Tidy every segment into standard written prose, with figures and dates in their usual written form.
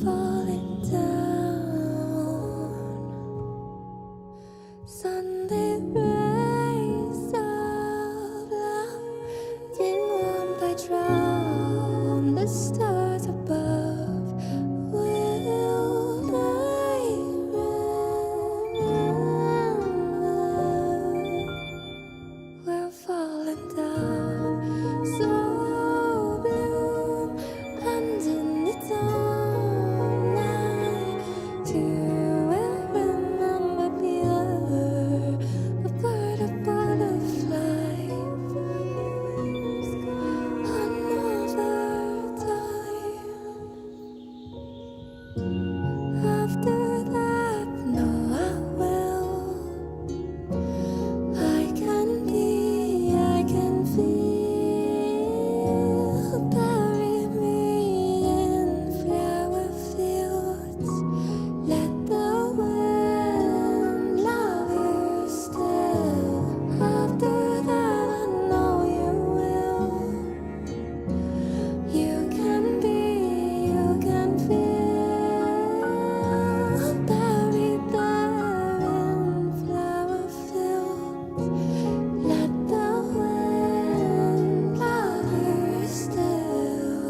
falling down. Sunday rays of love, in warmth I drown the stars above. Will I remember? We're falling down, so blue, and in its own night, you will remember pure, a bird, a butterfly, another time. After that, no, I will. I can be, I can feel. Bury me in flower fields. Let the wind love you still. After that, I know you will. You can be, you can feel. Buried there in flower fields. Let the wind love you still.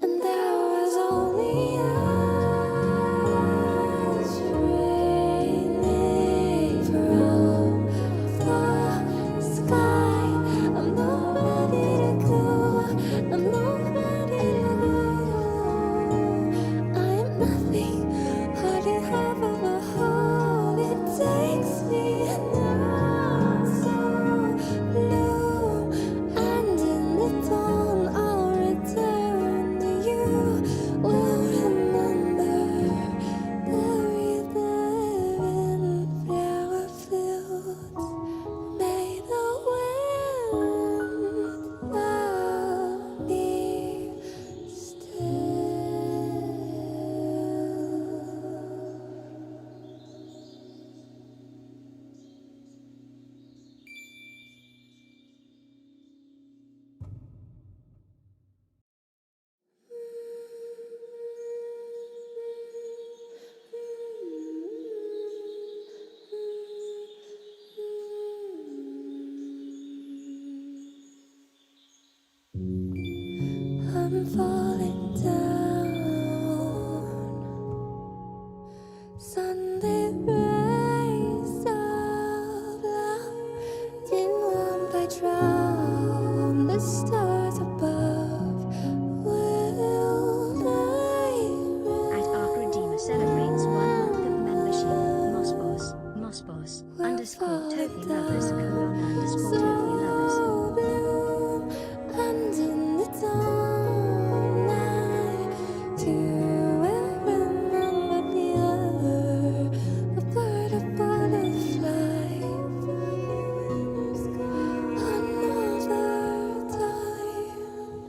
And there was only us raining from the sky. I'm not ready to go. I'm not ready to go. I am nothing. Hardly half of a whole. It takes me now, so blue. And in the dawn, I'll return to you. Will remember, buried there in flower fields. May the wind love me still. I'm falling down. Sunday rays of love, in warmth I drown the stars above. Will I At Arc Redeemer celebrates 1 month of membership. Mospos underscore Tofie lovers, Corona underscore Tofie lovers. so blue, and in its own night, you will remember pure, a bird, a butterfly, another time.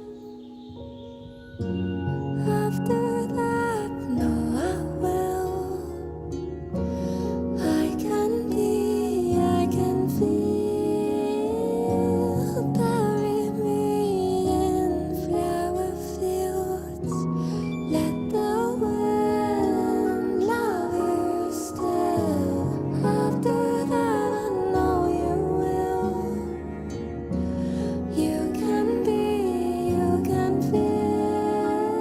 After that, no, I will. I can be, I can feel. Bury me in flower fields. Let the wind love you still. After that, I know you will. You can be, you can feel.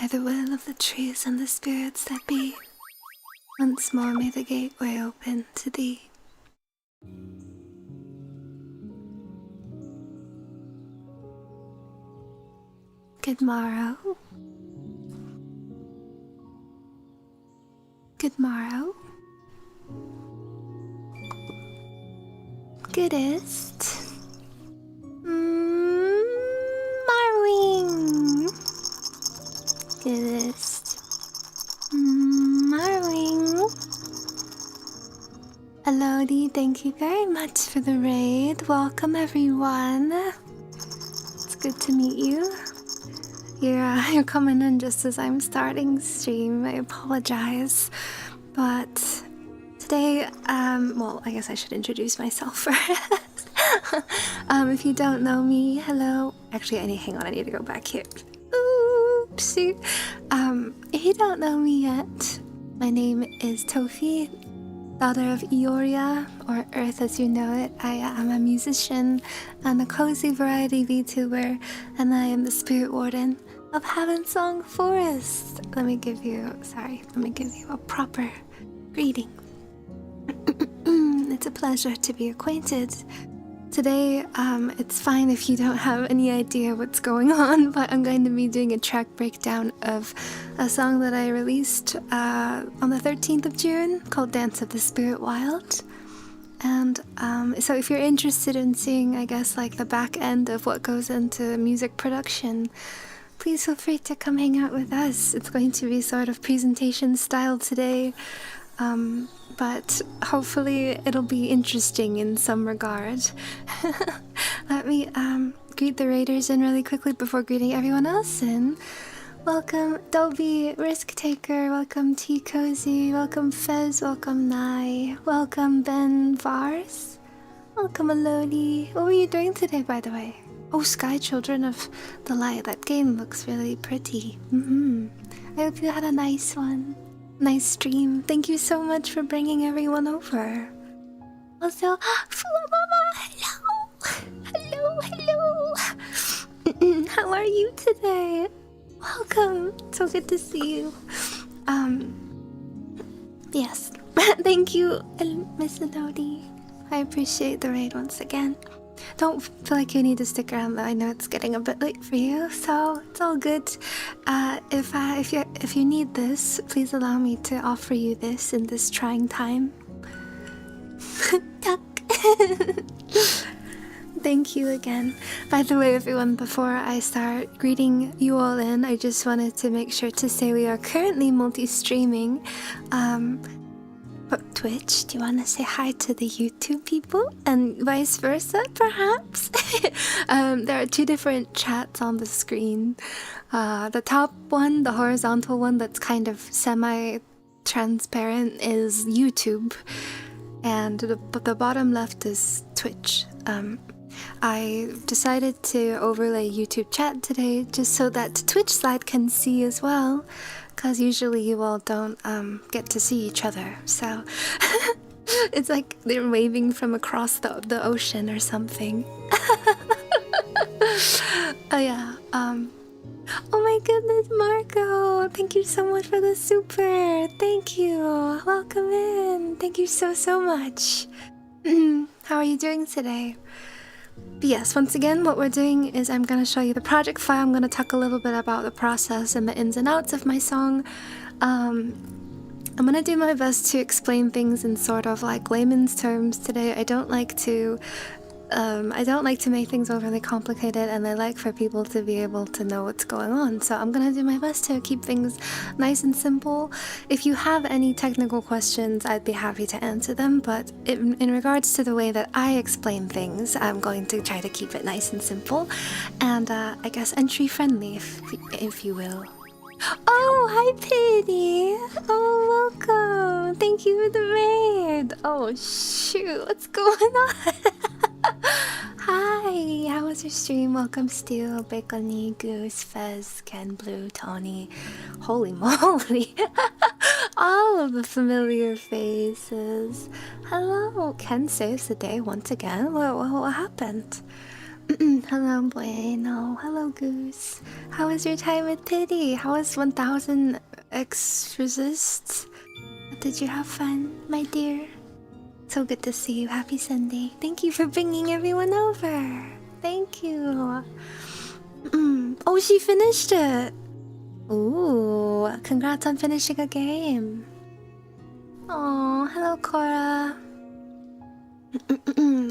by the will of the trees and the spirits that be. Once more may the gateway open to thee. Good morrow. Good morrow. Goodest. Marwing. Goodest. Marwing. Elodie, thank you very much for the raid. Welcome everyone. It's good to meet you. You're coming in just as I'm starting stream. I apologize. But today, well, I guess I should introduce myself first. If you don't know me, hello. Actually, hang on, I need to go back here. Oopsie. If you don't know me yet, my name is Tofie, daughter of Eöriia, or Earth as you know it. I am a musician and a cozy variety VTuber, and I am the spirit warden of Havensong Forest. Let me give you a proper greeting. It's a pleasure to be acquainted. Today, it's fine if you don't have any idea what's going on, but I'm going to be doing a track breakdown of a song that I released on the 13th of June called Dance of the Spiritwild. And so if you're interested in seeing, I guess, like the back end of what goes into music production, please feel free to come hang out with us. It's going to be sort of presentation style today. But hopefully it'll be interesting in some regard. Let me greet the raiders in really quickly before greeting everyone else in. Welcome Dolby, Risk Taker, welcome T Cozy, welcome Fez, welcome Nai, welcome Ben Vars, welcome Elodie. What were you doing today, by the way? Oh, Sky Children of the Light, that game looks really pretty. I hope you had a nice one. Nice stream. Thank you so much for bringing everyone over. Also, Fua Mama, hello! Hello! How are you today? Welcome. So good to see you. Yes. Thank you, Miss Elodie. I appreciate the raid once again. Don't feel like you need to stick around though. I know it's getting a bit late for you, so it's all good. If you need this, please allow me to offer you this in this trying time. Tuck. Thank you again. By the way, everyone, before I start greeting you all in, I just wanted to make sure to say we are currently multi-streaming. But Twitch, do you want to say hi to the YouTube people? And vice versa, perhaps? There are two different chats on the screen. The top one, the horizontal one that's kind of semi-transparent, is YouTube. And the bottom left is Twitch. I decided to overlay YouTube chat today just so that the Twitch side can see as well. Because usually you all don't get to see each other, so it's like they're waving from across the ocean or something. Oh yeah. Oh my goodness, Marco! Thank you so much for the super. Thank you. Welcome in. Thank you so much. How are you doing today? But yes, once again, what we're doing is I'm going to show you the project file. I'm going to talk a little bit about the process and the ins and outs of my song. I'm going to do my best to explain things in sort of like layman's terms today. I don't like to make things overly complicated, and I like for people to be able to know what's going on. So I'm gonna do my best to keep things nice and simple. If you have any technical questions, I'd be happy to answer them, but in regards to the way that I explain things, I'm going to try to keep it nice and simple, and I guess entry friendly, if you will. Oh, hi Pity! Oh, welcome! Thank you for the raid! Oh shoot, what's going on? Hi, how was your stream? Welcome Steel, Bacony, Goose, Fez, Ken, Blue, Tony. Holy moly! All of the familiar faces. Hello, Ken saves the day once again. What happened? Hello, Bueno. Hello, Goose. How was your time with Pity? How was 1000 X Resists? Did you have fun, my dear? So good to see you. Happy Sunday. Thank you for bringing everyone over. Thank you. Oh, she finished it. Ooh, congrats on finishing a game. Oh, hello, Cora.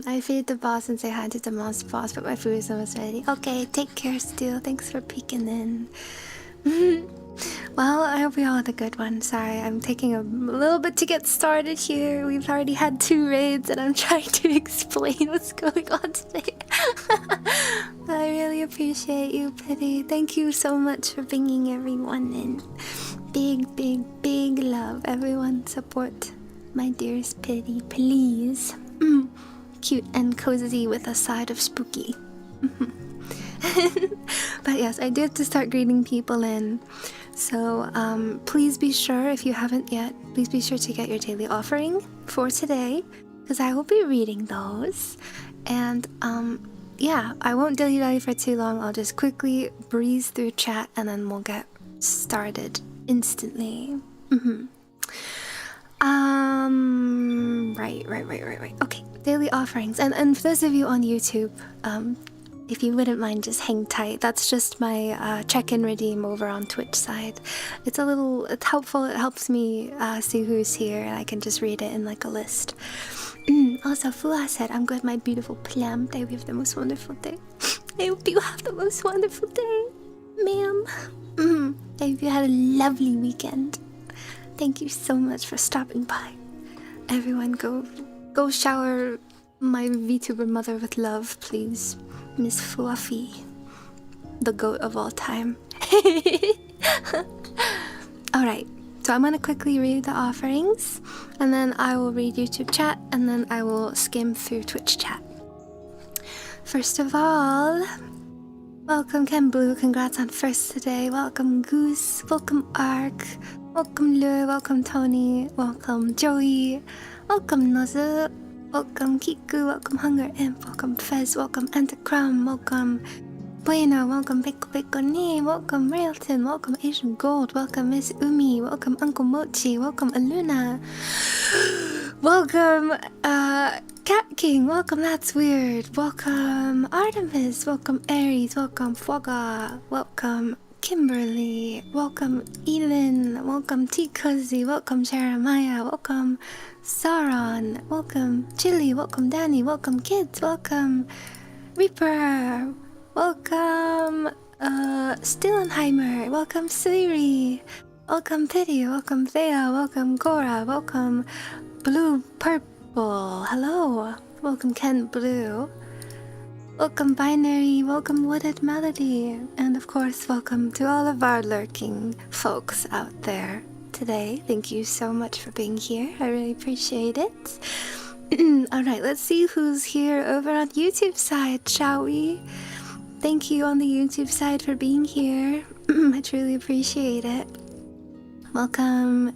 I feed the boss and say hi to the mouse boss, but my food is almost ready. Okay, take care, Stu. Thanks for peeking in. Well, I hope we all had a good one. Sorry, I'm taking a little bit to get started here. We've already had 2 raids and I'm trying to explain what's going on today. I really appreciate you, Pity. Thank you so much for bringing everyone in. Big, big, big love. Everyone support my dearest Pity, please. Cute and cozy with a side of spooky. But yes, I do have to start greeting people in. So please be sure, if you haven't yet, please be sure to get your daily offering for today, because I will be reading those. And yeah, I won't dilly-dally for too long. I'll just quickly breeze through chat and then we'll get started instantly. Right. Okay, daily offerings. And for those of you on YouTube, if you wouldn't mind, just hang tight. That's just my check-in redeem over on Twitch side. It's helpful. It helps me see who's here, and I can just read it in like a list. Also, Fua said, "I'm good, my beautiful plum. I hope you have the most wonderful day." I hope you have the most wonderful day, ma'am. I hope you had a lovely weekend. Thank you so much for stopping by. Everyone, go shower my VTuber mother with love, please. Miss Fluffy, the goat of all time. Alright, so I'm gonna quickly read the offerings, and then I will read YouTube chat, and then I will skim through Twitch chat. First of all, welcome Ken Blue, congrats on first today. Welcome Goose, welcome Ark, welcome Lure, welcome Tony, welcome Joey, welcome Nozu, welcome Kiku, welcome Hunger Imp, welcome Fez, welcome Anticrum, welcome Bueno, welcome Beko Beko Nee, welcome Railton, welcome Asian Gold, welcome Miss Umi, welcome Uncle Mochi, welcome Aluna, welcome Cat King, welcome That's Weird, welcome Artemis, welcome Aries, welcome Fwaga, welcome Kimberly, welcome Elin, welcome T Cozy, welcome Jeremiah, welcome Sauron, welcome Chili, welcome Danny, welcome Kids, welcome Reaper, welcome Stillenheimer, welcome Siri, welcome Pity, welcome Thea, welcome Cora, welcome Blue Purple, hello, welcome Kent Blue, welcome Binary, welcome Wooded Melody, and of course welcome to all of our lurking folks out there today. Thank you so much for being here. I really appreciate it. Alright, let's see who's here over on YouTube side, shall we? Thank you on the YouTube side for being here. I truly appreciate it. Welcome.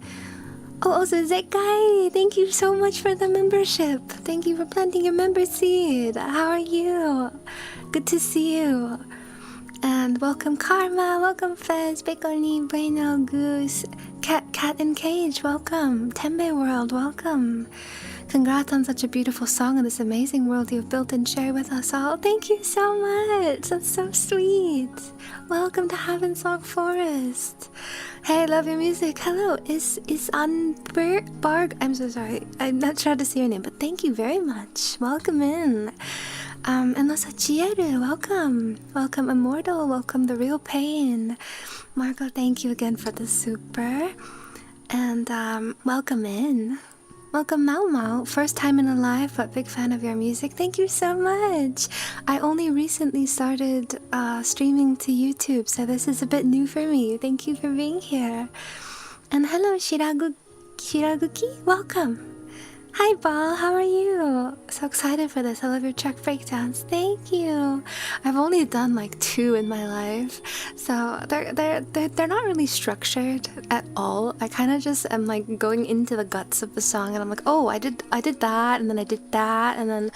Oh, also Zekai, thank you so much for the membership. Thank you for planting your member seed. How are you? Good to see you. And welcome Karma, welcome Fez, Baconi, Bueno, Goose, Cat and Cage, welcome. Tembe World, welcome. Congrats on such a beautiful song and this amazing world you've built and shared with us all. Thank you so much. That's so sweet. Welcome to Havensong Forest. Hey, I love your music. Hello, is on Barg. I'm so sorry. I'm not sure how to say your name, but thank you very much. Welcome in. And also Chieru, welcome. Welcome Immortal, welcome The Real Pain. Margot, thank you again for the super. And welcome in. Welcome Mau Mau, first time in a live, but big fan of your music. Thank you so much. I only recently started streaming to YouTube, so this is a bit new for me. Thank you for being here. And hello Shiraguki, welcome. Hi, Ball. How are you? So excited for this. I love your track breakdowns. Thank you. I've only done like 2 in my life, so they're not really structured at all. I kind of just am like going into the guts of the song, and I'm like, oh, I did that, and then I did that, and then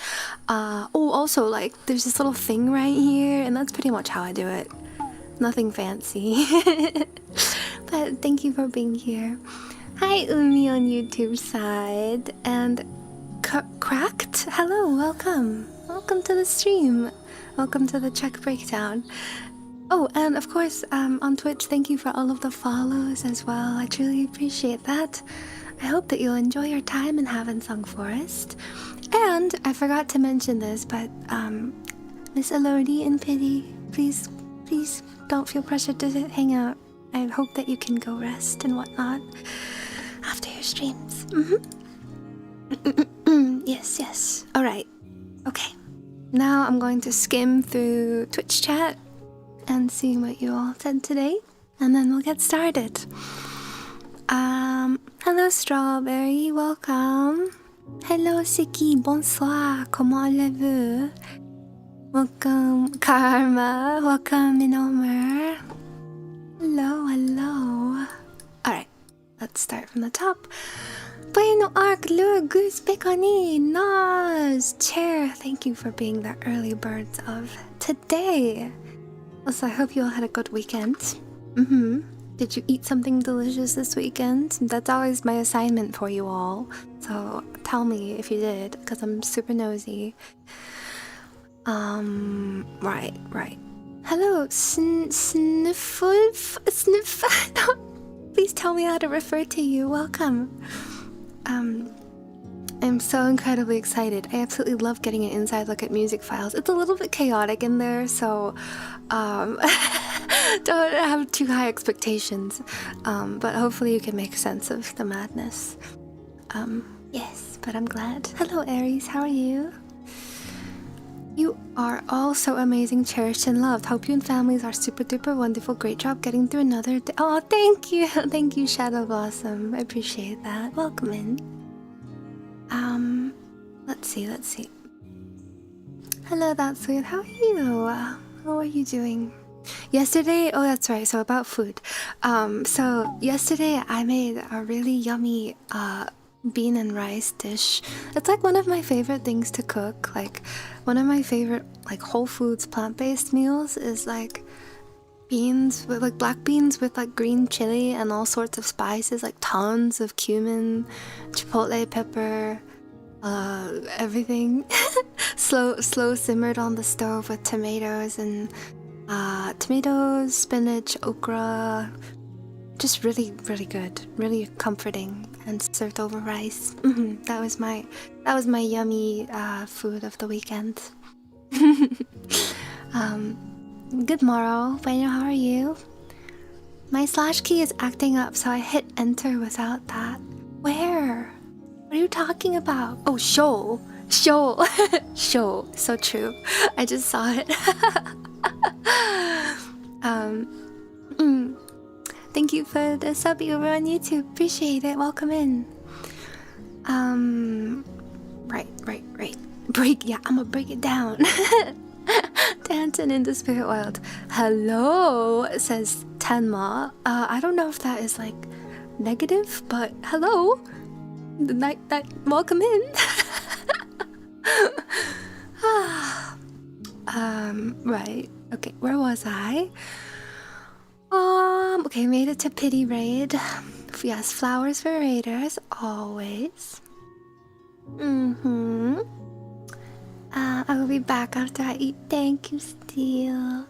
oh, also like there's this little thing right here, and that's pretty much how I do it. Nothing fancy. But thank you for being here. Hi, Umi on YouTube side, and Cracked. Hello, welcome. Welcome to the stream. Welcome to the Czech breakdown. Oh, and of course, on Twitch, thank you for all of the follows as well. I truly appreciate that. I hope that you'll enjoy your time in Havensong Forest. And I forgot to mention this, but Miss Elodie and Pity, please don't feel pressured to hang out. I hope that you can go rest and whatnot after your streams. Yes. Alright. Okay. Now I'm going to skim through Twitch chat and see what you all said today, and then we'll get started. Hello Strawberry, welcome. Hello Siki, bonsoir, comment allez-vous? Welcome Karma, welcome Minomer. Hello. Alright, let's start from the top. Bueno Arc, Lure, Goose, Pekani, Nas, Chair, thank you for being the early birds of today. Also, I hope you all had a good weekend. Did you eat something delicious this weekend? That's always my assignment for you all. So tell me if you did, because I'm super nosy. Right. Hello, Sniffle. Please tell me how to refer to you. Welcome. I'm so incredibly excited. I absolutely love getting an inside look at music files. It's a little bit chaotic in there, so don't have too high expectations. But hopefully you can make sense of the madness. Yes, but I'm glad. Hello Aries, how are you? You are all so amazing, cherished, and loved. Hope you and families are super duper wonderful. Great job getting through another day. Oh, thank you. Thank you, Shadow Blossom. I appreciate that. Welcome in. Let's see. Hello, that's sweet. How are you? How are you doing? Yesterday, oh, that's right. So about food. So yesterday I made a really yummy, bean and rice dish. It's like one of my favorite things to cook. Like one of my favorite like whole foods plant-based meals is like beans with like black beans with like green chili and all sorts of spices, like tons of cumin, chipotle pepper, everything slow simmered on the stove with tomatoes, spinach, okra. Just really good, really comforting, and served over rice. That was my yummy food of the weekend. Good morrow, Bueno, how are you? My slash key is acting up, so I hit enter without that. Where? What are you talking about? Oh, show. Show. So true. I just saw it. Thank you for the sub over on YouTube. Appreciate it. Welcome in. Right. Yeah, I'm gonna break it down. Dancing in the Spiritwild. Hello, says Tenma. I don't know if that is like negative, but hello. Welcome in. Right. Okay, where was I? Okay, made it to Pity Raid. Yes, flowers for raiders, always. I will be back after I eat. Thank you, Steel.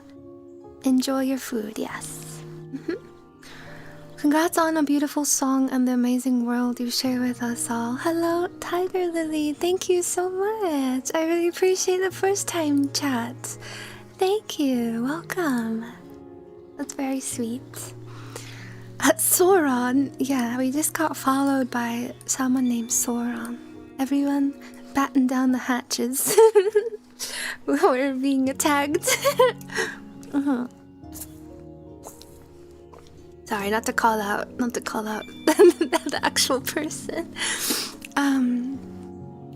Enjoy your food, yes. Congrats on a beautiful song and the amazing world you share with us all. Hello, Tiger Lily. Thank you so much. I really appreciate the first time chat. Thank you. Welcome. That's very sweet. Sauron. Yeah, we just got followed by someone named Sauron. Everyone batten down the hatches. We're being attacked. Sorry, not to call out the actual person.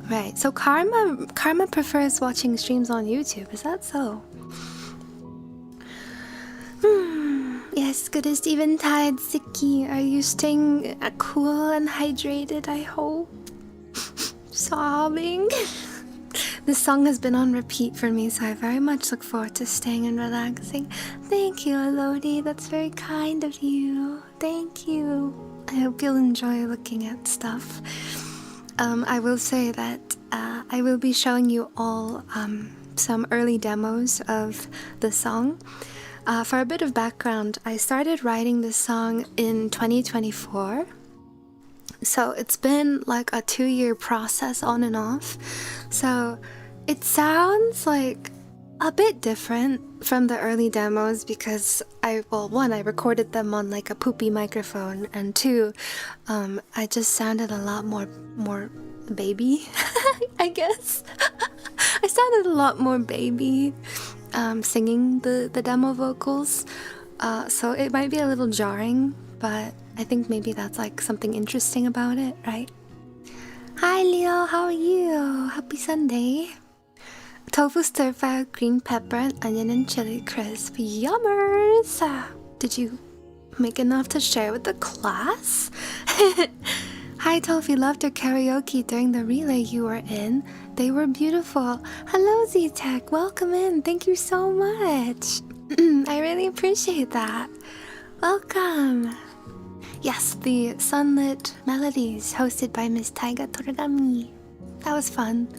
Right. So Karma prefers watching streams on YouTube. Is that so? Yes, good as eventide, Siki. Are you staying cool and hydrated, I hope? Sobbing. This song has been on repeat for me, so I very much look forward to staying and relaxing. Thank you, Elodie. That's very kind of you. Thank you. I hope you'll enjoy looking at stuff. I will say that I will be showing you all some early demos of the song. For a bit of background, I started writing this song in 2024. So it's been like a 2-year process on and off. So it sounds like a bit different from the early demos because one, I recorded them on like a poopy microphone, and two, I just sounded a lot more baby, I guess. I sounded a lot more baby singing the demo vocals, so it might be a little jarring, but I think maybe that's like something interesting about it, right? Hi Leo, how are you? Happy Sunday. Tofu stir fry, green pepper, and onion and chili crisp. Yummers! Did you make enough to share with the class? Hi Tofie, loved your karaoke during the relay you were in. They were beautiful. Hello Z-Tech, welcome in. Thank you so much. I really appreciate that. Welcome. Yes, the Sunlit Melodies hosted by Miss Taiga Toragami. That was fun.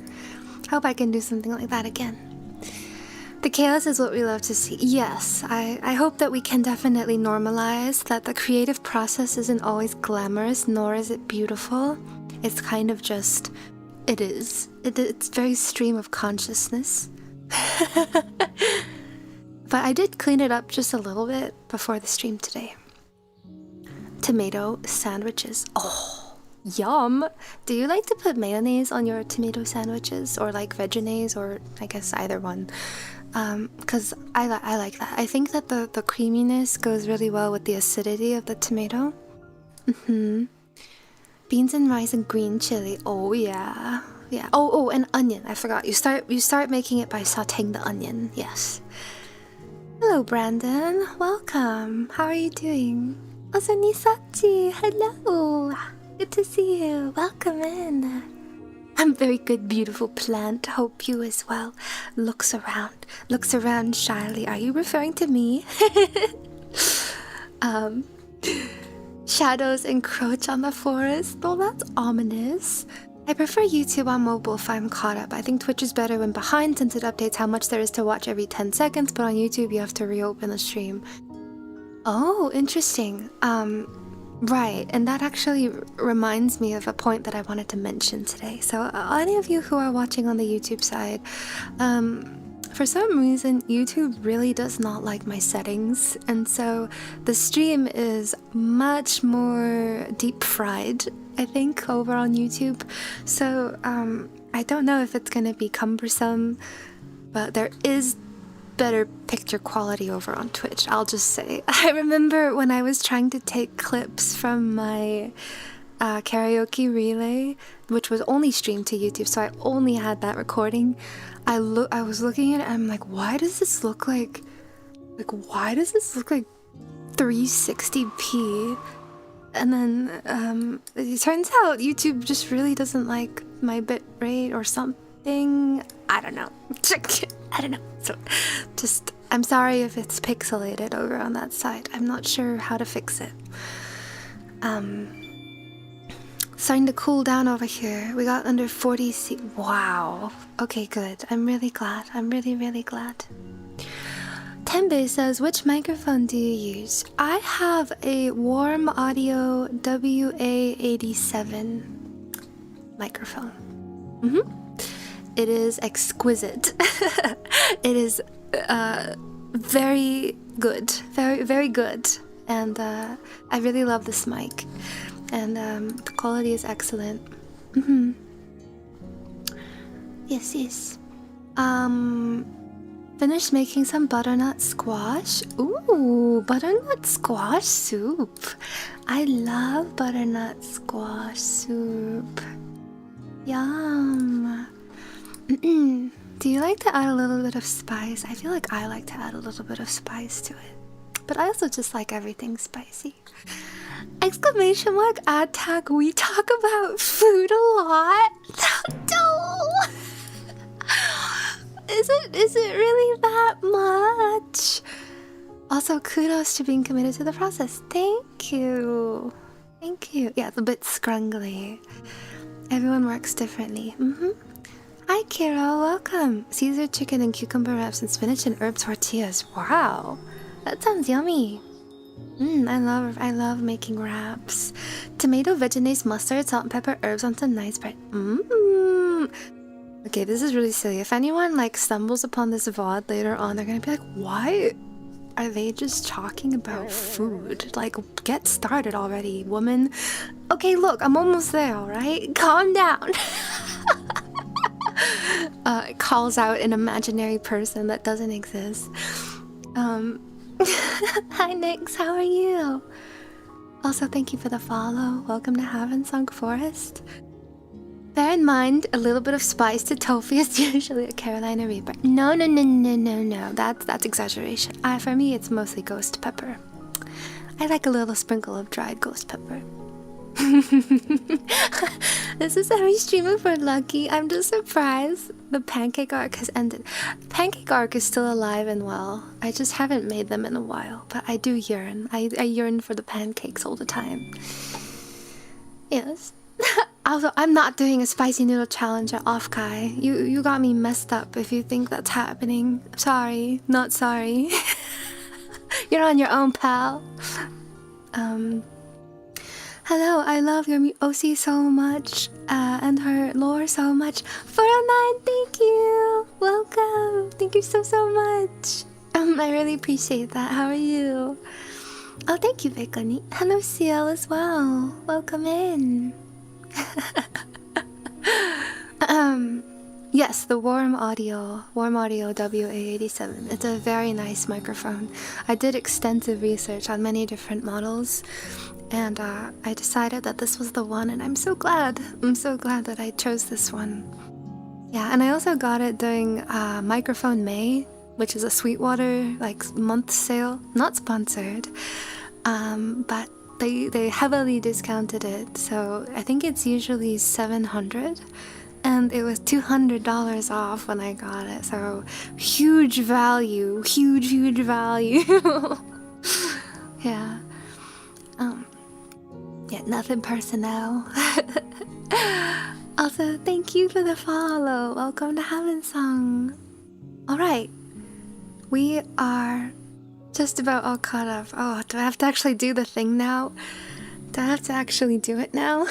Hope I can do something like that again. The chaos is what we love to see. Yes, I hope that we can definitely normalize that the creative process isn't always glamorous, nor is it beautiful. It's kind of just, it is. It's very stream of consciousness. But I did clean it up just a little bit before the stream today. Tomato sandwiches. Oh, yum! Do you like to put mayonnaise on your tomato sandwiches, or like veganaise, or I guess either one? Because I like that. I think that the creaminess goes really well with the acidity of the tomato. Beans and rice and green chili. Oh yeah, yeah. Oh, and onion. I forgot. You start making it by sautéing the onion. Yes. Hello, Brandon. Welcome. How are you doing? Osanisachi. Hello. Good to see you. Welcome in. I'm very good, beautiful plant. Hope you as well. Looks around shyly. Are you referring to me? Shadows encroach on the forest. Oh, that's ominous. I prefer YouTube on mobile if I'm caught up. I think Twitch is better when behind since it updates how much there is to watch every 10 seconds, but on YouTube you have to reopen the stream. Oh, interesting. Right, and that actually reminds me of a point that I wanted to mention today. So any of you who are watching on the YouTube side, for some reason YouTube really does not like my settings, and so the stream is much more deep fried, I think, over on YouTube. So I don't know if it's gonna be cumbersome, but there is better picture quality over on Twitch, I'll just say. I remember when I was trying to take clips from my karaoke relay, which was only streamed to YouTube, so I only had that recording. I was looking at it and I'm like, why does this look like 360p? And then it turns out YouTube just really doesn't like my bit rate or something. I don't know. I don't know. So just, I'm sorry if it's pixelated over on that side. I'm not sure how to fix it. Starting to cool down over here. We got under 40 C. Wow. Okay, good. I'm really glad. I'm really, really glad. Tembe says, which microphone do you use? I have a Warm Audio WA87 microphone. It is exquisite. It is very good. Very, very good. And I really love this mic. And the quality is excellent. Yes. Finished making some butternut squash. Ooh, butternut squash soup. I love butternut squash soup. Yum. Do you like to add a little bit of spice? I feel like I like to add a little bit of spice to it. But I also just like everything spicy. Exclamation mark ad tag. We talk about food a lot. Is it really that much? Also, kudos to being committed to the process. Thank you. Thank you. Yeah, it's a bit scrungly. Everyone works differently. Hi, Kiro. Welcome. Caesar chicken and cucumber wraps and spinach and herb tortillas. Wow, that sounds yummy. I love making wraps. Tomato, vegetables, mustard, salt and pepper, herbs on some nice bread. Okay, this is really silly. If anyone like stumbles upon this VOD later on, they're gonna be like, why are they just talking about food? Like, get started already, woman. Okay, look, I'm almost there, alright? Calm down. It calls out an imaginary person that doesn't exist. Hi Nix, how are you? Also, thank you for the follow. Welcome to Havensong Forest. Bear in mind, a little bit of spice to Tofie is usually a Carolina Reaper. No. That's exaggeration. For me, it's mostly ghost pepper. I like a little sprinkle of dried ghost pepper. This is every streamer for Lucky. I'm just surprised the pancake arc has ended. Pancake arc is still alive and well. I just haven't made them in a while, but I do yearn. I yearn for the pancakes all the time. Yes. Also, I'm not doing a spicy noodle challenge at Offkai. You got me messed up if you think that's happening. Sorry, not sorry. You're on your own, pal. Hello, I love your OC so much, and her lore so much. 409, thank you! Welcome! Thank you so much! I really appreciate that. How are you? Oh, thank you, Bekani. Hello, CL as well. Welcome in. Yes, the Warm Audio WA87. It's a very nice microphone. I did extensive research on many different models, and I decided that this was the one, and I'm so glad. I'm so glad that I chose this one. Yeah, and I also got it during Microphone May, which is a Sweetwater month sale. Not sponsored, but they heavily discounted it, so I think it's usually $700, and it was $200 off when I got it. So huge value, huge value. Yeah. Yeah, nothing personal. Also, thank you for the follow. Welcome to Havensong. Alright, we are just about all caught up. Oh, do I have to actually do the thing now? Do I have to actually do it now?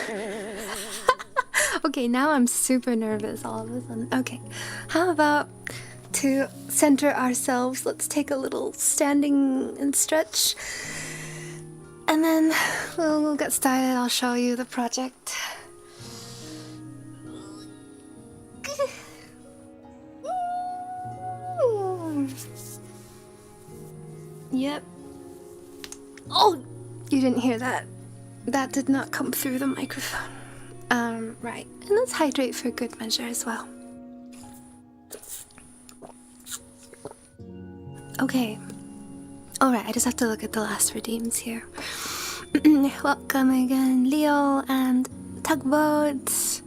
Okay, now I'm super nervous all of a sudden. Okay, how about to center ourselves, let's take a little standing and stretch. And then we'll get started. I'll show you the project. Yep. Oh, you didn't hear that. That did not come through the microphone. Right. And let's hydrate for good measure as well. Okay. Alright, I just have to look at the last redeems here. Welcome again, Leo and Tugboats.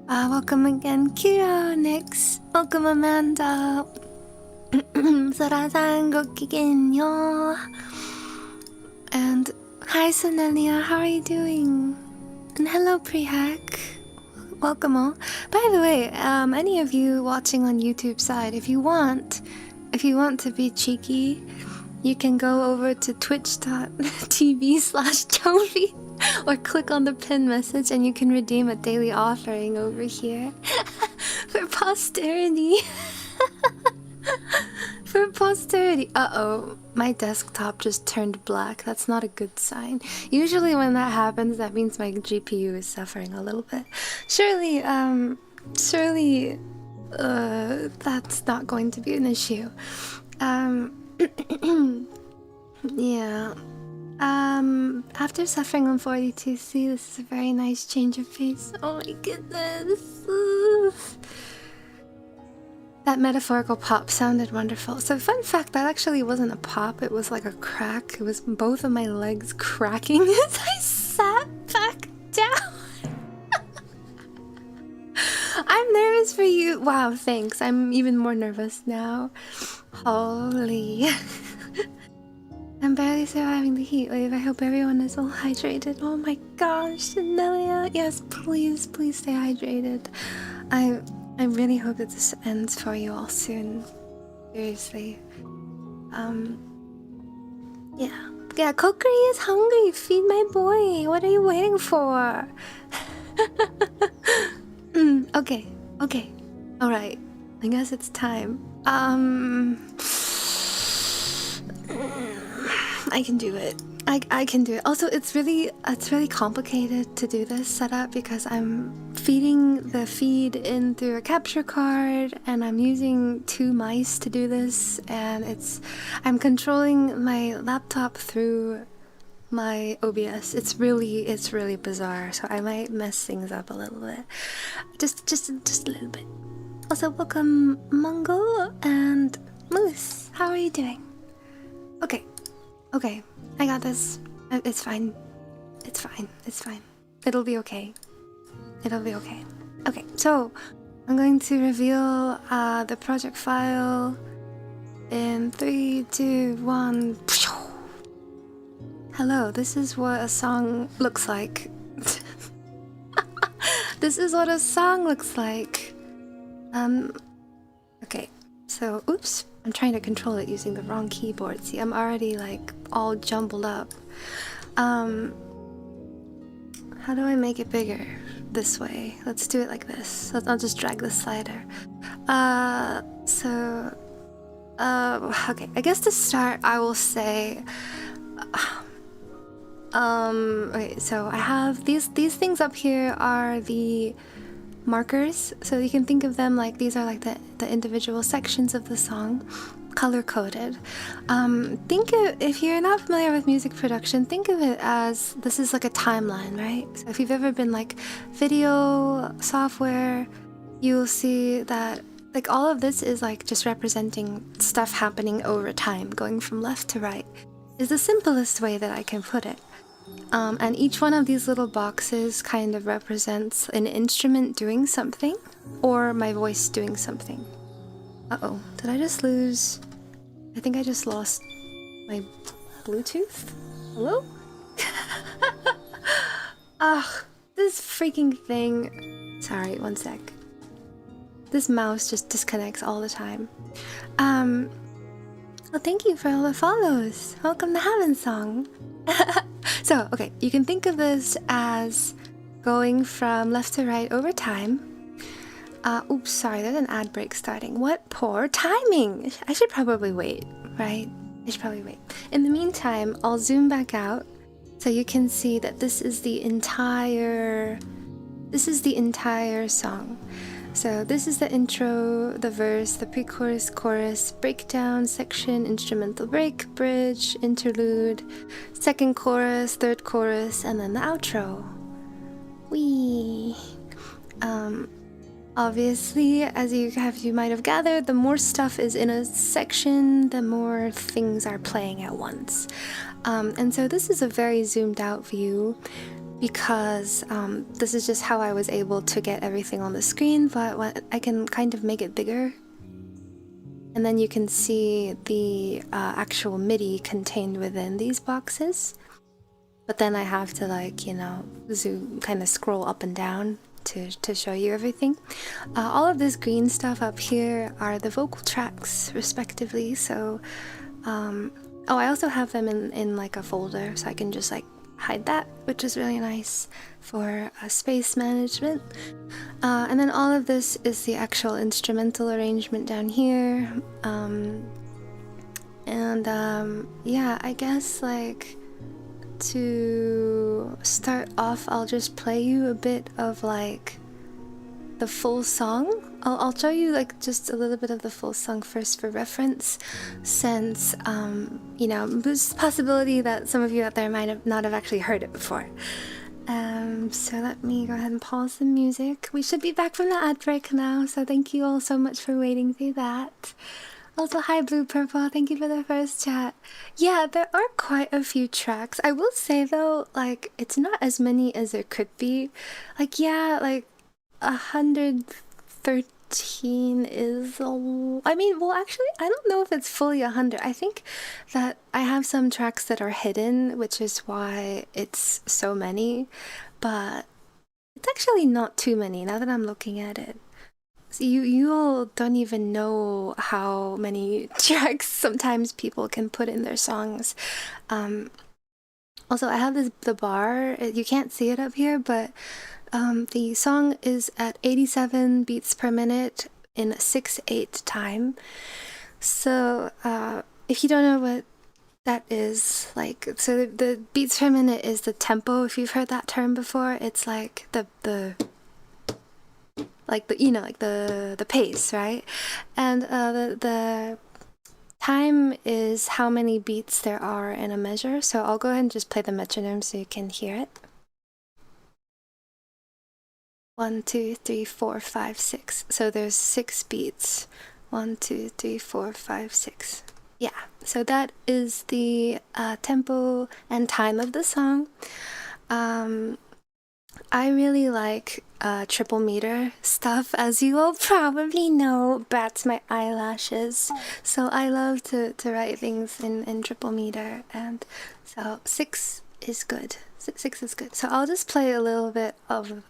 Welcome again, Kira, Nix. Welcome, Amanda. Sora-san, gokigenyo. And hi, Sonelia, how are you doing? And hello, Prehack. Welcome all. By the way, any of you watching on YouTube side, if you want to be cheeky, you can go over to twitch.tv/Tofie or click on the pin message and you can redeem a daily offering over here for posterity. For posterity. Uh-oh, my desktop just turned black. That's not a good sign. Usually when that happens, that means my GPU is suffering a little bit. Surely that's not going to be an issue. Yeah. After suffering on 42C, this is a very nice change of pace. Oh my goodness. Oof. That metaphorical pop sounded wonderful. So fun fact, that actually wasn't a pop, it was like a crack. It was both of my legs cracking as I sat back down. I'm nervous for you. Wow, thanks. I'm even more nervous now. Holy. I'm barely surviving the heat wave. I hope everyone is all hydrated. Oh my gosh, Nelia. Yes, please, please stay hydrated. I really hope that this ends for you all soon. Seriously. Yeah. Yeah, Kokiri is hungry. Feed my boy. What are you waiting for? Okay. Okay. Alright. I guess it's time. I can do it. I can do it. Also, it's really complicated to do this setup because I'm feeding the feed in through a capture card and I'm using 2 mice to do this, and I'm controlling my laptop through my OBS. It's really bizarre, so I might mess things up a little bit. Just a little bit. Also, welcome Mungo and Moose. How are you doing? Okay, I got this. It's fine. It's fine. It's fine. It'll be okay. It'll be okay. Okay, so I'm going to reveal the project file in 3, 2, 1. Hello, this is what a song looks like. This is what a song looks like. Okay, so oops. I'm trying to control it using the wrong keyboard. See, I'm already like all jumbled up. How do I make it bigger? This way. Let's do it like this. I'll just drag the slider. Okay. I guess to start, I will say, okay. So I have these things up here are the markers, so you can think of them like these are like the individual sections of the song, color-coded. If you're not familiar with music production, think of it as this is like a timeline, right? So if you've ever been like video software, you'll see that like all of this is like just representing stuff happening over time, going from left to right, is the simplest way that I can put it. And each one of these little boxes kind of represents an instrument doing something, or my voice doing something. Uh-oh, did I just lose? I think I just lost my Bluetooth? Hello? Ugh, this freaking thing. Sorry, one sec. This mouse just disconnects all the time. Well, thank you for all the follows. Welcome to Havensong. So, okay, you can think of this as going from left to right over time. Oops, sorry, there's an ad break starting. What poor timing! I should probably wait, right? I should probably wait. In the meantime, I'll zoom back out so you can see that this is the entire song. So this is the intro, the verse, the pre-chorus, chorus, breakdown, section, instrumental break, bridge, interlude, second chorus, third chorus, and then the outro. Whee! Obviously, as you might have gathered, the more stuff is in a section, the more things are playing at once. And so this is a very zoomed out view, because this is just how I was able to get everything on the screen, but I can kind of make it bigger. And then you can see the actual MIDI contained within these boxes. But then I have to zoom, kind of scroll up and down to show you everything. All of this green stuff up here are the vocal tracks, respectively. So, I also have them in like a folder, so I can just like hide that, which is really nice for space management. And then all of this is the actual instrumental arrangement down here. Yeah, I guess like to start off, I'll just play you a bit of like the full song. I'll show you like just a little bit of the full song first for reference, since you know, there's a possibility that some of you out there might have not have actually heard it before. So let me go ahead and pause the music. We should be back from the ad break now, so thank you all so much for waiting through that. Also, hi Blue Purple, thank you for the first chat. Yeah, there are quite a few tracks. I will say though, like, it's not as many as there could be. Like, yeah, like 113 is I mean, well, actually, I don't know if it's fully 100. I think that I have some tracks that are hidden, which is why it's so many, but it's actually not too many now that I'm looking at it. So you all don't even know how many tracks sometimes people can put in their songs. Also, I have the bar. You can't see it up here, but the song is at 87 beats per minute in 6/8 time. So if you don't know what that is, like, so the beats per minute is the tempo. If you've heard that term before, it's like the you know, like the pace, right? And the time is how many beats there are in a measure. So I'll go ahead and just play the metronome so you can hear it. 1, 2, 3, 4, 5, 6. So there's 6 beats. 1, 2, 3, 4, 5, 6. Yeah, so that is the tempo and time of the song. I really like triple meter stuff, as you all probably know. Bats my eyelashes, so I love to write things in triple meter, and so 6 is good. 6 is good. So I'll just play a little bit of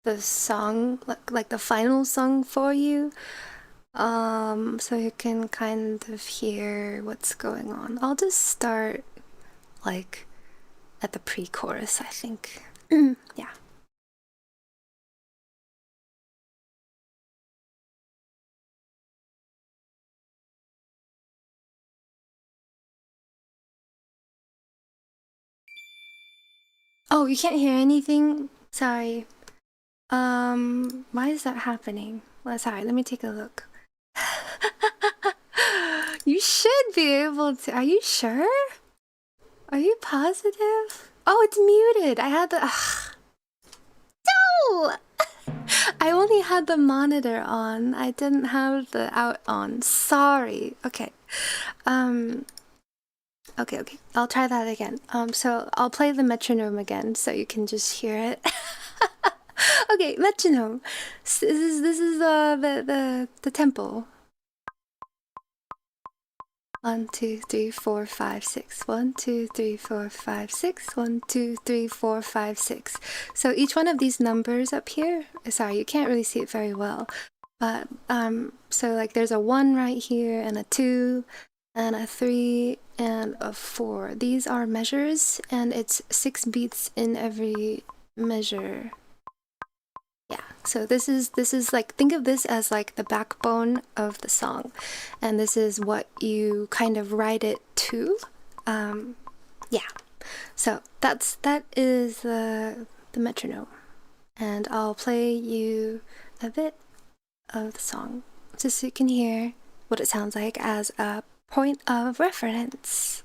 the song, like the final song for you, so you can kind of hear what's going on. I'll just start like at the pre-chorus, I think. Yeah. Oh, you can't hear anything? Sorry. Why is that happening? Well, sorry, let me take a look. You should be able to. Are you sure? Are you positive? Oh, it's muted. I had the. No! I only had the monitor on. I didn't have the out on. Sorry. Okay. Okay. I'll try that again. So I'll play the metronome again so you can just hear it. Okay, metronome. This is the tempo. 1, 2, 3, 4, 5, 6. 1, 2, 3, 4, 5, 6. 1, 2, 3, 4, 5, 6. So each one of these numbers up here, sorry, you can't really see it very well, but so like there's a 1 right here, and a 2, and a 3, and a 4. These are measures, and it's 6 beats in every measure. Yeah, so this is like, think of this as like the backbone of the song, and this is what you kind of write it to. Yeah, so that is the metronome, and I'll play you a bit of the song just so you can hear what it sounds like as a point of reference.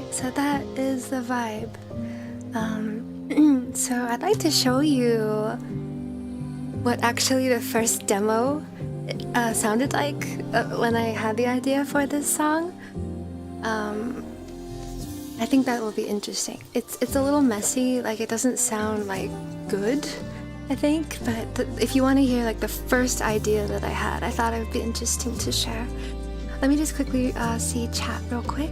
So that is the vibe. So I'd like to show you what actually the first demo sounded like when I had the idea for this song. I think that will be interesting. It's a little messy, like it doesn't sound like good, I think, but if you want to hear like the first idea that I had, I thought it would be interesting to share. Let me just quickly see chat real quick.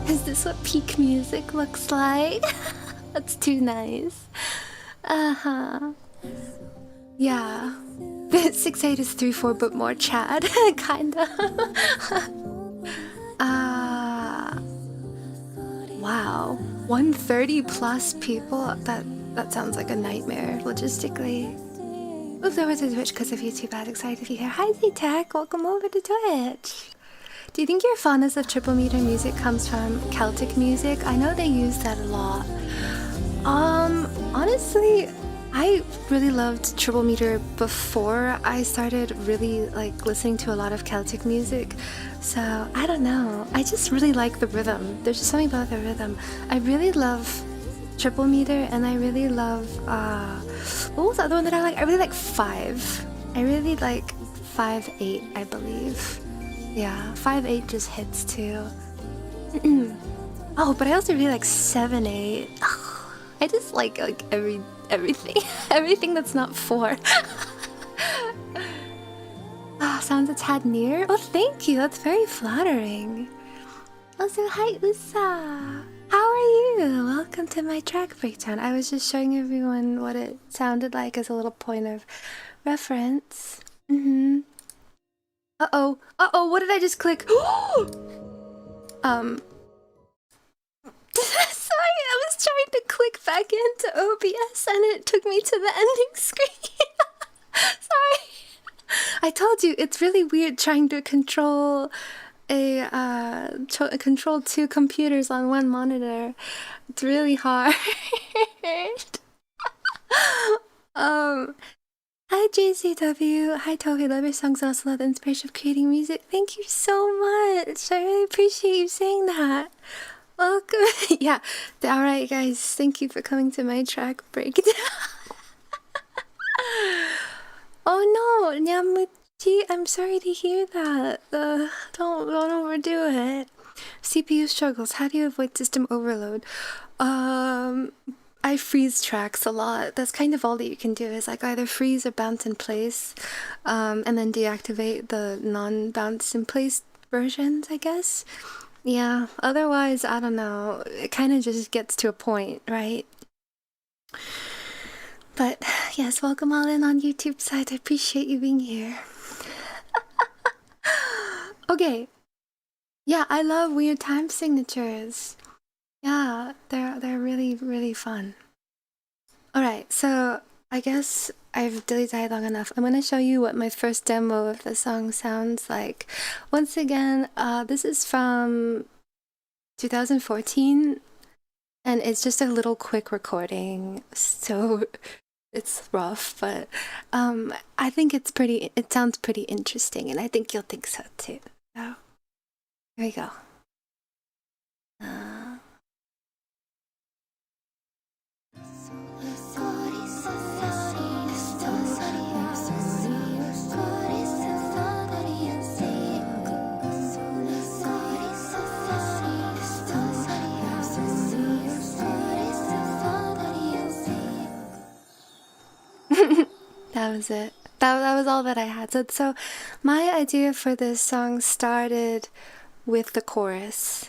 Is this what peak music looks like? That's too nice. Yeah. 6'8" is 3'4", but more Chad, kinda. Wow. 130 plus people? That sounds like a nightmare, logistically. Moved over to Twitch because of YouTube ad. Excited to be here. Hi Z-Tech, welcome over to Twitch. Do you think your fondness of triple meter music comes from Celtic music? I know they use that a lot. Honestly, I really loved triple meter before I started really like listening to a lot of Celtic music. So I don't know. I just really like the rhythm. There's just something about the rhythm. I really love triple meter, and I really love what was the other one that I like? I really like 5. I really like 5/8, I believe. Yeah, 5/8 just hits too. Oh, but I also really like 7/8. I just like everything. Everything that's not 4. Sounds a tad near. Oh, thank you. That's very flattering. Also, hi Usa. How are you? Welcome to my track breakdown. I was just showing everyone what it sounded like as a little point of reference. Uh-oh. Uh-oh, what did I just click? Sorry, I was trying to click back into OBS and it took me to the ending screen. Sorry. I told you, it's really weird trying to control control 2 computers on one monitor. It's really hard. Hi JCW, hi Tofie, love your songs and also love the inspiration of creating music. Thank you so much. I really appreciate you saying that. Welcome. Yeah, alright guys, thank you for coming to my track breakdown. Oh no, Nyamuchi, I'm sorry to hear that. Don't overdo it. CPU struggles. How do you avoid system overload? I freeze tracks a lot. That's kind of all that you can do, is like either freeze or bounce in place, and then deactivate the non-bounce in place versions, I guess. Yeah, otherwise, I don't know. It kind of just gets to a point, right? But yes, welcome all in on YouTube side. I appreciate you being here. Okay. Yeah, I love weird time signatures. Yeah, they're really, really fun. Alright, so I guess I've dilly-dallied long enough. I'm gonna show you what my first demo of the song sounds like. Once again, this is from 2014, and it's just a little quick recording, so it's rough, but I think it sounds pretty interesting, and I think you'll think so too. So, here we go. That was it. That was all that I had. So my idea for this song started with the chorus.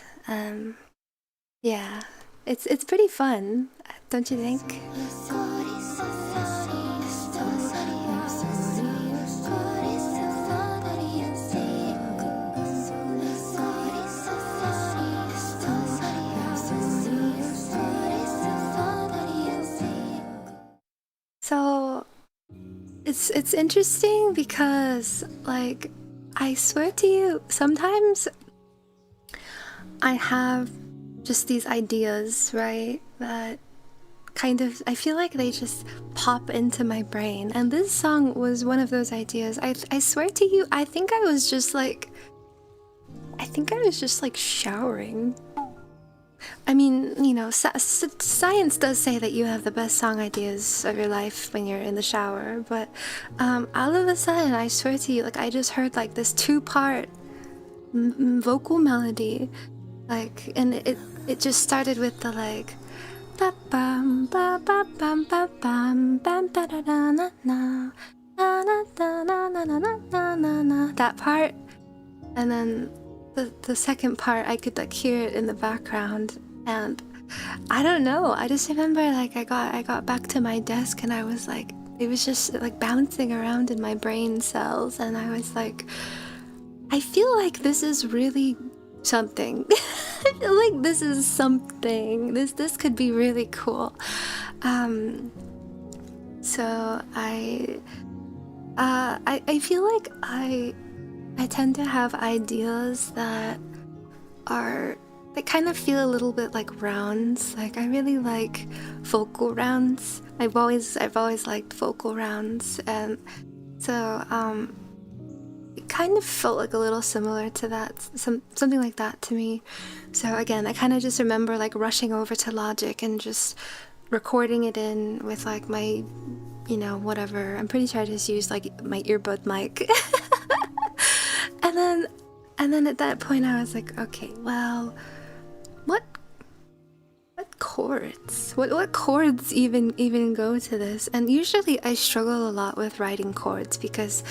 Yeah, it's pretty fun, don't you think? So it's interesting because, like, I swear to you, sometimes I have just these ideas, right, that kind of, I feel like they just pop into my brain, and this song was one of those ideas. I swear to you, I think I was just like showering. I mean, you know, science does say that you have the best song ideas of your life when you're in the shower, but all of a sudden, I swear to you, like I just heard like this two-part vocal melody, like, and it just started with the like ba bam ba ba bam ba bam bam da da da na na na na na na na na na na, that part, and then the second part I could like hear it in the background, and I don't know, I just remember like I got back to my desk and I was like, it was just like bouncing around in my brain cells, and I was like, I feel like this is really something. I feel like this is something. This could be really cool. So I feel like I tend to have ideas that kind of feel a little bit like rounds. Like I really like vocal rounds. I've always liked vocal rounds, and so it kind of felt like a little similar to that, something like that to me. So again, I kind of just remember like rushing over to Logic and just recording it in with like my, you know, whatever. I'm pretty sure I just used like my earbud mic. and then at that point I was like, okay, well, what chords? What chords even go to this? And usually I struggle a lot with writing chords because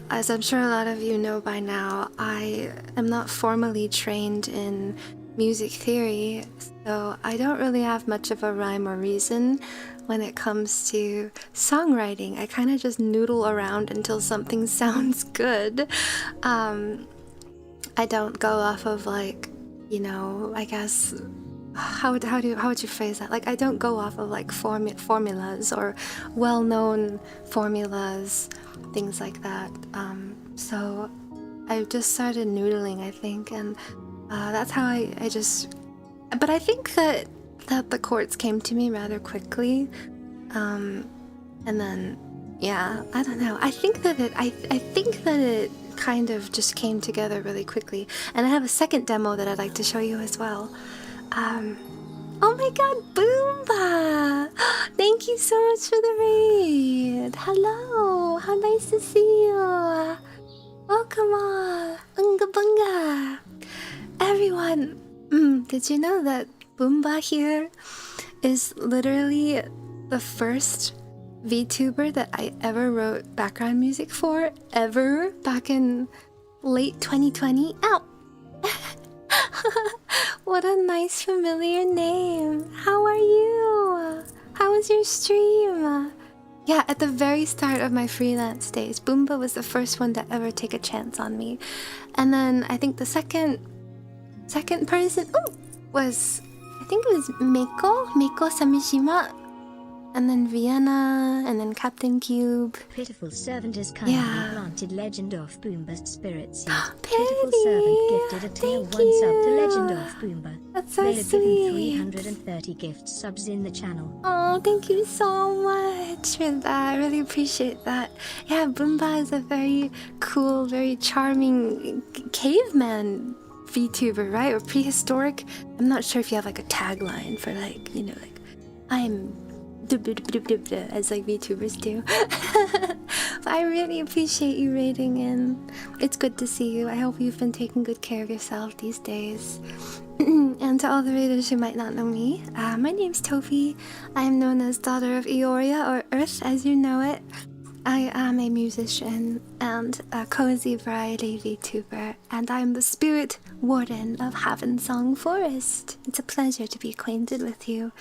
as I'm sure a lot of you know by now, I am not formally trained in music theory, so I don't really have much of a rhyme or reason when it comes to songwriting. I kind of just noodle around until something sounds good. I don't go off of like, you know, I guess how would you phrase that? Like I don't go off of like formulas or well-known formulas, things like that. So I just started noodling, I think, and that's how I just. But I think that the chords came to me rather quickly, and then yeah, I don't know. I think that it kind of just came together really quickly, and I have a second demo that I'd like to show you as well. Oh my god, Boomba! Thank you so much for the raid! Hello! How nice to see you! Welcome all! Unga bunga! Everyone! Did you know that Boomba here is literally the first VTuber that I ever wrote background music for? Ever? Back in late 2020? Ow! What a nice familiar name. How are you? How was your stream? Yeah, at the very start of my freelance days, Boomba was the first one to ever take a chance on me. And then I think the second person was, I think it was Meiko Samishima. And then Vienna, and then Captain Cube. Pitiful servant has kindly planted Legend of Boomba's spirit seed. Pitiful Petty, servant gifted a tier 1 sub to Legend of Boomba. That's so They have sweet. given 330 gift subs in the channel. Oh, thank you so much for that. I really appreciate that. Yeah, Boomba is a very cool, very charming caveman VTuber, right? Or prehistoric. I'm not sure if you have like a tagline for like, you know, like, I'm as like VTubers do. But I really appreciate you raiding in. It's good to see you. I hope you've been taking good care of yourself these days. And to all the raiders who might not know me, my name's Tofie. I am known as Daughter of Eöriia, or Earth as you know it. I am a musician and a cozy variety VTuber, and I am the spirit warden of Havensong Forest. It's a pleasure to be acquainted with you.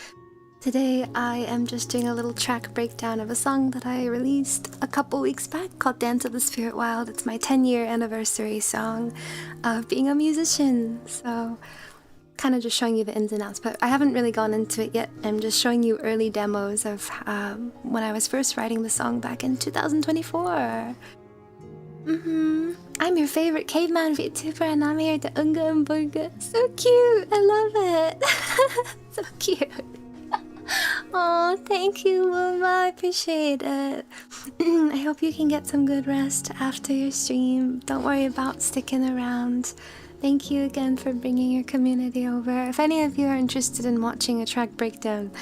Today I am just doing a little track breakdown of a song that I released a couple weeks back called Dance of the Spiritwild. It's my 10-year anniversary song of being a musician, so kind of just showing you the ins and outs, but I haven't really gone into it yet. I'm just showing you early demos of when I was first writing the song back in 2024. I'm your favorite caveman VTuber and I'm here to Unga and Bunga. So cute! I love it! So cute! Oh, thank you, Mama. I appreciate it. I hope you can get some good rest after your stream. Don't worry about sticking around Thank you again for bringing your community over. If any of you are interested in watching a track breakdown,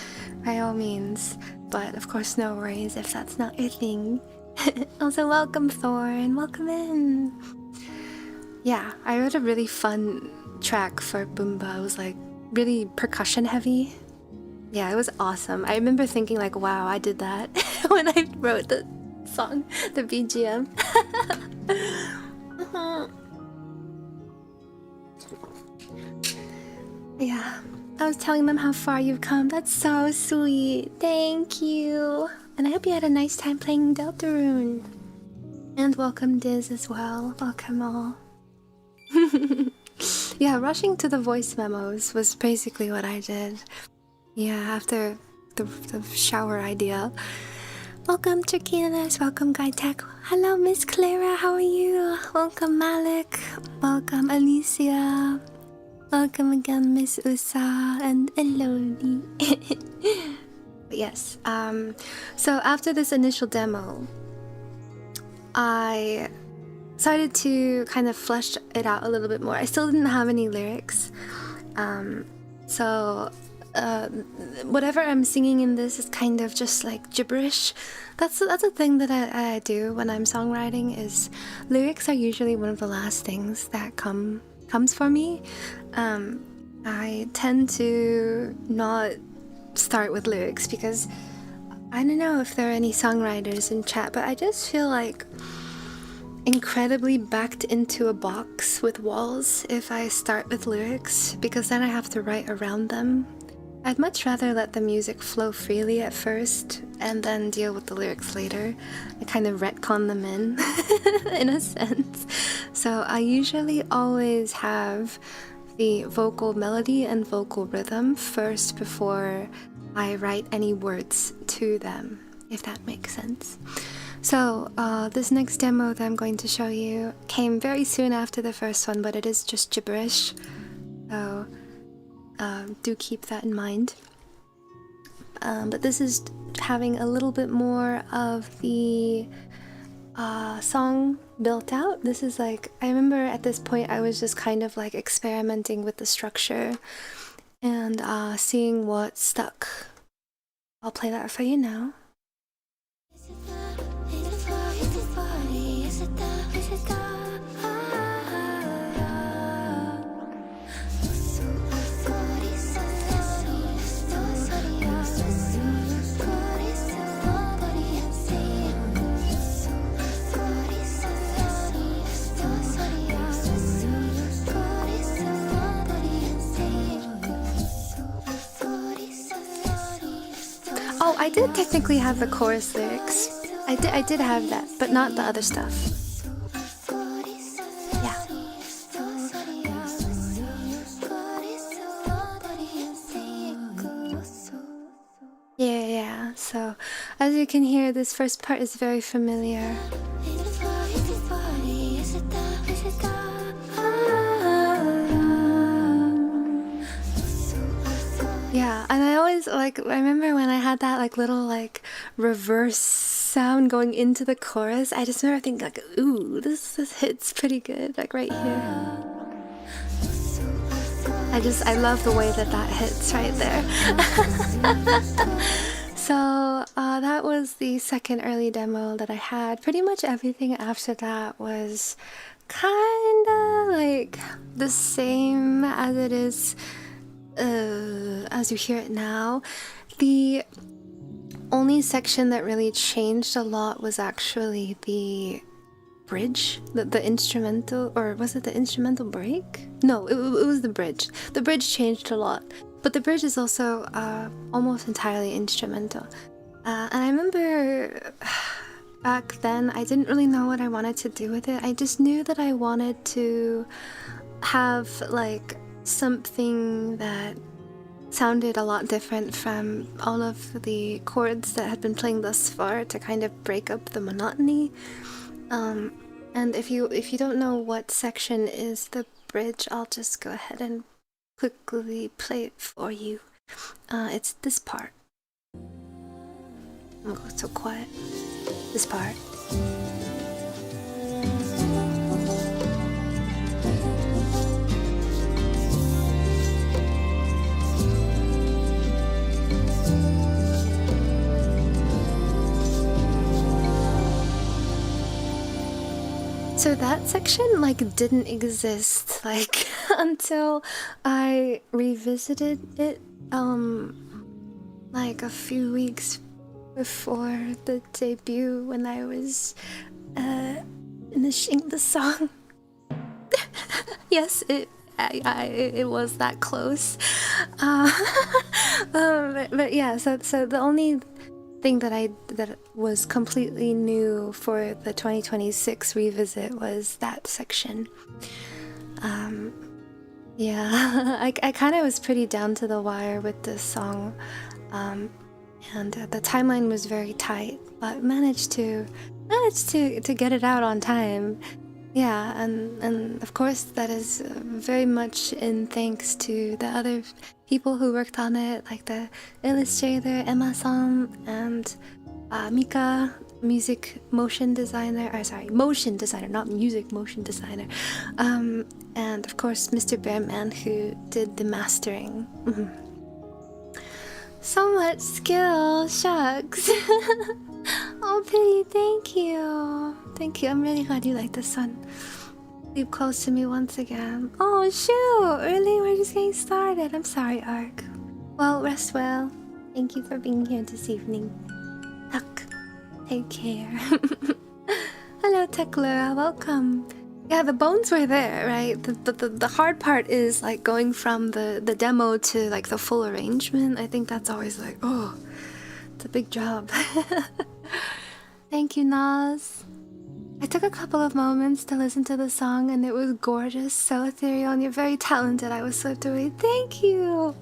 by all means. But of course, no worries if that's not your thing. Also, welcome Thorn, welcome in. Yeah, I wrote a really fun track for Boomba. It was like really percussion heavy. Yeah, it was awesome. I remember thinking like, wow, I did that when I wrote the song, the BGM. Yeah, I was telling them how far you've come. That's so sweet. Thank you. And I hope you had a nice time playing Deltarune. And welcome Diz as well. Welcome all. Yeah, rushing to the voice memos was basically what I did. Yeah, after the shower idea. Welcome Turkinas, welcome Guy Tech. Hello Miss Clara, how are you? Welcome Malik. Welcome Alicia. Welcome again Miss Usa and Elodie. But yes, so after this initial demo, I started to kind of flesh it out a little bit more. I still didn't have any lyrics, so whatever I'm singing in this is kind of just like gibberish. That's a thing that I do when I'm songwriting. Is lyrics are usually one of the last things that comes for me. I tend to not start with lyrics because I don't know if there are any songwriters in chat, but I just feel like incredibly backed into a box with walls if I start with lyrics, because then I have to write around them. I'd much rather let the music flow freely at first and then deal with the lyrics later. I kind of retcon them in a sense. So I usually always have the vocal melody and vocal rhythm first before I write any words to them, if that makes sense. So this next demo that I'm going to show you came very soon after the first one, but it is just gibberish. So do keep that in mind. But this is having a little bit more of the song built out. This is like, I remember at this point I was just kind of like experimenting with the structure and seeing what stuck. I'll play that for you now. Oh, I did technically have the chorus lyrics. I did have that, but not the other stuff. Yeah. Yeah. So, as you can hear, this first part is very familiar. Yeah, and I always I remember when I had that like little like reverse sound going into the chorus, I just remember thinking like, ooh, this hits pretty good, like right here. I love the way that hits right there. So that was the second early demo that I had. Pretty much everything after that was kinda like the same as it is as you hear it now. The only section that really changed a lot was actually the bridge, the instrumental, or was it the instrumental break? No, it was the bridge. The bridge changed a lot, but the bridge is also almost entirely instrumental. And I remember back then I didn't really know what I wanted to do with it. I just knew that I wanted to have like something that sounded a lot different from all of the chords that had been playing thus far, to kind of break up the monotony. And if you don't know what section is the bridge, I'll just go ahead and quickly play it for you. It's this part. I'm going so quiet. This part. So that section like didn't exist like until I revisited it like a few weeks before the debut when I was finishing the song. Yes, it was that close. But yeah, so the only thing that was completely new for the 2026 revisit was that section. Yeah, I kind of was pretty down to the wire with this song, and the timeline was very tight, but managed to get it out on time. Yeah, and of course that is very much in thanks to the other people who worked on it, like the illustrator Emma-san and Mika, motion designer, not music, motion designer, and of course Mr. Bearman, who did the mastering. So much skill, shucks. Oh, pity, thank you. Thank you, I'm really glad you like this one. Sleep close to me once again. Oh, shoot, early, we're just getting started. I'm sorry, Ark. Well, rest well. Thank you for being here this evening. Tuck, take care. Hello, Tekla, welcome. Yeah, the bones were there, right? The hard part is like going from the demo to like the full arrangement. I think that's always like, oh, it's a big job. Thank you, Nas. I took a couple of moments to listen to the song and it was gorgeous, so ethereal, and you're very talented. I was swept away. Thank you.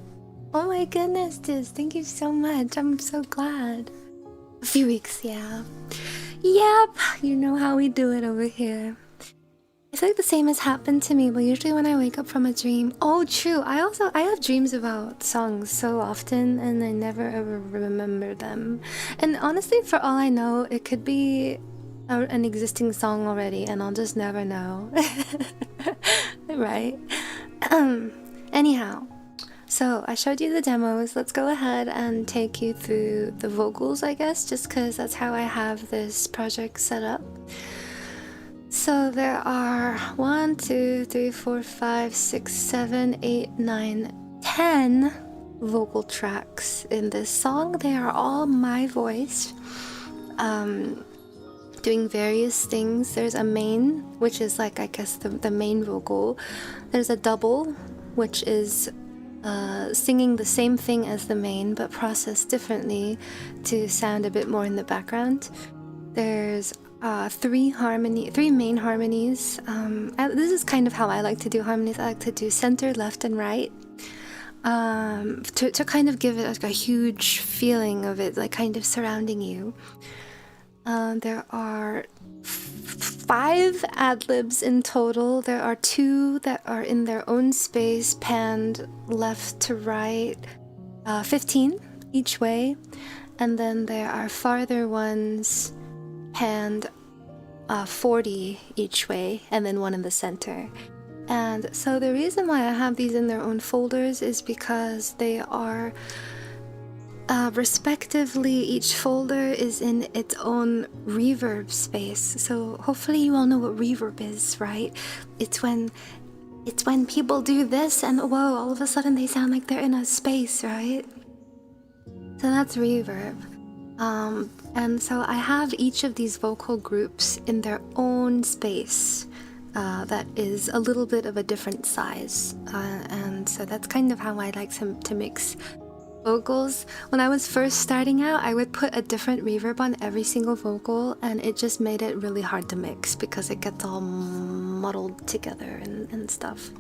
Oh my goodness, thank you so much. I'm so glad. A few weeks, yeah. Yep, you know how we do it over here. I feel like the same has happened to me, but usually when I wake up from a dream... Oh, true. I have dreams about songs so often, and I never ever remember them. And honestly, for all I know, it could be an existing song already, and I'll just never know. Right? Anyhow, so I showed you the demos. Let's go ahead and take you through the vocals, I guess, just because that's how I have this project set up. So there are 1, 2, 3, 4, 5, 6, 7, 8, 9, 10 vocal tracks in this song. They are all my voice, doing various things. There's a main, which is like, I guess, the main vocal. There's a double, which is singing the same thing as the main, but processed differently to sound a bit more in the background. There's three main harmonies. This is kind of how I like to do harmonies. I like to do center, left, and right, to kind of give it like a huge feeling of it, like kind of surrounding you. There are 5 ad-libs in total. There are 2 that are in their own space, panned left to right, 15 each way, and then there are farther ones panned 40 each way, and then 1 in the center. And so the reason why I have these in their own folders is because they are respectively, each folder is in its own reverb space. So hopefully you all know what reverb is, right? It's when people do this and whoa, all of a sudden they sound like they're in a space, right? So that's reverb. And so I have each of these vocal groups in their own space that is a little bit of a different size. And so that's kind of how I like to mix vocals. When I was first starting out, I would put a different reverb on every single vocal, and it just made it really hard to mix because it gets all muddled together and stuff.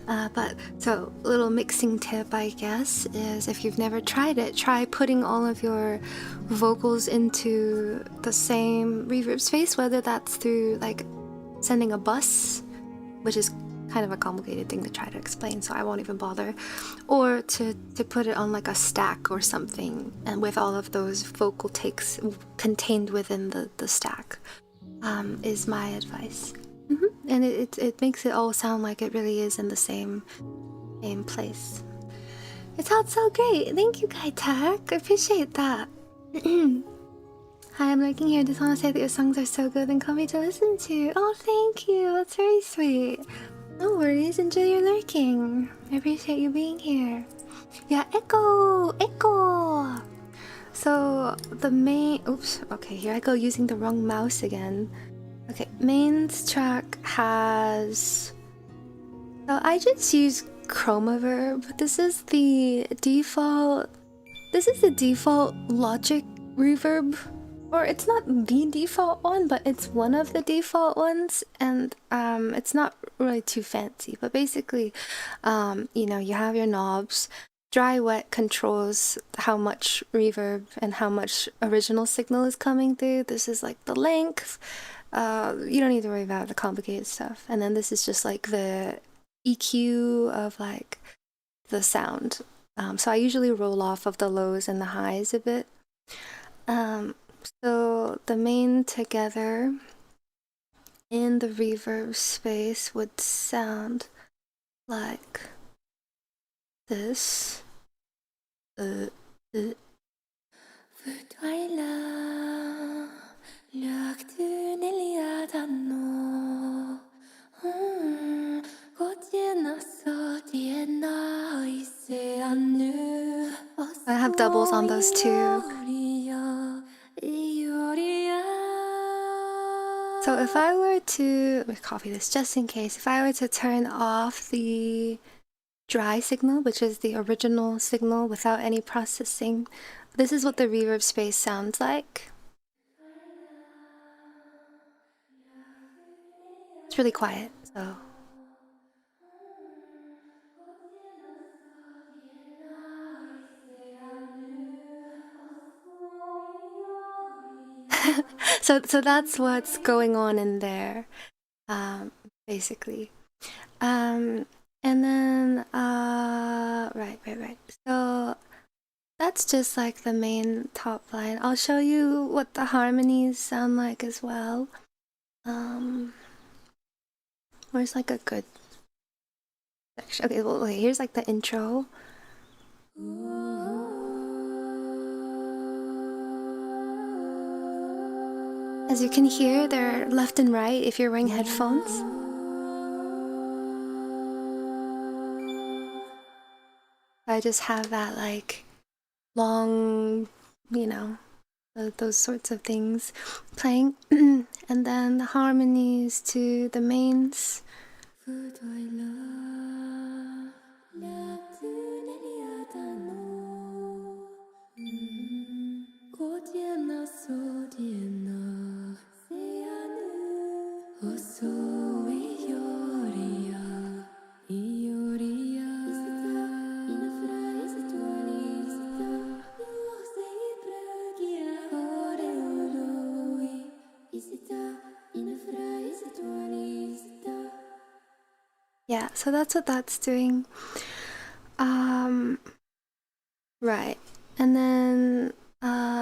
But so a little mixing tip, I guess, is if you've never tried it, try putting all of your vocals into the same reverb space, whether that's through like sending a bus, which is kind of a complicated thing to try to explain, so I won't even bother, or to put it on like a stack or something, and with all of those vocal takes contained within the stack, is my advice. And it makes it all sound like it really is in the same place. It sounds so great. Thank you, Kai Tak. I appreciate that. Hi, I'm lurking here. Just want to say that your songs are so good and comfy to listen to. Oh, thank you. That's very sweet. No worries. Enjoy your lurking. I appreciate you being here. Yeah, echo! Echo! So, the main... Oops. Okay, here I go using the wrong mouse again. Okay, mains track has... So I just use Chromaverb. This is the default... This is the default Logic reverb. Or it's not the default one, but it's one of the default ones, and it's not really too fancy. But basically, you know, you have your knobs. Dry wet controls how much reverb and how much original signal is coming through. This is like the length. You don't need to worry about the complicated stuff. And then this is just like the EQ of like the sound. So I usually roll off of the lows and the highs a bit. So the main together in the reverb space would sound like this. VTuber. I have doubles on those too. So if I were to, let me copy this just in case, if I were to turn off the dry signal, which is the original signal without any processing, this is what the reverb space sounds like. It's really quiet, so... so that's what's going on in there, basically. And then, right. So that's just like the main top line. I'll show you what the harmonies sound like as well. Where's like a good section? Okay, well, wait, here's like the intro. As you can hear, they're left and right if you're wearing headphones. I just have that like long, you know, those sorts of things playing. And then the harmonies to the mains. Yeah, so that's what that's doing. Right. And then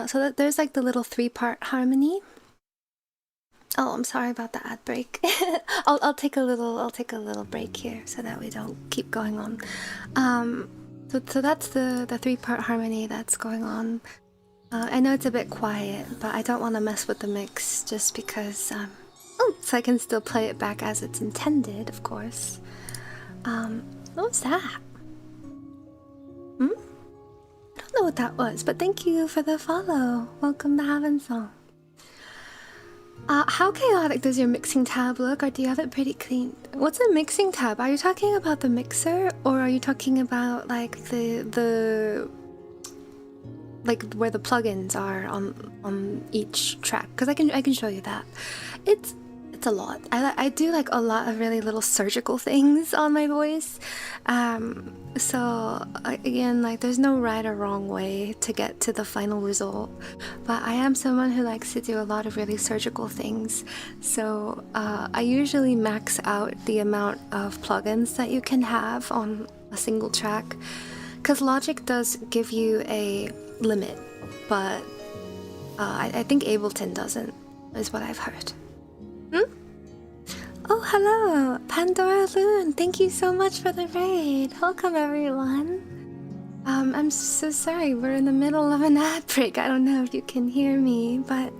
so there's like the little 3-part harmony. Oh, I'm sorry about the ad break. I'll take a little break here so that we don't keep going on. So that's the 3-part harmony that's going on. I know it's a bit quiet, but I don't want to mess with the mix just because so I can still play it back as it's intended, of course. What was that? I don't know what that was, but thank you for the follow. Welcome to Havensong. How chaotic does your mixing tab look, or do you have it pretty clean? What's a mixing tab? Are you talking about the mixer, or are you talking about like the like where the plugins are on each track? Because I can show you that. It's a lot. I do like a lot of really little surgical things on my voice. So again, like there's no right or wrong way to get to the final result, but I am someone who likes to do a lot of really surgical things. So I usually max out the amount of plugins that you can have on a single track, because Logic does give you a limit, but I think Ableton doesn't, is what I've heard. Oh, hello, Pandora Loon. Thank you so much for the raid. Welcome, everyone. I'm so sorry, we're in the middle of an ad break. I don't know if you can hear me, but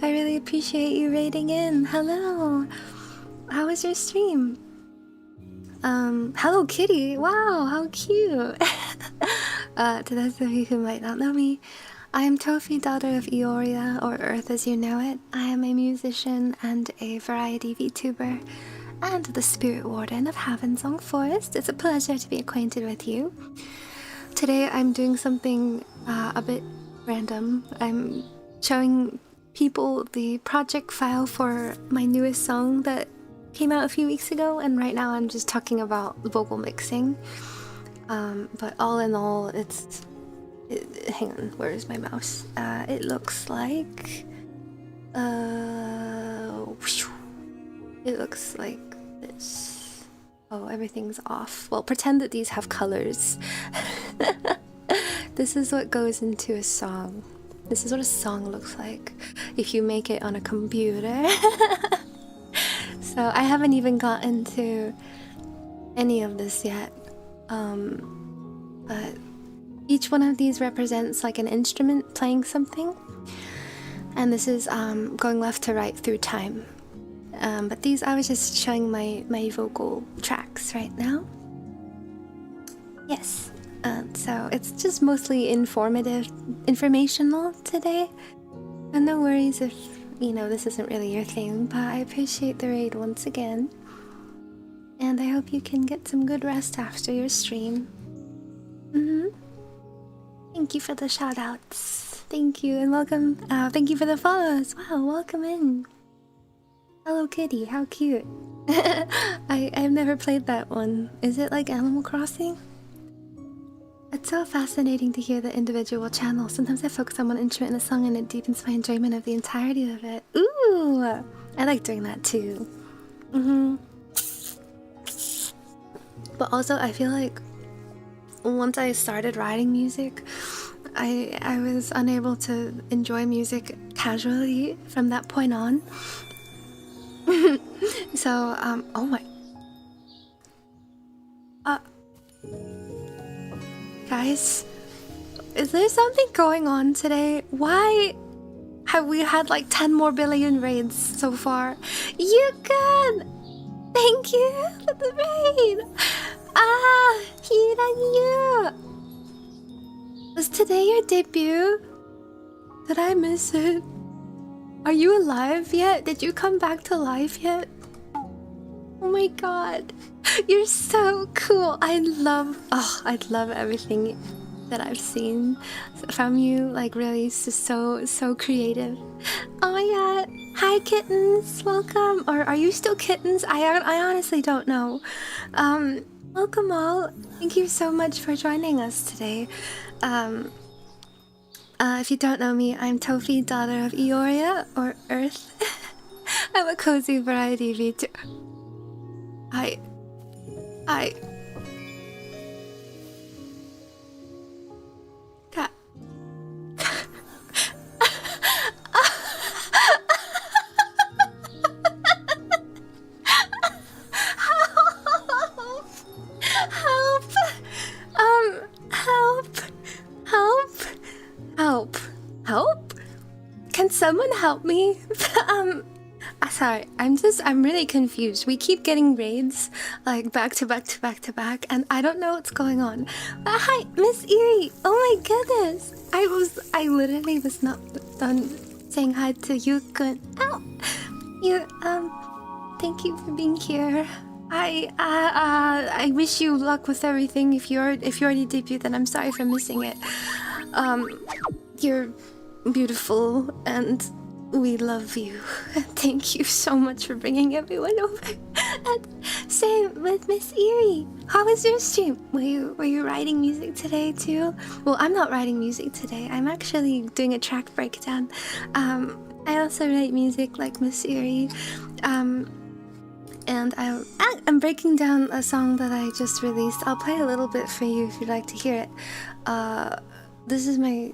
I really appreciate you raiding in. Hello! How was your stream? Hello Kitty! Wow, how cute! To those of you who might not know me, I am Tofie, daughter of Eöriia, or Earth as you know it. I am a musician and a variety VTuber, and the spirit warden of Havensong Forest. It's a pleasure to be acquainted with you. Today I'm doing something a bit random. I'm showing people the project file for my newest song that came out a few weeks ago, and right now I'm just talking about vocal mixing. But all in all, hang on, where is my mouse? It looks like it looks like this. Oh, everything's off. Well, pretend that these have colors. This is what goes into a song. This is what a song looks like if you make it on a computer. So I haven't even gotten to any of this yet. But each one of these represents like an instrument playing something. And this is going left to right through time. But these, I was just showing my vocal tracks right now. Yes. So it's just mostly informational today. And no worries if, you know, this isn't really your thing, but I appreciate the raid once again. And I hope you can get some good rest after your stream. Thank you for the shoutouts. Thank you, and welcome. Thank you for the follows. Wow, welcome in. Hello Kitty, how cute. I've never played that one. Is it like Animal Crossing? It's so fascinating to hear the individual channels. Sometimes I focus on one instrument in a song and it deepens my enjoyment of the entirety of it. Ooh! I like doing that too. But also I feel like once I started writing music, I was unable to enjoy music casually from that point on. So, oh my... Guys, is there something going on today? Why have we had like 10 more billion raids so far? You can! Thank you for the raid! Hirayu! Was today your debut? Did I miss it? Are you alive yet? Did you come back to life yet? Oh my god. You're so cool. I love everything that I've seen from you. Like really, it's just so creative. Oh my god. Hi kittens, welcome. Or are you still kittens? I honestly don't know. Welcome all. Thank you so much for joining us today. If you don't know me, I'm Tofie, daughter of Eöriia, or Earth. I'm a cozy variety VTuber. Help? Can someone help me? Sorry, I'm really confused. We keep getting raids, like back to back, and I don't know what's going on. Hi, Miss Eöriia! Oh my goodness! I literally was not done saying hi to you. Ow! You, thank you for being here. I wish you luck with everything. If you already debuted, then I'm sorry for missing it. You're beautiful and we love you. Thank you so much for bringing everyone over. And same with Miss Eöriia. How was your stream? Were you writing music today too? Well, I'm not writing music today. I'm actually doing a track breakdown. I also write music like Miss Eöriia. And I'm breaking down a song that I just released. I'll play a little bit for you if you'd like to hear it. This is my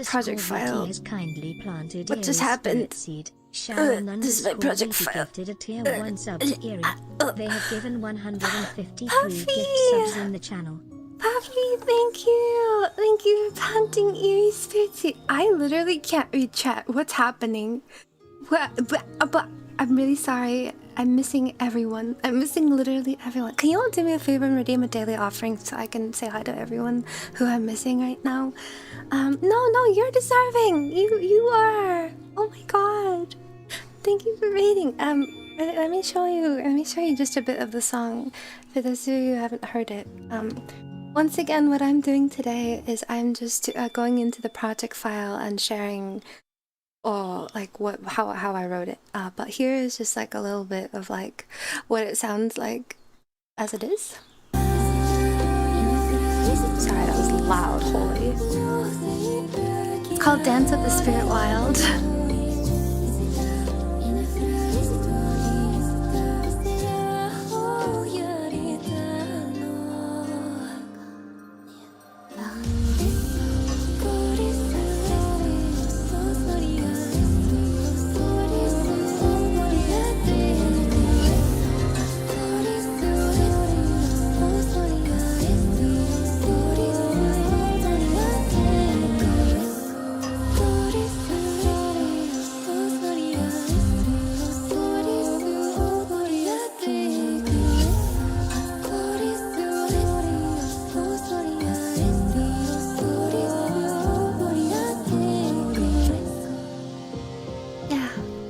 project file. Has kindly planted what just happened? Seed. This is my project file. Gifted a tier 1 sub to Eöriia. They have given 153 gift subs in the channel. Puffy, thank you! Thank you for planting Eöriia Spiritwild. I literally can't read chat. What's happening? But I'm really sorry. I'm missing everyone. I'm missing literally everyone. Can you all do me a favor and redeem a daily offering so I can say hi to everyone who I'm missing right now? No, you're deserving. You are. Oh my god. Thank you for reading. Let me show you. Let me show you just a bit of the song for those of you who haven't heard it. Once again, what I'm doing today is I'm just going into the project file and sharing, like how I wrote it. But here is just like a little bit of like what it sounds like as it is. Sorry, that was loud. Holy. It's called Dance of the Spiritwild.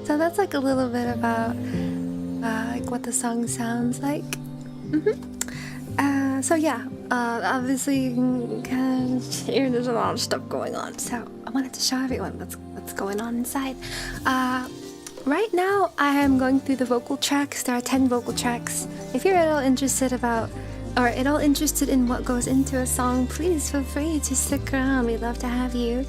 So that's like a little bit about like what the song sounds like. So yeah, obviously you can kind of hear there's a lot of stuff going on. So I wanted to show everyone what's going on inside. Right now I am going through the vocal tracks. There are 10 vocal tracks. If you're at all interested in what goes into a song, please feel free to stick around. We'd love to have you.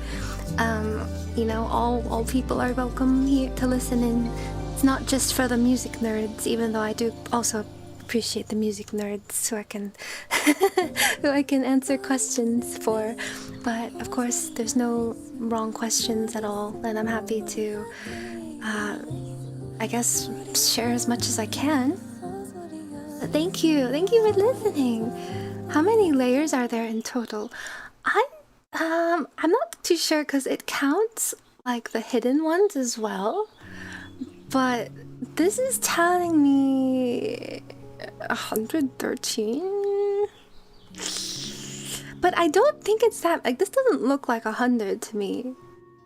You know, all people are welcome here to listen in. It's not just for the music nerds, even though I do also appreciate the music nerds who I can answer questions for. But of course, there's no wrong questions at all, and I'm happy to, I guess, share as much as I can. But thank you for listening. How many layers are there in total? I'm not too sure because it counts like the hidden ones as well, but this is telling me 113. But I don't think it's that. Like, this doesn't look like 100 to me,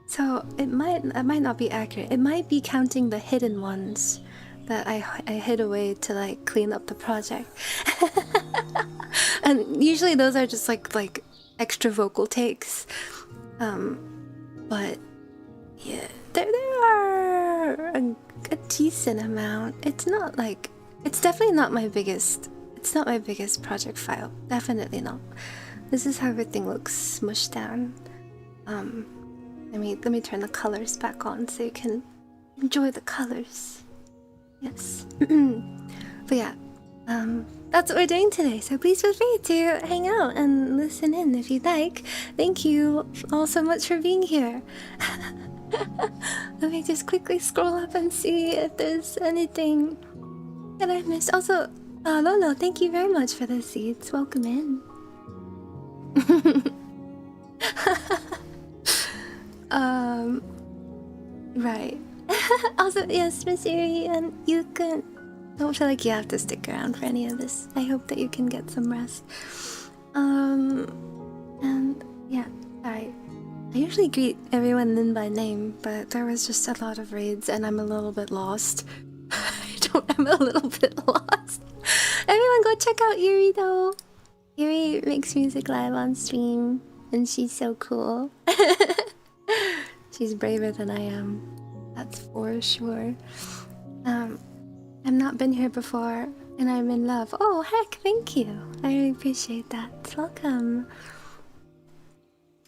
so it might not be accurate. It might be counting the hidden ones that I hid away to like clean up the project. And usually those are just like extra vocal takes, but yeah, there are a decent amount. It's definitely not my biggest. It's not my biggest project file. Definitely not. This is how everything looks smushed down. Let me turn the colors back on so you can enjoy the colors. Yes. But yeah, that's what we're doing today, so please feel free to hang out and listen in if you'd like. Thank you all so much for being here. Let me just quickly scroll up and see if there's anything that I missed. Also, Lolo, thank you very much for the seeds. Welcome in. Right. Also, yes, Miss Eöriia, and you can... Don't feel like you have to stick around for any of this. I hope that you can get some rest. And yeah, sorry. I usually greet everyone in by name, but there was just a lot of raids and I'm a little bit lost. I'm a little bit lost. Everyone go check out Eöriia though. Eöriia makes music live on stream and she's so cool. She's braver than I am. That's for sure. I've not been here before, and I'm in love. Oh, heck, thank you. I really appreciate that. Welcome.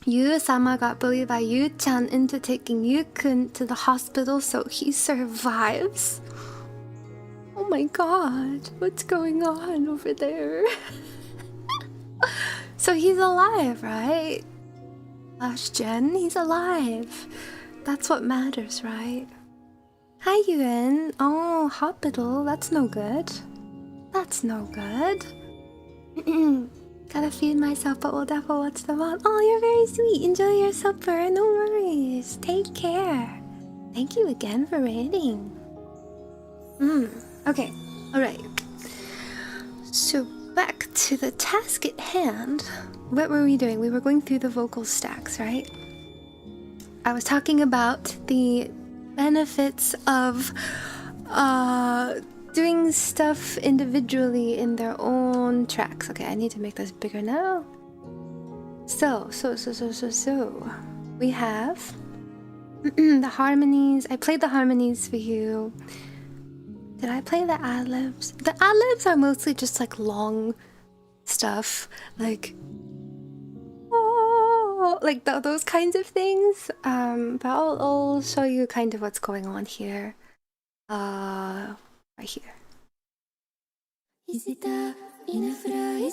Yu-sama got bullied by Yu-chan into taking Yu-kun to the hospital, so he survives. Oh my god, what's going on over there? So he's alive, right? Last gen, he's alive. That's what matters, right? Hi, Yuen. Oh, hospital. That's no good. That's no good. Gotta feed myself, but we'll definitely watch them all. Oh, you're very sweet. Enjoy your supper. No worries. Take care. Thank you again for raiding. Okay. Alright. So back to the task at hand. What were we doing? We were going through the vocal stacks, right? I was talking about the benefits of doing stuff individually in their own tracks. Okay, I need to make this bigger now. So we have the harmonies. I played the harmonies for you. Did I play the ad-libs? The ad-libs are mostly just like long stuff, like those kinds of things. But I'll show you kind of what's going on here. Right here.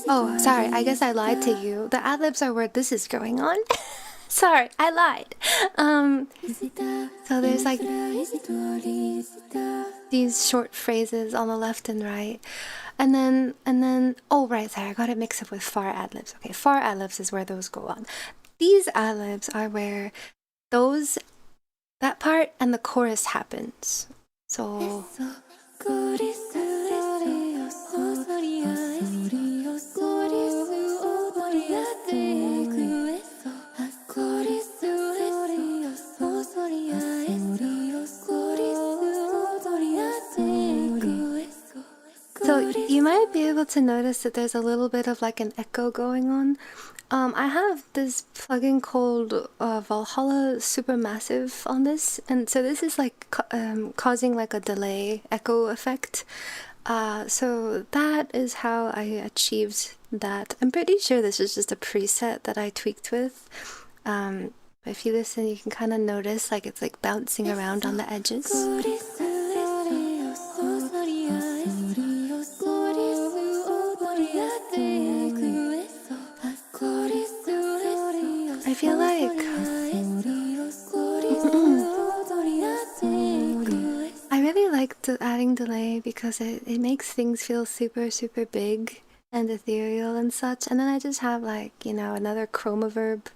Oh, sorry, I guess I lied to you. The ad-libs are where this is going on. Sorry, I lied. So there's like these short phrases on the left and right. And then oh right, sorry, I got it mixed up with far ad-libs. Okay, far ad-libs is where those go on. These ad-libs are where that part and the chorus happens. So you might be able to notice that there's a little bit of like an echo going on. I have this plugin called Valhalla Supermassive on this, and so this is like causing like a delay echo effect. So that is how I achieved that. I'm pretty sure this is just a preset that I tweaked with. If you listen, you can kind of notice like it's like bouncing around on the edges. I feel like I really like adding delay because it makes things feel super big and ethereal and such. And then I just have like, you know, another chroma verb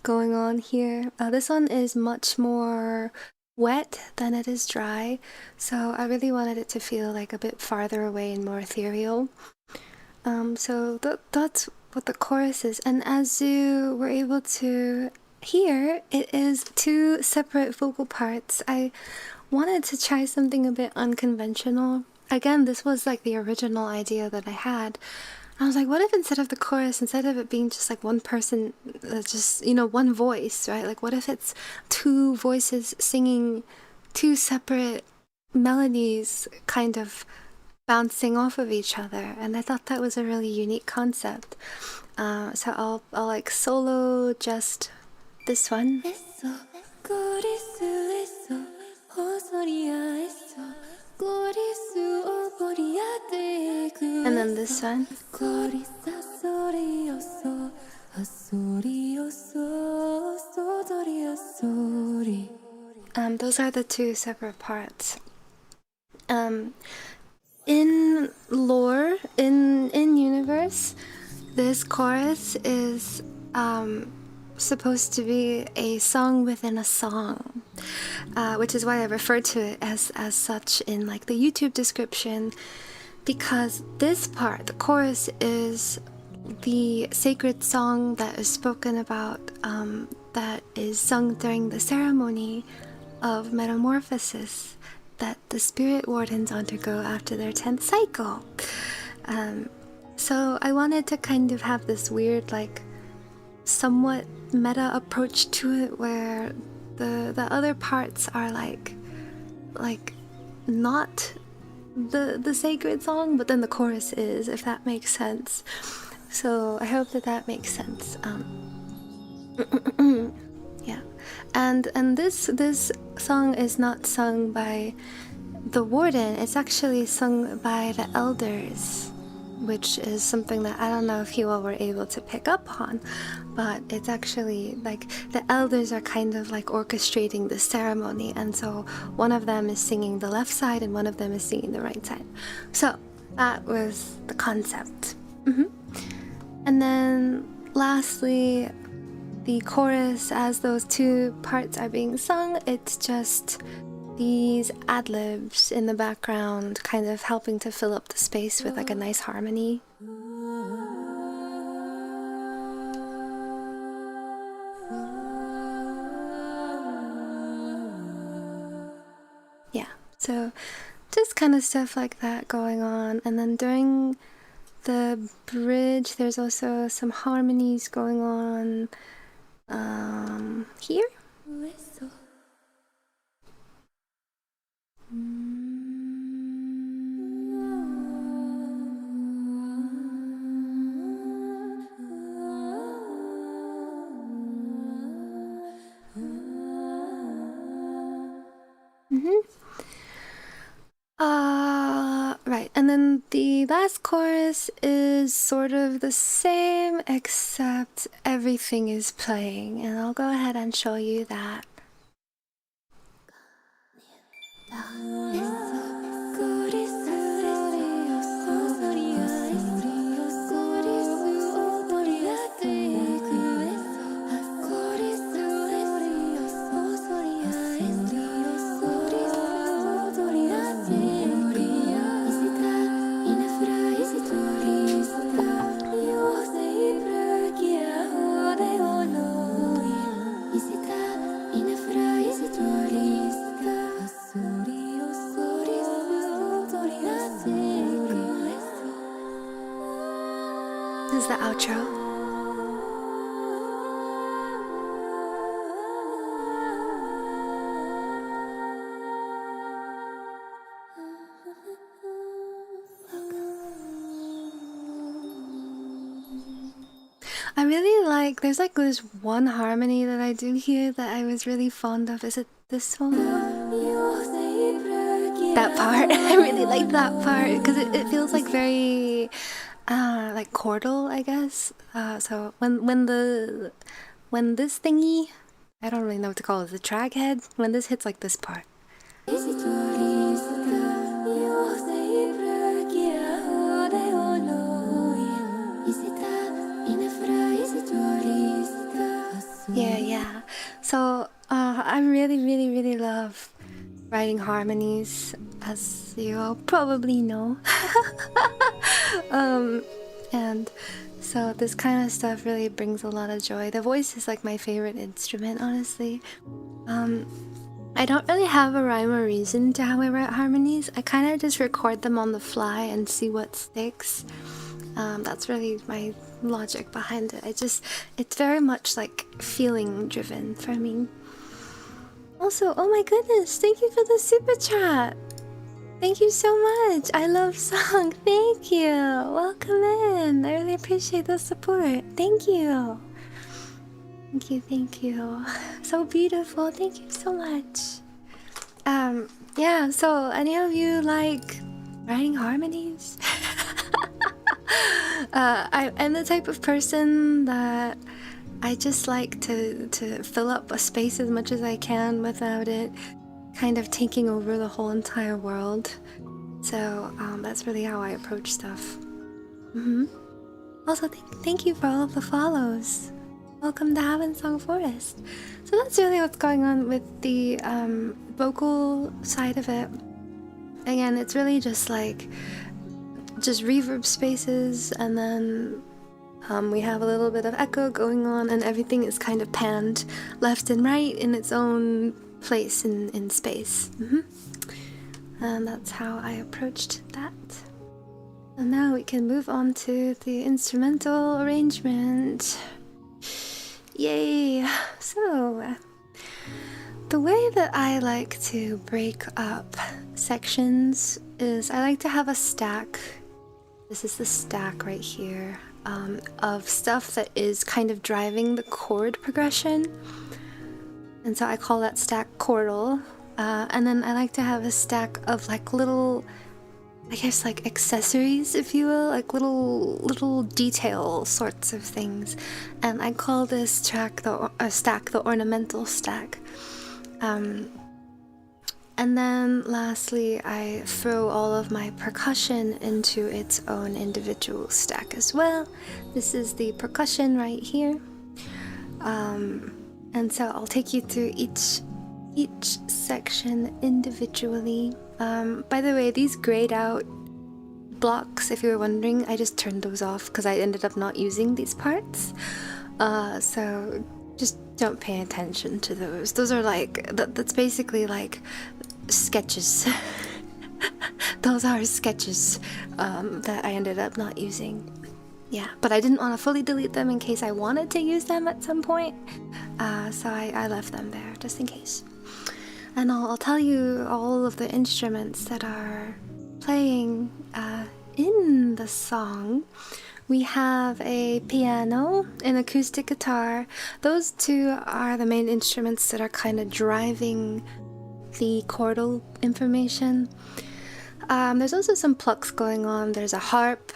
going on here. This one is much more wet than it is dry, so I really wanted it to feel like a bit farther away and more ethereal. So that's what the chorus is, and as you were able to hear, it is two separate vocal parts. I wanted to try something a bit unconventional. Again, this was like the original idea that I had. I was like, what if instead of the chorus, instead of it being just like one person, just, you know, one voice, right? Like, what if it's two voices singing two separate melodies, kind of bouncing off of each other? And I thought that was a really unique concept. So I'll like solo just this one. And then this one. Those are the two separate parts. In lore, in universe, this chorus is supposed to be a song within a song, which is why I refer to it as such in like the YouTube description, because this part, the chorus, is the sacred song that is spoken about, that is sung during the ceremony of metamorphosis that the spirit wardens undergo after their 10th cycle. So I wanted to kind of have this weird, like, somewhat meta approach to it, where the other parts are like not the sacred song, but then the chorus is, if that makes sense. So I hope that makes sense. Yeah, and this song is not sung by the warden. It's actually sung by the elders, which is something that I don't know if you all were able to pick up on, but it's actually like the elders are kind of like orchestrating the ceremony, and so one of them is singing the left side and one of them is singing the right side. So that was the concept. And then lastly, the chorus, as those two parts are being sung, it's just these ad-libs in the background kind of helping to fill up the space with like a nice harmony. Yeah, so just kind of stuff like that going on. And then during the bridge there's also some harmonies going on here. Right, and then the last chorus is sort of the same, except everything is playing, and I'll go ahead and show you that. This is the outro. I really like, there's like this one harmony that I do here that I was really fond of. Is it this one? That part. I really like that part because it feels like very like chordal, I guess. So when this thingy, I don't really know what to call it, the track head, when this hits like this part. Yeah. So I really love writing harmonies, as you all probably know. And so this kind of stuff really brings a lot of joy. The voice is like my favorite instrument, honestly. I don't really have a rhyme or reason to how I write harmonies. I kind of just record them on the fly and see what sticks. That's really my logic behind it. It's very much like feeling driven for me. Also, oh my goodness, thank you for the super chat. Thank you so much. I love song. Thank you. Welcome in. I really appreciate the support. Thank you. Thank you. So beautiful. Thank you so much. Yeah, so any of you like writing harmonies? I'm the type of person that I just like to fill up a space as much as I can without it kind of taking over the whole entire world. So that's really how I approach stuff. Also, thank you for all of the follows. Welcome to Havensong Forest. So that's really what's going on with the vocal side of it. Again, it's really just like reverb spaces, and then we have a little bit of echo going on, and everything is kind of panned left and right in its own place in space. And that's how I approached that. And now we can move on to the instrumental arrangement. Yay! So, the way that I like to break up sections is I like to have a stack. This is the stack right here of stuff that is kind of driving the chord progression. And so I call that stack chordal. And then I like to have a stack of like little, I guess like accessories, if you will, like little detail sorts of things. And I call this stack the ornamental stack. And then lastly, I throw all of my percussion into its own individual stack as well. This is the percussion right here. And so I'll take you through each section individually. By the way, these grayed out blocks, if you were wondering, I just turned those off because I ended up not using these parts. So just don't pay attention to those. Those are like, that's basically like sketches. Those are sketches that I ended up not using. Yeah, but I didn't want to fully delete them in case I wanted to use them at some point. So I left them there just in case. And I'll tell you all of the instruments that are playing in the song. We have a piano, an acoustic guitar. Those two are the main instruments that are kind of driving the chordal information. There's also some plucks going on. There's a harp.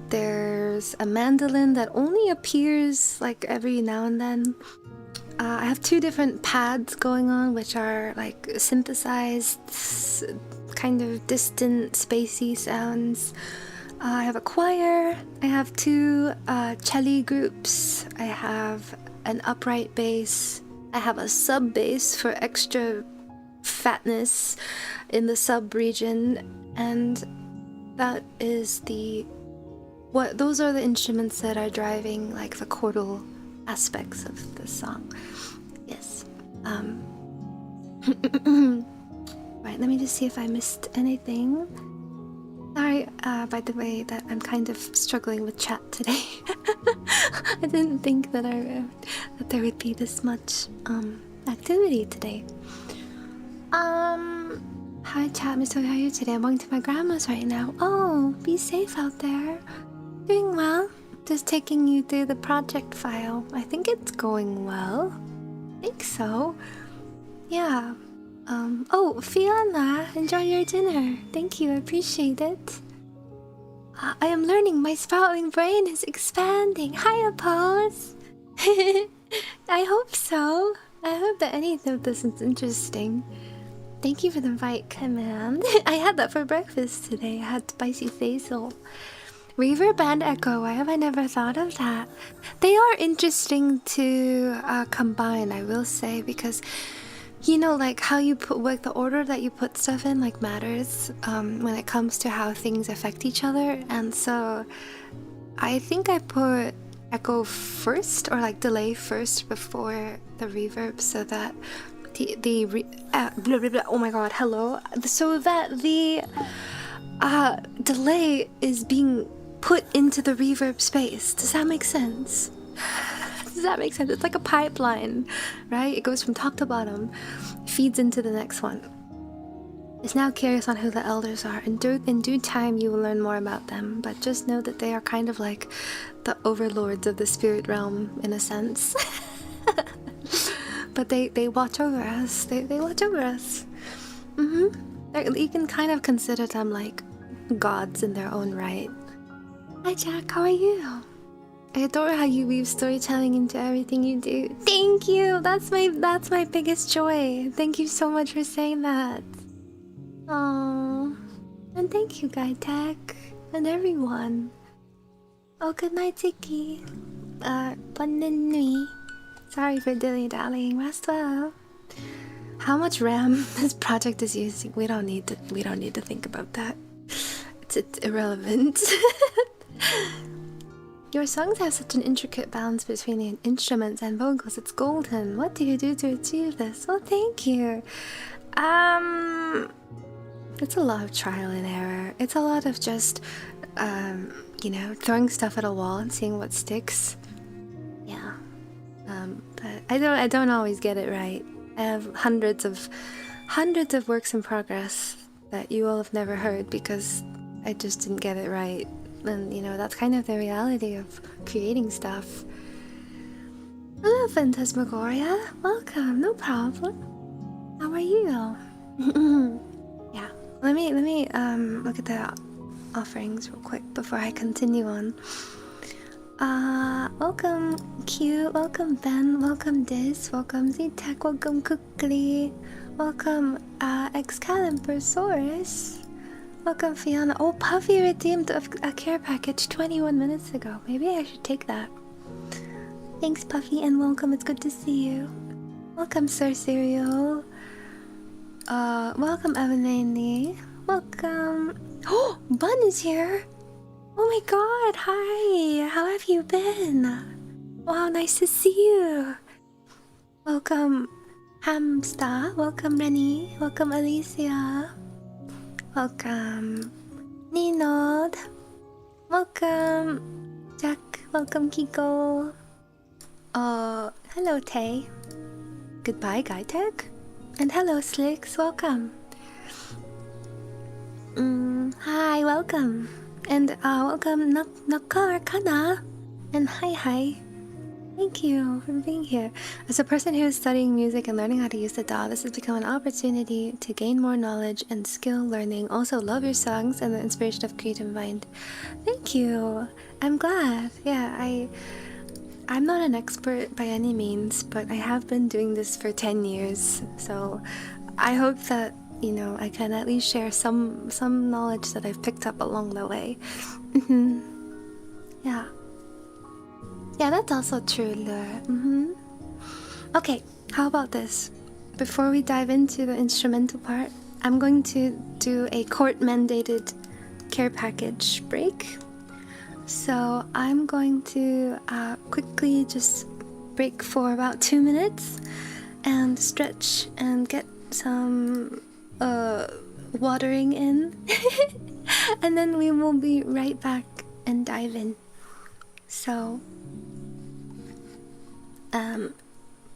There's a mandolin that only appears like every now and then. I have two different pads going on, which are like synthesized, kind of distant, spacey sounds. I have a choir. I have two cello groups. I have an upright bass. I have a sub bass for extra fatness in the sub region, and that is those are the instruments that are driving like the chordal aspects of the song. Yes. Right, let me just see if I missed anything. Sorry, by the way, that I'm kind of struggling with chat today. I didn't think that that there would be this much activity today. Hi chat, Miss Tofie, how are you today? I'm going to my grandma's right now. Oh, be safe out there. Doing well. Just taking you through the project file. I think it's going well. I think so. Yeah. Oh, Fiona, enjoy your dinner. Thank you, I appreciate it. I am learning. My sprouting brain is expanding. Hiya, Pose. I hope so. I hope that any of this is interesting. Thank you for the right command. I had that for breakfast today. I had spicy basil. Reverb and echo, why have I never thought of that? They are interesting to combine, I will say, because you know, like how you put, like the order that you put stuff in, like matters when it comes to how things affect each other. And so I think I put echo first, or like delay first before the reverb, so that blah, blah, blah, oh my god, hello, so that the delay is being put into the reverb space. Does that make sense? Does that make sense? It's like a pipeline, right? It goes from top to bottom, feeds into the next one. Is now curious on who the elders are. In due time you will learn more about them, but just know that they are kind of like the overlords of the spirit realm in a sense. But they watch over us. They watch over us. You can kind of consider them like gods in their own right. Hi Jack, how are you? I adore how you weave storytelling into everything you do. Thank you. That's my biggest joy. Thank you so much for saying that. Aww. And thank you, Guy Tech, and everyone. Oh, good night, Tiki. Bonne nuit. Sorry for dilly-dallying. Rest well. How much RAM this project is using? We don't need to think about that. It's irrelevant. Your songs have such an intricate balance between the instruments and vocals. It's golden. What do you do to achieve this? Well, thank you. It's a lot of trial and error. It's a lot of just, you know, throwing stuff at a wall and seeing what sticks. Yeah. But I don't always get it right. I have hundreds of works in progress that you all have never heard because I just didn't get it right. And you know, that's kind of the reality of creating stuff. Hello, Phantasmagoria. Welcome. No problem. How are you? Yeah. Let me look at the offerings real quick before I continue on. Welcome Q, welcome Ben, welcome Diz, welcome Z-Tech, welcome Kukli, Welcome, Excalibursaurus. Welcome, Fiona. Oh, Puffy redeemed a care package 21 minutes ago. Maybe I should take that. Thanks, Puffy, and welcome. It's good to see you. Welcome, Sir Cereal. Welcome, Evanani. Welcome. Oh, Bun is here. Oh my god, hi. How have you been? Wow, nice to see you. Welcome, Hamster. Welcome, Rennie. Welcome, Alicia. Welcome, Ninod. Welcome, Jack. Welcome, Kiko. Hello, Tay. Goodbye, Guytech. And hello, Slicks. Welcome. Hi, welcome. And welcome, Nakarkana. And hi. Thank you for being here. As a person who is studying music and learning how to use the DAW, this has become an opportunity to gain more knowledge and skill learning. Also, love your songs and the inspiration of Creative Mind. Thank you. I'm glad. Yeah, I'm not an expert by any means, but I have been doing this for 10 years. So I hope that, you know, I can at least share some knowledge that I've picked up along the way. Yeah. Yeah, that's also true, Lure. Okay, how about this? Before we dive into the instrumental part, I'm going to do a court-mandated care package break. So I'm going to quickly just break for about 2 minutes and stretch and get some watering in. And then we will be right back and dive in. So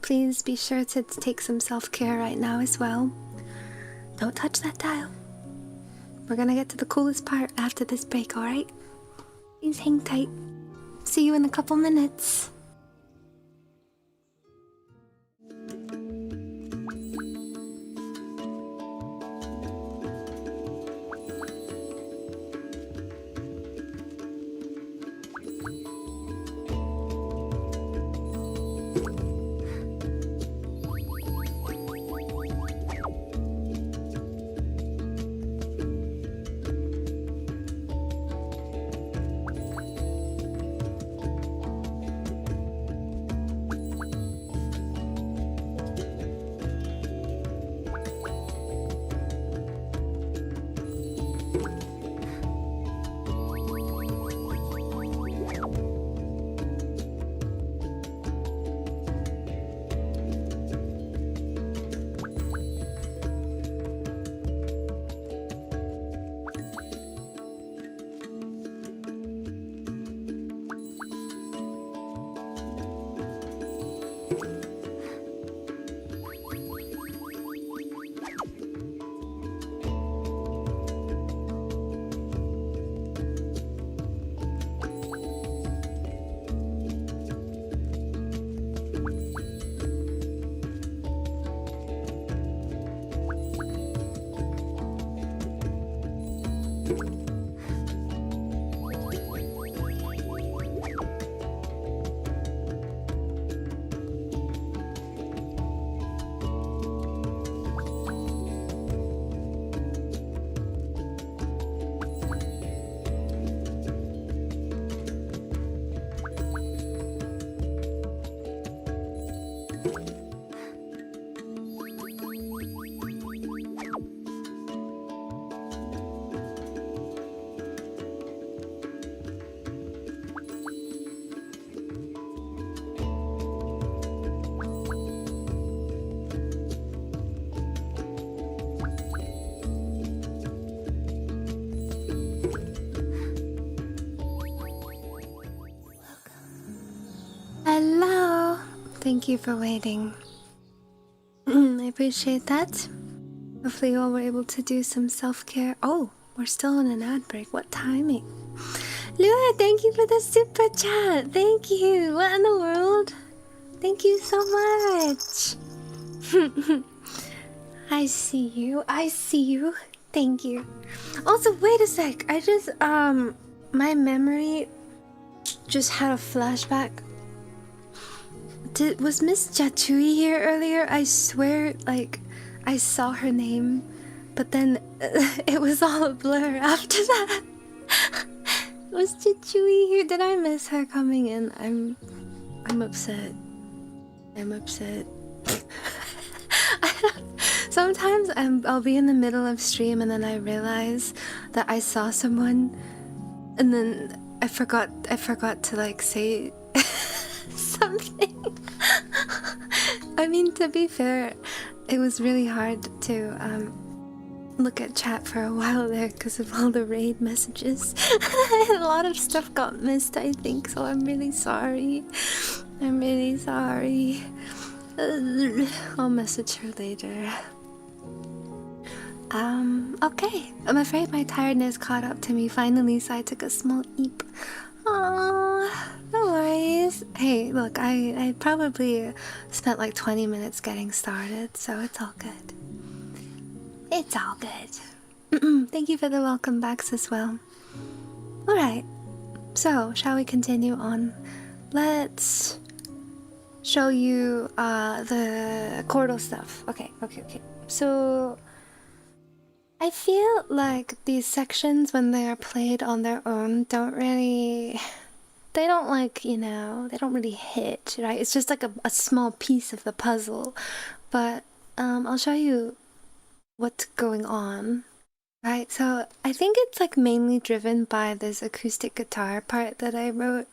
please be sure to take some self-care right now as well. Don't touch that dial. We're gonna get to the coolest part after this break, alright? Please hang tight. See you in a couple minutes. Hello. Thank you for waiting. I appreciate that. Hopefully you all were able to do some self-care. Oh, we're still on an ad break. What timing? Lua, thank you for the super chat. Thank you. What in the world? Thank you so much. I see you. I see you. Thank you. Also, wait a sec. I just, my memory just had a flashback. Was Miss Jatui here earlier? I swear, like, I saw her name, but then it was all a blur after that. Was Chichui here? Did I miss her coming in? I'm upset. I'm upset. Sometimes I'll be in the middle of stream and then I realize that I saw someone, and then I forgot to like say something. I mean, to be fair, it was really hard to look at chat for a while there because of all the raid messages. A lot of stuff got missed, I think, so I'm really sorry. I'm really sorry. I'll message her later. Okay. I'm afraid my tiredness caught up to me finally, so I took a small eep. Aww, no worries. Hey, look, I probably spent like 20 minutes getting started, so it's all good. It's all good. Thank you for the welcome backs as well. Alright, so shall we continue on? Let's show you the chordal stuff. Okay. So I feel like these sections, when they are played on their own, don't really hit, right? It's just like a small piece of the puzzle. But I'll show you what's going on, right? So I think it's like mainly driven by this acoustic guitar part that I wrote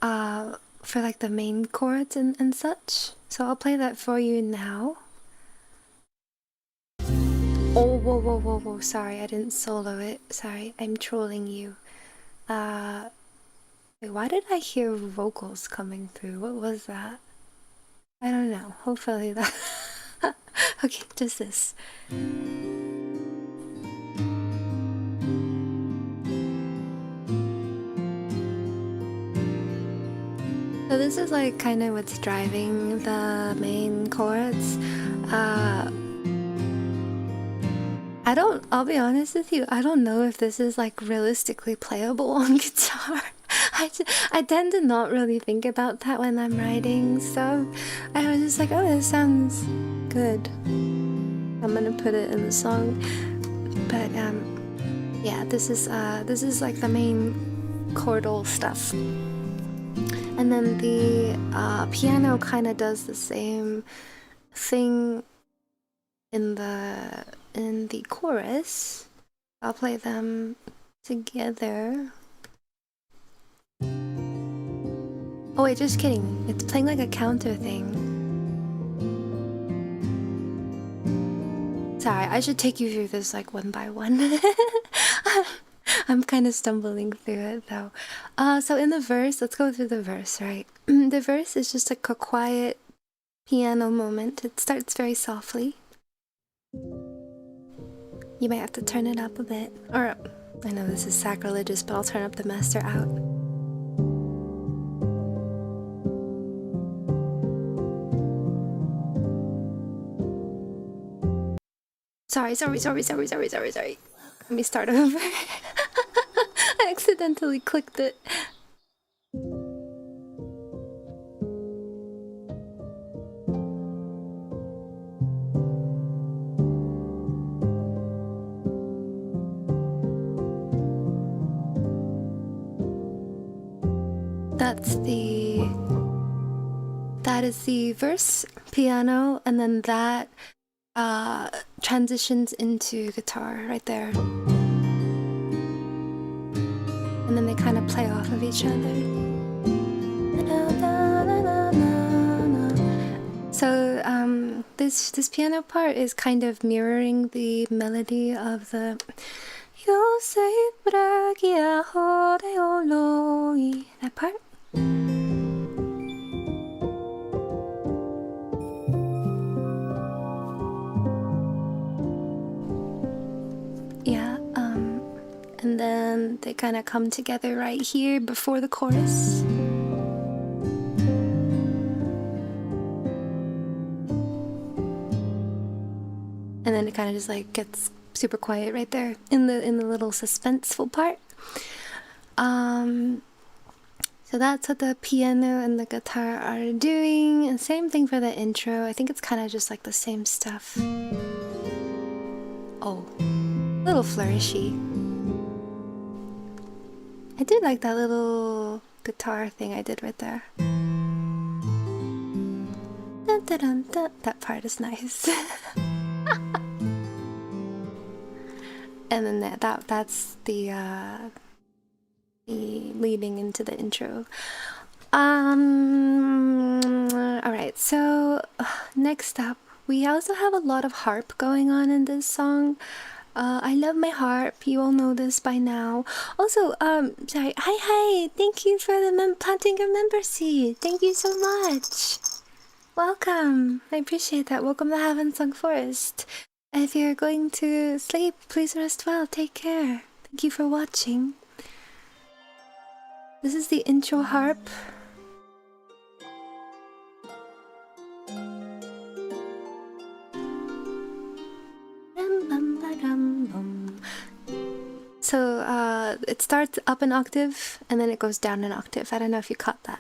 for like the main chords and such. So I'll play that for you now. Oh, whoa, sorry, I didn't solo it. Sorry, I'm trolling you. Wait, why did I hear vocals coming through? What was that? I don't know. Hopefully that... Okay, just this. So this is like kind of what's driving the main chords. I'll be honest with you, I don't know if this is like realistically playable on guitar. I tend to not really think about that when I'm writing stuff. I was just like, oh, this sounds good. I'm gonna put it in the song. But yeah, this is like the main chordal stuff. And then the piano kind of does the same thing in the chorus. I'll play them together. Oh wait, just kidding. It's playing like a counter thing. Sorry, I should take you through this like one by one. I'm kind of stumbling through it though. So in the verse, let's go through the verse, right? The verse is just like a quiet piano moment. It starts very softly. You might have to turn it up a bit. Or, I know this is sacrilegious, but I'll turn up the master out. Sorry. Let me start over. I accidentally clicked it. That is the verse, piano, and then that transitions into guitar right there. And then they kind of play off of each other. So this piano part is kind of mirroring the melody of the that part. Yeah, and then they kind of come together right here before the chorus. And then it kind of just like gets super quiet right there in the little suspenseful part. So that's what the piano and the guitar are doing. And same thing for the intro. I think it's kind of just like the same stuff. Oh, a little flourishy. I do like that little guitar thing I did right there. Dun, dun, dun, dun. That part is nice. And then that's the leading into the intro. Alright, so next up, we also have a lot of harp going on in this song. I love my harp. You all know this by now. Also, sorry. Hi. Thank you for the planting your member seed. Thank you so much. Welcome. I appreciate that. Welcome to Havensong Forest. If you're going to sleep, please rest well. Take care. Thank you for watching. This is the intro harp. So it starts up an octave and then it goes down an octave. I don't know if you caught that.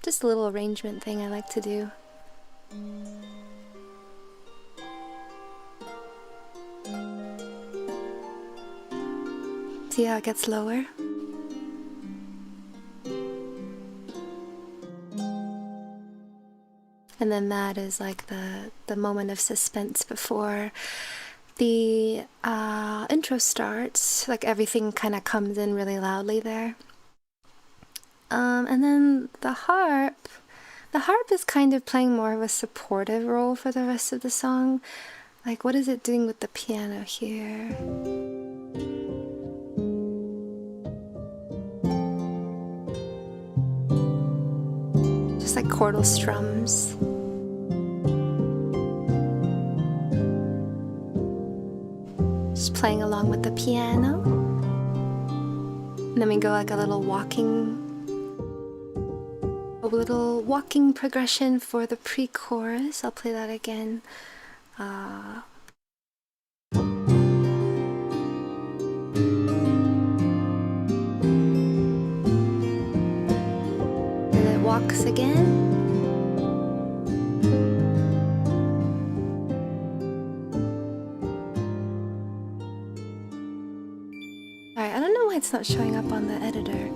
Just a little arrangement thing I like to do. See how it gets lower? And then that is like the moment of suspense before the intro starts. Like everything kind of comes in really loudly there. And then the harp is kind of playing more of a supportive role for the rest of the song. Like, what is it doing with the piano here? Just like chordal strums. Just playing along with the piano. And then we go like a little walking progression for the pre-chorus. I'll play that again. And it walks again. Alright, I don't know why it's not showing up on the editor.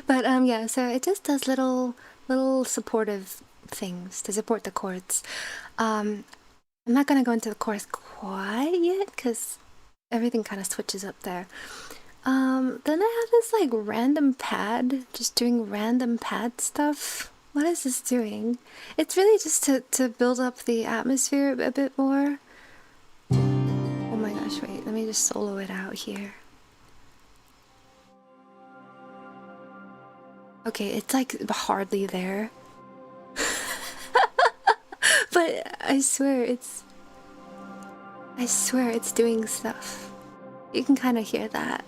But yeah, so it just does little supportive things to support the chords. I'm not gonna go into the chorus quite yet because everything kind of switches up there. Then I have this like random pad, just doing random pad stuff. What is this doing? It's really just to build up the atmosphere a bit more. Oh my gosh, wait, let me just solo it out here. Okay, it's like hardly there. But I swear it's doing stuff. You can kind of hear that.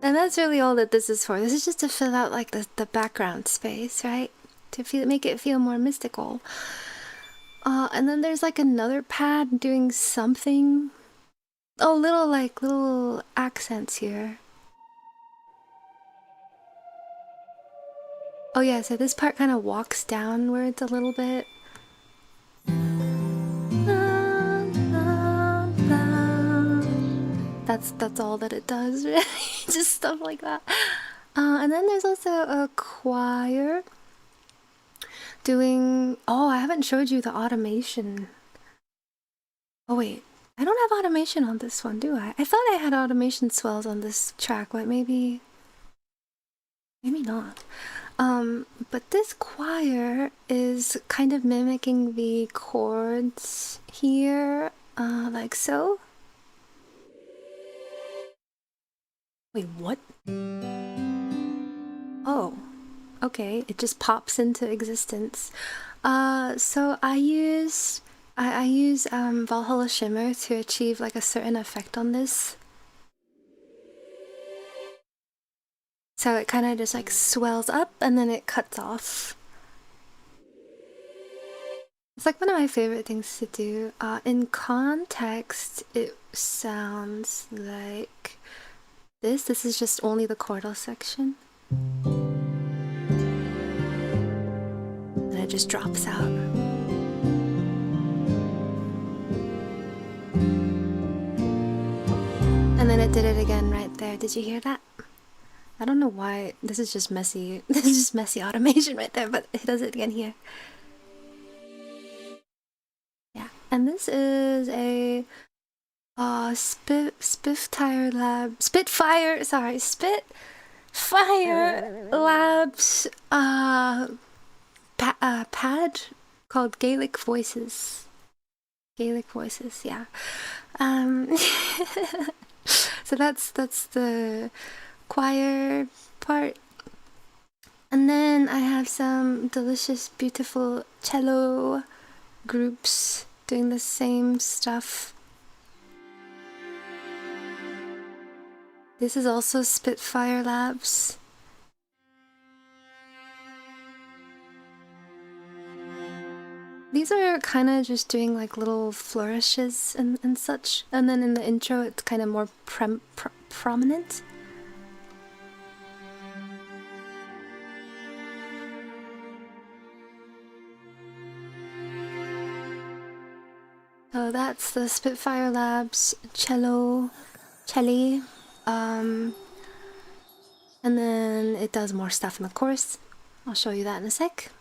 And that's really all that this is for. This is just to fill out like the background space, right? To make it feel more mystical. And then there's like another pad doing something. Oh, little accents here. Oh yeah, so this part kind of walks downwards a little bit. That's all that it does, really. Just stuff like that. And then there's also a choir doing... Oh, I haven't showed you the automation. Oh wait, I don't have automation on this one, do I? I thought I had automation swells on this track, but maybe not. But this choir is kind of mimicking the chords here, like so. Wait, what? Oh, okay, it just pops into existence. So I use Valhalla Shimmer to achieve like a certain effect on this. So it kind of just like swells up and then it cuts off. It's like one of my favorite things to do. In context, it sounds like this. This is just only the chordal section. And it just drops out. it did it again right there. Did you hear that? I don't know why. This is just messy. This is just messy automation right there, but it does it again here. Yeah, and this is a Spitfire Labs pad called Gaelic Voices. Gaelic Voices, yeah. So that's the choir part. And then I have some delicious, beautiful cello groups doing the same stuff. This is also Spitfire Labs. These are kind of just doing like little flourishes and such. And then in the intro, it's kind of more prominent. So that's the Spitfire Labs cello. And then it does more stuff in the chorus. I'll show you that in a sec.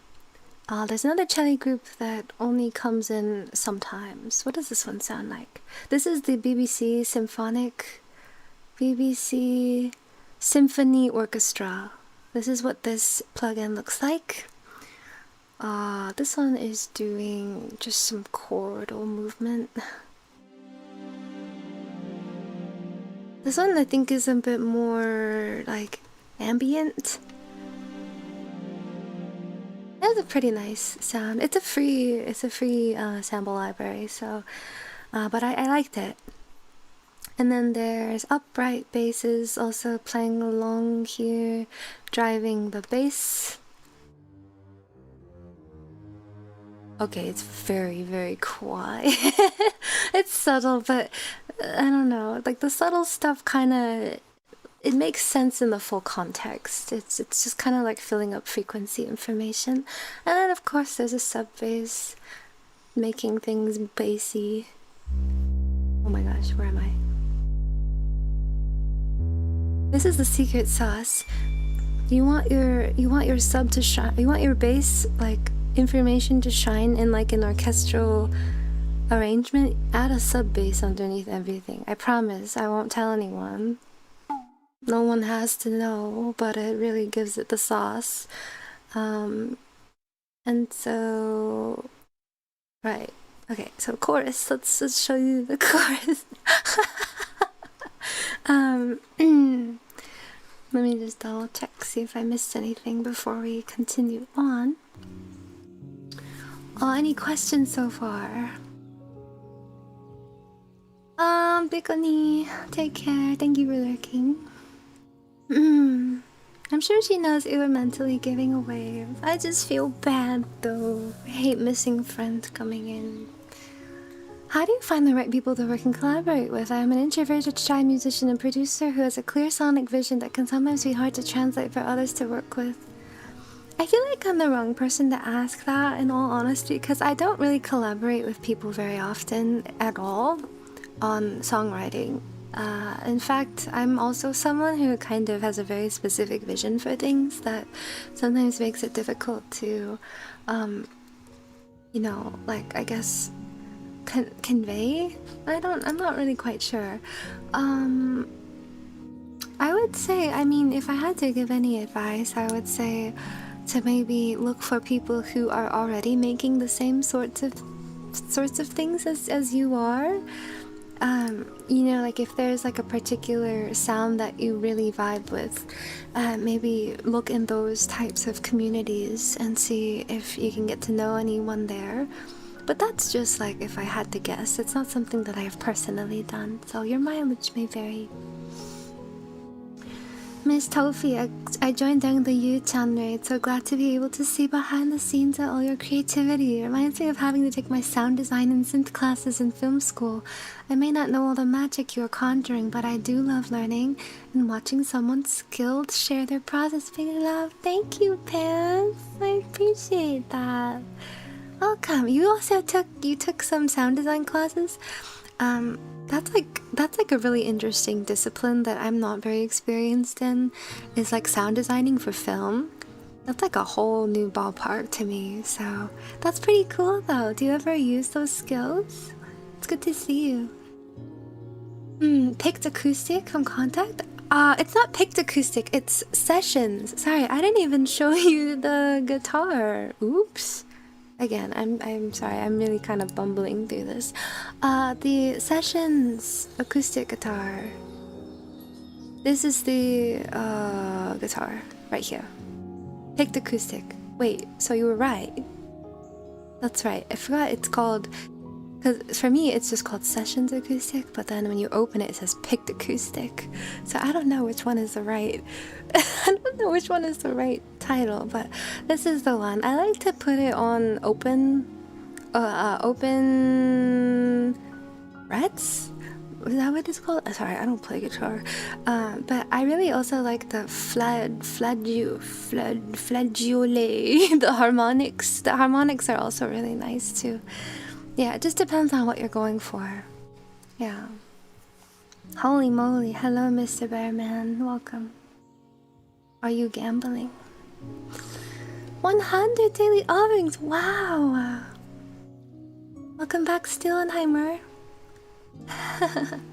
There's another cello group that only comes in sometimes. What does this one sound like? This is the BBC Symphony Orchestra. This is what this plugin looks like. This one is doing just some chordal movement. This one I think is a bit more like ambient. It has a pretty nice sound. It's a free sample library, so but I liked it. And then there's upright basses also playing along here, driving the bass. Okay, it's very, very quiet. It's subtle, but I don't know. Like the subtle stuff kind of, it makes sense in the full context. It's just kind of like filling up frequency information. And then of course there's a sub bass making things bassy. Oh my gosh, where am I? This is the secret sauce. You want your sub to shine. You want your bass like information to shine in like an orchestral arrangement. Add a sub bass underneath everything. I promise I won't tell anyone. No one has to know, but it really gives it the sauce. And so right, okay, so chorus. Let's show you the chorus. Let me just double check, see if I missed anything before we continue on. Any questions so far? Bikoni, take care. Thank you for lurking. I'm sure she knows you were mentally giving a wave. I just feel bad though. I hate missing friends coming in. How do you find the right people to work and collaborate with? I am an introverted, shy musician and producer who has a clear sonic vision that can sometimes be hard to translate for others to work with. I feel like I'm the wrong person to ask that, in all honesty, because I don't really collaborate with people very often at all on songwriting. In fact, I'm also someone who kind of has a very specific vision for things that sometimes makes it difficult to, you know, like, I guess, convey? I'm not really quite sure. I would say, I mean, if I had to give any advice, I would say to maybe look for people who are already making the same sorts of things as you are. You know, like if there's like a particular sound that you really vibe with, maybe look in those types of communities and see if you can get to know anyone there. But that's just like if I had to guess. It's not something that I have personally done, so your mileage may vary. Miss Tofie, I joined during the U-Chan raid, so glad to be able to see behind the scenes at all your creativity. It reminds me of having to take my sound design and synth classes in film school. I may not know all the magic you're conjuring, but I do love learning and watching someone skilled share their process. Big love. Thank you, Pants. I appreciate that. Welcome. You also took some sound design classes. That's like a really interesting discipline that I'm not very experienced in. Is like sound designing for film. That's like a whole new ballpark to me. So that's pretty cool though. Do you ever use those skills? It's good to see you. Picked acoustic from Contact? It's not picked acoustic, it's sessions. Sorry, I didn't even show you the guitar. Oops. Again, I'm sorry, I'm really kind of bumbling through this. The sessions acoustic guitar. This is the guitar right here. Picked acoustic. Wait, so you were right. That's right. I forgot it's called. Because for me, it's just called Sessions Acoustic, but then when you open it, it says Picked Acoustic. So I don't know which one is the right... I don't know which one is the right title, but this is the one. I like to put it on open frets? Is that what it's called? Sorry, I don't play guitar. But I really also like the flageole, the harmonics. The harmonics are also really nice too. Yeah, it just depends on what you're going for. Yeah. Holy moly. Hello, Mr. Bearman. Welcome. Are you gambling? 100 daily offerings. Wow. Welcome back, Stillenheimer.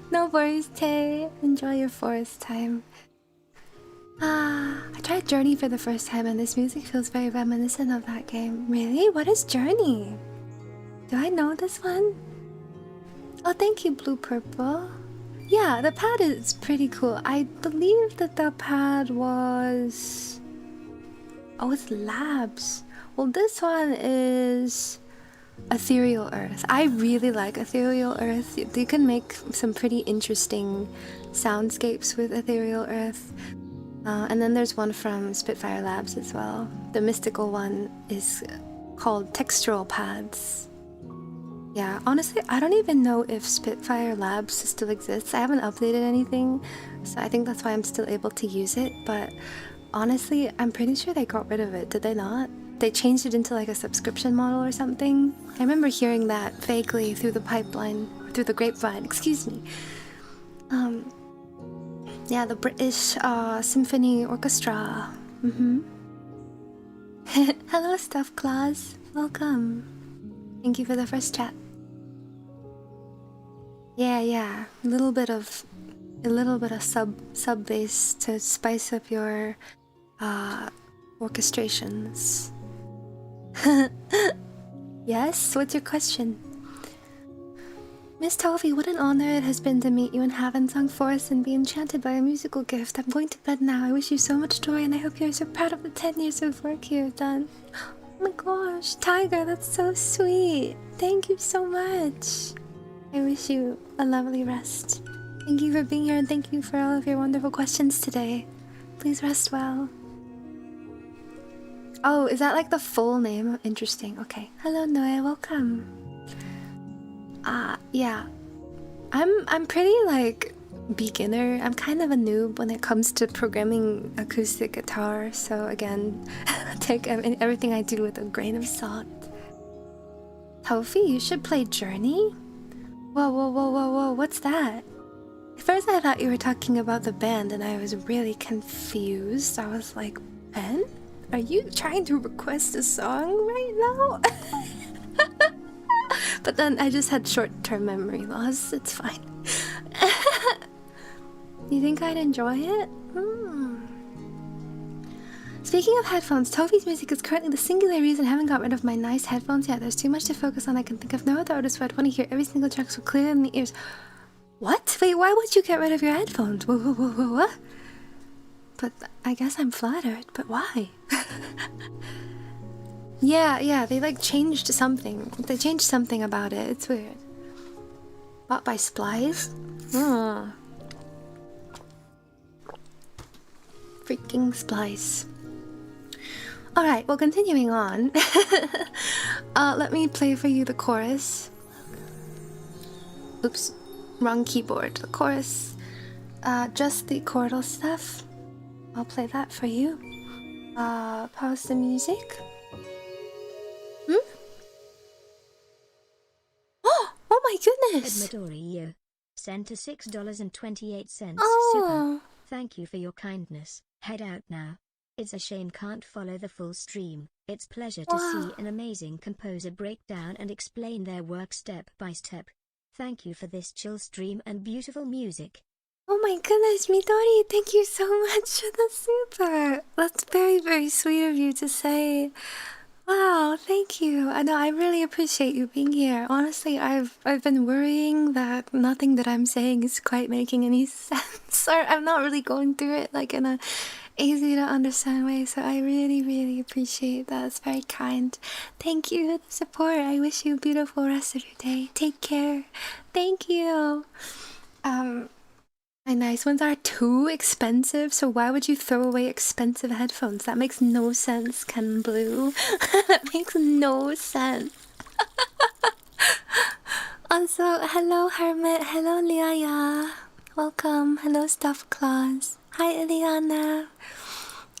No worries, Tay. Enjoy your forest time. I tried Journey for the first time, and this music feels very reminiscent of that game. Really? What is Journey? Do I know this one? Oh, thank you, Blue Purple. Yeah, the pad is pretty cool. I believe that the pad was... Oh, it's Labs. Well, this one is Ethereal Earth. I really like Ethereal Earth. You can make some pretty interesting soundscapes with Ethereal Earth. And then there's one from Spitfire Labs as well. The mystical one is called Textural Pads. Yeah, honestly, I don't even know if Spitfire Labs still exists. I haven't updated anything, so I think that's why I'm still able to use it. But honestly, I'm pretty sure they got rid of it. Did they not? They changed it into like a subscription model or something. I remember hearing that vaguely through the pipeline, or through the grapevine, excuse me. Yeah, the British Symphony Orchestra. Hello, Stuffed Claus. Welcome. Thank you for the first chat. Yeah. A little bit of sub bass to spice up your orchestrations. Yes, what's your question? Miss Tofie, what an honor it has been to meet you in Havensong Forest and be enchanted by a musical gift. I'm going to bed now. I wish you so much joy, and I hope you're so proud of the 10 years of work you have done. Oh my gosh, Tiger, that's so sweet. Thank you so much. I wish you a lovely rest. Thank you for being here, and thank you for all of your wonderful questions today. Please rest well. Oh, is that like the full name? Interesting. Okay. Hello, Noe. Welcome. Yeah. I'm pretty like beginner. I'm kind of a noob when it comes to programming acoustic guitar. So again, take everything I do with a grain of salt. Tofie, you should play Journey? Whoa, what's that? At first I thought you were talking about the band and I was really confused. I was like, Ben? Are you trying to request a song right now? But then I just had short-term memory loss. It's fine. You think I'd enjoy it? Speaking of headphones, Tofie's music is currently the singular reason I haven't got rid of my nice headphones yet. There's too much to focus on. I can think of no other artist who I'd want to hear every single track so clear in the ears. What? Wait, why would you get rid of your headphones? What? But I guess I'm flattered. But why? Yeah, they like changed something. They changed something about it. It's weird. Bought by Splice? Freaking Splice. Alright, well, continuing on. Let me play for you the chorus. Oops, wrong keyboard. The chorus. Just the chordal stuff. I'll play that for you. Pause the music. Oh my this? Eöriia sent to $6.28. Super. Oh. Thank you for your kindness. Head out now. It's a shame can't follow the full stream. It's pleasure to see an amazing composer break down and explain their work step by step. Thank you for this chill stream and beautiful music. Oh my goodness, Midori, thank you so much for the super. That's very, very sweet of you to say. Wow, thank you. I know I really appreciate you being here. Honestly, I've been worrying that nothing that I'm saying is quite making any sense, or I'm not really going through it like in a easy to understand way. So I really, really appreciate that. It's very kind. Thank you for the support. I wish you a beautiful rest of your day. Take care. Thank you. My nice ones are too expensive, so why would you throw away expensive headphones? That makes no sense, Ken Blue. That makes no sense. Also, hello Hermit, hello Liaya. Welcome, hello Stuffed Claus. Hi Eliana.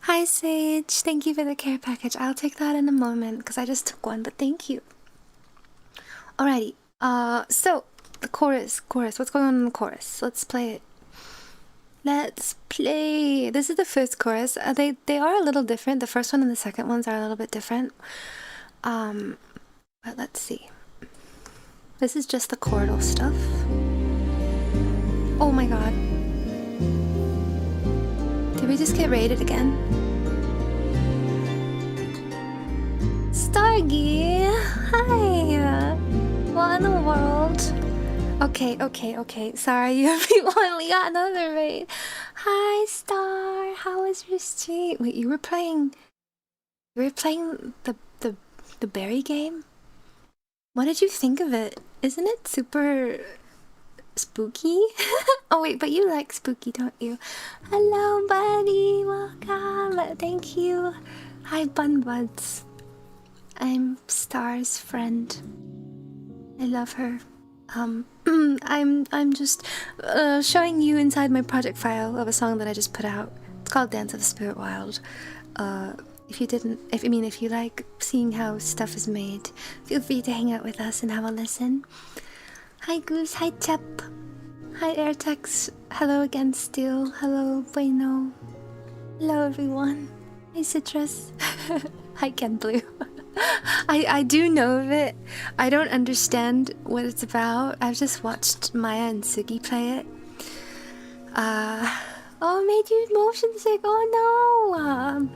Hi Sage, thank you for the care package. I'll take that in a moment, because I just took one, but thank you. Alrighty, so, the chorus, what's going on in the chorus? Let's play it. Let's play. This is the first chorus. They are a little different. The first one and the second ones are a little bit different. But let's see. This is just the chordal stuff. Oh my god. Did we just get raided again? Stargy! Hi! What in the world? Okay. Sorry, everyone. We got another raid. Hi, Star. How was your stream? Wait, you were playing the berry game? What did you think of it? Isn't it super spooky? Oh wait, but you like spooky, don't you? Hello, buddy. Welcome. Thank you. Hi, Bun Buds. I'm Star's friend. I love her. I'm just showing you inside my project file of a song that I just put out. It's called Dance of the Spiritwild. If you like seeing how stuff is made, feel free to hang out with us and have a listen. Hi Goose, hi Chep, hi Airtex, hello again Steel, hello Bueno, hello everyone, hi Citrus, hi Ken Blue. I do know of it. I don't understand what it's about. I've just watched Maya and Sugi play it. Oh, it made you motion sick. Oh no,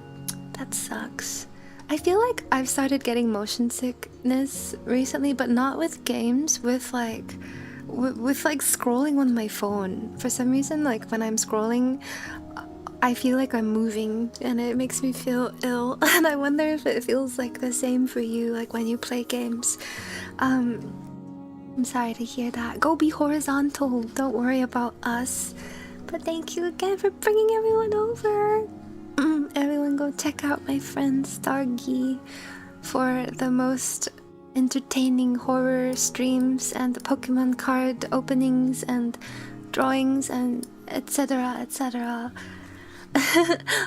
that sucks. I feel like I've started getting motion sickness recently, but not with games, with like scrolling on my phone. For some reason, like when I'm scrolling, I feel like I'm moving and it makes me feel ill. And I wonder if it feels like the same for you, like when you play games. I'm sorry to hear that. Go be horizontal. Don't worry about us. But thank you again for bringing everyone over. Everyone go check out my friend Stargy for the most entertaining horror streams and the Pokemon card openings and drawings and etc. etc.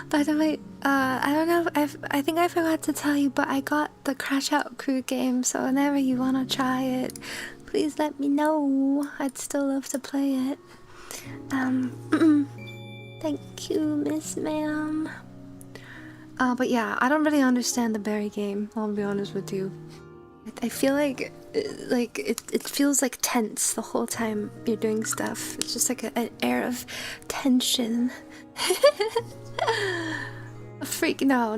By the way, I don't know if I think I forgot to tell you, but I got the Crash Out Crew game, so whenever you want to try it, please let me know. I'd still love to play it. Thank you, Miss Ma'am. But yeah, I don't really understand the berry game, I'll be honest with you. I feel like it feels like tense the whole time you're doing stuff. It's just like an air of tension. A freak? No.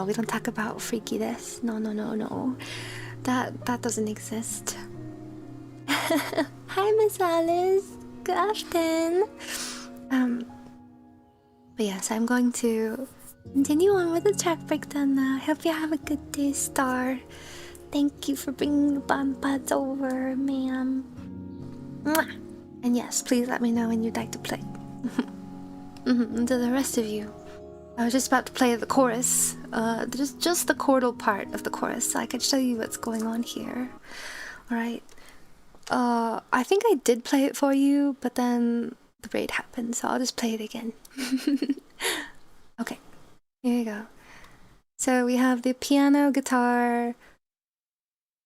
We don't talk about freakiness. No. That doesn't exist. Hi, Miss Alice. Good afternoon. But yes, I'm going to continue on with the track breakdown now. I hope you have a good day, Star. Thank you for bringing the bonpads over, ma'am. Mwah! And yes, please let me know when you'd like to play. And to the rest of you, I was just about to play the chorus. Just the chordal part of the chorus, so I could show you what's going on here. Alright. I think I did play it for you, but then the raid happened, so I'll just play it again. Okay, here we go. So we have the piano, guitar,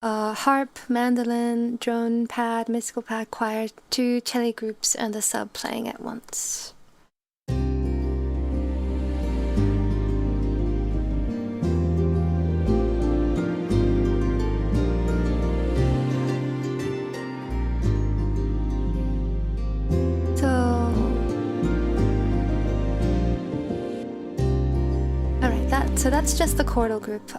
harp, mandolin, drone pad, musical pad, choir, 2 cello groups, and the sub playing at once. So that's just the chordal group.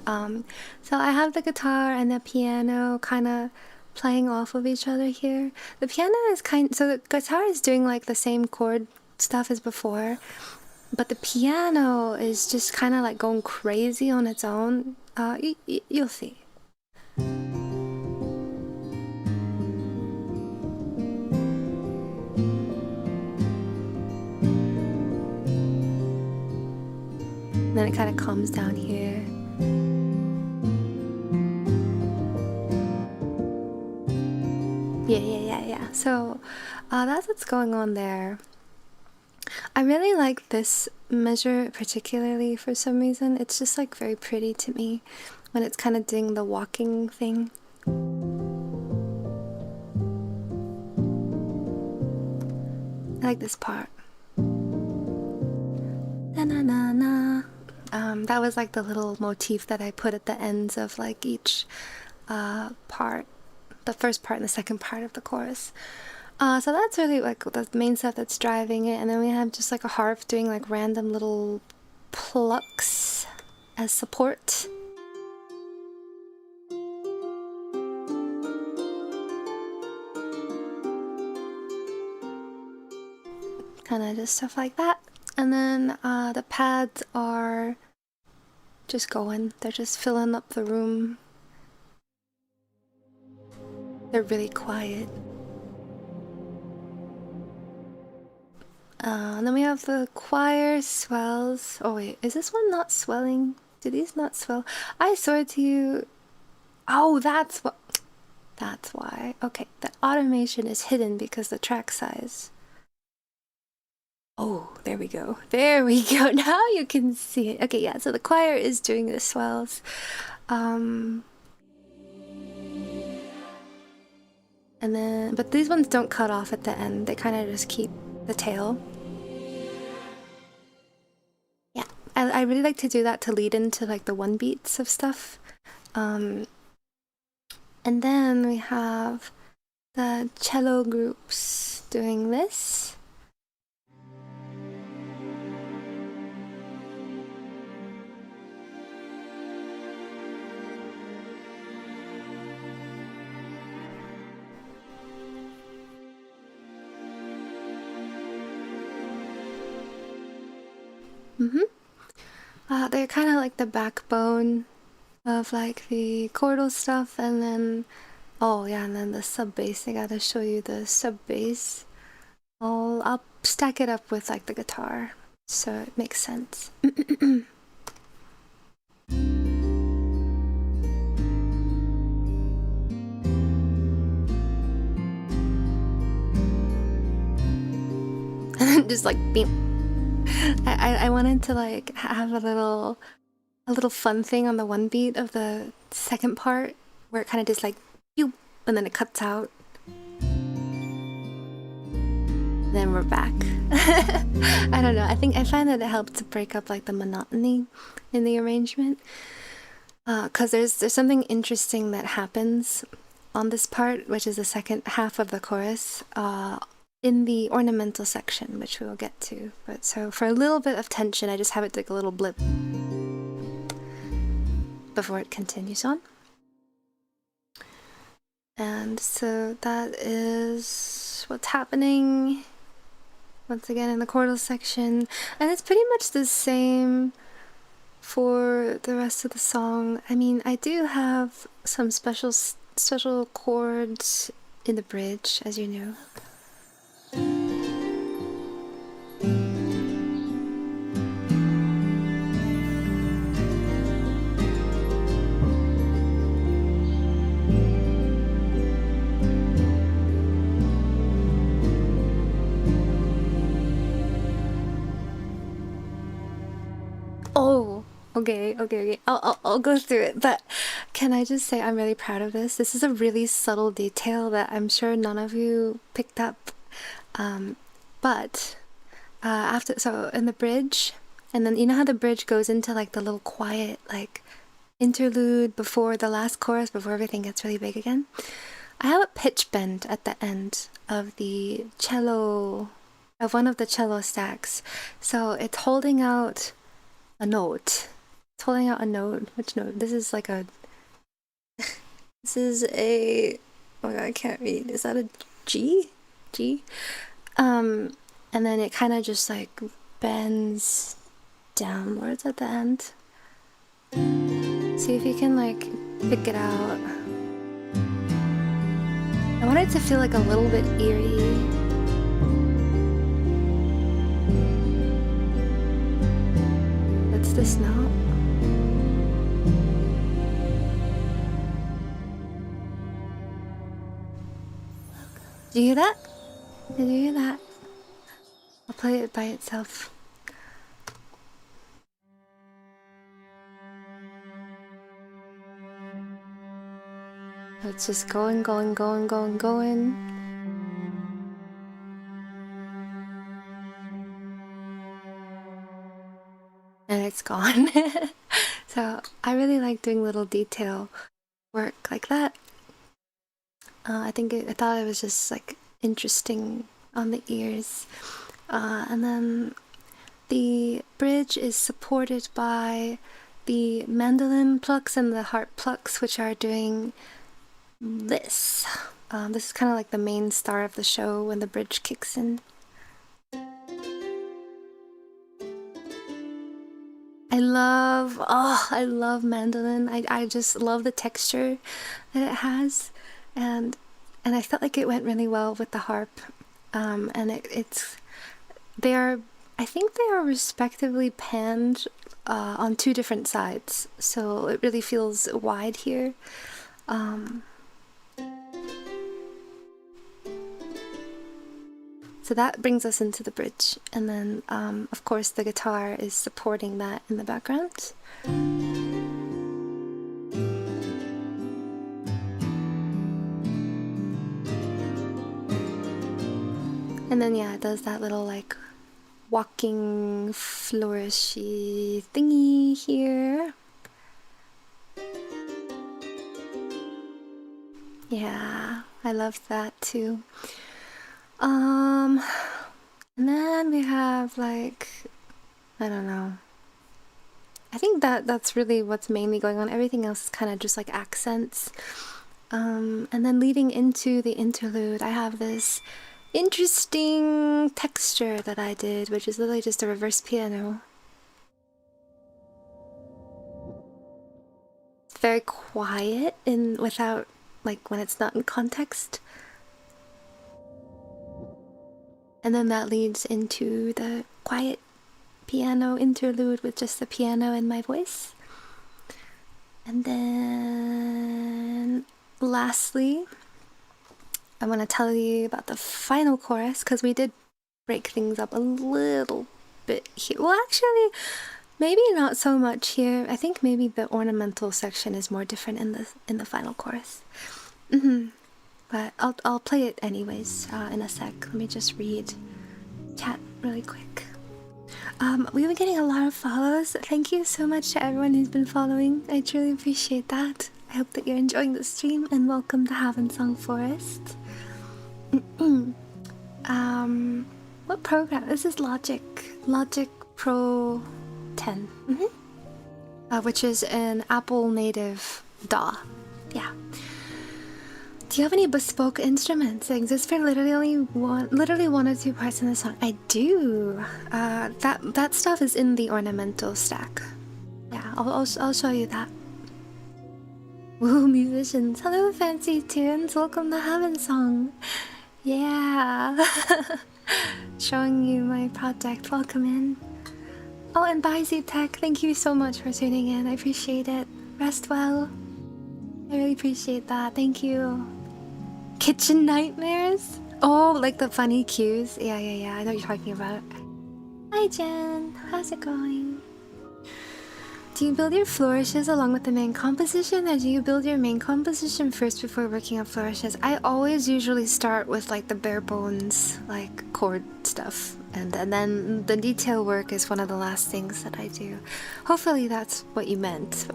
So I have the guitar and the piano kind of playing off of each other here. The piano is so the guitar is doing like the same chord stuff as before, but the piano is just kind of like going crazy on its own. You'll see. Then it kind of calms down here. Yeah. So that's what's going on there. I really like this measure particularly for some reason. It's just like very pretty to me when it's kind of doing the walking thing. I like this part. Na-na-na-na. That was like the little motif that I put at the ends of like each part, the first part and the second part of the chorus. So that's really like the main stuff that's driving it, and then we have just like a harp doing like random little plucks as support. Kind of just stuff like that. And then the pads are just going. They're just filling up the room. They're really quiet. And then we have the choir swells. Oh wait, is this one not swelling? Do these not swell? I swear to you. Oh, that's what. That's why. Okay, the automation is hidden because the track size. Oh, there we go. There we go. Now you can see it. Okay, yeah, so the choir is doing the swells. And then, but these ones don't cut off at the end. They kind of just keep the tail. Yeah, I really like to do that to lead into like the one beats of stuff. And then we have the cello groups doing this. They're kind of like the backbone of like the chordal stuff, and then and then the sub bass. I gotta show you the sub bass. I'll stack it up with like the guitar, so it makes sense. And then just like beam. I wanted to like have a little fun thing on the one beat of the second part where it kind of just like and then it cuts out. Then we're back. I don't know. I find that it helps to break up like the monotony in the arrangement. Cause there's something interesting that happens on this part, which is the second half of the chorus. In the ornamental section, which we will get to. But so for a little bit of tension, I just have it like a little blip before it continues on. And so that is what's happening once again in the chordal section. And it's pretty much the same for the rest of the song. I mean, I do have some special chords in the bridge, as you know. Oh, Okay. I'll go through it. But can I just say I'm really proud of this? This is a really subtle detail that I'm sure none of you picked up. But so in the bridge, and then you know how the bridge goes into like the little quiet like interlude before the last chorus, before everything gets really big again. I have a pitch bend at the end of the cello, of one of the cello stacks. So it's holding out a note. It's holding out a note. Which note? This is like a... This is a... Oh my god, I can't read. Is that a G? G? And then it kind of just like bends downwards at the end. See if you can like pick it out. I want it to feel like a little bit eerie. That's this note. Did you hear that? Did you hear that? I'll play it by itself. It's just going. And it's gone. So I really like doing little detail work like that. I thought it was just like interesting on the ears. And then the bridge is supported by the mandolin plucks and the harp plucks, which are doing this. This is kind of like the main star of the show when the bridge kicks in. I love mandolin. I just love the texture that it has, and I felt like it went really well with the harp. And I think they are respectively panned on two different sides, so it really feels wide here. So that brings us into the bridge, and then of course the guitar is supporting that in the background. And then yeah, it does that little like walking flourishy thingy here. Yeah, I love that too. And then we have like, I don't know. I think that's really what's mainly going on. Everything else is kind of just like accents. And then leading into the interlude, I have this interesting texture that I did, which is literally just a reverse piano. It's very quiet and without, like, when it's not in context. And then that leads into the quiet piano interlude with just the piano and my voice. And then lastly, I want to tell you about the final chorus, because we did break things up a little bit here. Well, actually, maybe not so much here. I think maybe the ornamental section is more different in the final chorus. But I'll play it anyways in a sec. Let me just read chat really quick. We've been getting a lot of follows. Thank you so much to everyone who's been following. I truly appreciate that. I hope that you're enjoying the stream, and welcome to Havensong Forest. What program? This is Logic Pro 10, which is an Apple native DAW. Yeah. Do you have any bespoke instruments that exist for literally one or two parts in the song? I do. That stuff is in the ornamental stack. Yeah, I'll show you that. Woo, musicians! Hello, fancy tunes. Welcome to Havensong. Yeah. Showing you my project. Welcome in. Oh, and bye, Tech. Thank you so much for tuning in. I appreciate it. Rest well. I really appreciate that. Thank you. Kitchen nightmares? Oh, like the funny cues? Yeah. I know what you're talking about. Hi, Jen. How's it going? Do you build your flourishes along with the main composition, or do you build your main composition first before working on flourishes? I always usually start with like the bare bones, like chord stuff, and then the detail work is one of the last things that I do. Hopefully that's what you meant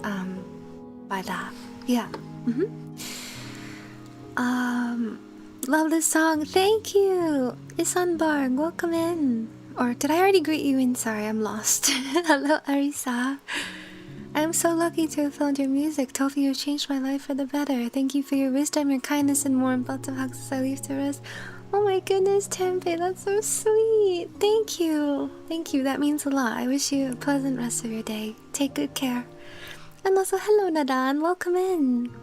by that. Yeah. Love this song. Thank you, Isanbarg. Welcome in. Or did I already greet you in? Sorry, I'm lost. Hello, Arisa. I'm so lucky to have found your music. Tofie, you changed my life for the better. Thank you for your wisdom, your kindness, and warmth. Lots of hugs as I leave to rest. Oh my goodness, Tempeh, that's so sweet. Thank you. Thank you. That means a lot. I wish you a pleasant rest of your day. Take good care. And also, hello, Nadan. Welcome in.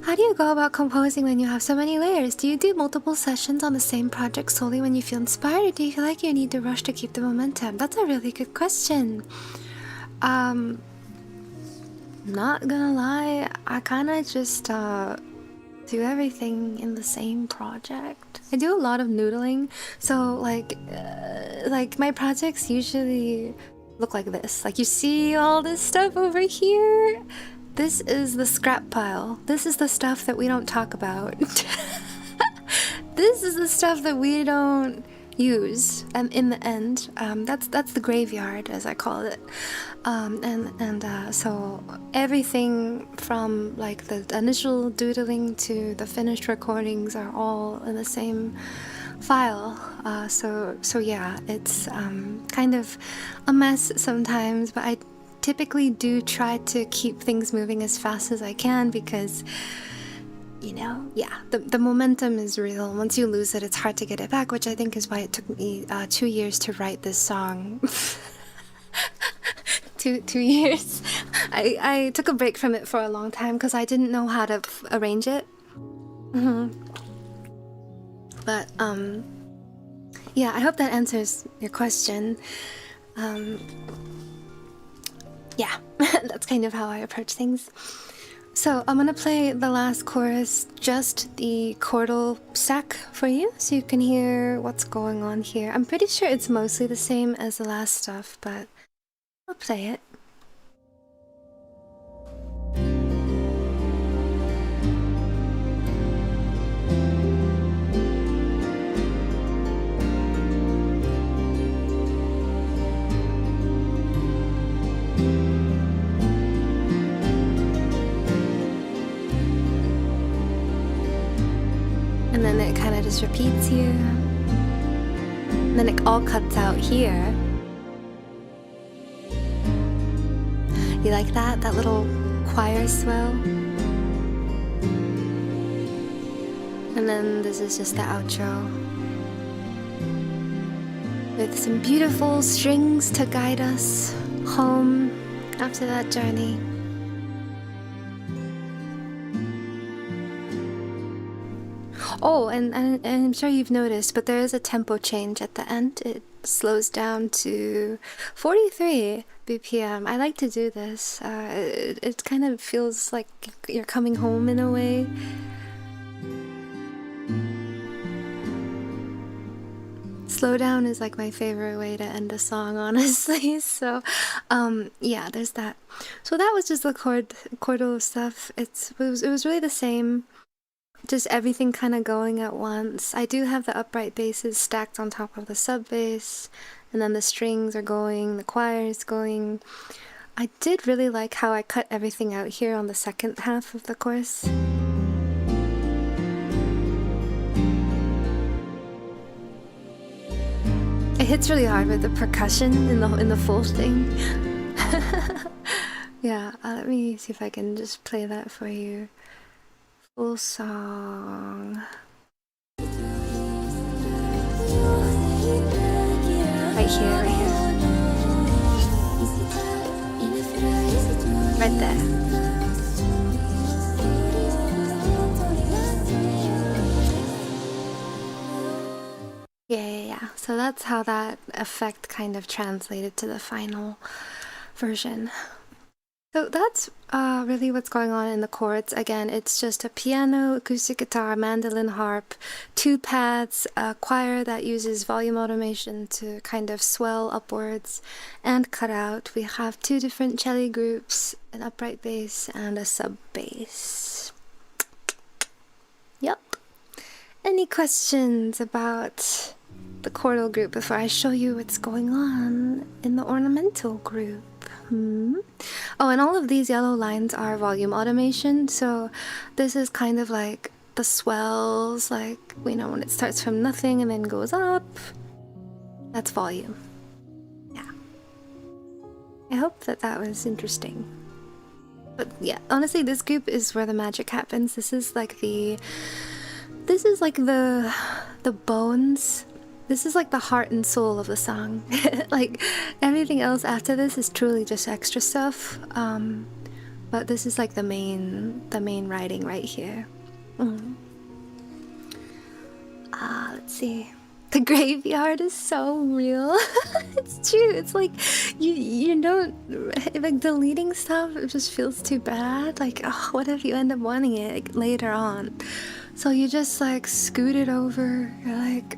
How do you go about composing when you have so many layers? Do you do multiple sessions on the same project solely when you feel inspired, or do you feel like you need to rush to keep the momentum? That's a really good question. Not gonna lie, I kinda just do everything in the same project. I do a lot of noodling, so like my projects usually look like this. Like, you see all this stuff over here? This is the scrap pile. This is the stuff that we don't talk about. This is the stuff that we don't use, and in the end, that's the graveyard, as I call it. So everything from like the initial doodling to the finished recordings are all in the same file. So yeah, it's kind of a mess sometimes, but I typically do try to keep things moving as fast as I can, because, you know, yeah, the momentum is real. Once you lose it, it's hard to get it back, which I think is why it took me 2 years to write this song. 2 years. I took a break from it for a long time because I didn't know how to arrange it. But yeah, I hope that answers your question. Yeah, that's kind of how I approach things. So I'm gonna play the last chorus, just the chordal stack for you, so you can hear what's going on here. I'm pretty sure it's mostly the same as the last stuff, but I'll play it. And then it kind of just repeats here. And then it all cuts out here. You like that? That little choir swell? And then this is just the outro, with some beautiful strings to guide us home after that journey. Oh, and I'm sure you've noticed, but there is a tempo change at the end. It slows down to 43 BPM. I like to do this. It kind of feels like you're coming home in a way. Slow down is like my favorite way to end a song, honestly. So, yeah, there's that. So that was just the chordal stuff. It was really the same. Just everything kind of going at once. I do have the upright basses stacked on top of the sub bass, and then the strings are going, the choir is going. I did really like how I cut everything out here on the second half of the chorus. It hits really hard with the percussion in the full thing. Yeah, let me see if I can just play that for you. Full song. Right here, right here. Right there. Yeah. So that's how that effect kind of translated to the final version. So that's really what's going on in the chords. Again, it's just a piano, acoustic guitar, mandolin, harp, 2 pads, a choir that uses volume automation to kind of swell upwards and cut out. We have 2 different cello groups, an upright bass and a sub bass. Yep. Any questions about the chordal group before I show you what's going on in the ornamental group? Oh, and all of these yellow lines are volume automation, so this is kind of like the swells, like, you know, when it starts from nothing and then goes up. That's volume. Yeah. I hope that that was interesting. But yeah, honestly, this group is where the magic happens. This is like the bones. This is like the heart and soul of the song. Like, everything else after this is truly just extra stuff. But this is like the main writing right here. Let's see. The graveyard is so real. It's true. It's like you don't like deleting stuff. It just feels too bad. Like, oh, what if you end up wanting it like, later on? So you just like scoot it over. You're like,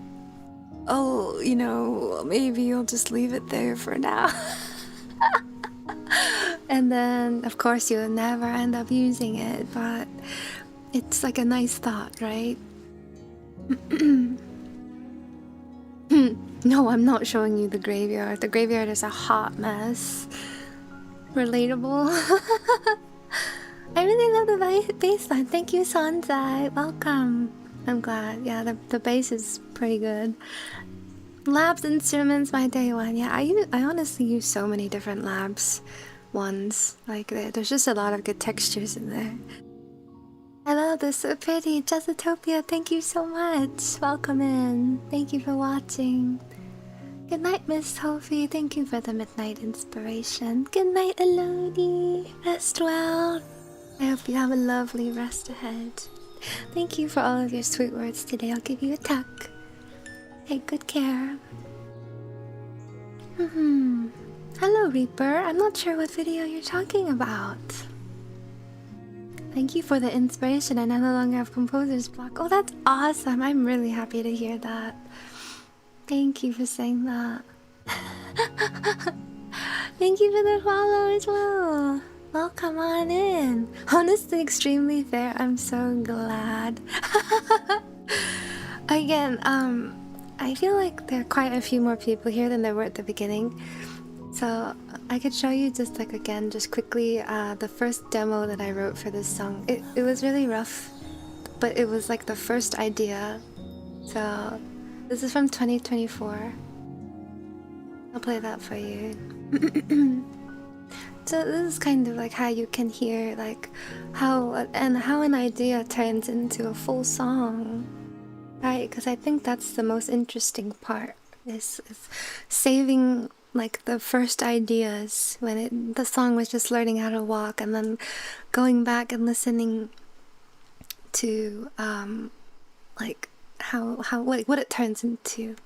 oh, you know, maybe you'll just leave it there for now. And then, of course, you'll never end up using it, but it's like a nice thought, right? No, I'm not showing you the graveyard. The graveyard is a hot mess. Relatable. I really love the bass line. Thank you, Sanzai. Welcome. I'm glad. Yeah, the bass is pretty good. Labs instruments, my day one. Yeah, I honestly use so many different labs ones. Like, there's just a lot of good textures in there. I love this, so pretty. Jessitopia, thank you so much. Welcome in. Thank you for watching. Good night, Miss Tofie. Thank you for the midnight inspiration. Good night, Elodie. Rest well. I hope you have a lovely rest ahead. Thank you for all of your sweet words today. I'll give you a tuck. Take good care. Hello, Reaper. I'm not sure what video you're talking about. Thank you for the inspiration. I no longer have composer's block. Oh, that's awesome. I'm really happy to hear that. Thank you for saying that. Thank you for the follow as well. Welcome on in. Honestly, extremely fair. I'm so glad. Again, I feel like there are quite a few more people here than there were at the beginning. So I could show you just like again, just quickly, the first demo that I wrote for this song. It was really rough, but it was like the first idea. So this is from 2024. I'll play that for you. So this is kind of like how you can hear like how an idea turns into a full song, right? Because I think that's the most interesting part is saving like the first ideas when the song was just learning how to walk, and then going back and listening to like what it turns into.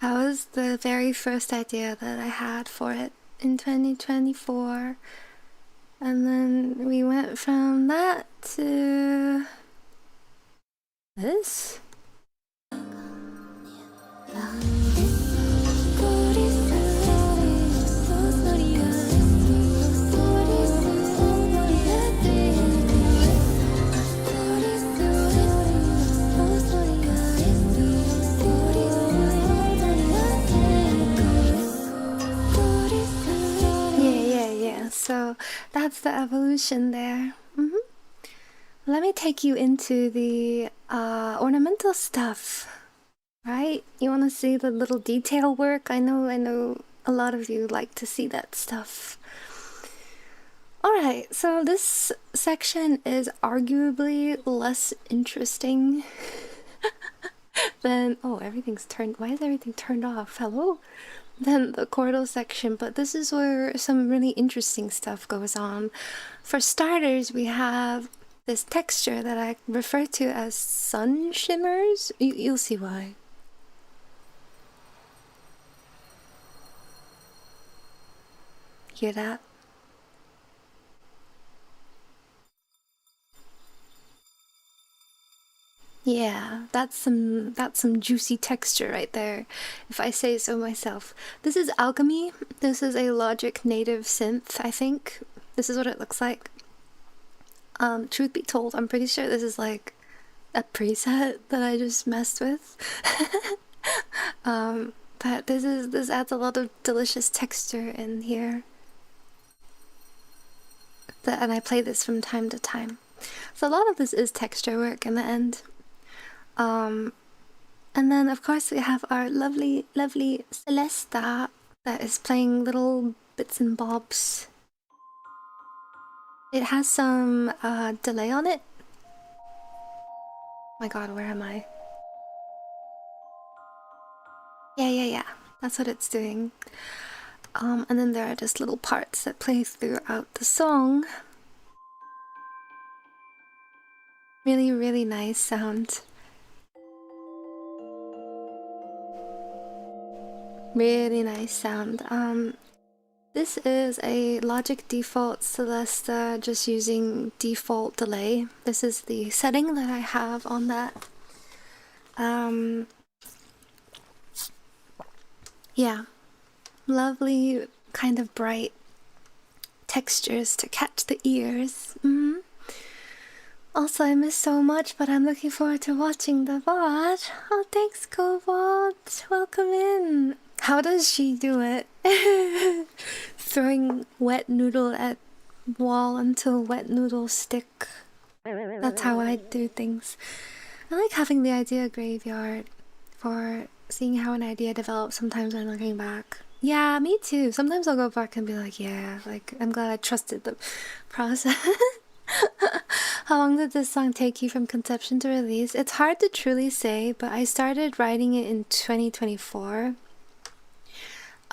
That was the very first idea that I had for it in 2024. And then we went from that to this. So that's the evolution there. Let me take you into the ornamental stuff, right? You want to see the little detail work? I know a lot of you like to see that stuff. Alright, so this section is arguably less interesting Then, oh, everything's turned. Why is everything turned off? Hello? Then the chordal section, but this is where some really interesting stuff goes on. For starters, we have this texture that I refer to as sun shimmers. You'll see why. Hear that? Yeah, that's some juicy texture right there, if I say so myself. This is Alchemy. This is a Logic native synth, I think. This is what it looks like. Truth be told, I'm pretty sure this is like a preset that I just messed with. But this adds a lot of delicious texture in here. And I play this from time to time. So a lot of this is texture work in the end. And then of course we have our lovely Celesta that is playing little bits and bobs. It has some delay on it. My god, where am I? Yeah. That's what it's doing. And then there are just little parts that play throughout the song. Really nice sound. Really nice sound. This is a Logic default Celesta, just using default delay. This is the setting that I have on that. Yeah, lovely kind of bright textures to catch the ears. Also, I miss so much, but I'm looking forward to watching the VOD. Oh, thanks, Cobalt. Welcome in. How does she do it? Throwing wet noodle at wall until wet noodle stick. That's how I do things. I like having the idea graveyard for seeing how an idea develops sometimes when looking back. Yeah, me too. Sometimes I'll go back and be like, yeah, like, I'm glad I trusted the process. How long did this song take you from conception to release? It's hard to truly say, but I started writing it in 2024.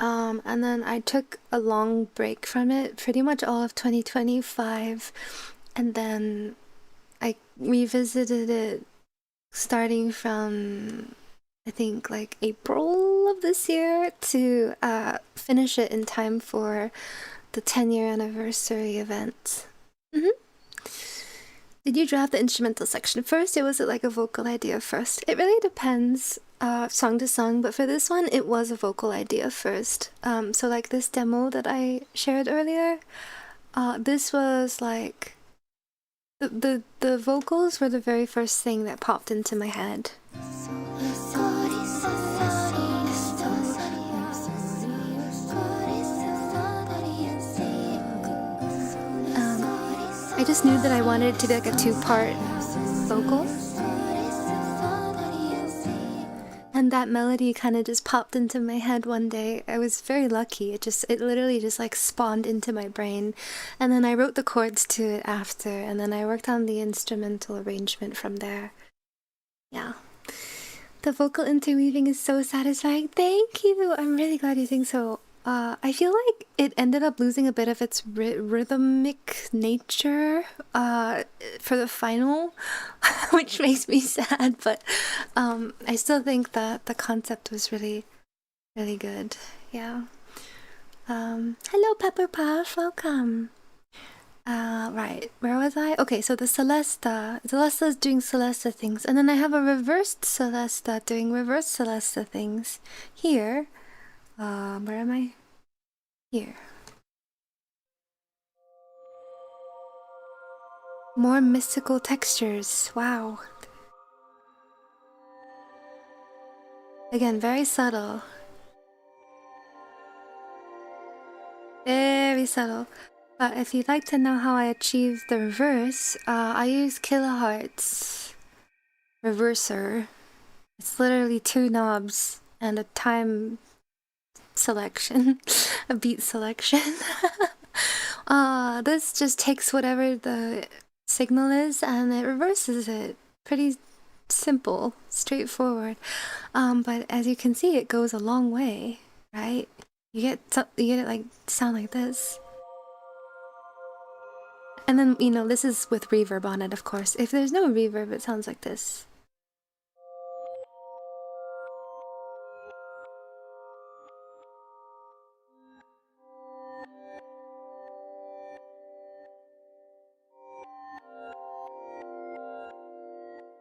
And then I took a long break from it, pretty much all of 2025. And then I revisited it starting from, I think, like April of this year to finish it in time for the 10-year anniversary event. Did you draft the instrumental section first, or was it like a vocal idea first? It really depends, song to song, but for this one, it was a vocal idea first. So like this demo that I shared earlier, this was like the vocals were the very first thing that popped into my head. I just knew that I wanted it to be like a two-part vocal. And that melody kind of just popped into my head one day. I was very lucky. It literally just like spawned into my brain. And then I wrote the chords to it after, and then I worked on the instrumental arrangement from there. Yeah. The vocal interweaving is so satisfying. Thank you! I'm really glad you think so. I feel like it ended up losing a bit of its rhythmic nature for the final, which makes me sad, but I still think that the concept was really good. Yeah. Hello, Pepper Puff, welcome. Right, where was I? Okay, so the Celesta's doing Celesta things, and then I have a reversed Celesta doing reverse Celesta things here. Where am I? Here. More mystical textures. Wow. Again, very subtle. Very subtle. But if you'd like to know how I achieved the reverse, I use Kiloheart's reverser. It's literally 2 knobs and a time selection, a beat selection. This just takes whatever the signal is and it reverses it. Pretty simple, straightforward. But as you can see, it goes a long way, right? You get it like sound like this. And then, you know, this is with reverb on it, of course. If there's no reverb, it sounds like this.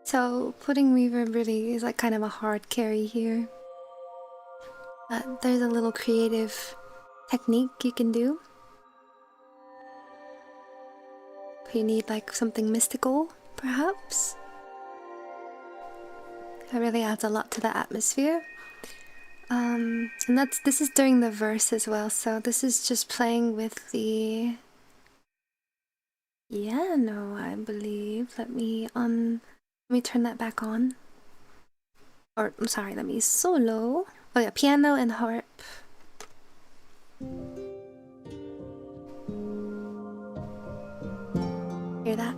So putting reverb really is like kind of a hard carry here. There's a little creative technique you can do. You need like something mystical, perhaps. It really adds a lot to the atmosphere. And this is during the verse as well, so this is just playing with the piano, I believe. Let me turn that back on. Or I'm sorry, let me solo. Oh yeah, piano and harp. Hear that?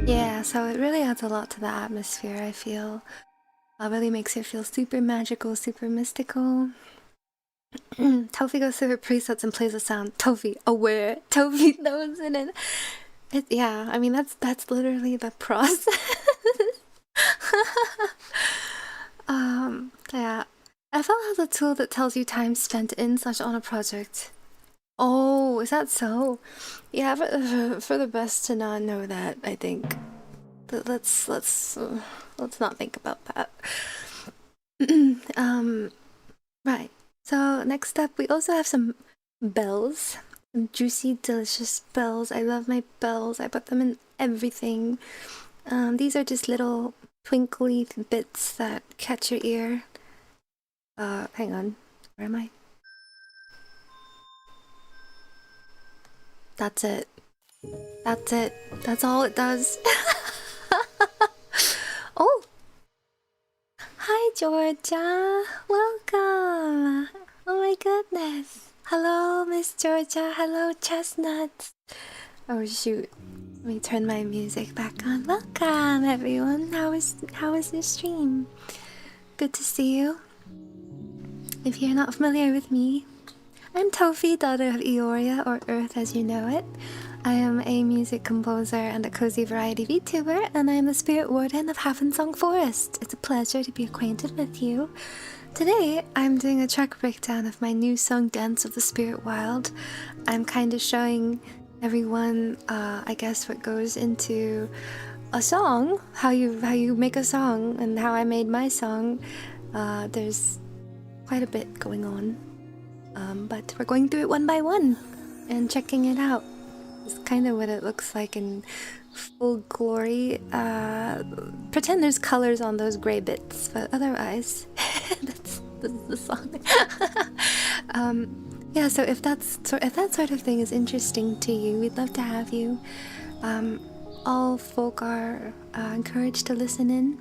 Yeah, so it really adds a lot to the atmosphere, I feel. It really makes it feel super magical, super mystical. Tofie goes through her presets and plays a sound. Tofie, aware. Tofie knows in it. Yeah, I mean, that's literally the process. Yeah. FL has a tool that tells you time spent in / on a project. Oh, is that so? Yeah, for the best to not know that, I think. But let's not think about that. Right. So next up, we also have some bells, some juicy, delicious bells. I love my bells. I put them in everything. These are just little twinkly bits that catch your ear. Hang on. Where am I? That's it. That's it. That's all it does. Oh! Hi, Georgia! Welcome! Oh my goodness! Hello, Miss Georgia. Hello, Chestnuts. Oh shoot. Let me turn my music back on. Welcome, everyone. How was your stream? Good to see you. If you're not familiar with me, I'm Tofie, daughter of Eöriia, or Earth as you know it. I am a music composer and a cozy variety VTuber, and I am the spirit warden of Havensong Forest. It's a pleasure to be acquainted with you. Today, I'm doing a track breakdown of my new song, Dance of the Spiritwild. I'm kind of showing everyone, I guess, what goes into a song, how you make a song, and how I made my song. There's quite a bit going on, but we're going through it one by one and checking it out. It's kind of what it looks like in full glory. Pretend there's colors on those gray bits, but otherwise, that's the song. Yeah, so if that sort of thing is interesting to you, we'd love to have you. All folk are encouraged to listen in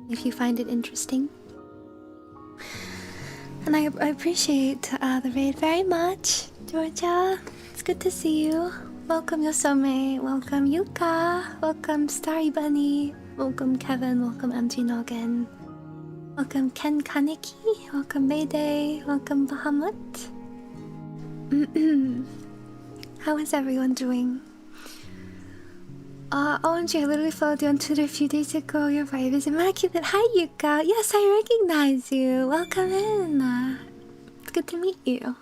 if you find it interesting. And I appreciate the raid very much, Georgia. It's good to see you. Welcome Yosome, welcome Yuka, welcome Starry Bunny, welcome Kevin, welcome MG Noggin, welcome Ken Kaneki, welcome Mayday, welcome Bahamut. How is everyone doing? OMG, I literally followed you on Twitter a few days ago. Your vibe is immaculate. Hi Yuka, yes, I recognize you. Welcome in. It's good to meet you.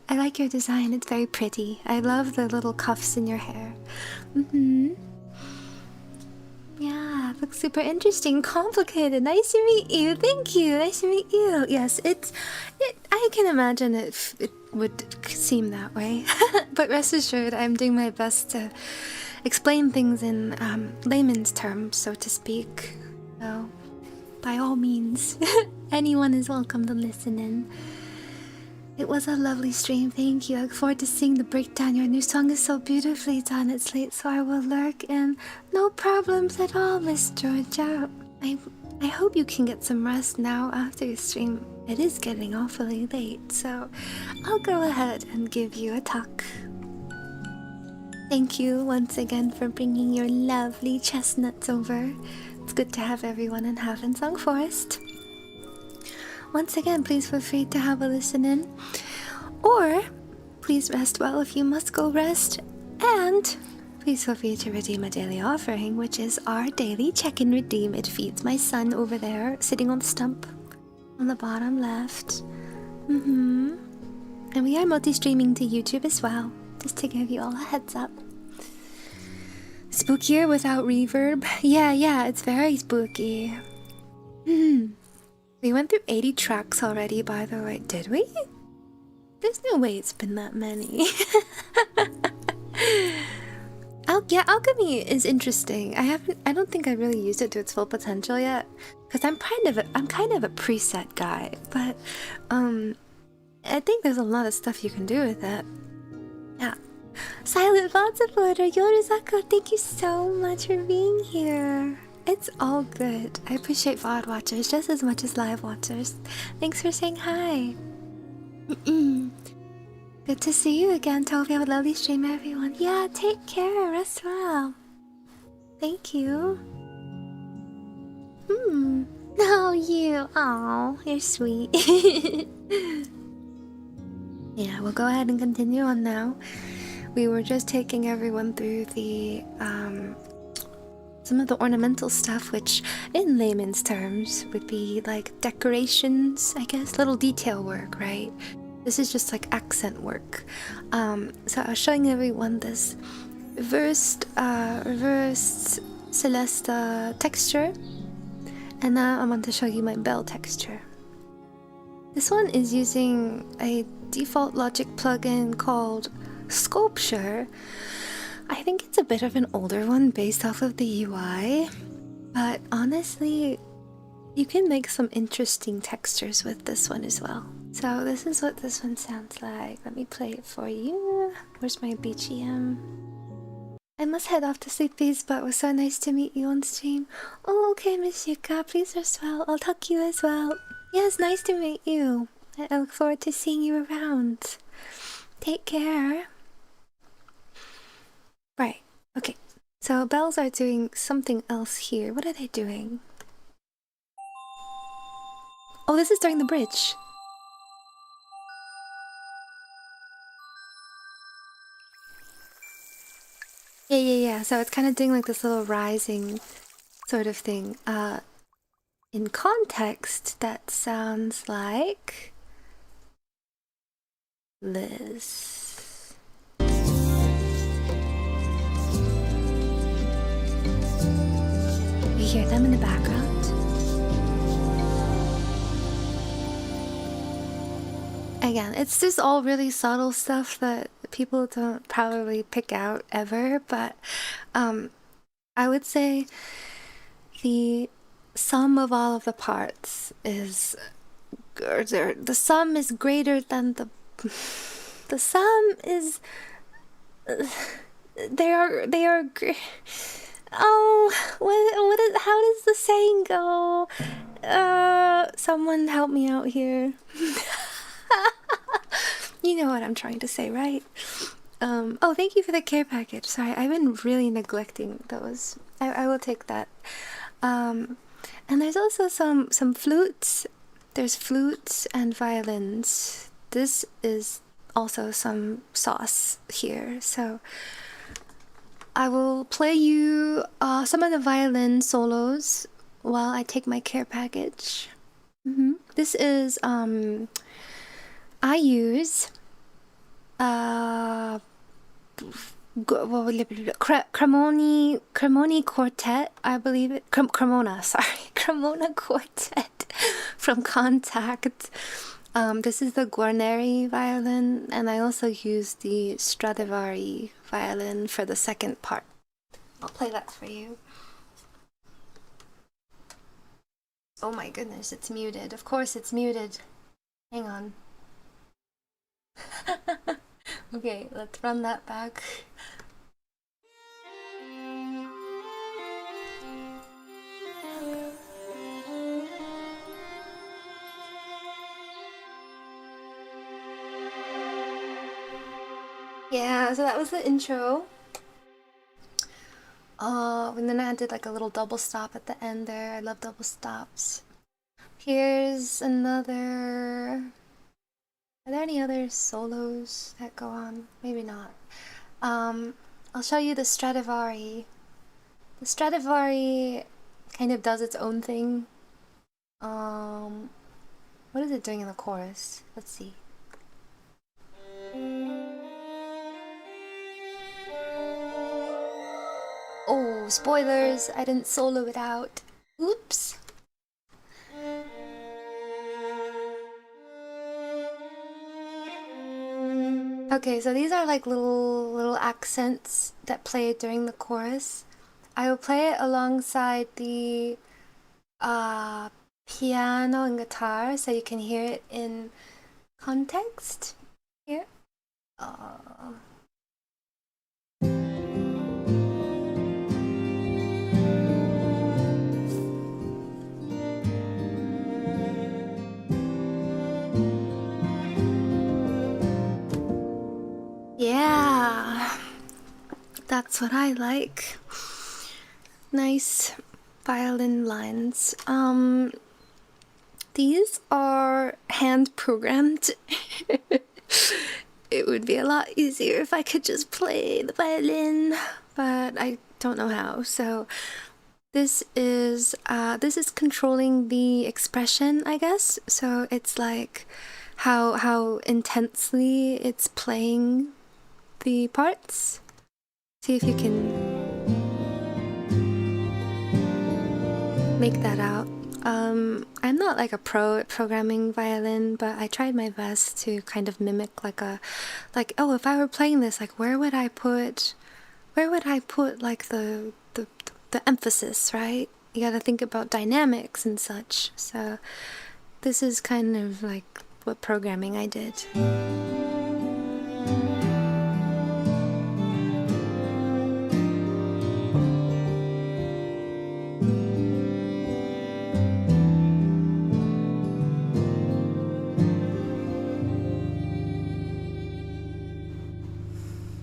I like your design, it's very pretty. I love the little cuffs in your hair. Yeah, it looks super interesting, complicated. Nice to meet you. Thank you. Nice to meet you. Yes, I can imagine it would seem that way. But rest assured, I'm doing my best to explain things in layman's terms, so to speak. So, by all means, anyone is welcome to listen in. It was a lovely stream, thank you. I look forward to seeing the breakdown. Your new song is so beautifully done. It's late, so I will lurk in. No problems at all, Miss Georgia. I hope you can get some rest now after your stream. It is getting awfully late, so I'll go ahead and give you a tuck. Thank you once again for bringing your lovely chestnuts over. It's good to have everyone in Havensong Forest. Once again, please feel free to have a listen in. Or, please rest well if you must go rest. And please feel free to redeem a daily offering, which is our daily check-in redeem. It feeds my son over there, sitting on the stump on the bottom left. And we are multi-streaming to YouTube as well, just to give you all a heads up. Spookier without reverb? Yeah, it's very spooky. We went through 80 tracks already, by the way. Did we? There's no way it's been that many. Alchemy is interesting. I don't think I really used it to its full potential yet, because I'm kind of a preset guy, but I think there's a lot of stuff you can do with it. Yeah. Silent VOD supporter Yorizako, thank you so much for being here. It's all good. I appreciate VOD watchers just as much as live watchers. Thanks for saying hi. Good to see you again, Tofie. Have a lovely stream, everyone. Yeah, take care. Rest well. Thank you. No, you. Oh, you're sweet. Yeah, we'll go ahead and continue on now. We were just taking everyone through the some of the ornamental stuff, which in layman's terms would be like decorations, I guess, little detail work, right? This is just like accent work. So I was showing everyone this reversed Celesta texture, and now I want to show you my bell texture. This one is using a default Logic plugin called Sculpture. I think it's a bit of an older one based off of the UI, but honestly, you can make some interesting textures with this one as well. So this is what this one sounds like. Let me play it for you. Where's my BGM? I must head off to sleep, please, but it was so nice to meet you on stream. Oh, okay, Miss Yuka, please rest well. I'll tuck you as well. Yes, nice to meet you. I look forward to seeing you around. Take care. Right, okay. So bells are doing something else here. What are they doing? Oh, this is during the bridge. Yeah. So it's kind of doing like this little rising sort of thing. In context, that sounds like this. You hear them in the background? Again, it's just all really subtle stuff that people don't probably pick out ever, but I would say the sum of all of the parts is the sum is greater than the sum is they are oh, what is, how does the saying go? Someone help me out here. You know what I'm trying to say, right? Oh, thank you for the care package. Sorry, I've been really neglecting those. I will take that. And there's also some flutes. There's flutes and violins. This is also some sauce here. So I will play you some of the violin solos while I take my care package. This is I use Cremoni Quartet, I believe it. Cremona Quartet from Contact. This is the Guarneri violin, and I also use the Stradivari violin for the second part. I'll play that for you. Oh my goodness, it's muted. Of course it's muted. Hang on. Okay, let's run that back. Yeah, so that was the intro. And then I did like a little double stop at the end there. I love double stops. Here's another... Are there any other solos that go on? Maybe not. I'll show you the Stradivari. The Stradivari kind of does its own thing. What is it doing in the chorus? Let's see. Oh, spoilers! I didn't solo it out. Oops! Okay, so these are like little accents that play during the chorus. I will play it alongside the piano and guitar so you can hear it in context. Here. Yeah, that's what I like. Nice violin lines. These are hand programmed. It would be a lot easier if I could just play the violin, but I don't know how. So this is controlling the expression, I guess. So it's like how intensely it's playing the parts. See if you can make that out. I'm not like a pro at programming violin, but I tried my best to kind of mimic oh, if I were playing this, like where would I put like the emphasis, right? You gotta think about dynamics and such. So this is kind of like what programming I did.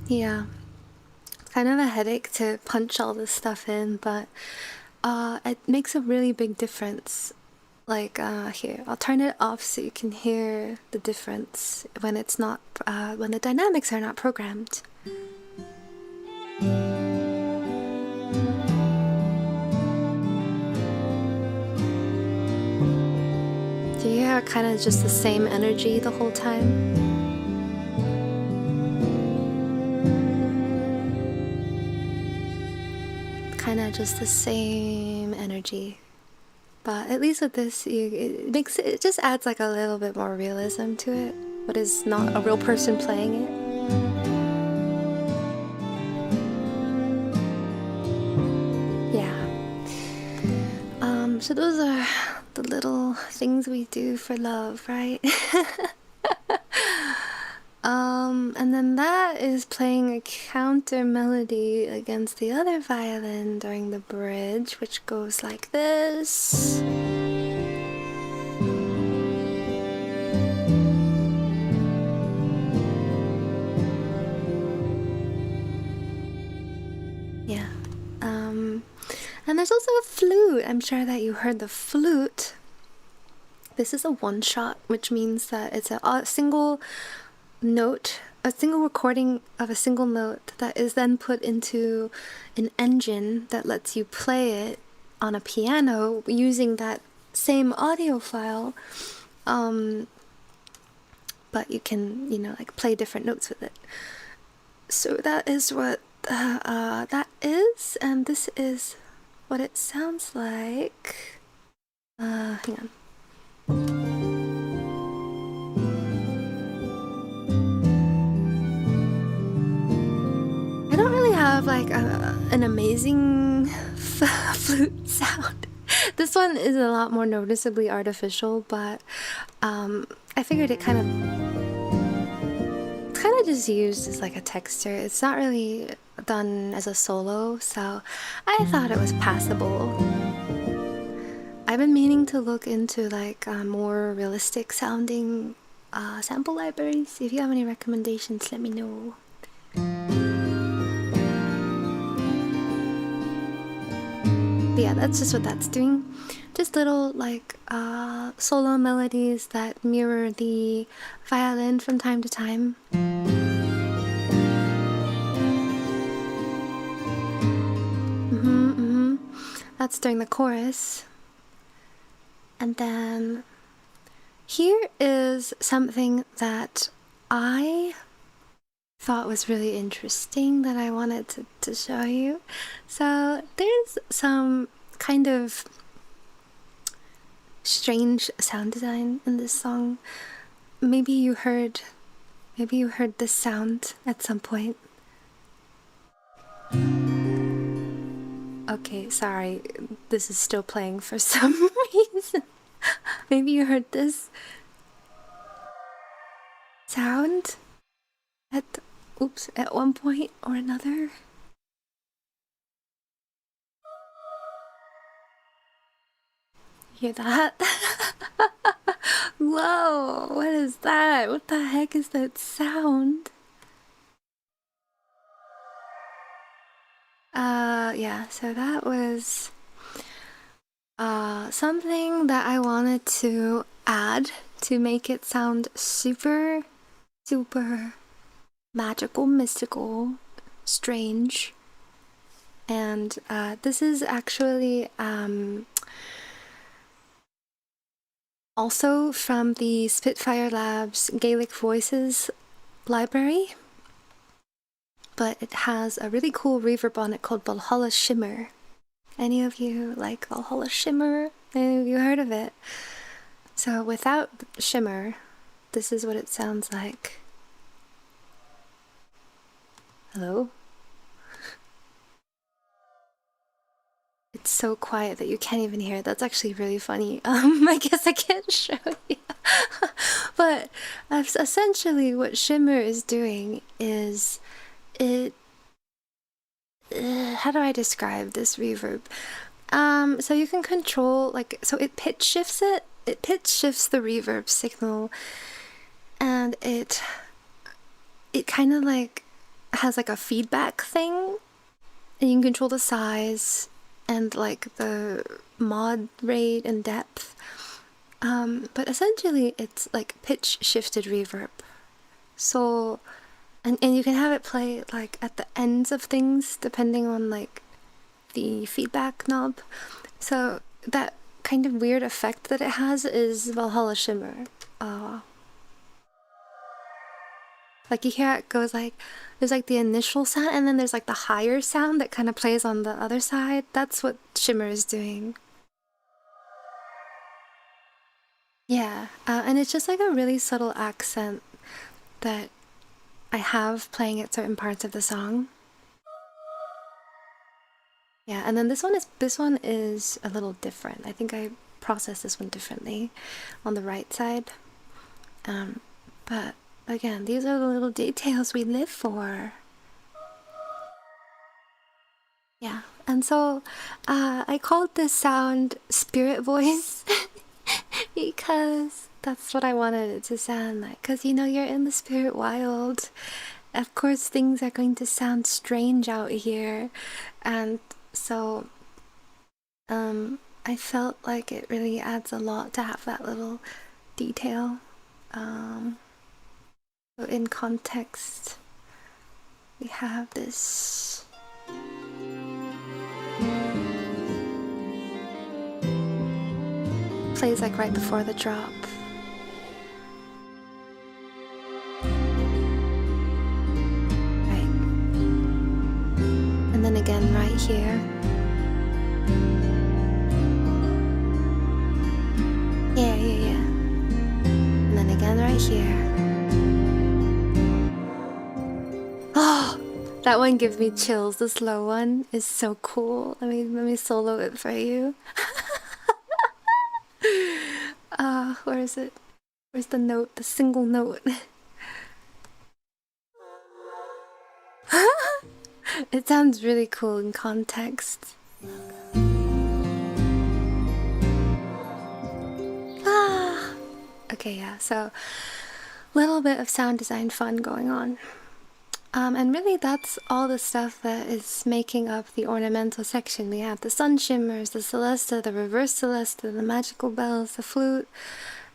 Yeah, kind of a headache to punch all this stuff in, but it makes a really big difference. Like here, I'll turn it off so you can hear the difference when it's not when the dynamics are not programmed. Do you hear kind of just the same energy the whole time? Kind of just the same energy, but at least with this, it just adds like a little bit more realism to it. What is not a real person playing it. Yeah. So those are the little things we do for love, right? And then that is playing a counter melody against the other violin during the bridge, which goes like this. Yeah. And there's also a flute. I'm sure that you heard the flute. This is a one shot, which means that it's a single note, a single recording of a single note that is then put into an engine that lets you play it on a piano using that same audio file, but you can, like play different notes with it. So that is what that is, and this is what it sounds like. Hang on. I don't really have like an amazing flute sound. This one is a lot more noticeably artificial, but I figured it kind of just used as like a texture. It's not really done as a solo, so I thought it was passable. I've been meaning to look into like more realistic sounding sample libraries. If you have any recommendations, let me know. yeah, that's just what that's doing. Just little like solo melodies that mirror the violin from time to time. That's during the chorus. And then here is something that I thought was really interesting that I wanted to show you. So there's some kind of strange sound design in this song. Maybe you heard this sound at some point. Okay, sorry, this is still playing for some reason. Maybe you heard this sound at one point or another. Hear that? Whoa, what is that? What the heck is that sound? Yeah, so that was something that I wanted to add to make it sound super magical, mystical, strange. And this is actually also from the Spitfire Labs Gaelic Voices library, but it has a really cool reverb on it called Valhalla Shimmer. Any of you like Valhalla Shimmer? Any of you heard of it? So without shimmer, this is what it sounds like. Hello? It's so quiet that you can't even hear it. That's actually really funny. I guess I can't show you. But essentially what shimmer is doing is how do I describe this reverb? So you can control, like, so it pitch shifts it. It pitch shifts the reverb signal, and it kind of like has like a feedback thing, and you can control the size and like the mod rate and depth. But essentially it's like pitch shifted reverb. So and you can have it play like at the ends of things depending on like the feedback knob. So that kind of weird effect that it has is Valhalla Shimmer. Like you hear it goes like, there's like the initial sound and then there's like the higher sound that kind of plays on the other side. That's what shimmer is doing. Yeah, and it's just like a really subtle accent that I have playing at certain parts of the song. Yeah, and then this one is a little different. I think I processed this one differently on the right side. But again, these are the little details we live for. Yeah, and so I called this sound spirit voice because that's what I wanted it to sound like. Because you know, you're in the spirit wild. Of course, things are going to sound strange out here, and so I felt like it really adds a lot to have that little detail. So in context, we have this plays like right before the drop. Right. And then again right here. Yeah. And then again right here. Oh, that one gives me chills. The slow one is so cool. Let me solo it for you. Where is it? Where's the note? The single note. It sounds really cool in context. Okay, yeah, so little bit of sound design fun going on. And really that's all the stuff that is making up the ornamental section. We have the sun shimmers, the celesta, the reverse celesta, the magical bells, the flute,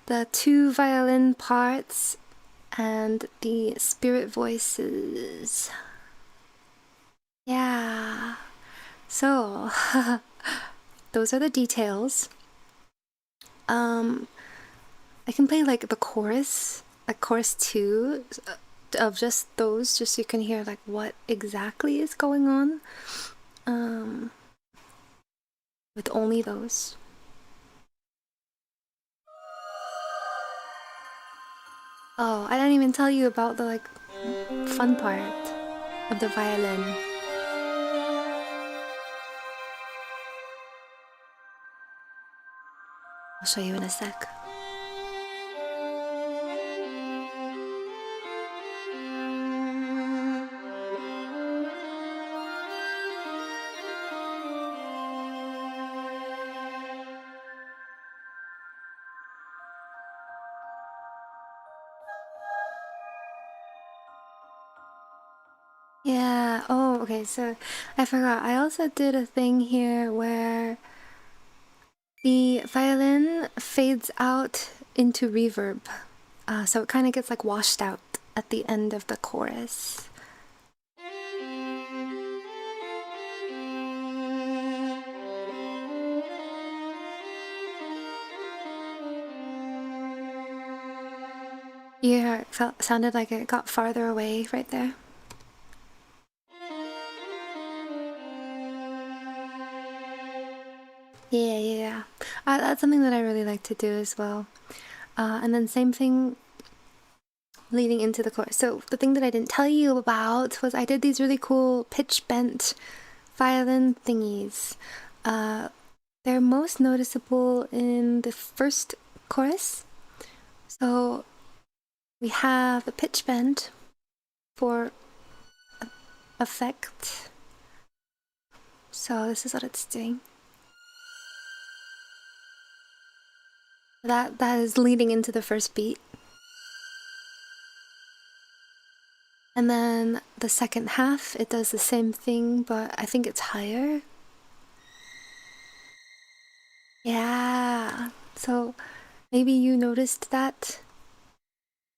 the 2 violin parts, and the spirit voices. Yeah. So, those are the details. I can play like the chorus, like chorus 2 of just those, just so you can hear like what exactly is going on. With only those. Oh, I didn't even tell you about the like fun part of the violin. I'll show you in a sec. Yeah, oh, okay, so I forgot. I also did a thing here where the violin fades out into reverb. So it kind of gets like washed out at the end of the chorus. Yeah, it sounded like it got farther away right there. Yeah. That's something that I really like to do as well. And then same thing leading into the chorus. So the thing that I didn't tell you about was I did these really cool pitch bent violin thingies. They're most noticeable in the first chorus. So we have a pitch bend for effect. So this is what it's doing. That is leading into the first beat. And then the second half, it does the same thing, but I think it's higher. Yeah, so maybe you noticed that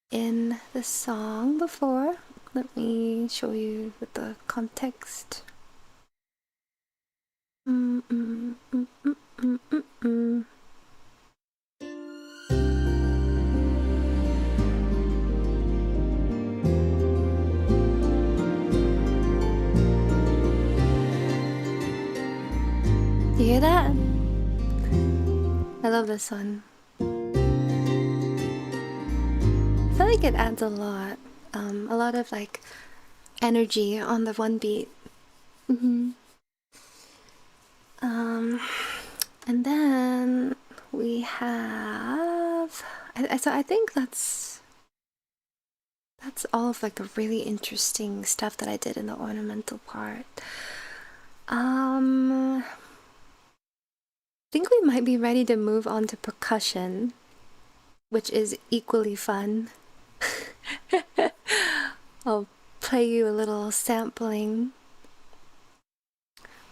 in the song before. Let me show you with the context. You hear that? I love this one. I feel like it adds a lot of like energy on the one beat. And then we have. So I think that's all of like the really interesting stuff that I did in the ornamental part. I think we might be ready to move on to percussion, which is equally fun. I'll play you a little sampling.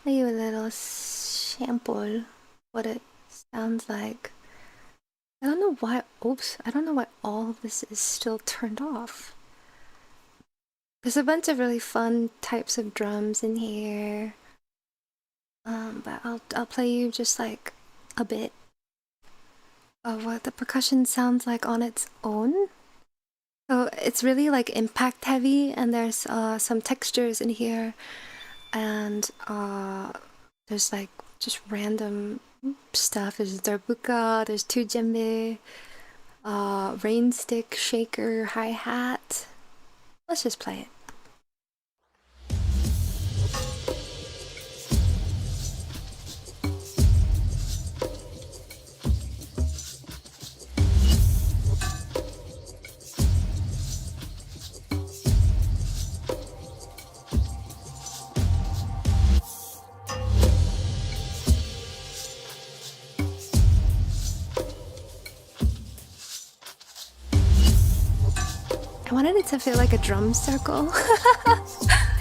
Play you a little sample what it sounds like. I don't know why. Oops! I don't know why all of this is still turned off. There's a bunch of really fun types of drums in here. But I'll play you just like a bit of what the percussion sounds like on its own. So it's really like impact heavy, and there's some textures in here, and there's like just random stuff. There's darbuka, there's 2 djembe, rain stick, shaker, hi-hat. Let's just play it. I want wanted it to feel like a drum circle.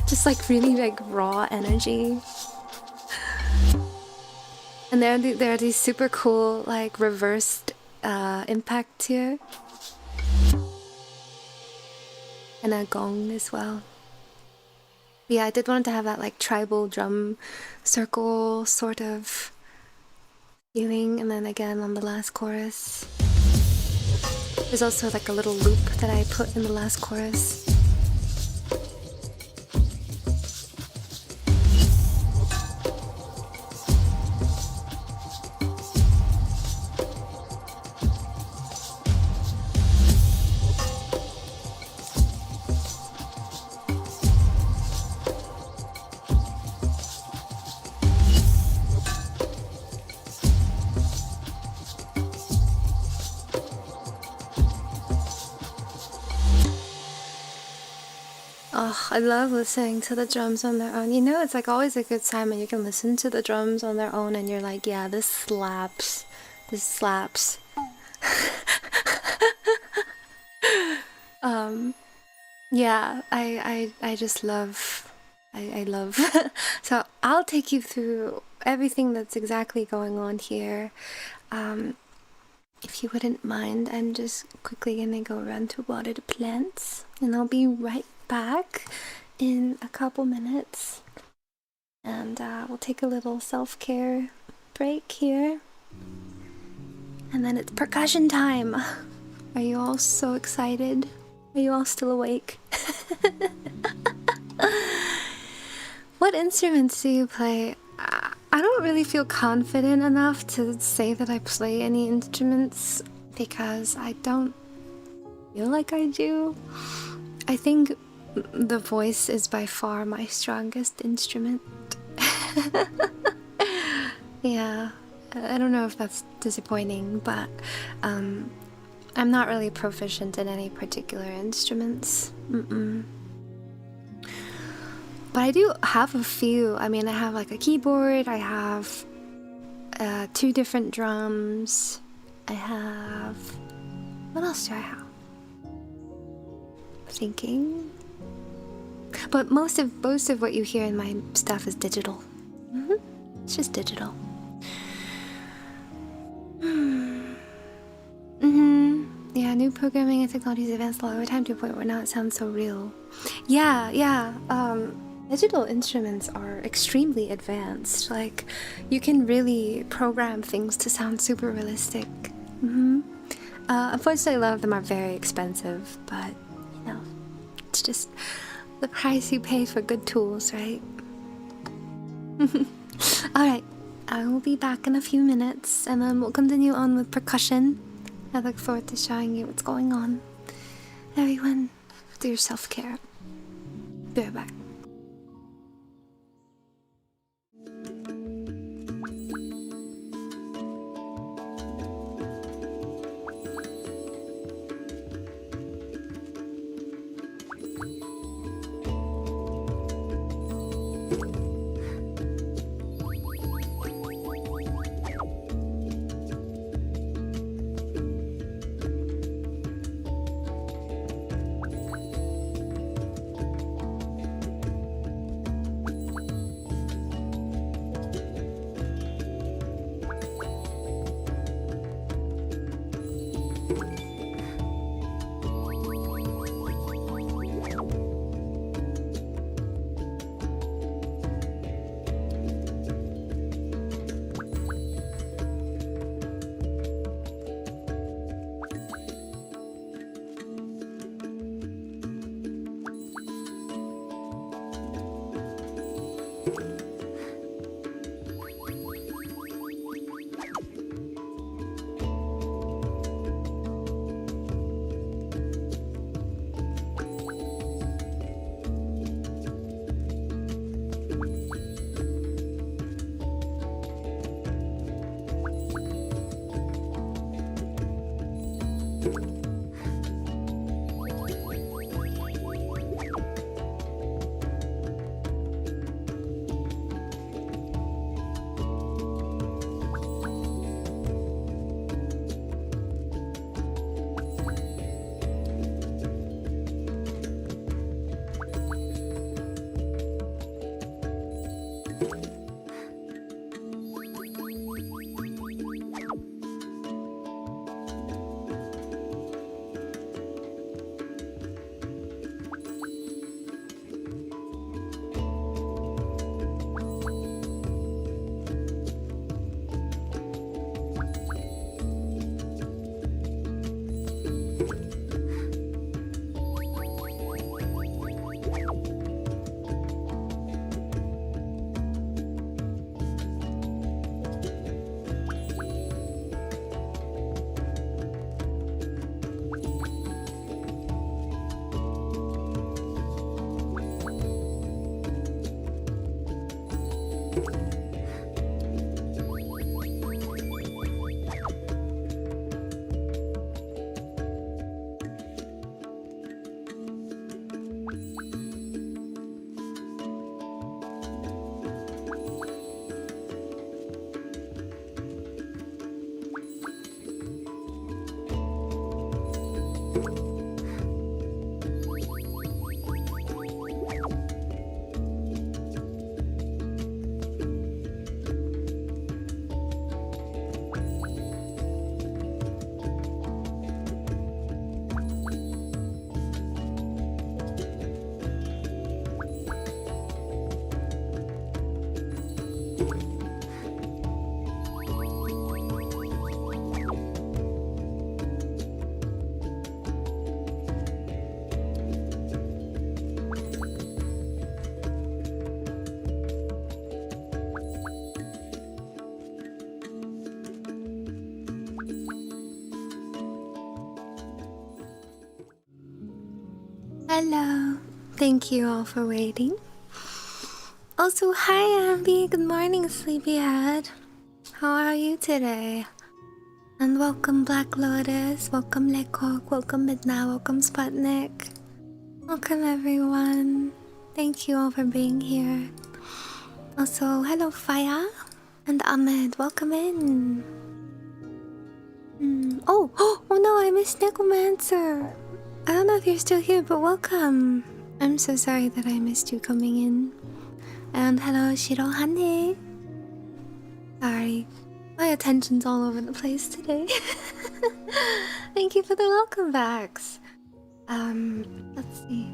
Just like really like raw energy. And there are these super cool like reversed impact here. And a gong as well. Yeah, I did want to have that like tribal drum circle sort of feeling, and then again on the last chorus. There's also like a little loop that I put in the last chorus. Oh, I love listening to the drums on their own. You know, it's like always a good sign when you can listen to the drums on their own and you're like, yeah, this slaps. This slaps. Yeah, I just love, I love. So I'll take you through everything that's exactly going on here. If you wouldn't mind, I'm just quickly gonna go run to water the plants, and I'll be right back in a couple minutes. And we'll take a little self-care break here. And then it's percussion time. Are you all so excited? Are you all still awake? What instruments do you play? I don't really feel confident enough to say that I play any instruments because I don't feel like I do. I think the voice is by far my strongest instrument. Yeah, I don't know if that's disappointing, but I'm not really proficient in any particular instruments. But I do have a few. I mean, I have like a keyboard, I have 2 different drums, I have... what else do I have? Thinking. But most of what you hear in my stuff is digital. It's just digital. Yeah, new programming and technologies advanced a lot over time to a point where now it sounds so real. Yeah. Digital instruments are extremely advanced. Like, you can really program things to sound super realistic. Unfortunately, a lot of them are very expensive, but you know, it's just the price you pay for good tools, right? Alright, I will be back in a few minutes, and then we'll continue on with percussion. I look forward to showing you what's going on. Everyone, do your self-care. Be right back. Hello. Thank you all for waiting. Also, hi Ambi. Good morning, sleepyhead. How are you today? And welcome Black Lotus, welcome Lekok, welcome Midna, welcome Sputnik. Welcome everyone. Thank you all for being here. Also, hello Faya and Ahmed, welcome in. Oh no, I missed Necromancer. I don't know if you're still here, but welcome. I'm so sorry that I missed you coming in. And hello Shirohane. Sorry, my attention's all over the place today. Thank you for the welcome backs. Let's see.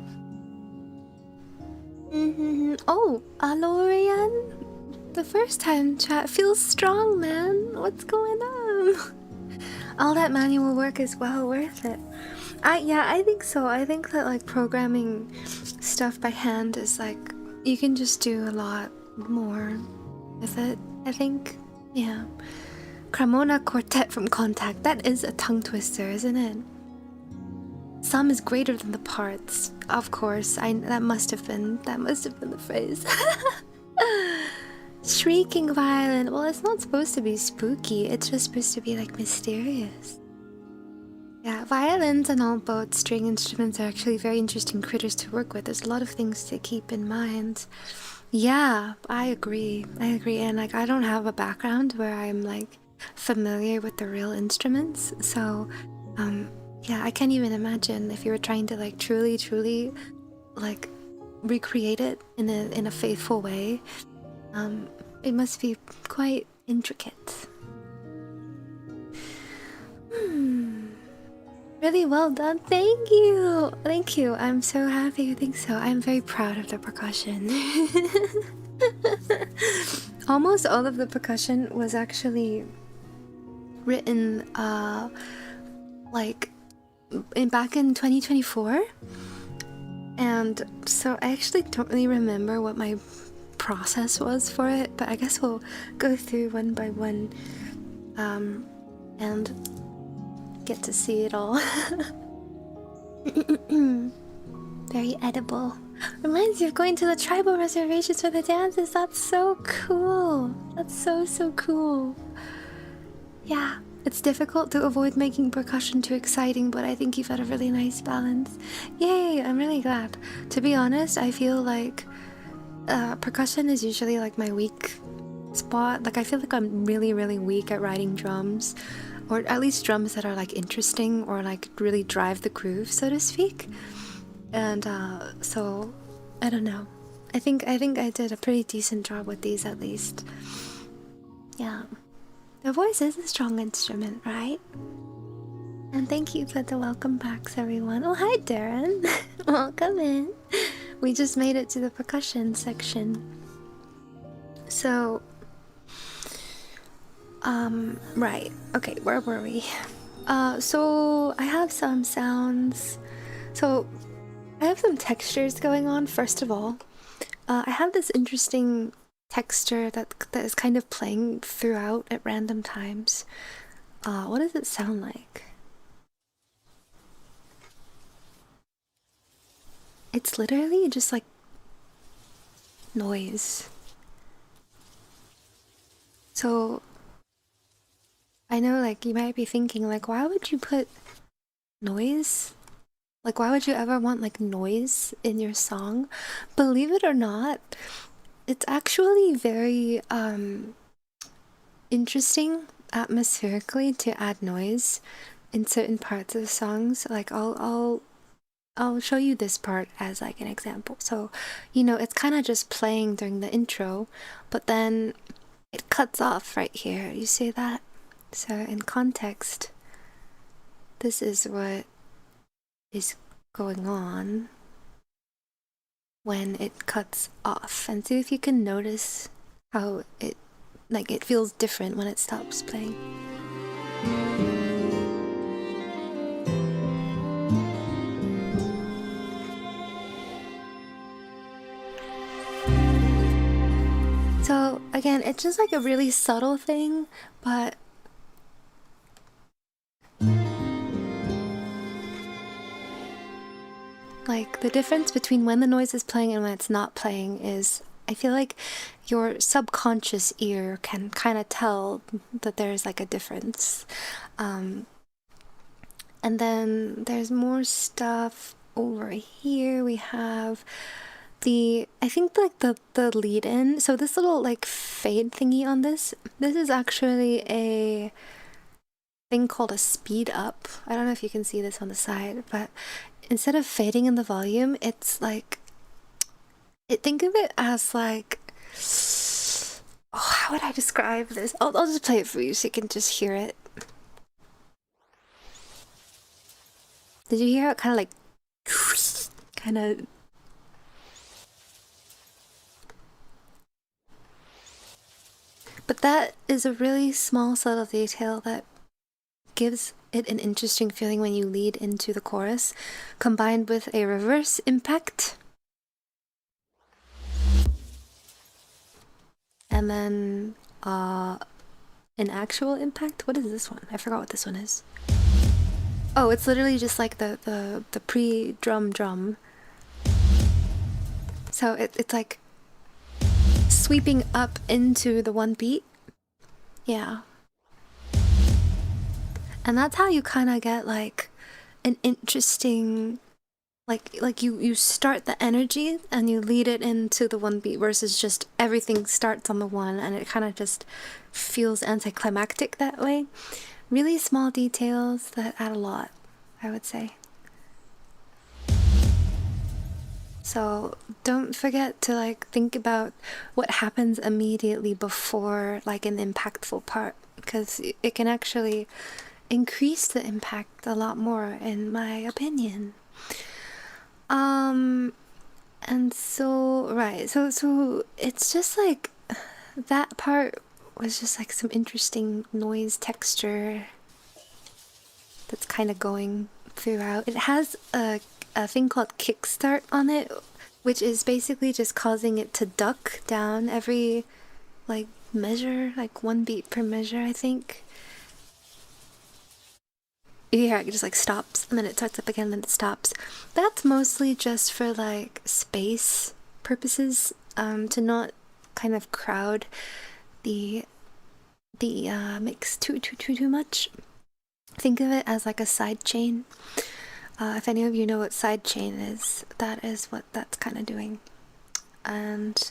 Oh, Alorian. The first time chat feels strong, man. What's going on? All that manual work is well worth it. Yeah, I think so. I think that like programming stuff by hand is like you can just do a lot more with it. I think, yeah. Cremona Quartet from Contact. That is a tongue twister, isn't it? Sum is greater than the parts. Of course, that must have been the phrase. Shrieking violin. Well, it's not supposed to be spooky. It's just supposed to be like mysterious. Yeah, violins and all both string instruments are actually very interesting critters to work with. There's a lot of things to keep in mind. Yeah, I agree. And like I don't have a background where I'm like familiar with the real instruments, so yeah, I can't even imagine if you were trying to like truly like recreate it in a faithful way. It must be quite intricate. Really well done. Thank you. I'm so happy you think so. I'm very proud of the percussion. Almost all of the percussion was actually written like back in 2024, and so I actually don't really remember what my process was for it, but I guess we'll go through one by one and get to see it all. Very edible. Reminds you of going to the tribal reservations for the dances. That's so cool. That's so cool. Yeah, it's difficult to avoid making percussion too exciting, but I think you've had a really nice balance. Yay, I'm really glad. To be honest, I feel like percussion is usually like my weak spot. Like I feel like I'm really weak at writing drums, or at least drums that are like interesting or like really drive the groove, so to speak. And so I don't know. I think I did a pretty decent job with these at least. Yeah. The voice is a strong instrument, right? And thank you for the welcome backs, everyone. Oh, hi, Darren. Welcome in. We just made it to the percussion section. So, right. Okay, where were we? So I have some sounds. So I have some textures going on, first of all. I have this interesting texture that is kind of playing throughout at random times. What does it sound like? It's literally just like noise. So I know like you might be thinking like, why would you put noise? Like why would you ever want like noise in your song? Believe it or not, it's actually very interesting atmospherically to add noise in certain parts of songs. Like I'll show you this part as like an example. So, you know, it's kind of just playing during the intro, but then it cuts off right here. You see that? So in context, this is what is going on when it cuts off. And see if you can notice how it feels different when it stops playing. So again, it's just like a really subtle thing, but like the difference between when the noise is playing and when it's not playing is, I feel like your subconscious ear can kind of tell that there's like a difference. And then there's more stuff over here. We have the, I think like the lead in. So this little like fade thingy on this is actually a thing called a speed up. I don't know if you can see this on the side, but instead of fading in the volume, it's like, think of it as like, oh, how would I describe this? I'll just play it for you so you can just hear it. Did you hear it? Kind of like, kind of. But that is a really small, subtle detail that gives it an interesting feeling when you lead into the chorus, combined with a reverse impact. And then an actual impact. What is this one? I forgot what this one is. Oh, it's literally just like the pre-drum. So it's like sweeping up into the one beat. Yeah. And that's how you kind of get like an interesting, like you start the energy and you lead it into the one beat versus just everything starts on the one and it kind of just feels anticlimactic that way. Really small details that add a lot, I would say. So don't forget to like think about what happens immediately before like an impactful part, because it can actually increase the impact a lot more, in my opinion. And so right, so it's just like that part was just like some interesting noise texture that's kind of going throughout. It has a thing called kickstart on it, which is basically just causing it to duck down every like measure, like one beat per measure, I think. Yeah, it just like stops and then it starts up again, then it stops. That's mostly just for like space purposes, to not kind of crowd the mix too much. Think of it as like a side chain. If any of you know what side chain is, that is what that's kind of doing. And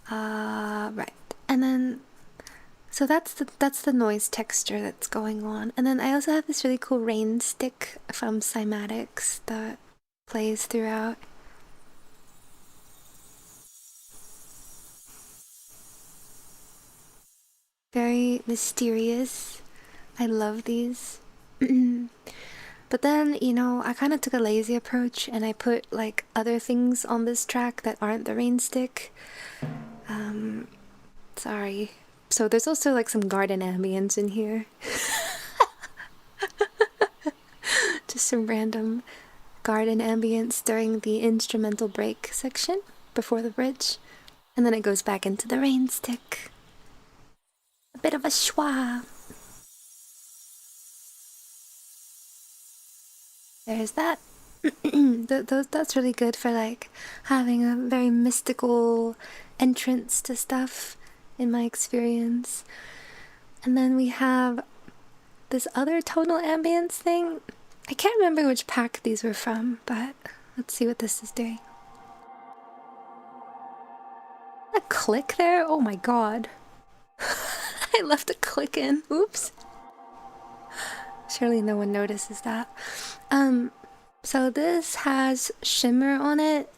right, and then so that's the noise texture that's going on. And then I also have this really cool rain stick from Cymatics that plays throughout. Very mysterious. I love these. But then, you know, I kind of took a lazy approach and I put like other things on this track that aren't the rain stick. Sorry. So there's also like some garden ambience in here. Just some random garden ambience during the instrumental break section before the bridge. And then it goes back into the rain stick. A bit of a schwa. There's that. That's really good for like having a very mystical entrance to stuff, in my experience. And then we have this other tonal ambience thing. I can't remember which pack these were from, but let's see what this is doing. A click there? Oh my god. I left a click in. Oops. Surely no one notices that. So this has shimmer on it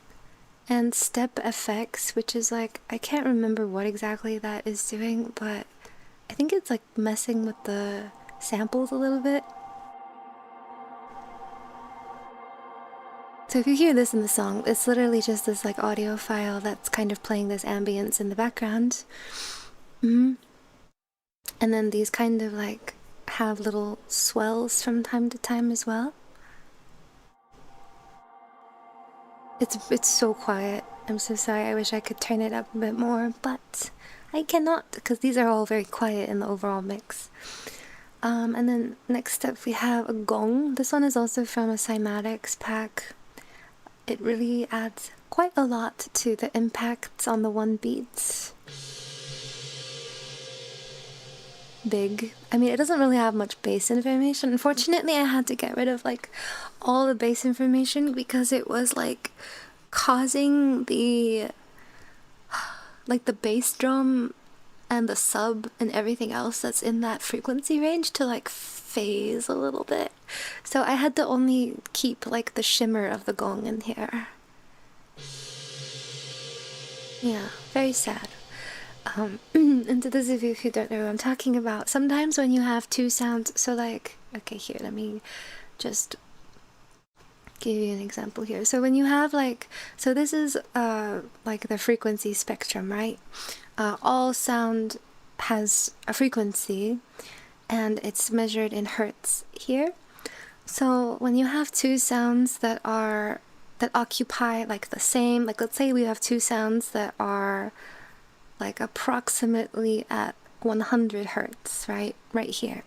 and step effects, which is like, I can't remember what exactly that is doing, but I think it's like messing with the samples a little bit. So if you hear this in the song, it's literally just this like audio file that's kind of playing this ambience in the background. And then these kind of like have little swells from time to time as well. It's so quiet. I'm so sorry. I wish I could turn it up a bit more, but I cannot, because these are all very quiet in the overall mix. And then next up we have a gong. This one is also from a Cymatics pack. it really adds quite a lot to the impacts on the one beats. Big. I mean, it doesn't really have much bass information. Unfortunately, I had to get rid of like all the bass information because it was like causing the bass drum and the sub and everything else that's in that frequency range to like phase a little bit. So I had to only keep like the shimmer of the gong in here. Yeah, very sad. And to those of you who don't know what I'm talking about, sometimes when you have two sounds, so like, okay, here, let me just give you an example here. So when you have like, so this is like the frequency spectrum, right? All sound has a frequency and it's measured in hertz here. So when you have two sounds that occupy like the same, like let's say we have two sounds that are like approximately at 100 hertz, right here.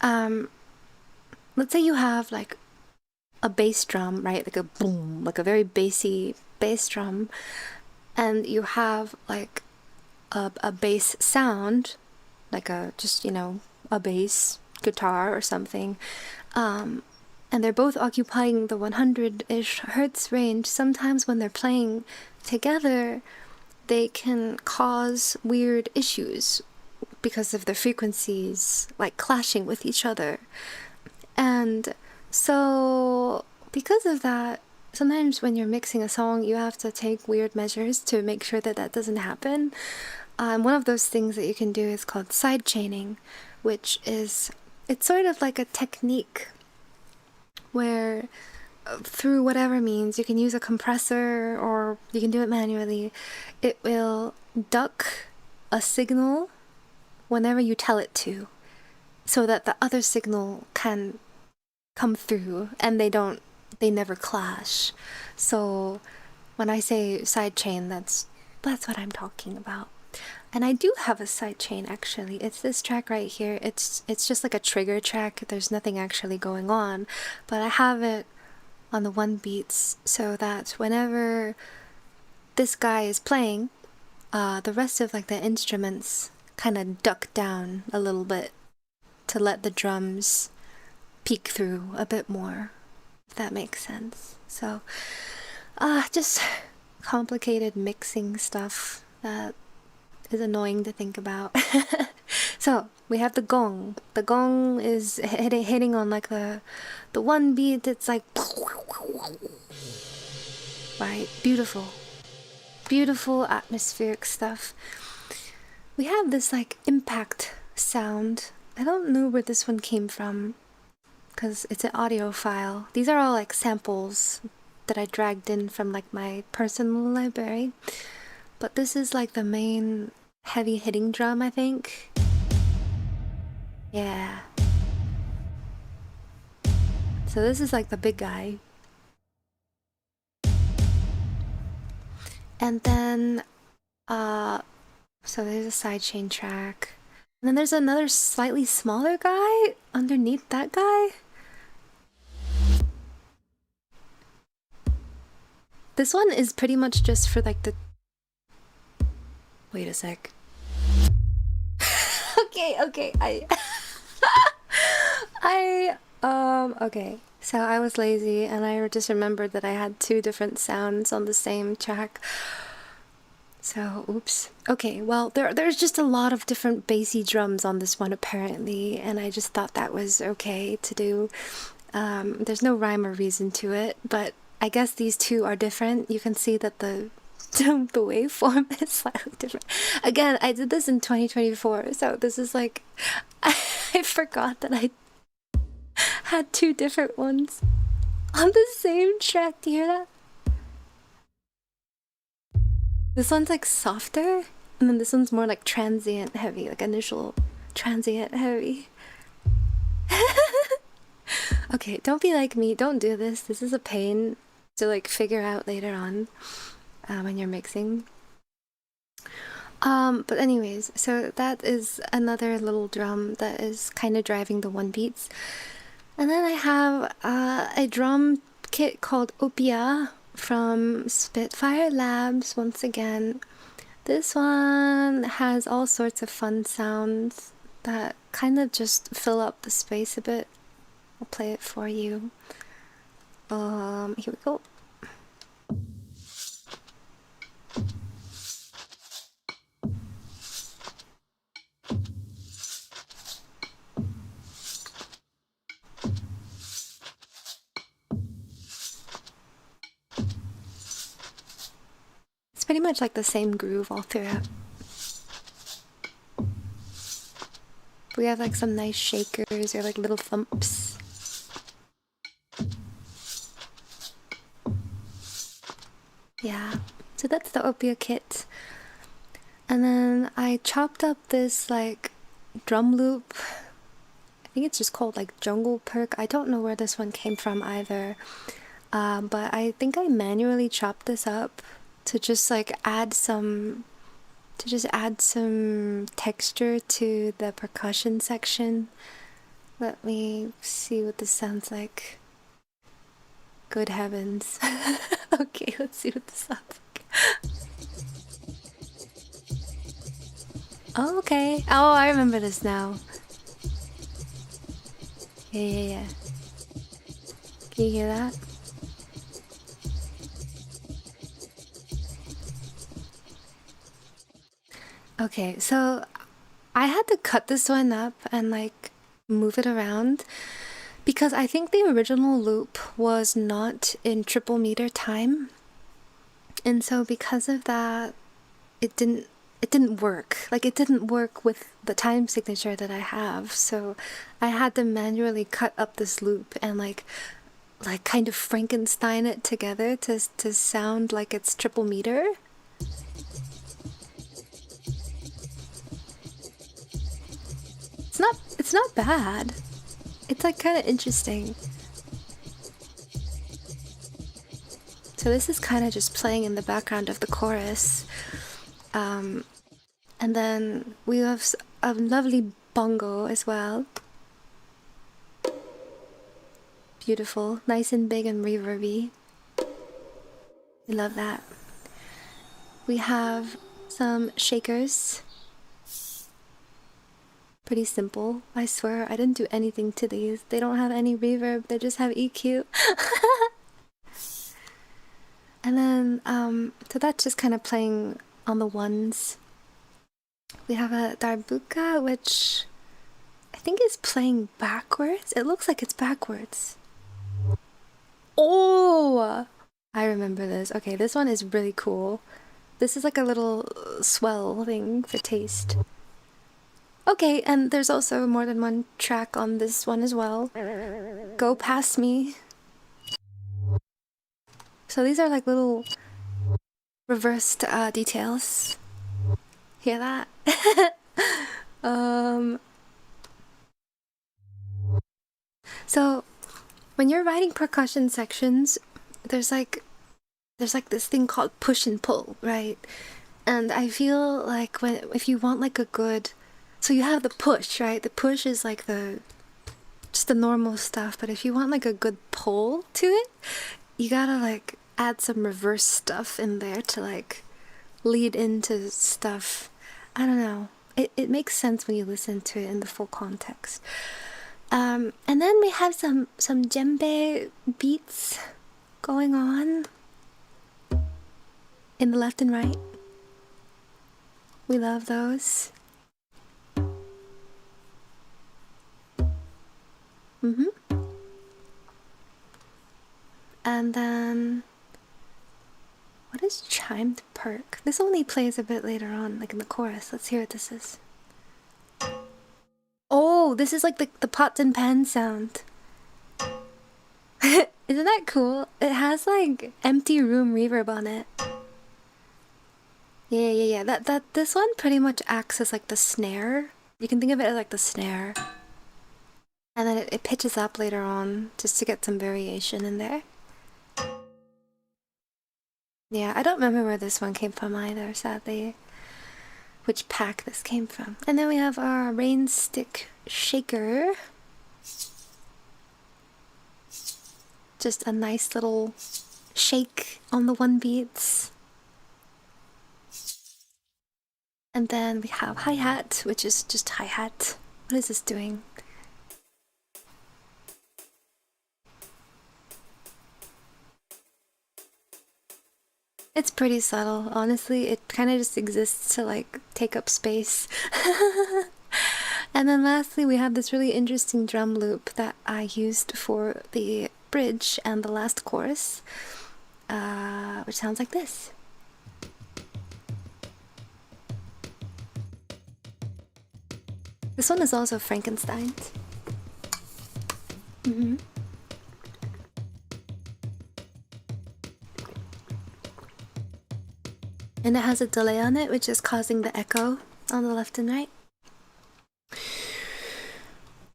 Let's say you have like a bass drum, right, like a boom, like a very bassy bass drum, and you have like a bass sound, like just, you know, a bass guitar or something, and they're both occupying the 100-ish hertz range. Sometimes when they're playing together, they can cause weird issues because of the frequencies like clashing with each other. And so because of that, sometimes when you're mixing a song, you have to take weird measures to make sure that that doesn't happen. One of those things that you can do is called side chaining, which is, it's sort of like a technique where through whatever means, you can use a compressor or you can do it manually, it will duck a signal whenever you tell it to, so that the other signal can come through and they never clash. So when I say sidechain, that's what I'm talking about. And I do have a sidechain actually. It's this track right here. It's just like a trigger track. There's nothing actually going on, but I have it on the one beats so that whenever this guy is playing, the rest of like the instruments kind of duck down a little bit to let the drums peek through a bit more, if that makes sense. So just complicated mixing stuff that is annoying to think about. So we have the gong. The gong is hitting on like the one beat. It's like, right, beautiful atmospheric stuff. We have this like impact sound. I don't know where this one came from because it's an audio file. These are all like samples that I dragged in from like my personal library, but this is like the main heavy hitting drum, I think. Yeah. So this is like the big guy. And then so there's a sidechain track. And then there's another slightly smaller guy underneath that guy. This one is pretty much just for like the... Wait a sec. Okay, okay. So I was lazy and I just remembered that I had two different sounds on the same track. So, oops. Okay, well, there's just a lot of different bassy drums on this one apparently, and I just thought that was okay to do. There's no rhyme or reason to it, but I guess these two are different. You can see that the waveform is slightly different. Again, I did this in 2024, so this is like... I forgot that I had two different ones on the same track. Do you hear that? This one's like softer, and then this one's more like transient heavy, like initial transient heavy. Okay, don't be like me. Don't do this. This is a pain to like figure out later on when you're mixing. But anyways, so that is another little drum that is kind of driving the one beats. And then I have a drum kit called Eöriia, from Spitfire Labs once again. This one has all sorts of fun sounds that kind of just fill up the space a bit. I'll play it for you. Here we go. It's pretty much like the same groove all throughout. We have like some nice shakers or like little thumps. Yeah, so that's the Eöriia kit. And then I chopped up this like drum loop. I think it's just called like jungle perk. I don't know where this one came from either. But I think I manually chopped this up to just like add some texture to the percussion section. Let me see what this sounds like. Good heavens. Okay, let's see what this sounds like. Oh, okay. Oh, I remember this now. Yeah. Can you hear that? Okay, so I had to cut this one up and like move it around because I think the original loop was not in triple meter time. And so because of that, it didn't work. Like it didn't work with the time signature that I have. So I had to manually cut up this loop and like kind of Frankenstein it together to sound like it's triple meter. It's not bad. It's like kind of interesting. So this is kind of just playing in the background of the chorus. And then we have a lovely bongo as well. Beautiful, nice and big and reverby. We love that. We have some shakers. Pretty simple. I swear I didn't do anything to these. They don't have any reverb, they just have EQ. And then, so that's just kind of playing on the ones. We have a darbuka, which I think is playing backwards. It looks like it's backwards. Oh! I remember this. Okay, this one is really cool. This is like a little swell thing for taste. Okay, and there's also more than one track on this one as well. Go Past Me. So these are like little reversed details. Hear that? So when you're writing percussion sections, there's like this thing called push and pull, right? And I feel like if you want like a good, so you have the push, right? The push is like just the normal stuff, but if you want like a good pull to it, you gotta like add some reverse stuff in there to like lead into stuff. I don't know. It makes sense when you listen to it in the full context. And then we have some djembe beats going on in the left and right. We love those. And then what is chimed perk? This only plays a bit later on, like in the chorus. Let's hear what this is. Oh, this is like the pots and pans sound. Isn't that cool? It has like empty room reverb on it. Yeah. This one pretty much acts as like the snare. You can think of it as like the snare. And then it pitches up later on just to get some variation in there. Yeah, I don't remember where this one came from either, sadly. Which pack this came from. And then we have our rain stick shaker. Just a nice little shake on the one beats. And then we have hi-hat, which is just hi-hat. What is this doing? It's pretty subtle, honestly. It kind of just exists to like take up space. And then lastly, we have this really interesting drum loop that I used for the bridge and the last chorus, which sounds like this. This one is also Frankenstein's. And it has a delay on it, which is causing the echo on the left and right.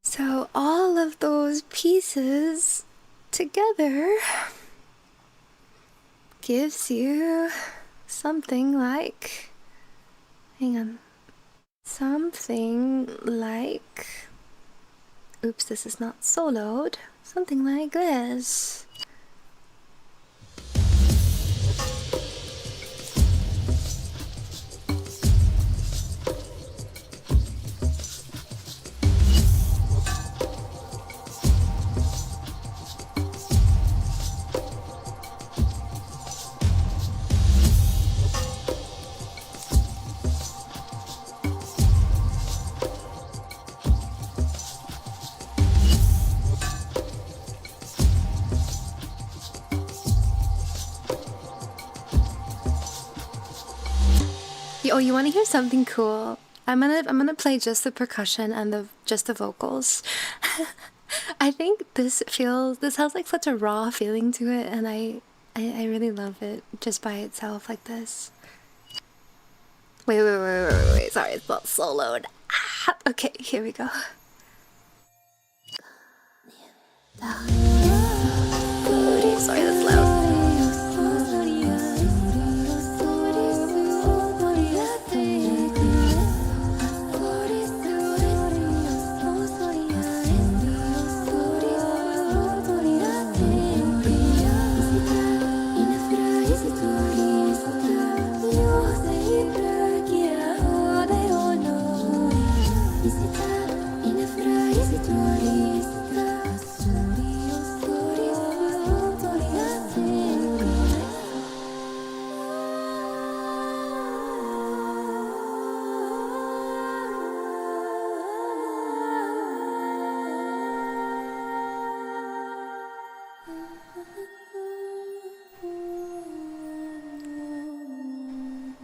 So all of those pieces together gives you something like, hang on, something like, oops, this is not soloed, something like this. Oh, you want to hear something cool? I'm gonna play just the percussion and just the vocals. I think this has like such a raw feeling to it, and I really love it just by itself like this. Wait, sorry, it's not soloed. Okay, here we go. Sorry, that's loud.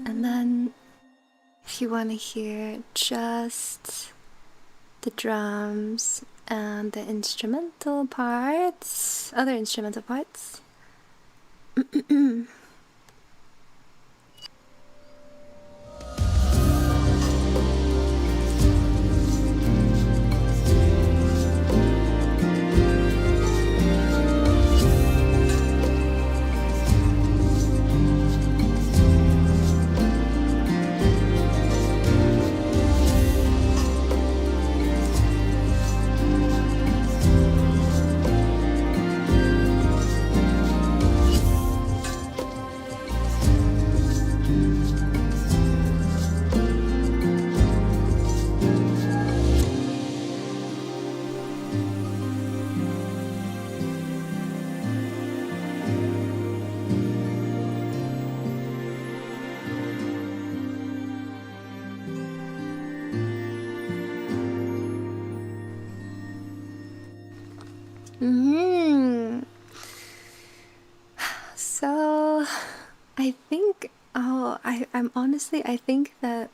And then, if you want to hear just the drums and the instrumental parts, other instrumental parts. So, I think, I'm honestly, I think that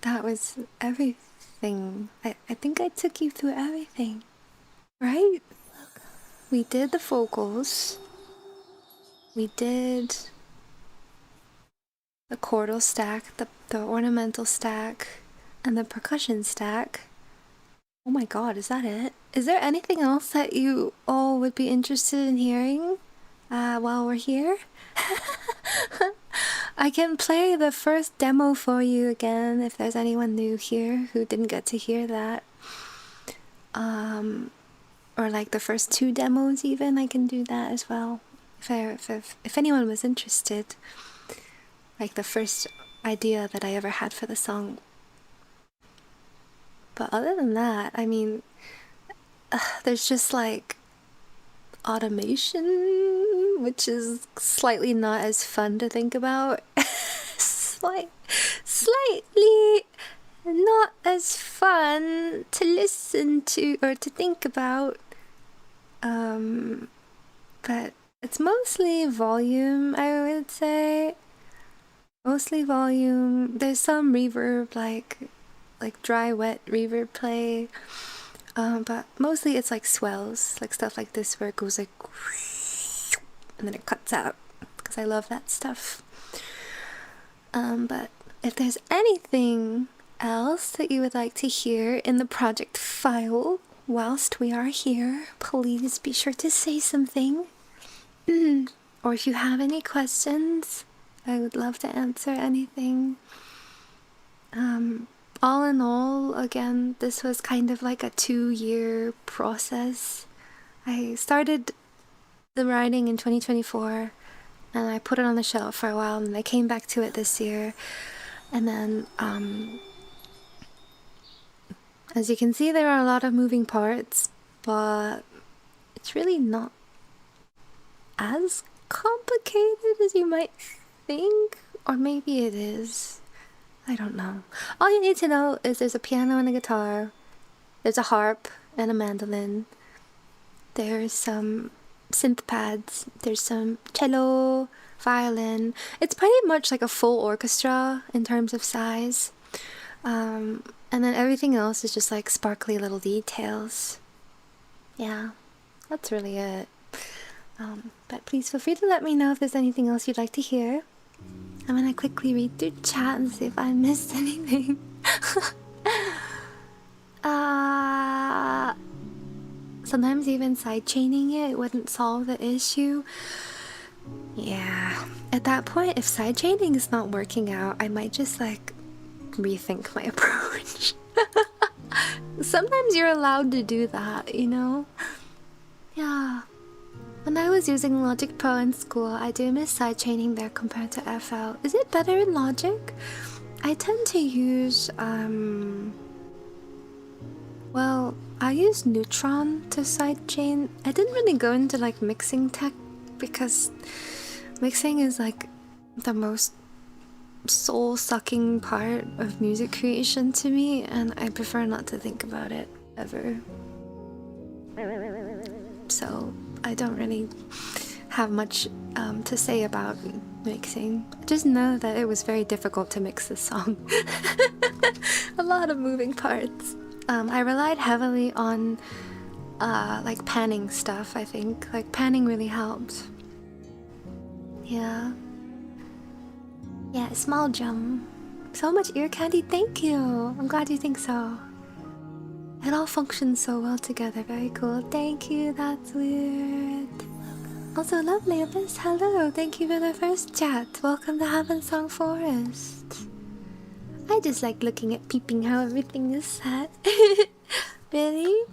was everything. I think I took you through everything, right? We did the vocals, we did the chordal stack, the ornamental stack, and the percussion stack. Oh my god, is that it? Is there anything else that you all would be interested in hearing while we're here? I can play the first demo for you again if there's anyone new here who didn't get to hear that. Or like the first two demos even, I can do that as well if anyone was interested, like the first idea that I ever had for the song. But other than that, I mean, there's just like automation, which is slightly not as fun to think about. Slightly not as fun to listen to or to think about. But it's mostly volume, I would say. Mostly volume. There's some reverb, like dry wet reverb play. But mostly it's like swells, like stuff like this where it goes like and then it cuts out, because I love that stuff. But if there's anything else that you would like to hear in the project file whilst we are here, please be sure to say something. Or if you have any questions, I would love to answer anything. All in all, again, this was kind of like a 2-year process. I started the writing in 2024 and I put it on the shelf for a while, and I came back to it this year. And then, as you can see, there are a lot of moving parts, but it's really not as complicated as you might think, or maybe it is. I don't know. All you need to know is there's a piano and a guitar, there's a harp and a mandolin, there's some synth pads, there's some cello, violin. It's pretty much like a full orchestra in terms of size. And then everything else is just like sparkly little details. Yeah, that's really it. But please feel free to let me know if there's anything else you'd like to hear. I'm gonna quickly read through chat and see if I missed anything. Sometimes even sidechaining it wouldn't solve the issue. Yeah, at that point, if sidechaining is not working out, I might just like rethink my approach. Sometimes you're allowed to do that, you know? Yeah. When I was using Logic Pro in school, I do miss sidechaining there compared to FL. Is it better in Logic? I tend to use, well, I use Neutron to sidechain. I didn't really go into like mixing tech because mixing is like the most soul-sucking part of music creation to me, and I prefer not to think about it ever. So I don't really have much to say about mixing. Just know that it was very difficult to mix this song. A lot of moving parts. I relied heavily on like panning stuff, I think. Like panning really helped. Yeah. Yeah, small jump. So much ear candy, thank you! I'm glad you think so. It all functions so well together, very cool. Thank you, that's weird. Also, lovely Abyss, hello, thank you for the first chat. Welcome to Havensong Forest. I just like looking at peeping how everything is set. Really?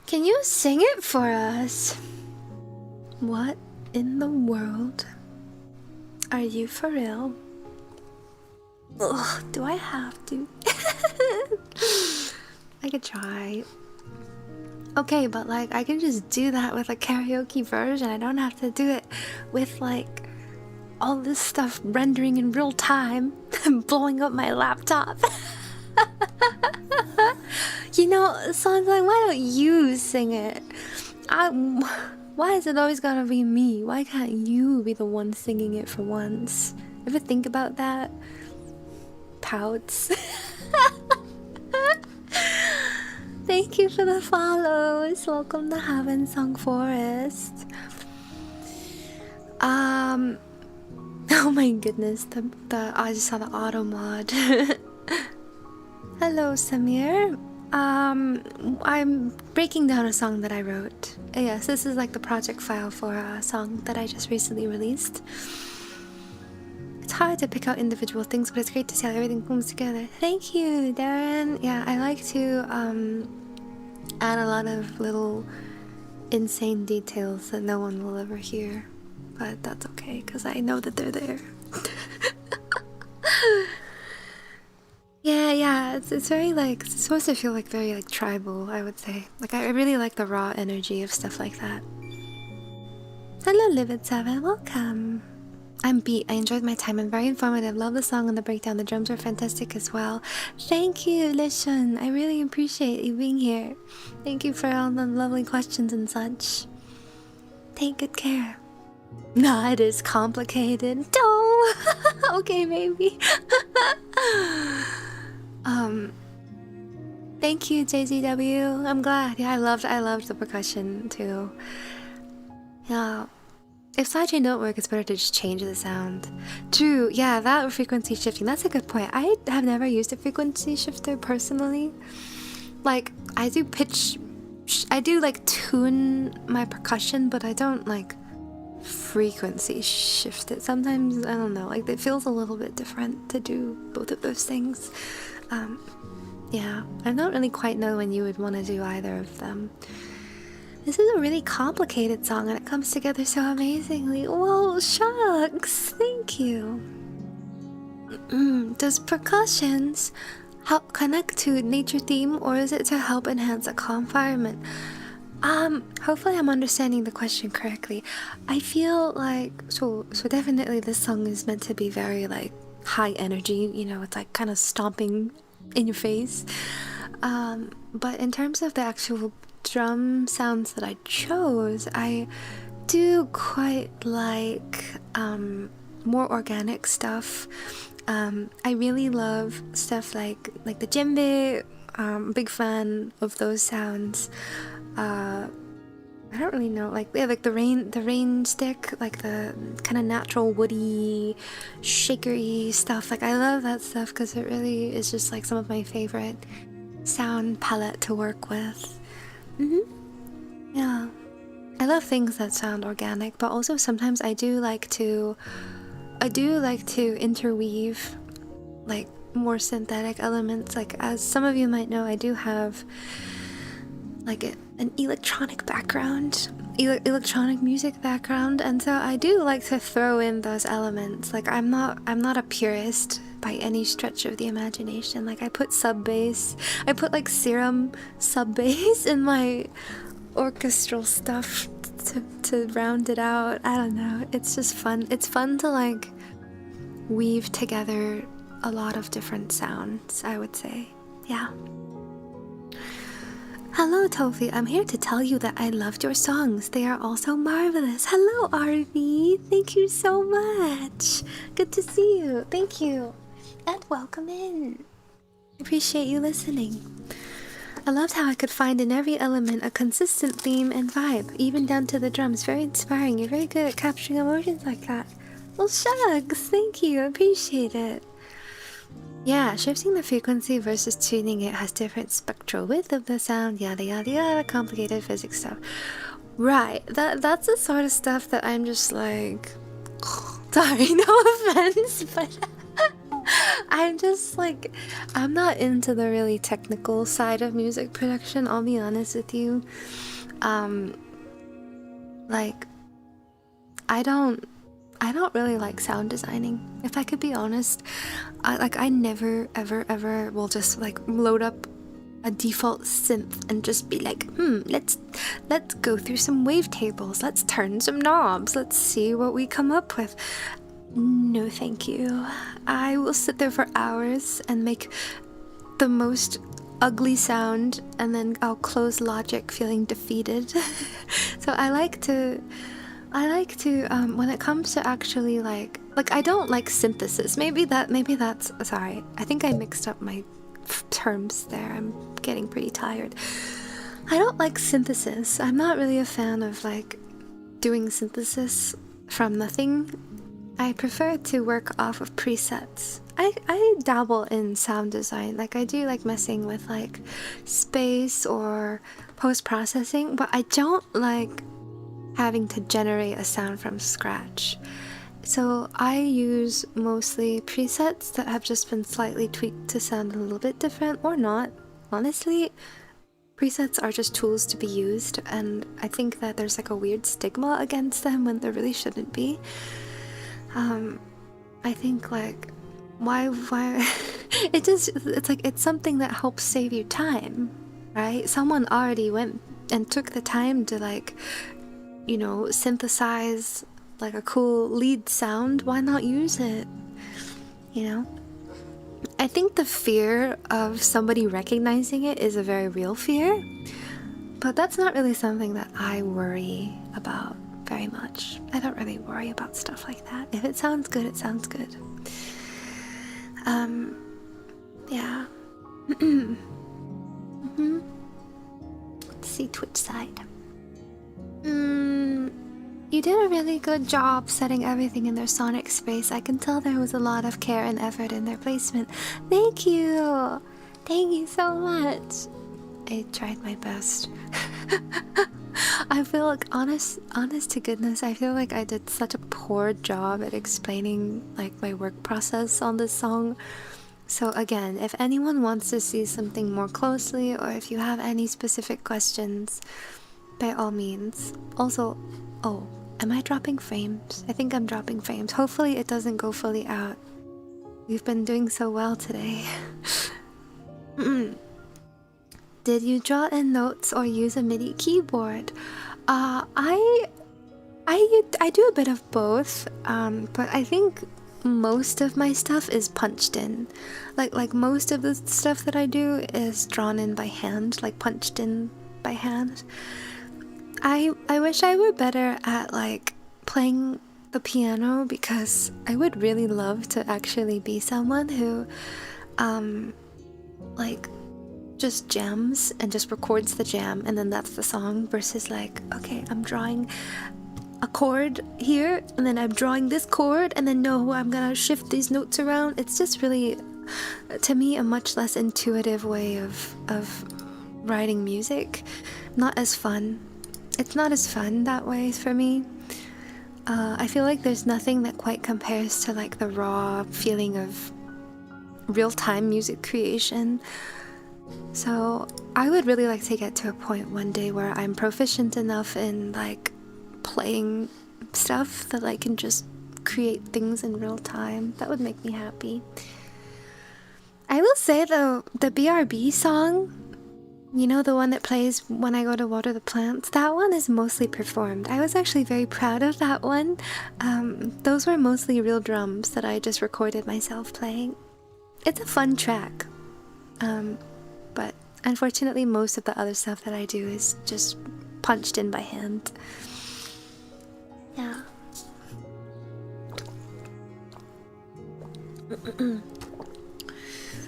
Can you sing it for us? What in the world? Are you for real? Ugh, do I have to? I could try. Okay, but like I can just do that with a karaoke version. I don't have to do it with like all this stuff rendering in real time and blowing up my laptop. You know, songs like, why don't you sing it? Why is it always gotta be me? Why can't you be the one singing it for once? Ever think about that? Pouts. Thank you for the follows. Welcome to Havensong Forest. Oh my goodness, I just saw the auto mod. Hello, Samir. I'm breaking down a song that I wrote. Yes, this is like the project file for a song that I just recently released. It's hard to pick out individual things, but it's great to see how everything comes together. Thank you, Darren. Yeah, I like to add a lot of little insane details that no one will ever hear. But that's okay, because I know that they're there. Yeah, it's very like, it's supposed to feel like very like tribal, I would say. Like I really like the raw energy of stuff like that. Hello Livid7, welcome. I'm beat. I enjoyed my time and very informative. Love the song and the breakdown. The drums were fantastic as well. Thank you, Lishun. I really appreciate you being here. Thank you for all the lovely questions and such. Take good care. Nah, it is complicated. Oh, okay, maybe. Thank you, JZW. I'm glad. Yeah, I loved the percussion too. Yeah. If sidechain don't work, it's better to just change the sound. True, yeah, that frequency shifting, that's a good point. I have never used a frequency shifter personally. Like, I do like tune my percussion, but I don't like frequency shift it. Sometimes, I don't know, like it feels a little bit different to do both of those things. Yeah, I don't really quite know when you would want to do either of them. This is a really complicated song and it comes together so amazingly. Whoa, shucks! Thank you. Does percussions help connect to nature theme or is it to help enhance a calm environment? Hopefully I'm understanding the question correctly. I feel like, so definitely this song is meant to be very like high energy, you know, it's like kind of stomping in your face. But in terms of the actual drum sounds that I chose, I do quite like more organic stuff. I really love stuff like the djembe. Big fan of those sounds. I don't really know, like the rain stick, like the kind of natural woody, shakery stuff. Like I love that stuff because it really is just like some of my favorite sound palette to work with. Yeah, I love things that sound organic, but also sometimes I do like to interweave like more synthetic elements. Like as some of you might know, I do have like an electronic background, electronic music background, and so I do like to throw in those elements. Like I'm not a purist by any stretch of the imagination. Like I put sub bass, I put like serum sub bass in my orchestral stuff to round it out. I don't know, it's just fun. It's fun to like weave together a lot of different sounds, I would say. Yeah. Hello Tofie, I'm here to tell you that I loved your songs. They are also marvelous. Hello RV, thank you so much. Good to see you. Thank you. And welcome in. Appreciate you listening. I loved how I could find in every element a consistent theme and vibe, even down to the drums. Very inspiring. You're very good at capturing emotions like that. Well, shucks. Thank you. Appreciate it. Yeah, shifting the frequency versus tuning it has different spectral width of the sound, yada yada yada, complicated physics stuff. Right, that's the sort of stuff that I'm just like, sorry, no offense, but I'm just like, I'm not into the really technical side of music production, I'll be honest with you. Like, I don't really like sound designing, if I could be honest. I never ever will just like load up a default synth and just be like, let's go through some wavetables, let's turn some knobs, let's see what we come up with. No thank you. I will sit there for hours and make the most ugly sound and then I'll close Logic feeling defeated. So I like to when it comes to actually like I don't like synthesis. Maybe that's sorry, I think I mixed up my terms there. I'm getting pretty tired. I don't like synthesis. I'm not really a fan of like doing synthesis from nothing. I prefer to work off of presets. I dabble in sound design. Like I do like messing with like space or post-processing, but I don't like having to generate a sound from scratch. So I use mostly presets that have just been slightly tweaked to sound a little bit different or not. Honestly, presets are just tools to be used, and I think that there's like a weird stigma against them when there really shouldn't be. I think like why it's like it's something that helps save you time, right? Someone already went and took the time to like, you know, synthesize like a cool lead sound. Why not use it? You know? I think the fear of somebody recognizing it is a very real fear, but that's not really something that I worry about very much. I don't really worry about stuff like that. If it sounds good, it sounds good. Yeah. Let's see Twitch side. You did a really good job setting everything in their sonic space. I can tell there was a lot of care and effort in their placement. Thank you! Thank you so much! I tried my best. I feel like, honest to goodness, I feel like I did such a poor job at explaining like my work process on this song. So again, if anyone wants to see something more closely, or if you have any specific questions, by all means. Also, oh, am I dropping frames? I think I'm dropping frames. Hopefully it doesn't go fully out. We've been doing so well today. Did you draw in notes or use a MIDI keyboard? I do a bit of both, but I think most of my stuff is punched in. Like most of the stuff that I do is drawn in by hand, like punched in by hand. I wish I were better at like playing the piano, because I would really love to actually be someone who like just jams and just records the jam and then that's the song, versus like, okay, I'm drawing a chord here and then I'm drawing this chord and then no, I'm gonna shift these notes around. It's just really, to me, a much less intuitive way of writing music. Not as fun. It's not as fun that way for me. I feel like there's nothing that quite compares to like the raw feeling of real-time music creation. So I would really like to get to a point one day where I'm proficient enough in like playing stuff that I can just create things in real time. That would make me happy. I will say though, the BRB song, you know, the one that plays when I go to water the plants, that one is mostly performed. I was actually very proud of that one. Those were mostly real drums that I just recorded myself playing. It's a fun track. But unfortunately most of the other stuff that I do is just punched in by hand. Yeah.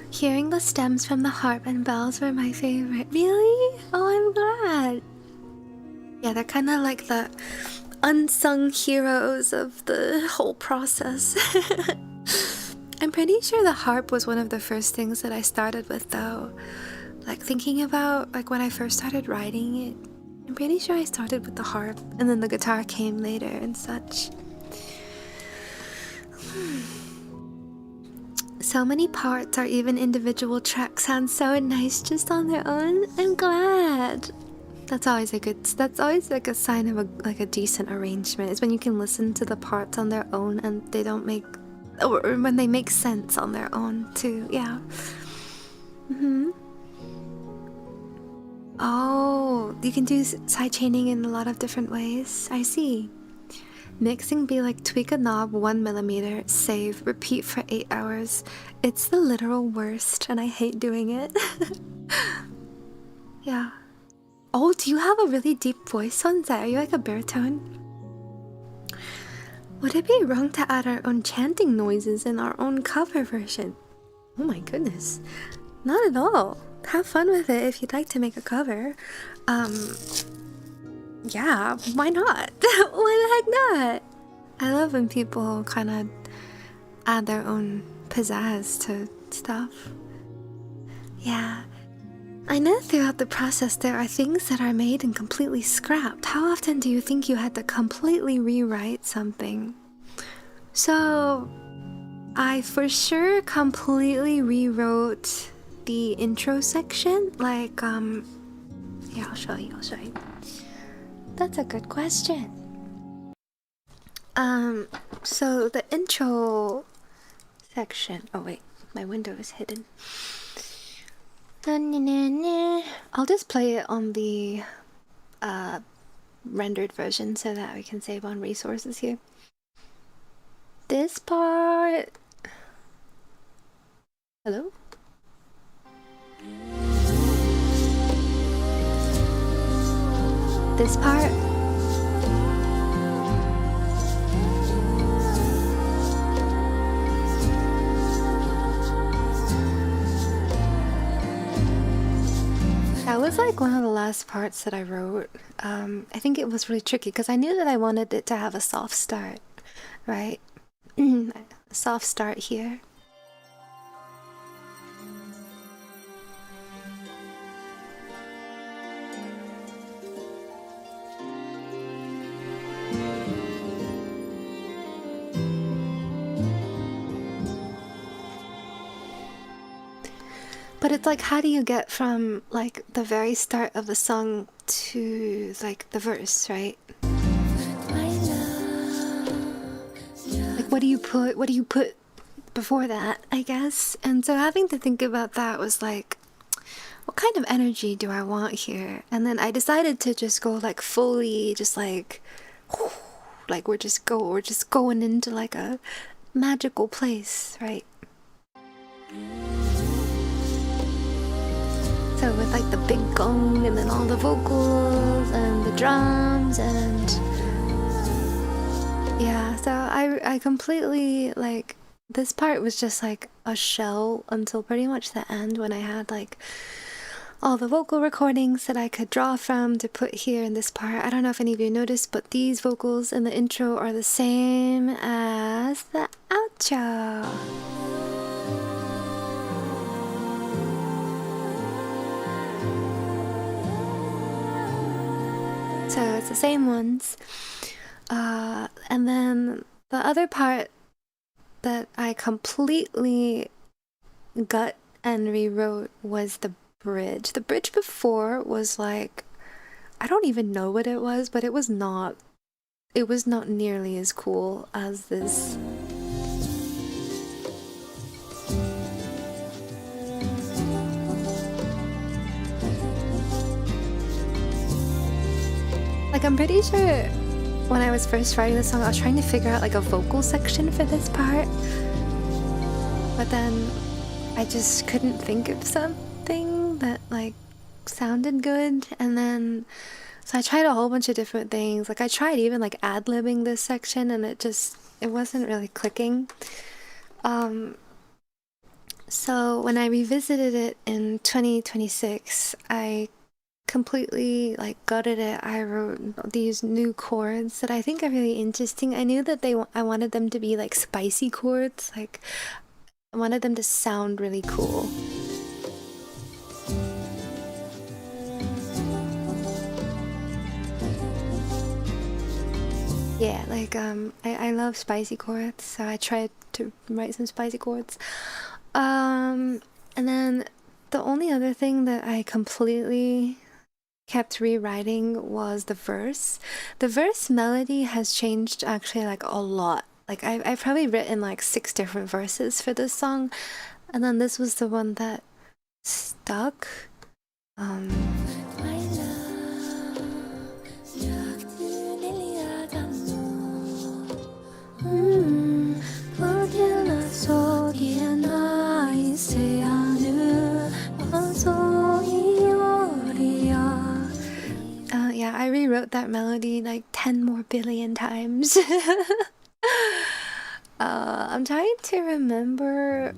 Hearing the stems from the harp and bells were my favorite. Really? Oh, I'm glad. Yeah, they're kind of like the unsung heroes of the whole process. I'm pretty sure the harp was one of the first things that I started with though. Like thinking about like when I first started writing it, I'm pretty sure I started with the harp and then the guitar came later and such. So many parts or even individual tracks sound so nice just on their own. I'm glad. That's always like a sign of a decent arrangement. Is when you can listen to the parts on their own and they don't make, or when they make sense on their own too. Yeah. Oh, you can do sidechaining in a lot of different ways. I see. Mixing be like tweak a knob 1 millimeter, save, repeat for 8 hours. It's the literal worst and I hate doing it. Yeah. Oh, do you have a really deep voice, Sonza? Are you like a baritone? Would it be wrong to add our own chanting noises in our own cover version? Oh my goodness. Not at all. Have fun with it if you'd like to make a cover. Yeah, why not? Why the heck not? I love when people kind of add their own pizzazz to stuff. Yeah. I know throughout the process there are things that are made and completely scrapped. How often do you think you had to completely rewrite something? So, I for sure completely rewrote the intro section. Like, Yeah, I'll show you. That's a good question. So the intro section. Oh wait, my window is hidden. I'll just play it on the rendered version so that we can save on resources here. This part. Hello? This part. That was like one of the last parts that I wrote. I think it was really tricky because I knew that I wanted it to have a soft start, right? A soft start here. But it's like, how do you get from like the very start of the song to like the verse, right? Like, what do you put before that, I guess? And so having to think about that was like, what kind of energy do I want here? And then I decided to just go like fully, just like we're just going into like a magical place, right? So with like the big gong and then all the vocals and the drums and yeah, so I completely like, this part was just like a shell until pretty much the end when I had like all the vocal recordings that I could draw from to put here in this part. I don't know if any of you noticed, but these vocals in the intro are the same as the outro. So it's the same ones. And then the other part that I completely gut and rewrote was the bridge. The bridge before was like, I don't even know what it was, but it was not nearly as cool as this. Like, I'm pretty sure when I was first writing the song, I was trying to figure out like a vocal section for this part, but then I just couldn't think of something that like sounded good. And then so I tried a whole bunch of different things. Like I tried even like ad-libbing this section, and it wasn't really clicking. So when I revisited it in 2026, I completely like gutted it. I wrote these new chords that I think are really interesting. I knew that I wanted them to be like spicy chords. Like I wanted them to sound really cool. Yeah, like I love spicy chords, so I tried to write some spicy chords. And then the only other thing that I completely kept rewriting was the verse. The verse melody has changed actually like a lot. Like I've probably written like 6 different verses for this song, and then this was the one that stuck. Yeah, I rewrote that melody like 10 more billion times. I'm trying to remember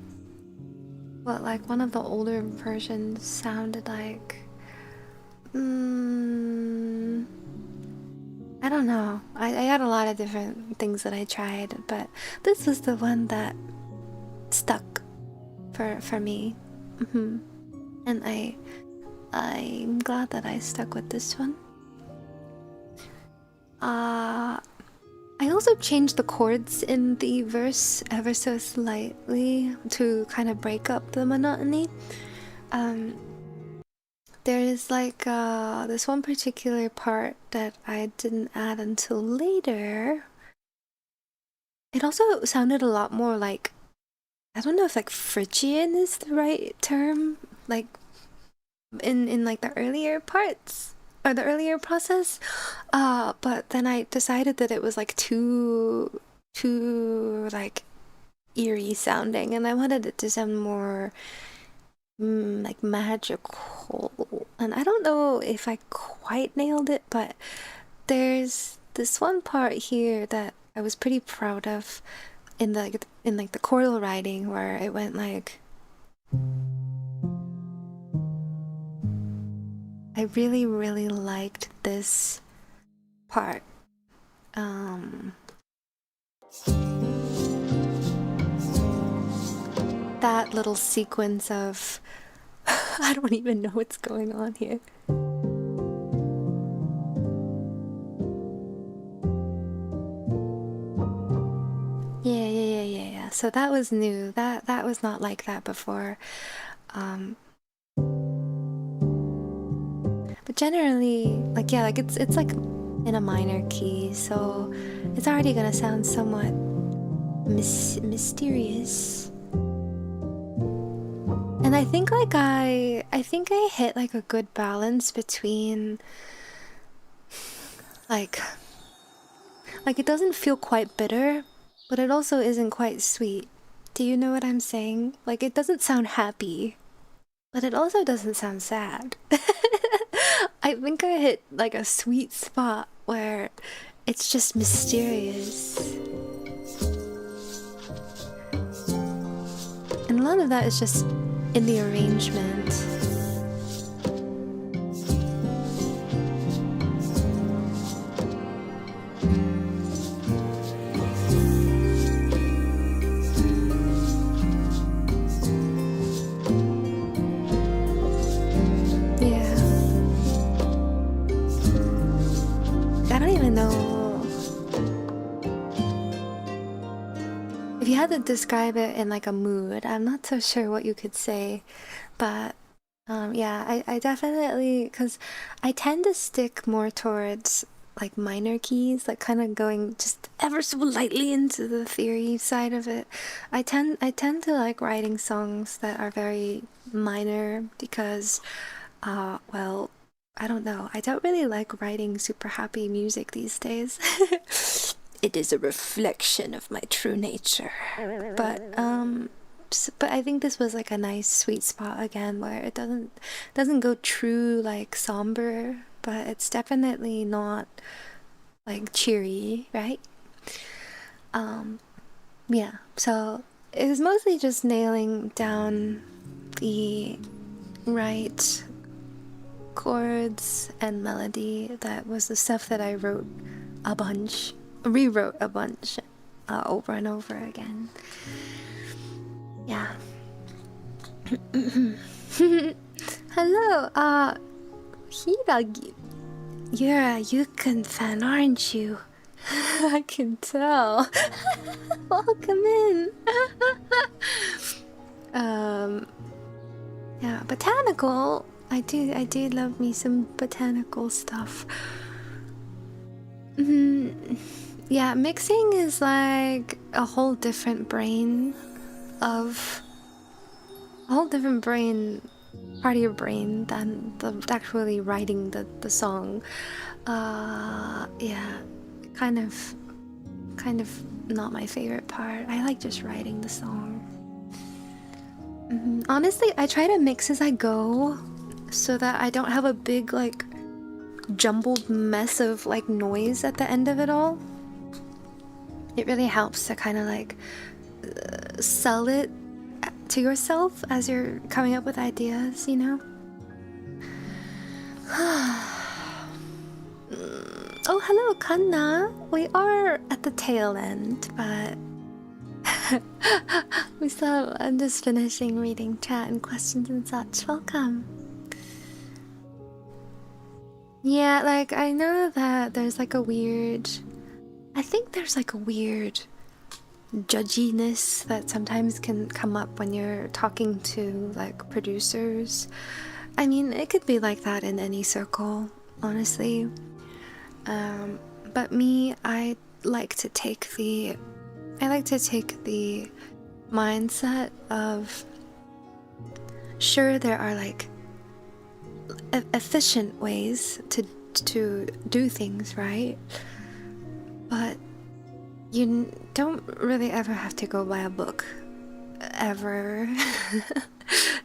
what like one of the older versions sounded like. I don't know. I had a lot of different things that I tried, but this was the one that stuck for me. And I'm glad that I stuck with this one. I also changed the chords in the verse ever so slightly to kind of break up the monotony. there's like this one particular part that I didn't add until later. It also sounded a lot more like, I don't know if like Phrygian is the right term, like in like the earlier parts or the earlier process. But then I decided that it was like too like eerie sounding, and I wanted it to sound more like magical. And I don't know if I quite nailed it, but there's this one part here that I was pretty proud of in the choral writing, where it went like, I really liked this part. That little sequence of I don't even know what's going on here. Yeah. So that was new. That was not like that before. But generally, like, yeah, like it's like in a minor key, so it's already gonna sound somewhat mysterious. And I think like I hit like a good balance between like it doesn't feel quite bitter, but it also isn't quite sweet. Do you know what I'm saying? Like, it doesn't sound happy, but it also doesn't sound sad. I think I hit like a sweet spot where it's just mysterious. And a lot of that is just in the arrangement. If you had to describe it in like a mood, I'm not so sure what you could say, but yeah, I definitely, because I tend to stick more towards like minor keys, like kind of going just ever so lightly into the theory side of it. I tend to like writing songs that are very minor because, well, I don't know, I don't really like writing super happy music these days. It is a reflection of my true nature. But I think this was like a nice sweet spot again, where it doesn't go true like somber, but it's definitely not like cheery, right? Yeah, so it was mostly just nailing down the right chords and melody. That was the stuff that I rewrote a bunch over and over again. Yeah. Hello, Hiragi. You're a Yukon fan, aren't you? I can tell. Welcome in. Yeah, botanical. I do love me some botanical stuff. Yeah, mixing is like a whole different brain part of your brain than actually writing the song. Yeah, kind of not my favorite part. I like just writing the song. Honestly, I try to mix as I go so that I don't have a big like jumbled mess of like noise at the end of it all. It really helps to kind of like sell it to yourself as you're coming up with ideas, you know? Oh, hello, Kanna. We are at the tail end, but I'm just finishing reading chat and questions and such. Welcome. Yeah, like, I know that there's like a weird... I think there's like a weird judginess that sometimes can come up when you're talking to like producers, I mean, it could be like that in any circle, honestly. But me, I like to take the mindset of, sure, there are like efficient ways to do things, right? But you don't really ever have to go by a book ever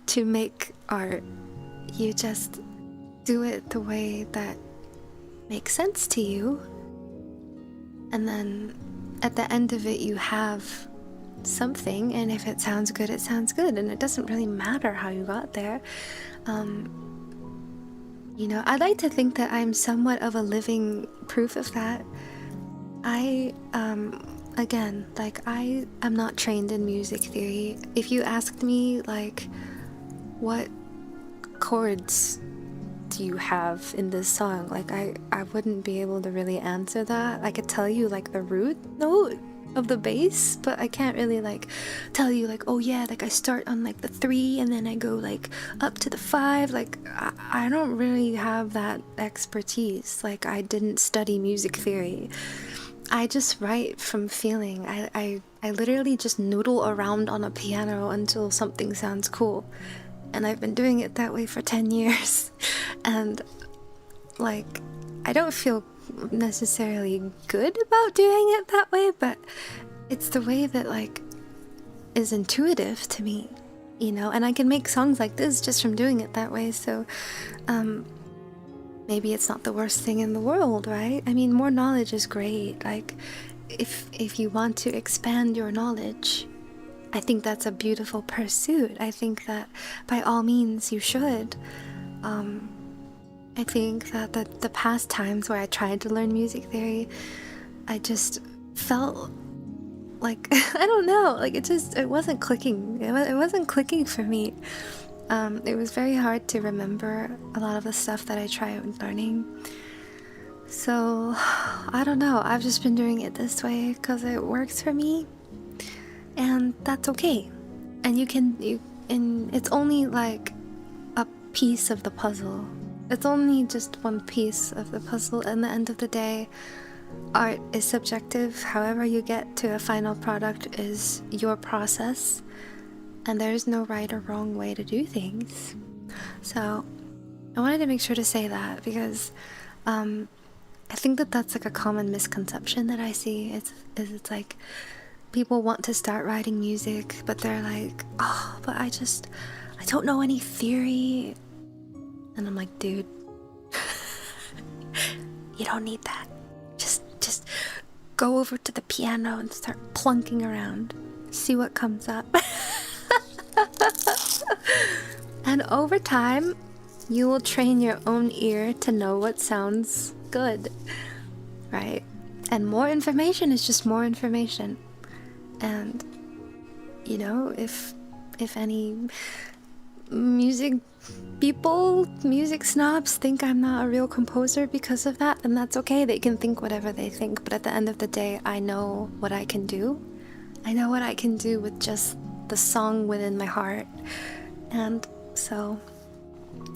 to make art. You just do it the way that makes sense to you, and then at the end of it you have something, and if it sounds good, it sounds good, and it doesn't really matter how you got there. You know, I like to think that I'm somewhat of a living proof of that. Again, like, I am not trained in music theory. If you asked me, like, what chords do you have in this song, like, I wouldn't be able to really answer that. I could tell you, like, the root note of the bass, but I can't really, like, tell you, like, oh yeah, like, I start on, like, the 3 and then I go, like, up to the 5. Like, I don't really have that expertise. Like, I didn't study music theory. I just write from feeling. I literally just noodle around on a piano until something sounds cool. And I've been doing it that way for 10 years. And, like, I don't feel necessarily good about doing it that way, but it's the way that, like, is intuitive to me, you know? And I can make songs like this just from doing it that way, so, maybe it's not the worst thing in the world, right? I mean, more knowledge is great. Like, if you want to expand your knowledge, I think that's a beautiful pursuit. I think that by all means you should. I think that the past times where I tried to learn music theory, I just felt like, I don't know, like, it wasn't clicking. It wasn't clicking for me. It was very hard to remember a lot of the stuff that I tried learning. So, I don't know, I've just been doing it this way because it works for me. And that's okay. And and it's only like a piece of the puzzle. It's only just one piece of the puzzle. At the end of the day, art is subjective. However you get to a final product is your process. And there's no right or wrong way to do things. So I wanted to make sure to say that because I think that that's like a common misconception that I see. It's like people want to start writing music, but they're like, oh, but I don't know any theory. And I'm like, dude, you don't need that. Just go over to the piano and start plunking around. See what comes up. And over time, you will train your own ear to know what sounds good, right? And more information is just more information. And, you know, if any music snobs think I'm not a real composer because of that, then that's okay. They can think whatever they think. But at the end of the day, I know what I can do. I know what I can do with just the song within my heart. And so,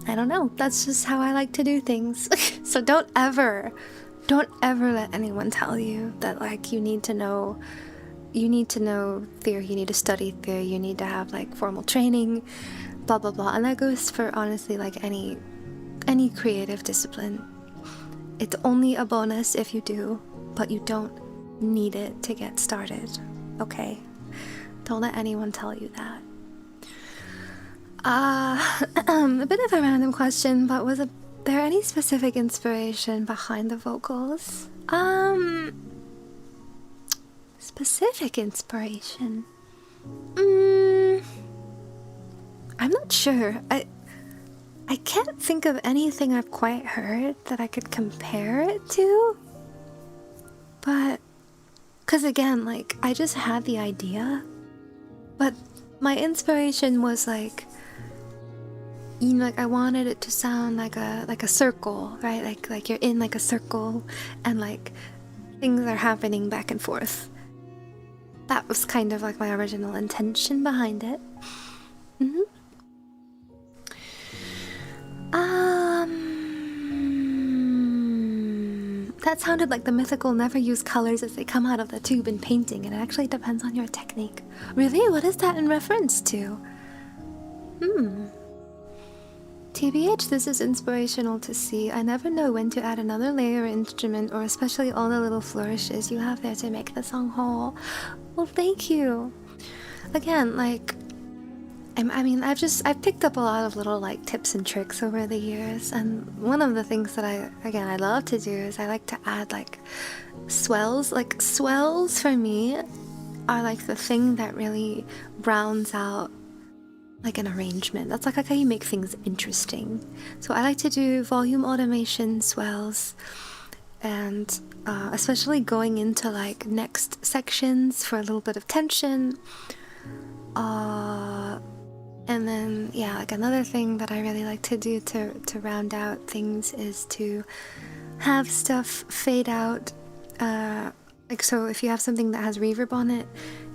I don't know. That's just how I like to do things. So don't ever let anyone tell you that, like, you need to know theory, you need to study theory, you need to have, like, formal training, blah blah blah. And that goes for, honestly, like, any creative discipline. It's only a bonus if you do, but you don't need it to get started, okay? Don't let anyone tell you that. A bit of a random question, but was there any specific inspiration behind the vocals? Specific inspiration? I'm not sure. I can't think of anything I've quite heard that I could compare it to. But, because again, like, I just had the idea. But my inspiration was like, you know, like, I wanted it to sound like a circle, right? Like you're in like a circle and like things are happening back and forth. That was kind of like my original intention behind it. That sounded like the mythical never use colors as they come out of the tube in painting, and it actually depends on your technique. Really? What is that in reference to? TBH, this is inspirational to see. I never know when to add another layer or instrument, or especially all the little flourishes you have there to make the song whole. Well, thank you. Again, like, I mean, I've picked up a lot of little like tips and tricks over the years, and one of the things that I love to do is I like to add like swells. Like swells for me are like the thing that really rounds out like an arrangement. That's like how you make things interesting. So I like to do volume automation swells, and especially going into like next sections for a little bit of tension. And then, yeah, like another thing that I really like to do to round out things is to have stuff fade out. Like, so if you have something that has reverb on it,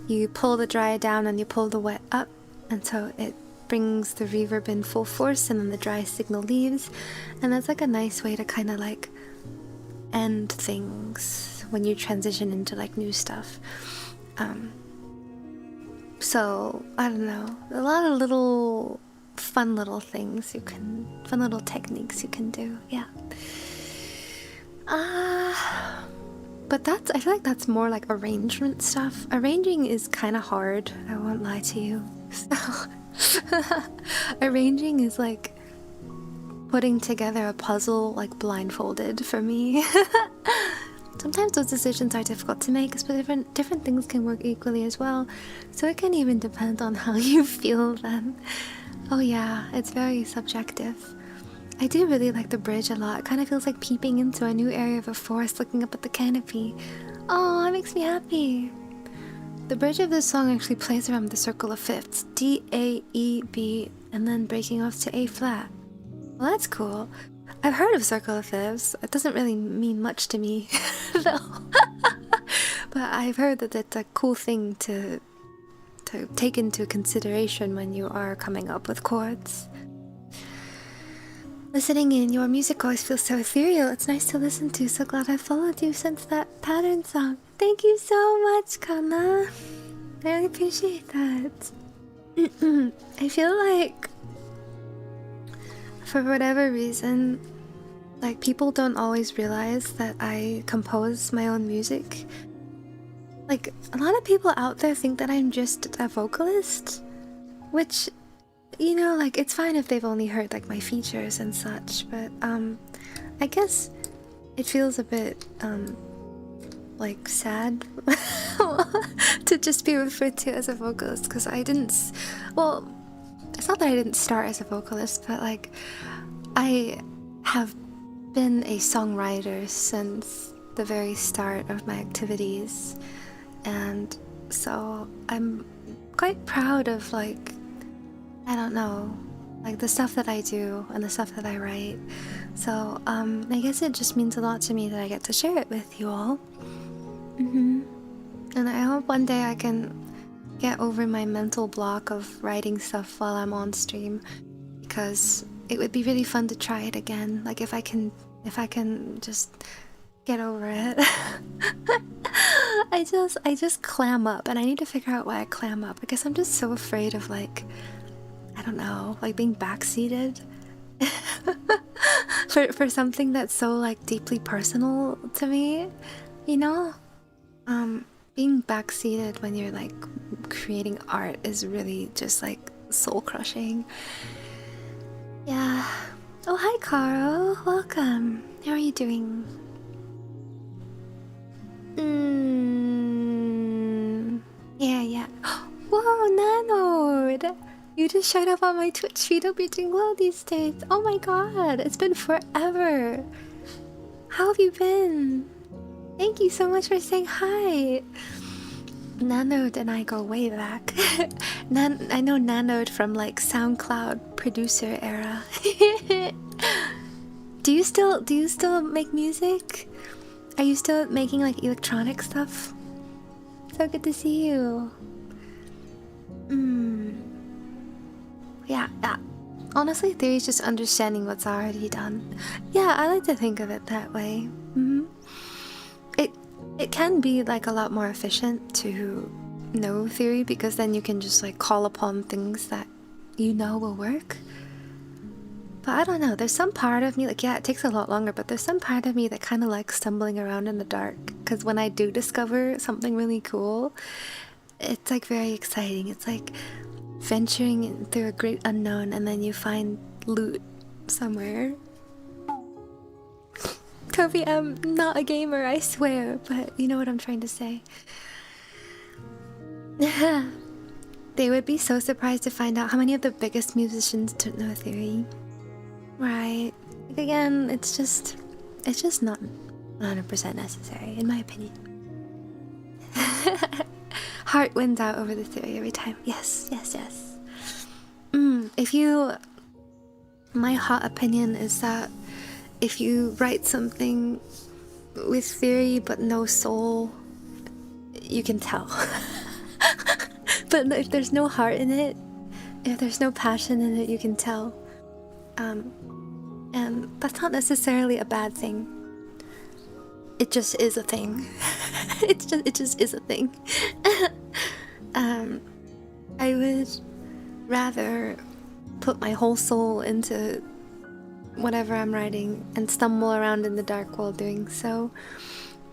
you pull the dry down and you pull the wet up, and so it brings the reverb in full force, and then the dry signal leaves. And that's like a nice way to kind of like end things when you transition into like new stuff. So, I don't know, a lot of little fun little things fun little techniques you can do, yeah. But I feel like that's more like arrangement stuff. Arranging is kind of hard, I won't lie to you. So, arranging is like putting together a puzzle like blindfolded for me. Sometimes those decisions are difficult to make, but different things can work equally as well. So it can even depend on how you feel then. Oh yeah, it's very subjective. I do really like the bridge a lot. It kind of feels like peeping into a new area of a forest, looking up at the canopy. Oh, that makes me happy. The bridge of this song actually plays around the circle of fifths, D, A, E, B, and then breaking off to A flat. Well, that's cool. I've heard of circle of fifths. It doesn't really mean much to me, though. But I've heard that it's a cool thing to take into consideration when you are coming up with chords. Listening in, your music always feels so ethereal. It's nice to listen to. So glad I followed you since that pattern song. Thank you so much, Kana. I really appreciate that. I feel like, for whatever reason, like people don't always realize that I compose my own music. Like a lot of people out there think that I'm just a vocalist, which, you know, like it's fine if they've only heard like my features and such, but I guess it feels a bit like sad to just be referred to as a vocalist, because I didn't, well, it's not that I didn't start as a vocalist, but like I have been a songwriter since the very start of my activities, and so I'm quite proud of like, I don't know, like the stuff that I do and the stuff that I write. So I guess it just means a lot to me that I get to share it with you all. And I hope one day I can get over my mental block of writing stuff while I'm on stream, because it would be really fun to try it again. Like if I can just get over it. I just clam up, and I need to figure out why I clam up, because I'm just so afraid of like, I don't know, like being backseated for something that's so like deeply personal to me, you know? Being backseated when you're like creating art is really just like soul crushing. Yeah. Oh, hi Carl, welcome. How are you doing? Yeah. Whoa, Nanode! You just showed up on my Twitch feed. Hope you're doing well these days. Oh my god, it's been forever. How have you been? Thank you so much for saying hi. Nanode and I go way back. I know Nanode from like SoundCloud producer era. Do you still make music? Are you still making like electronic stuff? So good to see you. Yeah. Honestly, theory is just understanding what's already done. Yeah, I like to think of it that way. it can be like a lot more efficient to know theory, because then you can just like call upon things that you know will work. But I don't know, there's some part of me, like, yeah, it takes a lot longer, but there's some part of me that kind of likes stumbling around in the dark, because when I do discover something really cool, it's like very exciting. It's like venturing through a great unknown, and then you find loot somewhere. Tofie, I'm not a gamer, I swear, but you know what I'm trying to say. They would be so surprised to find out how many of the biggest musicians don't know theory. Right. Like, again, it's just not 100% necessary, in my opinion. Heart wins out over the theory every time. Yes, yes, yes. My hot opinion is that if you write something with theory but no soul, you can tell. But if there's no heart in it, if there's no passion in it, you can tell. And that's not necessarily a bad thing. It just is a thing. it just is a thing. I would rather put my whole soul into whatever I'm writing and stumble around in the dark while doing so,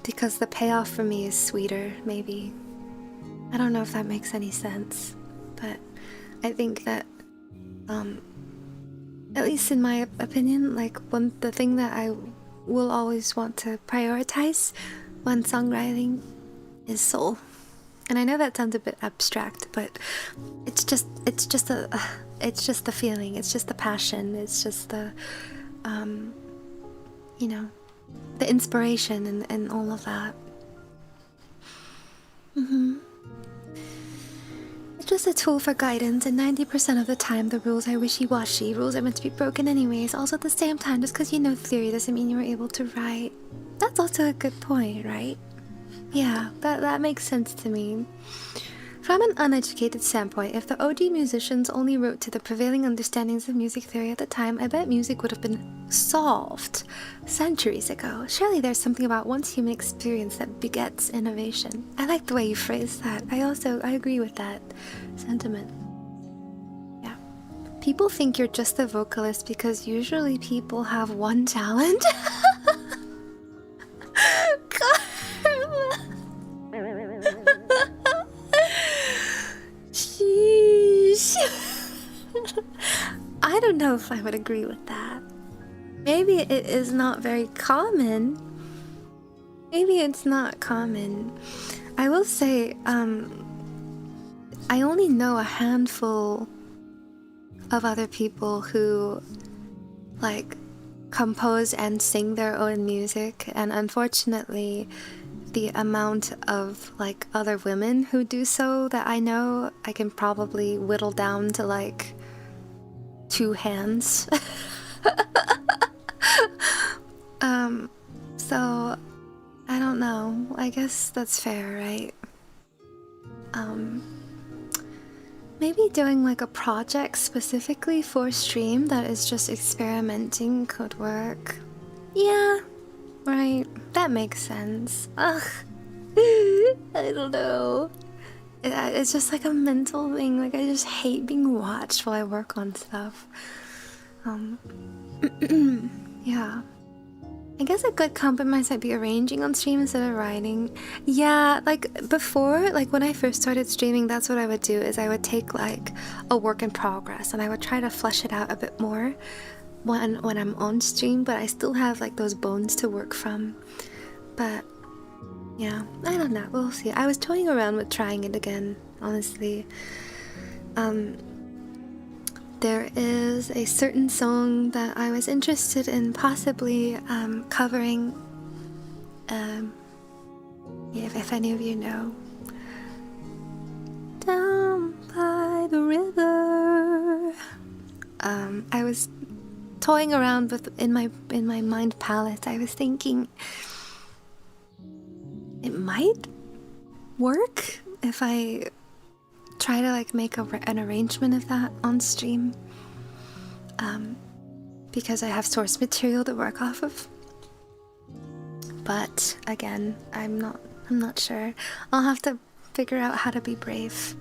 because the payoff for me is sweeter, maybe. I don't know if that makes any sense, but I think that at least in my opinion, like, the thing that I will always want to prioritize when songwriting is soul. And I know that sounds a bit abstract, but it's just the feeling, it's just the passion, it's just the you know, the inspiration and all of that. It's just a tool for guidance, and 90% of the time the rules are wishy-washy. Rules are meant to be broken anyways. Also, at the same time, just because you know theory doesn't mean you were able to write. That's also a good point, right? Yeah, that makes sense to me. From an uneducated standpoint, if the OG musicians only wrote to the prevailing understandings of music theory at the time, I bet music would have been solved centuries ago. Surely there's something about one's human experience that begets innovation. I like the way you phrase that. I agree with that sentiment. Yeah. People think you're just a vocalist because usually people have one talent. Sheesh. I don't know if I would agree with that. Maybe it is not very common. Maybe it's not common. I will say, I only know a handful of other people who, like, compose and sing their own music, and unfortunately, the amount of, like, other women who do so that I know, I can probably whittle down to, like, 2 hands. So, I don't know. I guess that's fair, right? Maybe doing, like, a project specifically for stream that is just experimenting could work. Yeah, right. That makes sense. Ugh. I don't know. It's just like a mental thing. Like, I just hate being watched while I work on stuff. Yeah. I guess a good compromise might be arranging on stream instead of writing. Yeah, like before, like when I first started streaming, that's what I would do, is I would take like a work in progress and I would try to flesh it out a bit more when I'm on stream, but I still have like those bones to work from. But yeah, I don't know, we'll see. I was toying around with trying it again, honestly. There is a certain song that I was interested in possibly covering, if any of you know. Down by the river. I was toying around with in my mind palette. I was thinking it might work if I try to like make an arrangement of that on stream, because I have source material to work off of. But again, I'm not I'm not sure. I'll have to figure out how to be brave.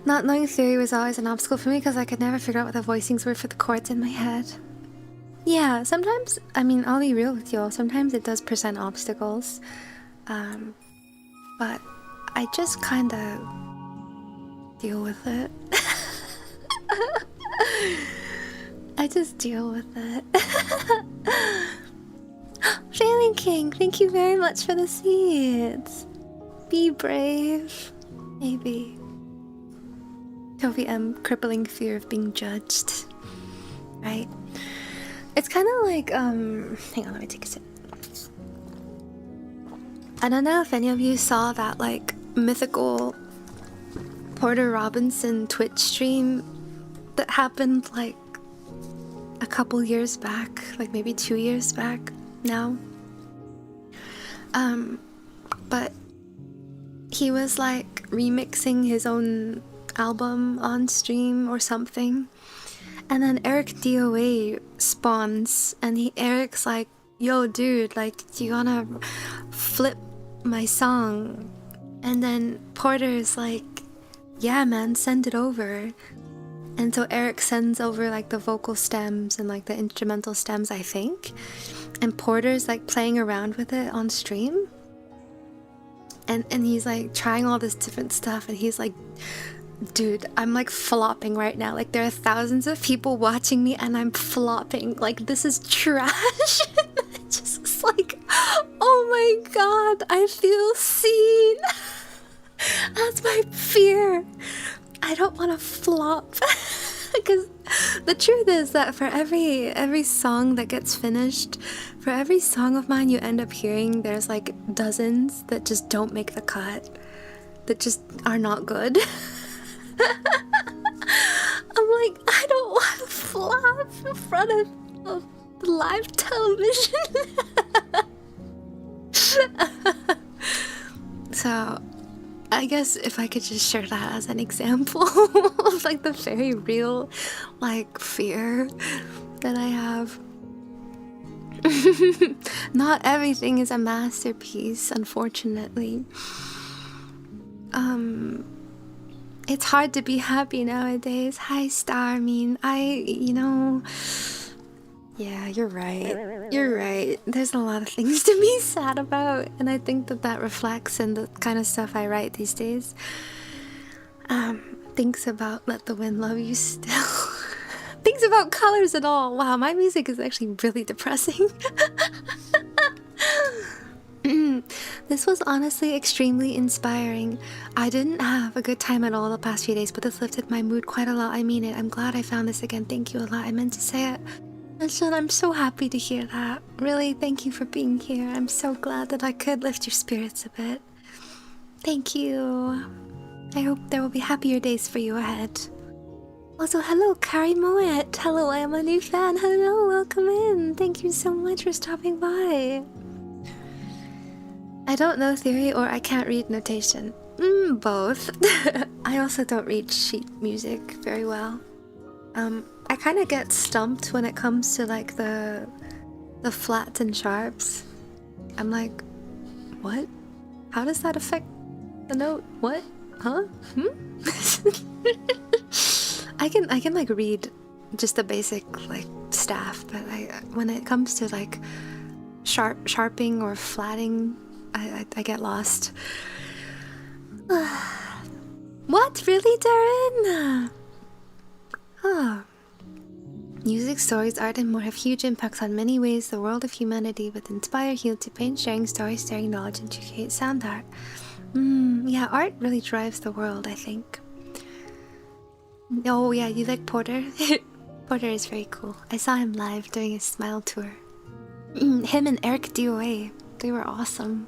Not knowing theory was always an obstacle for me because I could never figure out what the voicings were for the chords in my head. Yeah, sometimes, I mean, I'll be real with you all, sometimes it does present obstacles. But I just kinda deal with it. I just deal with it. Failing King, thank you very much for the seeds. Be brave. Maybe. Tofie, crippling fear of being judged. Right? It's kind of like, hang on, let me take a sip. I don't know if any of you saw that, like, mythical Porter Robinson Twitch stream that happened, like, a couple years back, like maybe 2 years back now. But he was like remixing his own album on stream or something, and then Eric DOA spawns, and Eric's like, yo dude, like, do you wanna flip my song? And then Porter's like, yeah man, send it over. And so Eric sends over like the vocal stems and like the instrumental stems, I think. And Porter's like playing around with it on stream. And he's like trying all this different stuff, and he's like, dude, I'm like flopping right now. Like, there are thousands of people watching me and I'm flopping. Like, this is trash. Just like, oh my god, I feel seen. That's my fear. I don't want to flop. Because the truth is that for every song that gets finished, for every song of mine you end up hearing, there's like dozens that just don't make the cut, that just are not good. I'm like, I don't want to flop in front of live television. So I guess if I could just share that as an example of like the very real like fear that I have. Not everything is a masterpiece, unfortunately. It's hard to be happy nowadays. Hi Star, yeah, you're right. You're right. There's a lot of things to be sad about, and I think that reflects in the kind of stuff I write these days. Thinks about Let the Wind Love You Still. Thinks about colors at all. Wow, my music is actually really depressing. This was honestly extremely inspiring. I didn't have a good time at all the past few days, but this lifted my mood quite a lot. I mean it. I'm glad I found this again. Thank you a lot. I meant to say it. And I'm so happy to hear that. Really, thank you for being here. I'm so glad that I could lift your spirits a bit. Thank you. I hope there will be happier days for you ahead. Also, hello, Kari Moet. Hello, I am a new fan. Hello, welcome in. Thank you so much for stopping by. I don't know theory or I can't read notation. Both. I also don't read sheet music very well. I kind of get stumped when it comes to like the flats and sharps. I'm like, what? How does that affect the note? What? Huh? I can like read just the basic like staff, but when it comes to like sharping or flatting, I get lost. What? Really, Darren? Oh. Music, stories, art, and more have huge impacts on many ways the world of humanity, with inspire, heal, to paint, sharing stories, sharing knowledge, and to create sound art. Yeah, art really drives the world, I think. Oh yeah, you like Porter? Porter is very cool. I saw him live doing his Smile tour. Him and Eric DOA, they were awesome.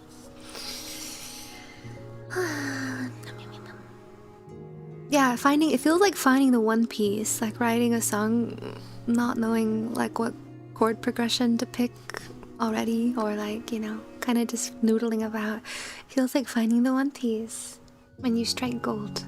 Yeah, it feels like finding the one piece, like writing a song, not knowing like what chord progression to pick already, or like, kind of just noodling about. Feels like finding the one piece when you strike gold.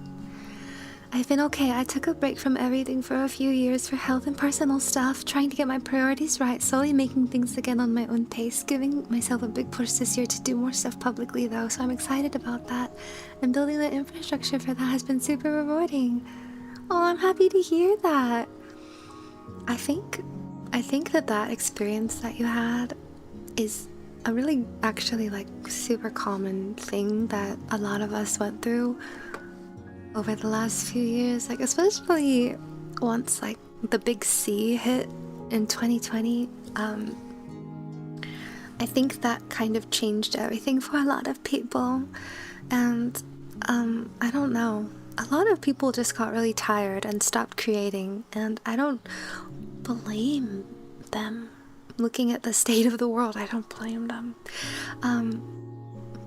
I've been okay. I took a break from everything for a few years for health and personal stuff, trying to get my priorities right, slowly making things again on my own pace, giving myself a big push this year to do more stuff publicly though, so I'm excited about that. And building the infrastructure for that has been super rewarding. Oh, I'm happy to hear that. I think that experience that you had is a really actually like super common thing that a lot of us went through over the last few years, like especially once like the big C hit in 2020. I think that kind of changed everything for a lot of people, and I don't know, a lot of people just got really tired and stopped creating, and I don't blame them. Looking at the state of the world, I don't blame them.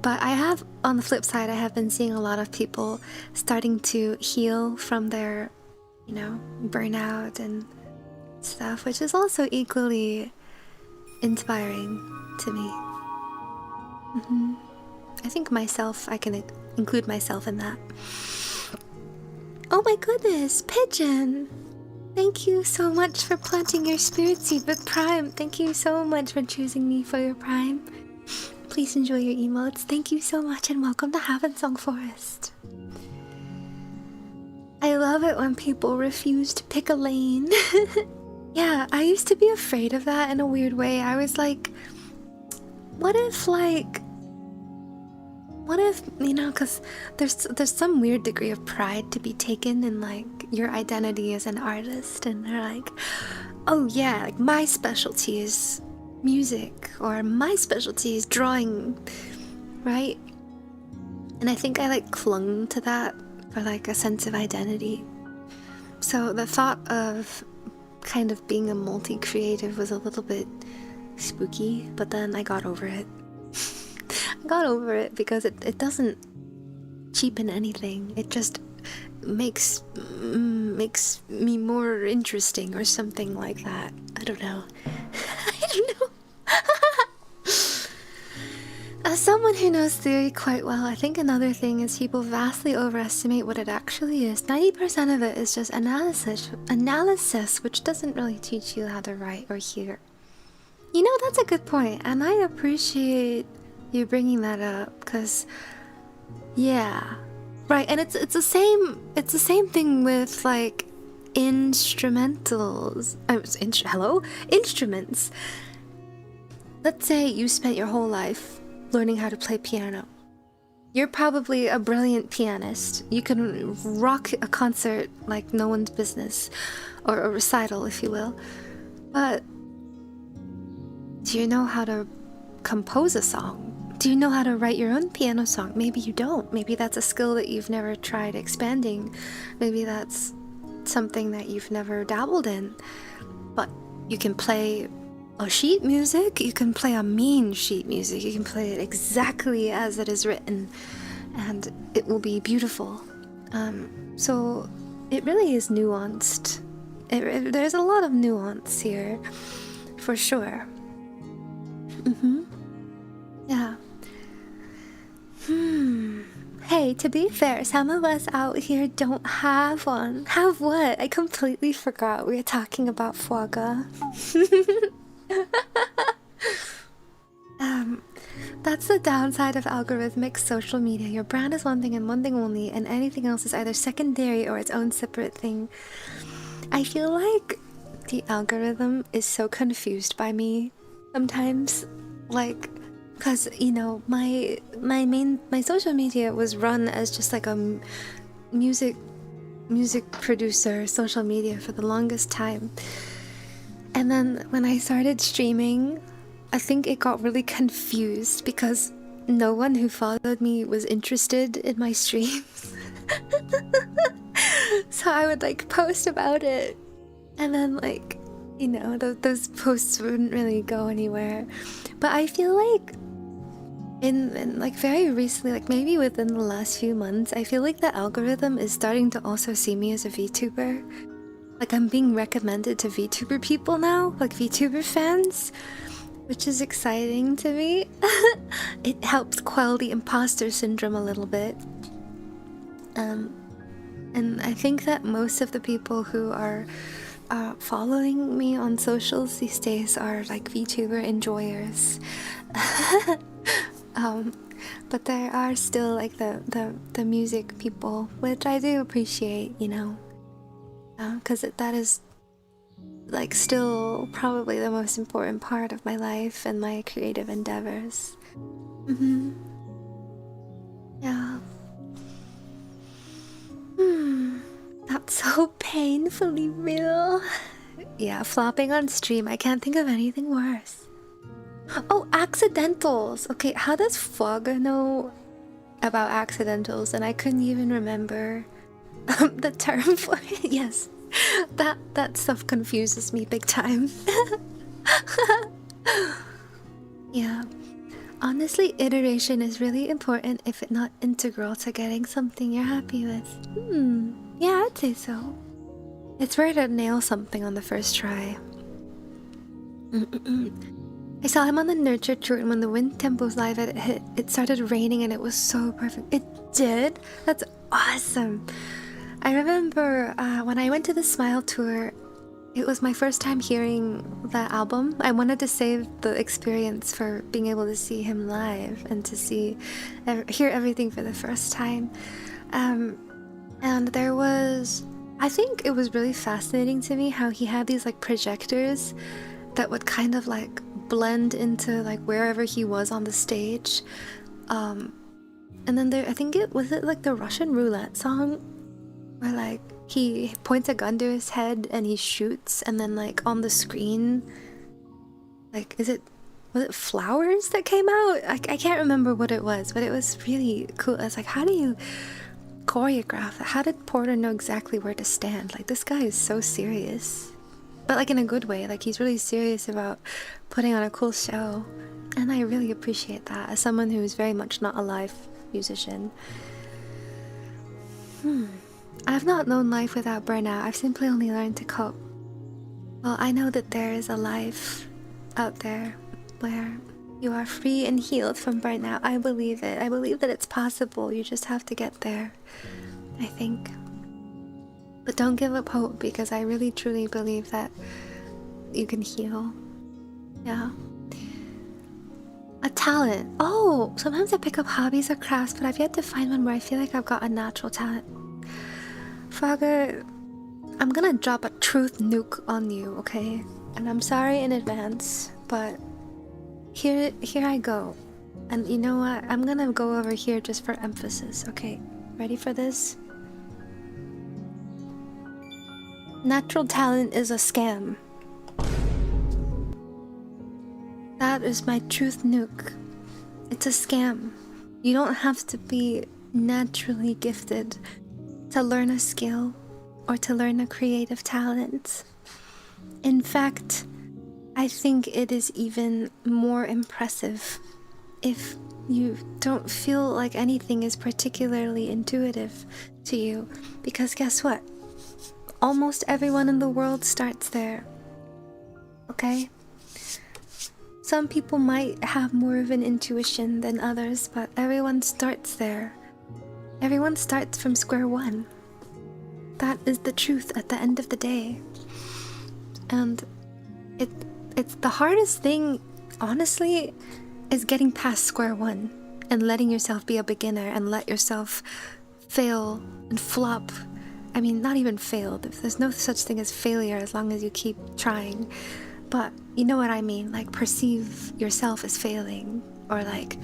But I have, on the flip side, I have been seeing a lot of people starting to heal from their, you know, burnout and stuff, which is also equally inspiring to me. I think I can include myself in that. Oh my goodness, Pigeon! Thank you so much for planting your spirit seed with Prime. Thank you so much for choosing me for your Prime. Please enjoy your emotes. Thank you so much and welcome to Havensong Forest. I love it when people refuse to pick a lane. Yeah, I used to be afraid of that in a weird way. I was like, what if, you know, because there's some weird degree of pride to be taken in like your identity as an artist, and they're like, oh yeah, like my specialty is music, or my specialty is drawing, right? And I think I like clung to that for like a sense of identity. So the thought of kind of being a multi-creative was a little bit spooky, but then I got over it. I got over it because it doesn't cheapen anything. It just makes me more interesting or something like that. I don't know. I don't know. As someone who knows theory quite well, I think another thing is people vastly overestimate what it actually is. 90% of it is just analysis, which doesn't really teach you how to write or hear. You know, that's a good point, and I appreciate you bringing that up, because yeah, right. And it's the same thing with like instrumentals. Instruments. Let's say you spent your whole life learning how to play piano. You're probably a brilliant pianist. You can rock a concert like no one's business, or a recital, if you will. But do you know how to compose a song? Do you know how to write your own piano song? Maybe you don't. Maybe that's a skill that you've never tried expanding. Maybe that's something that you've never dabbled in. But you can play a sheet music, you can play a mean sheet music, you can play it exactly as it is written, and it will be beautiful. So it really is nuanced. There's a lot of nuance here, for sure. Yeah. Hey, to be fair, some of us out here don't have one. Have what? I completely forgot we were talking about foie gras. That's the downside of algorithmic social media. Your brand is one thing and one thing only, and anything else is either secondary or its own separate thing. I feel like the algorithm is so confused by me sometimes, like, because, you know, my social media was run as just like a music producer social media for the longest time. And then when I started streaming, I think it got really confused because no one who followed me was interested in my streams. So I would like post about it, and then like, you know, those posts wouldn't really go anywhere. But I feel like in like very recently, like maybe within the last few months, I feel like the algorithm is starting to also see me as a VTuber. Like I'm being recommended to VTuber people now, like VTuber fans, which is exciting to me. It helps quell the imposter syndrome a little bit. And I think that most of the people who are following me on socials these days are like VTuber enjoyers. But there are still like the music people, which I do appreciate, you know, because that is like still probably the most important part of my life and my creative endeavors. Yeah. That's so painfully real. Yeah, flopping on stream. I can't think of anything worse. Oh, accidentals. Okay, how does Fogger know about accidentals? And I couldn't even remember the term for it. Yes, that stuff confuses me big time. Yeah. Honestly, iteration is really important if it's not integral to getting something you're happy with. Yeah, I'd say so. It's rare to nail something on the first try. I saw him on the nurture tour, and when the wind tempos live hit, it started raining and it was so perfect. It did? That's awesome. I remember when I went to the Smile tour, it was my first time hearing that album. I wanted to save the experience for being able to see him live and to hear everything for the first time. And there was, I think it was really fascinating to me how he had these like projectors that would kind of like blend into like wherever he was on the stage. And then there, I think was it like the Russian roulette song where like he points a gun to his head and he shoots, and then like on the screen, like was it flowers that came out? I can't remember what it was, but it was really cool. I was like, how do you choreograph that? How did Porter know exactly where to stand? Like, this guy is so serious, but like in a good way. Like, he's really serious about putting on a cool show, and I really appreciate that as someone who is very much not a live musician. I've not known life without burnout. I've simply only learned to cope. Well, I know that there is a life out there where you are free and healed from burnout. I believe it. I believe that it's possible. You just have to get there, I think. But don't give up hope, because I really truly believe that you can heal. Yeah. A talent. Oh, sometimes I pick up hobbies or crafts, but I've yet to find one where I feel like I've got a natural talent. Frogger, I'm gonna drop a truth nuke on you, okay? And I'm sorry in advance, but here I go. And you know what? I'm gonna go over here just for emphasis, okay? Ready for this? Natural talent is a scam. That is my truth nuke. It's a scam. You don't have to be naturally gifted to learn a skill or to learn a creative talent. In fact, I think it is even more impressive if you don't feel like anything is particularly intuitive to you, because guess what? Almost everyone in the world starts there. Okay? Some people might have more of an intuition than others, but everyone starts there. Everyone starts from square one. That is the truth at the end of the day. And it's the hardest thing, honestly, is getting past square one and letting yourself be a beginner and let yourself fail and flop. I mean, not even fail. There's no such thing as failure as long as you keep trying. But you know what I mean? Like, perceive yourself as failing, or like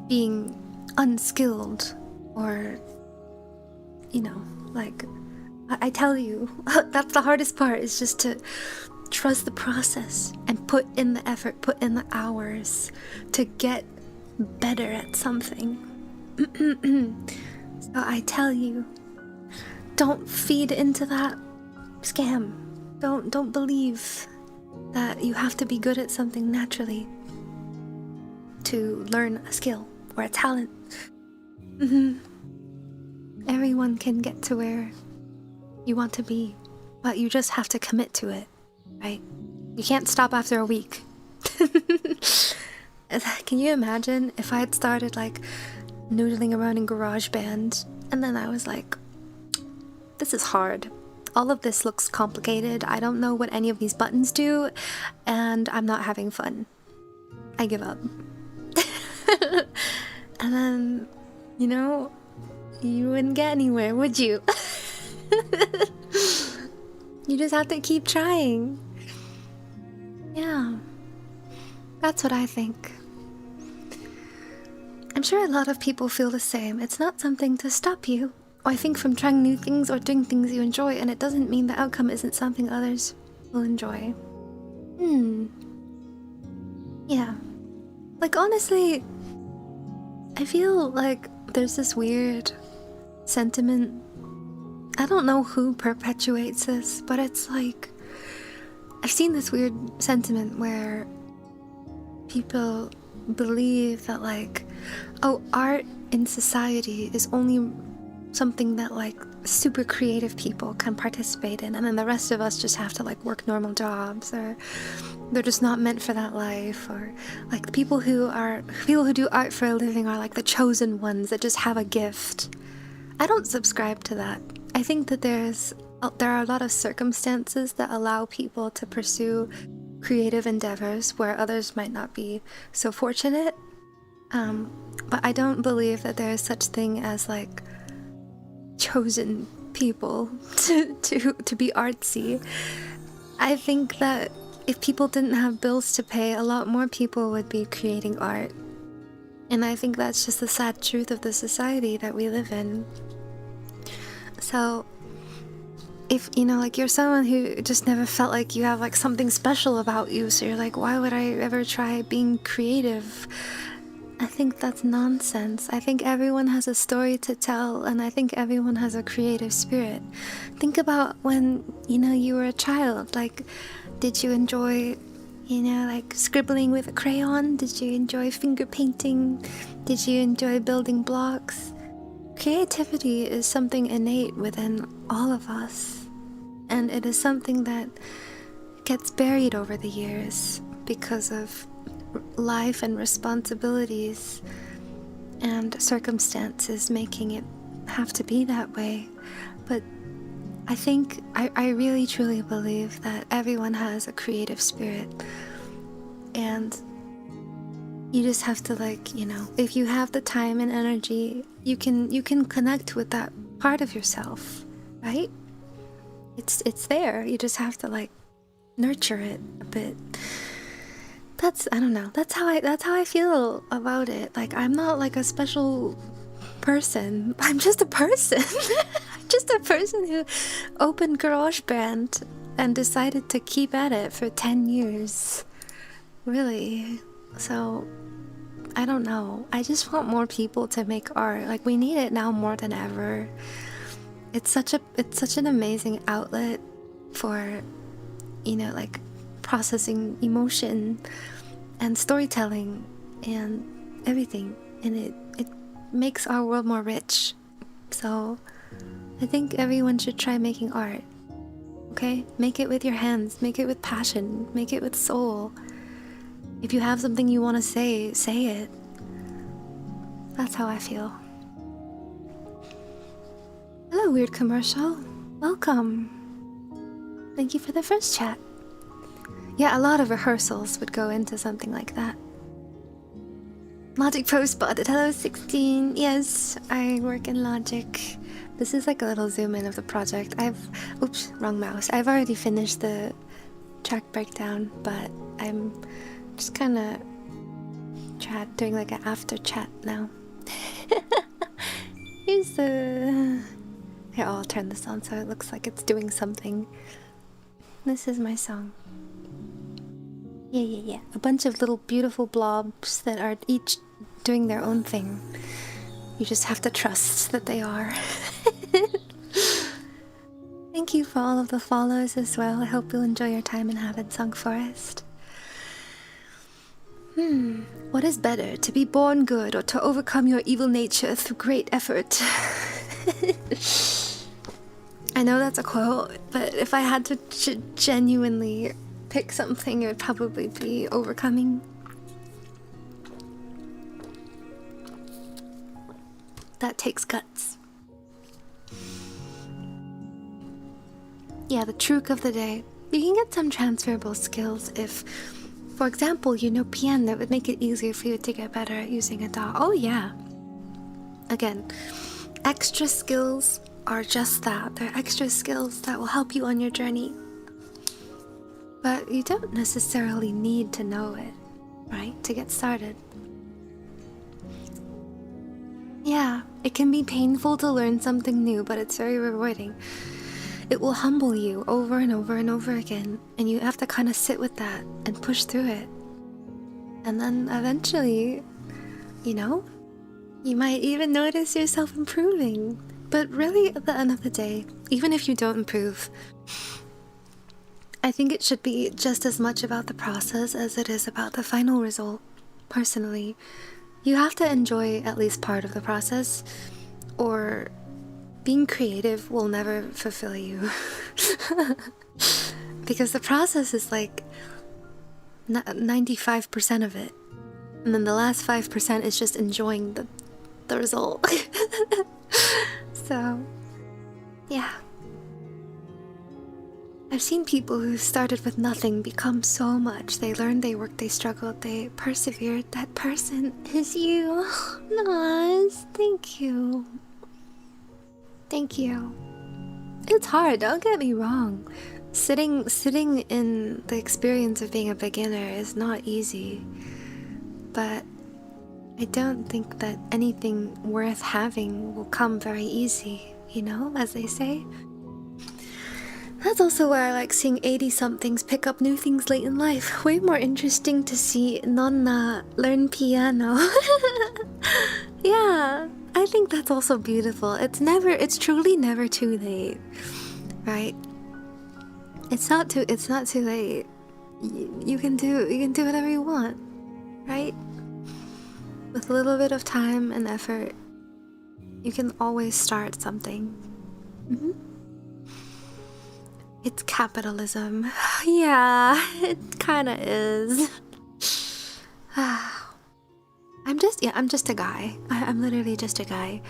being unskilled, or, you know, like, I tell you, that's the hardest part, is just to trust the process and put in the effort, put in the hours to get better at something. So I tell you, don't feed into that scam. Don't believe that you have to be good at something naturally to learn a skill or a talent. Everyone can get to where you want to be, but you just have to commit to it, right? You can't stop after a week. Can you imagine if I had started like noodling around in GarageBand and then I was like, this is hard. All of this looks complicated. I don't know what any of these buttons do, and I'm not having fun. I give up. And then, you know, you wouldn't get anywhere, would you? You just have to keep trying. Yeah, that's what I think. I'm sure a lot of people feel the same. It's not something to stop you, or I think, from trying new things or doing things you enjoy, and it doesn't mean the outcome isn't something others will enjoy. Yeah. Like, honestly, I feel like there's this weird sentiment. I don't know who perpetuates this, but it's like, I've seen this weird sentiment where people believe that, like, oh, art in society is only something that, like, super creative people can participate in, and then the rest of us just have to, like, work normal jobs, or they're just not meant for that life, or like people who do art for a living are like the chosen ones that just have a gift. I don't subscribe to that. I think that there are a lot of circumstances that allow people to pursue creative endeavors where others might not be so fortunate. But I don't believe that there is such thing as like chosen people to be artsy. I think that if people didn't have bills to pay, a lot more people would be creating art. And I think that's just the sad truth of the society that we live in. So, if, you know, like, you're someone who just never felt like you have, like, something special about you, so you're like, why would I ever try being creative? I think that's nonsense. I think everyone has a story to tell, and I think everyone has a creative spirit. Think about when, you know, you were a child. Like, did you enjoy, you know, like, scribbling with a crayon? Did you enjoy finger painting? Did you enjoy building blocks? Creativity is something innate within all of us, and it is something that gets buried over the years because of life and responsibilities and circumstances making it have to be that way. But I think, I really truly believe that everyone has a creative spirit, and you just have to, like, you know, if you have the time and energy, you can connect with that part of yourself, right? It's there. You just have to, like, nurture it a bit. I don't know. That's how I feel about it. Like, I'm not like a special person. I'm just a person. I'm just a person who opened GarageBand and decided to keep at it for 10 years. Really. So, I don't know. I just want more people to make art. Like, we need it now more than ever. It's such an amazing outlet for, you know, like, processing emotion and storytelling and everything, and it makes our world more rich. So I think everyone should try making art. Okay? Make it with your hands, make it with passion, make it with soul. If you have something you want to say it. That's how I feel. Hello, weird commercial. Welcome. Thank you for the first chat. Yeah, a lot of rehearsals would go into something like that. Logic Pro spotted. Hello, 16. Yes, I work in Logic. This is like a little zoom in of the project. Oops, wrong mouse. I've already finished the track breakdown, but I'm just kind of doing like an after chat now. Here's the... Here, I'll turn this on so it looks like it's doing something. This is my song. Yeah. A bunch of little beautiful blobs that are each doing their own thing. You just have to trust that they are. Thank you for all of the follows as well. I hope you'll enjoy your time in Havensong Forest. What is better, to be born good or to overcome your evil nature through great effort? I know that's a quote, but if I had to genuinely pick something, it would probably be overcoming. That takes guts. yeah, the truc of the day. You can get some transferable skills if, for example, you know piano, that would make it easier for you to get better at using a DAW. Oh yeah. Again, extra skills are just that. They're extra skills that will help you on your journey. But you don't necessarily need to know it, right, to get started. Yeah, it can be painful to learn something new, but it's very rewarding. It will humble you over and over and over again, and you have to kind of sit with that and push through it. And then eventually, you know, you might even notice yourself improving. But really, at the end of the day, even if you don't improve, I think it should be just as much about the process as it is about the final result. Personally, you have to enjoy at least part of the process, or being creative will never fulfill you. Because the process is like 95% of it, and then the last 5% is just enjoying the result. So, yeah. I've seen people who started with nothing become so much. They learned, they worked, they struggled, they persevered. That person is you. Nice. Thank you. Thank you. It's hard, don't get me wrong. Sitting in the experience of being a beginner is not easy. But I don't think that anything worth having will come very easy, you know, as they say. That's also why I like seeing 80-somethings pick up new things late in life. Way more interesting to see Nonna learn piano. Yeah, I think that's also beautiful. It's truly never too late, right? It's not too late. You can do whatever you want, right? With a little bit of time and effort, you can always start something. It's capitalism. Yeah, it kinda is. I'm just a guy. I'm literally just a guy.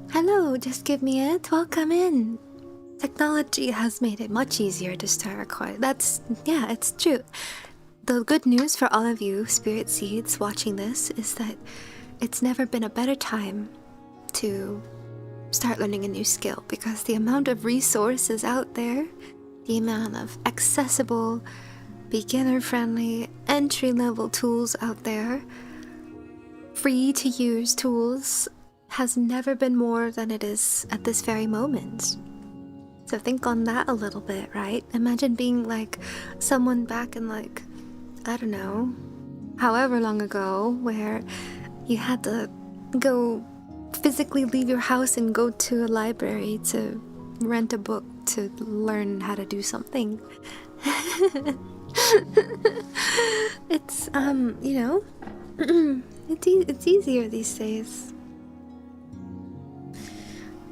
Hello, just give me it. Welcome in. Technology has made it much easier to start recording. It's true. The good news for all of you spirit seeds watching this is that it's never been a better time to start learning a new skill, because the amount of resources out there, the amount of accessible, beginner-friendly, entry-level tools out there, free-to-use tools, has never been more than it is at this very moment. So think on that a little bit, right? Imagine being like someone back in like, I don't know, however long ago, where you had to go physically leave your house and go to a library to rent a book to learn how to do something. It's you know, it's easier these days.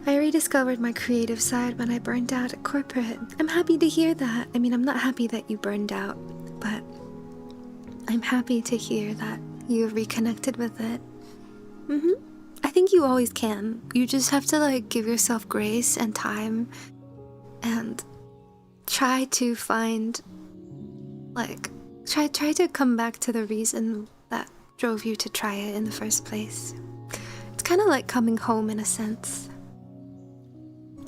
I rediscovered my creative side when I burned out at corporate. I'm happy to hear that. I mean, I'm not happy that you burned out, but I'm happy to hear that you've reconnected with it. I think you always can. You just have to like give yourself grace and time and try to find try to come back to the reason that drove you to try it in the first place. It's kind of like coming home in a sense.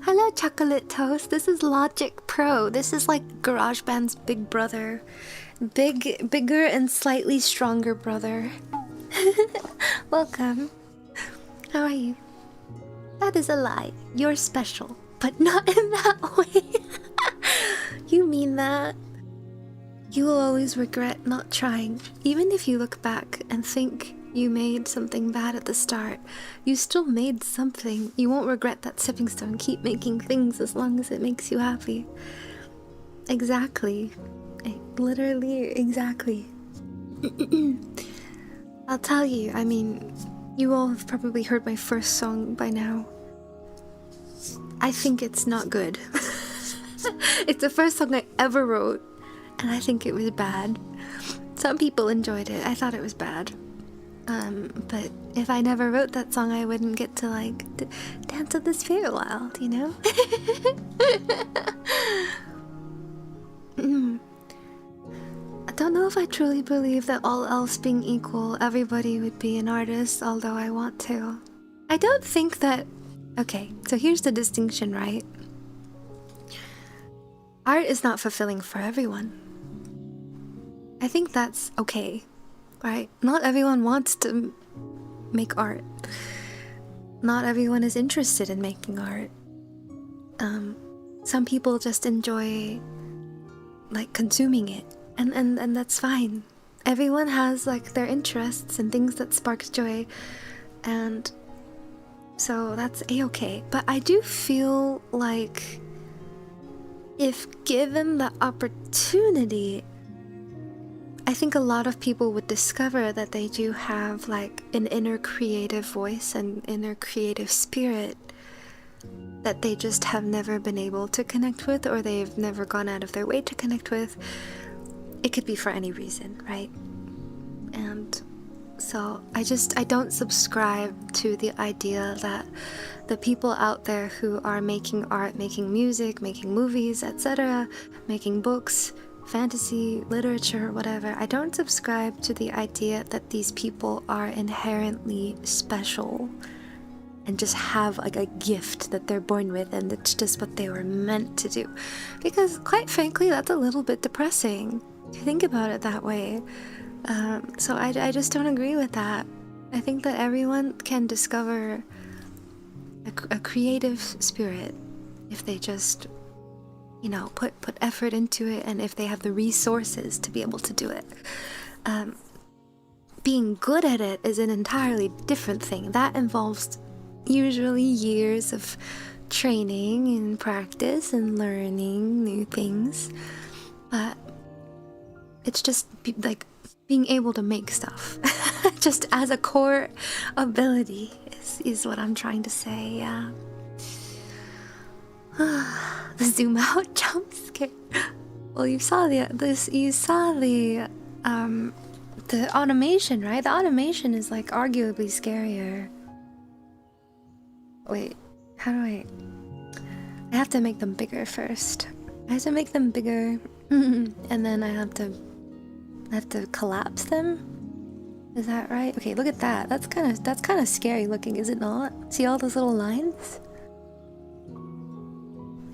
Hello, Chocolate Toast. This is Logic Pro. This is like GarageBand's big brother. Bigger and slightly stronger brother. Welcome. How are you? That is a lie. You're special, but not in that way. You mean that? You will always regret not trying. Even if you look back and think you made something bad at the start, you still made something. You won't regret that stepping stone. Keep making things as long as it makes you happy. Exactly. Literally, exactly. I'll tell you, I mean, you all have probably heard my first song by now. I think it's not good. It's the first song I ever wrote, and I think it was bad. Some people enjoyed it. I thought it was bad. But if I never wrote that song, I wouldn't get to like dance with the Spiritwild, you know? I don't know if I truly believe that all else being equal, everybody would be an artist, although I want to. I don't think that... Okay, so here's the distinction, right? Art is not fulfilling for everyone. I think that's okay, right? Not everyone wants to make art. Not everyone is interested in making art. Some people just enjoy like consuming it, and that's fine. Everyone has like their interests and things that spark joy, and so that's a-okay. But I do feel like if given the opportunity, I think a lot of people would discover that they do have like an inner creative voice and inner creative spirit that they just have never been able to connect with, or they've never gone out of their way to connect with. It could be for any reason, right? And so I don't subscribe to the idea that the people out there who are making art, making music, making movies, etc., making books, fantasy, literature, whatever, I don't subscribe to the idea that these people are inherently special and just have like a gift that they're born with and it's just what they were meant to do. Because quite frankly, that's a little bit depressing to think about it that way. So I just don't agree with that. I think that everyone can discover a creative spirit if they just, you know, put effort into it, and if they have the resources to be able to do it. Being good at it is an entirely different thing. That involves usually years of training and practice and learning new things. But it's just like being able to make stuff just as a core ability is what I'm trying to say. Yeah. The zoom out jump scare. Well, you saw the automation, right? The automation is like arguably scarier. Wait, how do I have to make them bigger first. I have to make them bigger and then I have to collapse them. Is that right? Okay, look at that. That's kind of scary looking, is it not? See all those little lines?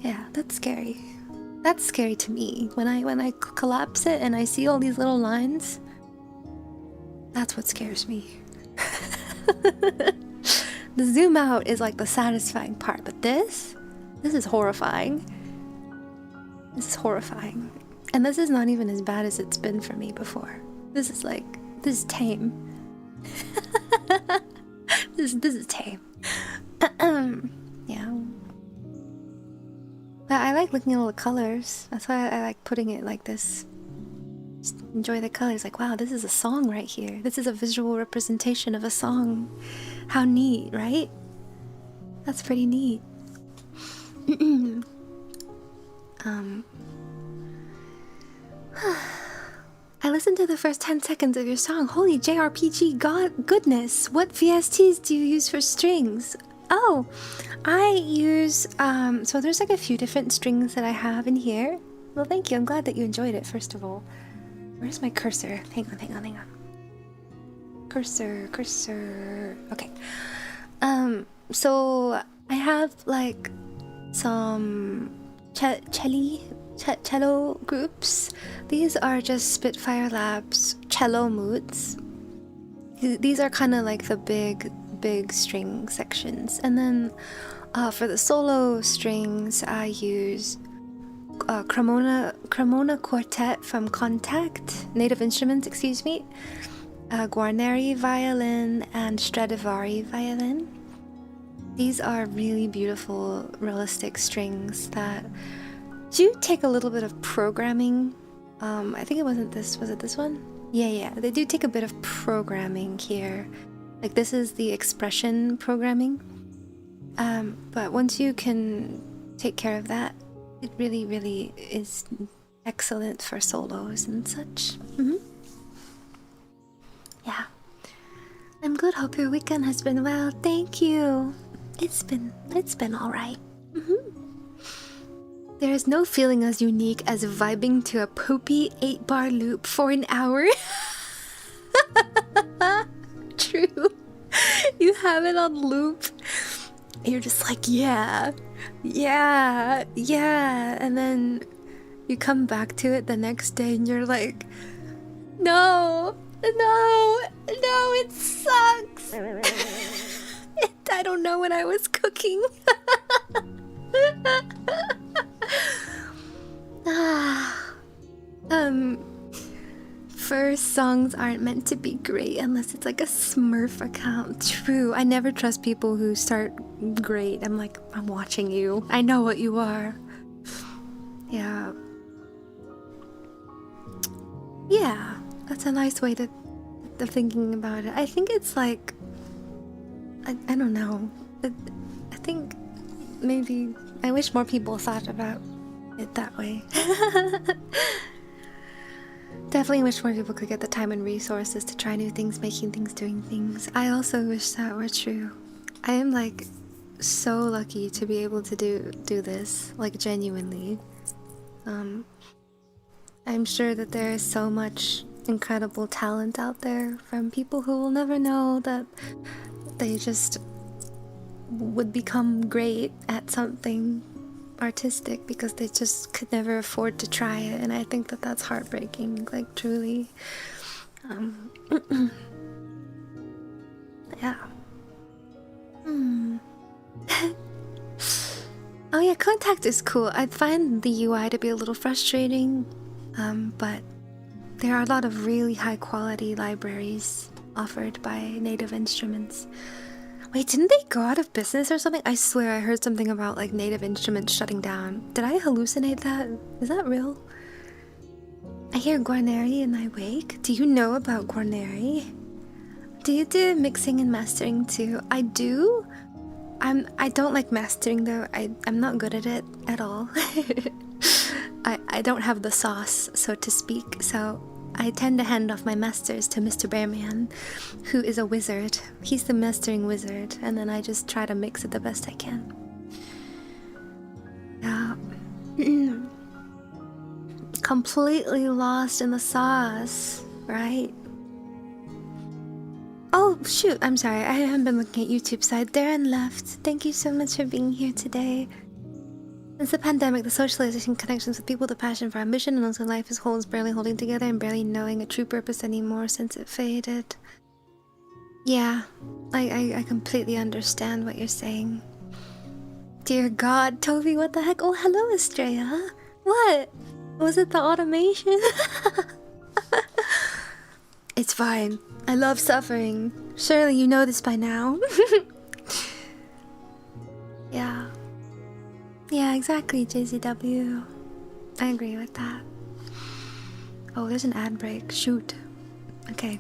Yeah, that's scary. That's scary to me. When I collapse it and I see all these little lines, that's what scares me. The zoom out is like the satisfying part, but this is horrifying. This is horrifying. And this is not even as bad as it's been for me before. This is tame. This is tame. Yeah. But I like looking at all the colors. That's why I like putting it like this. Just enjoy the colors. Like, wow, this is a song right here. This is a visual representation of a song. How neat, right? That's pretty neat. I listened to the first 10 seconds of your song. Holy JRPG goodness. What VSTs do you use for strings? Oh, I use, so there's like a few different strings that I have in here. Well, thank you. I'm glad that you enjoyed it, first of all. Where's my cursor? Hang on. Cursor. Okay. So I have like some cello groups. These are just Spitfire Labs cello moods. These are kind of like the big string sections. And then for the solo strings, I use Cremona Quartet from Contact, Native Instruments, excuse me, Guarneri violin, and Stradivari violin. These are really beautiful, realistic strings that do take a little bit of programming. I think it wasn't this, was it this one? Yeah, they do take a bit of programming here. Like this is the expression programming. But once you can take care of that, it really is excellent for solos and such. Yeah. good. Hope your weekend has been well. Thank you. It's been all right. There is no feeling as unique as vibing to a poopy 8-bar loop for an hour. True. You have it on loop. You're just like, yeah, and then you come back to it the next day and you're like, no, it sucks. I don't know when I was cooking. First songs aren't meant to be great unless it's like a Smurf account. True, I never trust people who start great. I'm like, I'm watching you. I know what you are. Yeah. Yeah, that's a nice way of thinking about it. I think it's like, I don't know. I think maybe I wish more people thought about it that way. Definitely wish more people could get the time and resources to try new things, making things, doing things. I also wish that were true. I am like so lucky to be able to do this, like genuinely. I'm sure that there is so much incredible talent out there from people who will never know that they just would become great at something artistic because they just could never afford to try it, and I think that that's heartbreaking, like truly. Yeah. Oh yeah, Contact is cool. I find the UI to be a little frustrating, but there are a lot of really high quality libraries offered by Native Instruments. Wait, didn't they go out of business or something? I swear I heard something about like Native Instruments shutting down. Did I hallucinate that? Is that real? I hear Guarneri and I wake. Do you know about Guarneri? Do you do mixing and mastering too? I do. I don't like mastering though. I'm not good at it at all. I don't have the sauce, so to speak, so I tend to hand off my masters to Mr. Bearman, who is a wizard. He's the mastering wizard, and then I just try to mix it the best I can. Yeah. Completely lost in the sauce, right? Oh, shoot, I'm sorry. I haven't been looking at YouTube side. Darren left. Thank you so much for being here today. Since the pandemic, the socialization connections with people, the passion for ambition, and also life as whole is barely holding together and barely knowing a true purpose anymore since it faded. Yeah, I completely understand what you're saying. Dear God, Tofie, what the heck? Oh, hello, Eöriia. What? Was it the automation? It's fine. I love suffering. Surely you know this by now. Yeah. Yeah, exactly, JZW. I agree with that. Oh, there's an ad break. Shoot. Okay.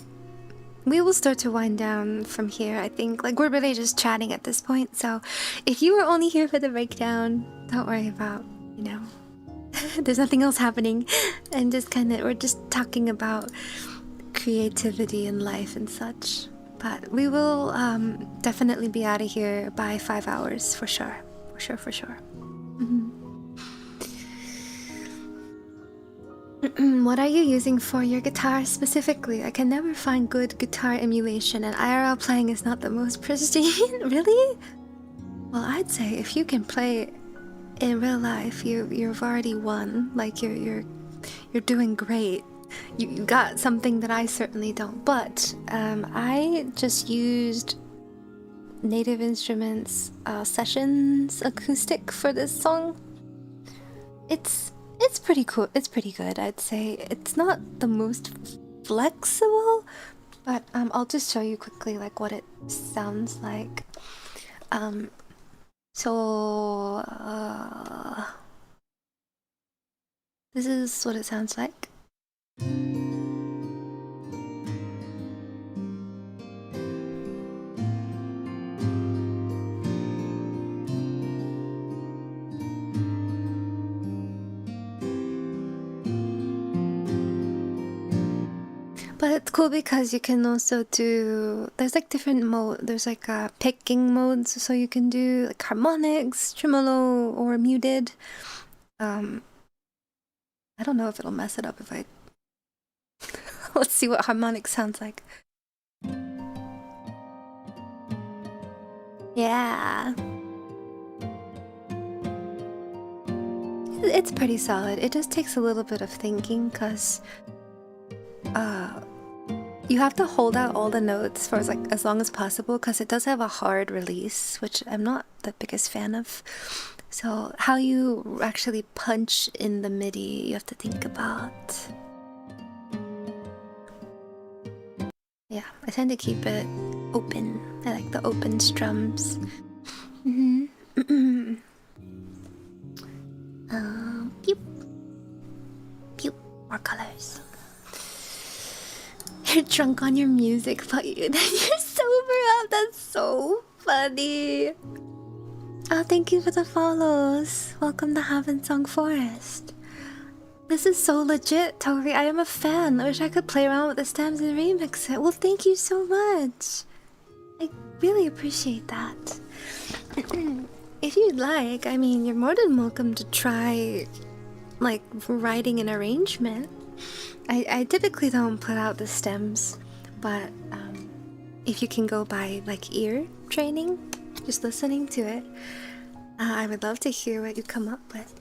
We will start to wind down from here, I think. Like, we're really just chatting at this point, so if you were only here for the breakdown, don't worry about, you know, there's nothing else happening. And just we're just talking about creativity and life and such. But we will definitely be out of here by 5 hours, for sure. For sure. What are you using for your guitar specifically? I can never find good guitar emulation, and IRL playing is not the most pristine. Really? Well, I'd say if you can play in real life, you've already won. Like you're doing great. You got something that I certainly don't. But I just used Native Instruments Sessions acoustic for this song. It's pretty cool. It's pretty good, I'd say. It's not the most flexible, but I'll just show you quickly like what it sounds like. This is what it sounds like. But cool because you can also do, there's like different mode, there's like picking modes, so you can do like harmonics, tremolo, or muted. I don't know if it'll mess it up if I let's see what harmonic sounds like. Yeah, it's pretty solid. It just takes a little bit of thinking because you have to hold out all the notes for as long as possible because it does have a hard release, which I'm not the biggest fan of. So how you actually punch in the MIDI, you have to think about. Yeah, I tend to keep it open. I like the open strums. Pew. Pew. More colors. You're drunk on your music, but then you're sober up. That's so funny. Oh, thank you for the follows. Welcome to Havensong Forest. This is so legit, Tofie. I am a fan. I wish I could play around with the stems and remix it. Well, thank you so much. I really appreciate that. If you'd like, I mean, you're more than welcome to try, like, writing an arrangement. I typically don't put out the stems, but if you can go by, like, ear training, just listening to it, I would love to hear what you come up with.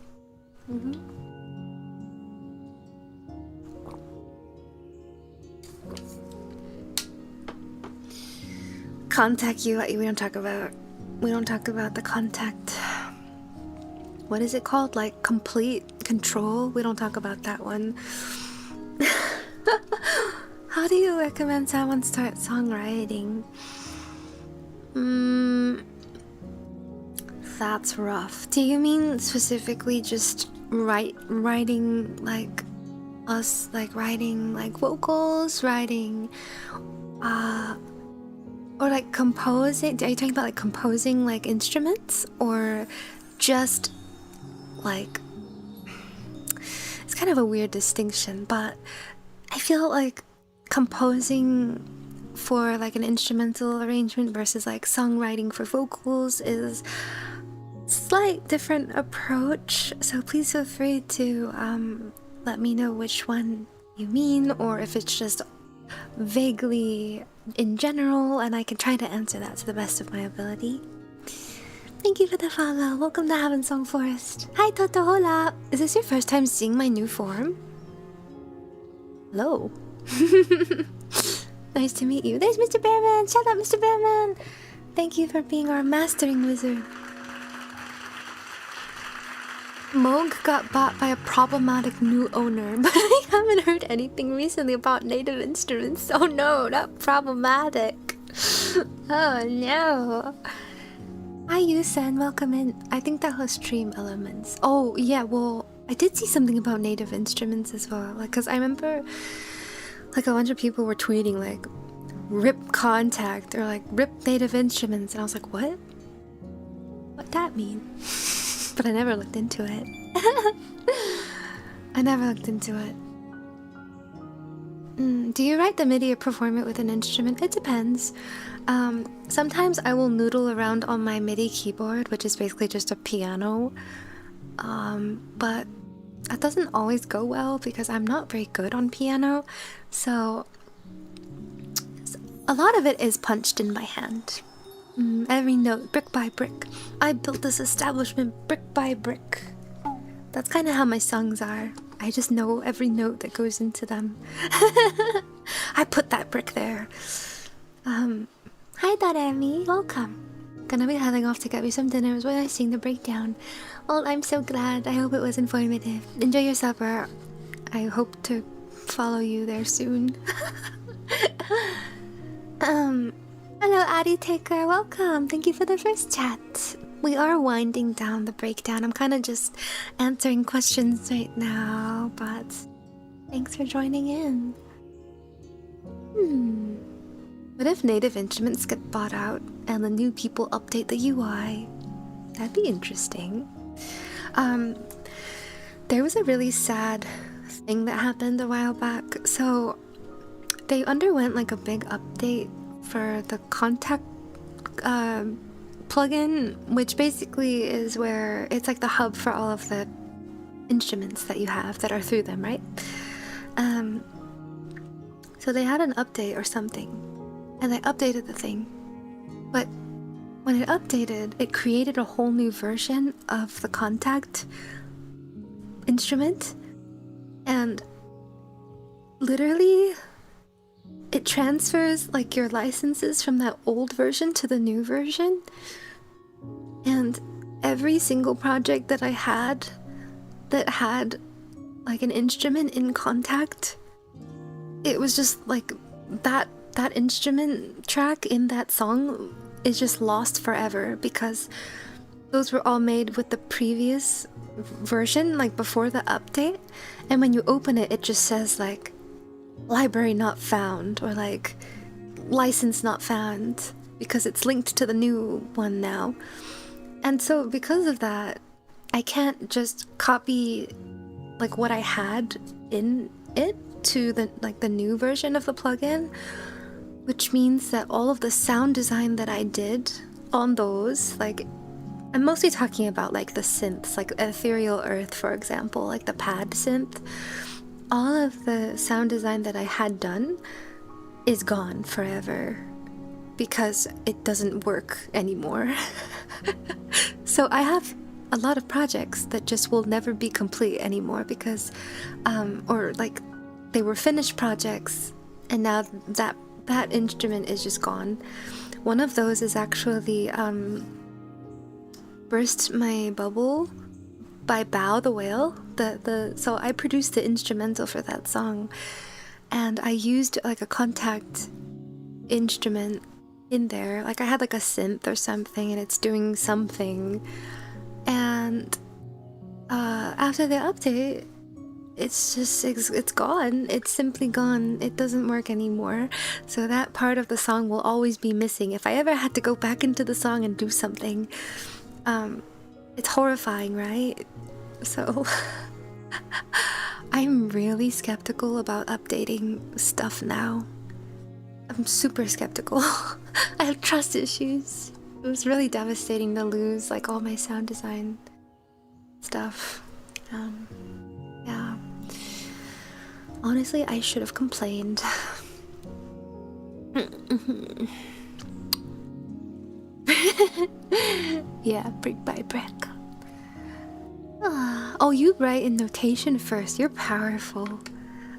Contact you. We don't talk about the contact. What is it called? Like complete control? We don't talk about that one. How do you recommend someone start songwriting? That's rough. Do you mean specifically just writing like us, like writing like vocals, writing or like composing? Are you talking about like composing like instruments, or just like, it's kind of a weird distinction, but I feel like composing for like an instrumental arrangement versus like songwriting for vocals is slight different approach. So please feel free to let me know which one you mean, or if it's just vaguely in general, and I can try to answer that to the best of my ability. Thank you for the follow. Welcome to Havensong Forest. Hi Toto, hola. Is this your first time seeing my new form? Hello. Nice to meet you. There's Mr. Bearman. Shout out Mr. Bearman. Thank you for being our mastering wizard. Moog got bought by a problematic new owner, but I haven't heard anything recently about native instruments. Oh no, not problematic. Oh no. Hi Yusen, welcome in. I think that was Stream Elements. Oh yeah, well, I did see something about native instruments as well. Like, cause I remember like a bunch of people were tweeting like rip contact or like rip native instruments, and I was like, what? What'd that mean? But I never looked into it. I never looked into it. Do you write the MIDI or perform it with an instrument? It depends. Sometimes I will noodle around on my MIDI keyboard, which is basically just a piano. But that doesn't always go well because I'm not very good on piano. So a lot of it is punched in by hand. Every note, brick by brick. I built this establishment brick by brick. That's kind of how my songs are. I just know every note that goes into them. I put that brick there. Hi Daremi, welcome. Gonna be heading off to get me some dinner when I sing the breakdown. Well, I'm so glad. I hope it was informative. Enjoy your supper. I hope to follow you there soon. Hello, Addy Taker. Welcome. Thank you for the first chat. We are winding down the breakdown. I'm kind of just answering questions right now, but thanks for joining in. What if native instruments get bought out and the new people update the UI? That'd be interesting. There was a really sad thing that happened a while back. So they underwent like a big update for the contact plugin, which basically is where it's like the hub for all of the instruments that you have that are through them, right? So they had an update or something, and they updated the thing, but when it updated, it created a whole new version of the contact instrument, and literally it transfers like your licenses from that old version to the new version. And every single project that I had that had like an instrument in contact, it was just like that instrument track in that song is just lost forever, because those were all made with the previous version, like before the update. And when you open it, it just says like library not found, or like license not found, because it's linked to the new one now. And so because of that, I can't just copy like what I had in it to the new version of the plugin, which means that all of the sound design that I did on those, like I'm mostly talking about like the synths, like Ethereal Earth, for example, like the pad synth. All of the sound design that I had done is gone forever because it doesn't work anymore. So I have a lot of projects that just will never be complete anymore because, or like they were finished projects and now that instrument is just gone. One of those is actually Burst My Bubble by Bow the Whale. So I produced the instrumental for that song, and I used like a contact instrument in there. Like I had like a synth or something, and it's doing something. And after the update, it's gone. It's simply gone. It doesn't work anymore. So that part of the song will always be missing. If I ever had to go back into the song and do something, it's horrifying, right? So I'm really skeptical about updating stuff now. I'm super skeptical. I have trust issues. It was really devastating to lose like all my sound design stuff. Yeah. Honestly, I should have complained. Yeah, brick by brick. Oh, you write in notation first. You're powerful.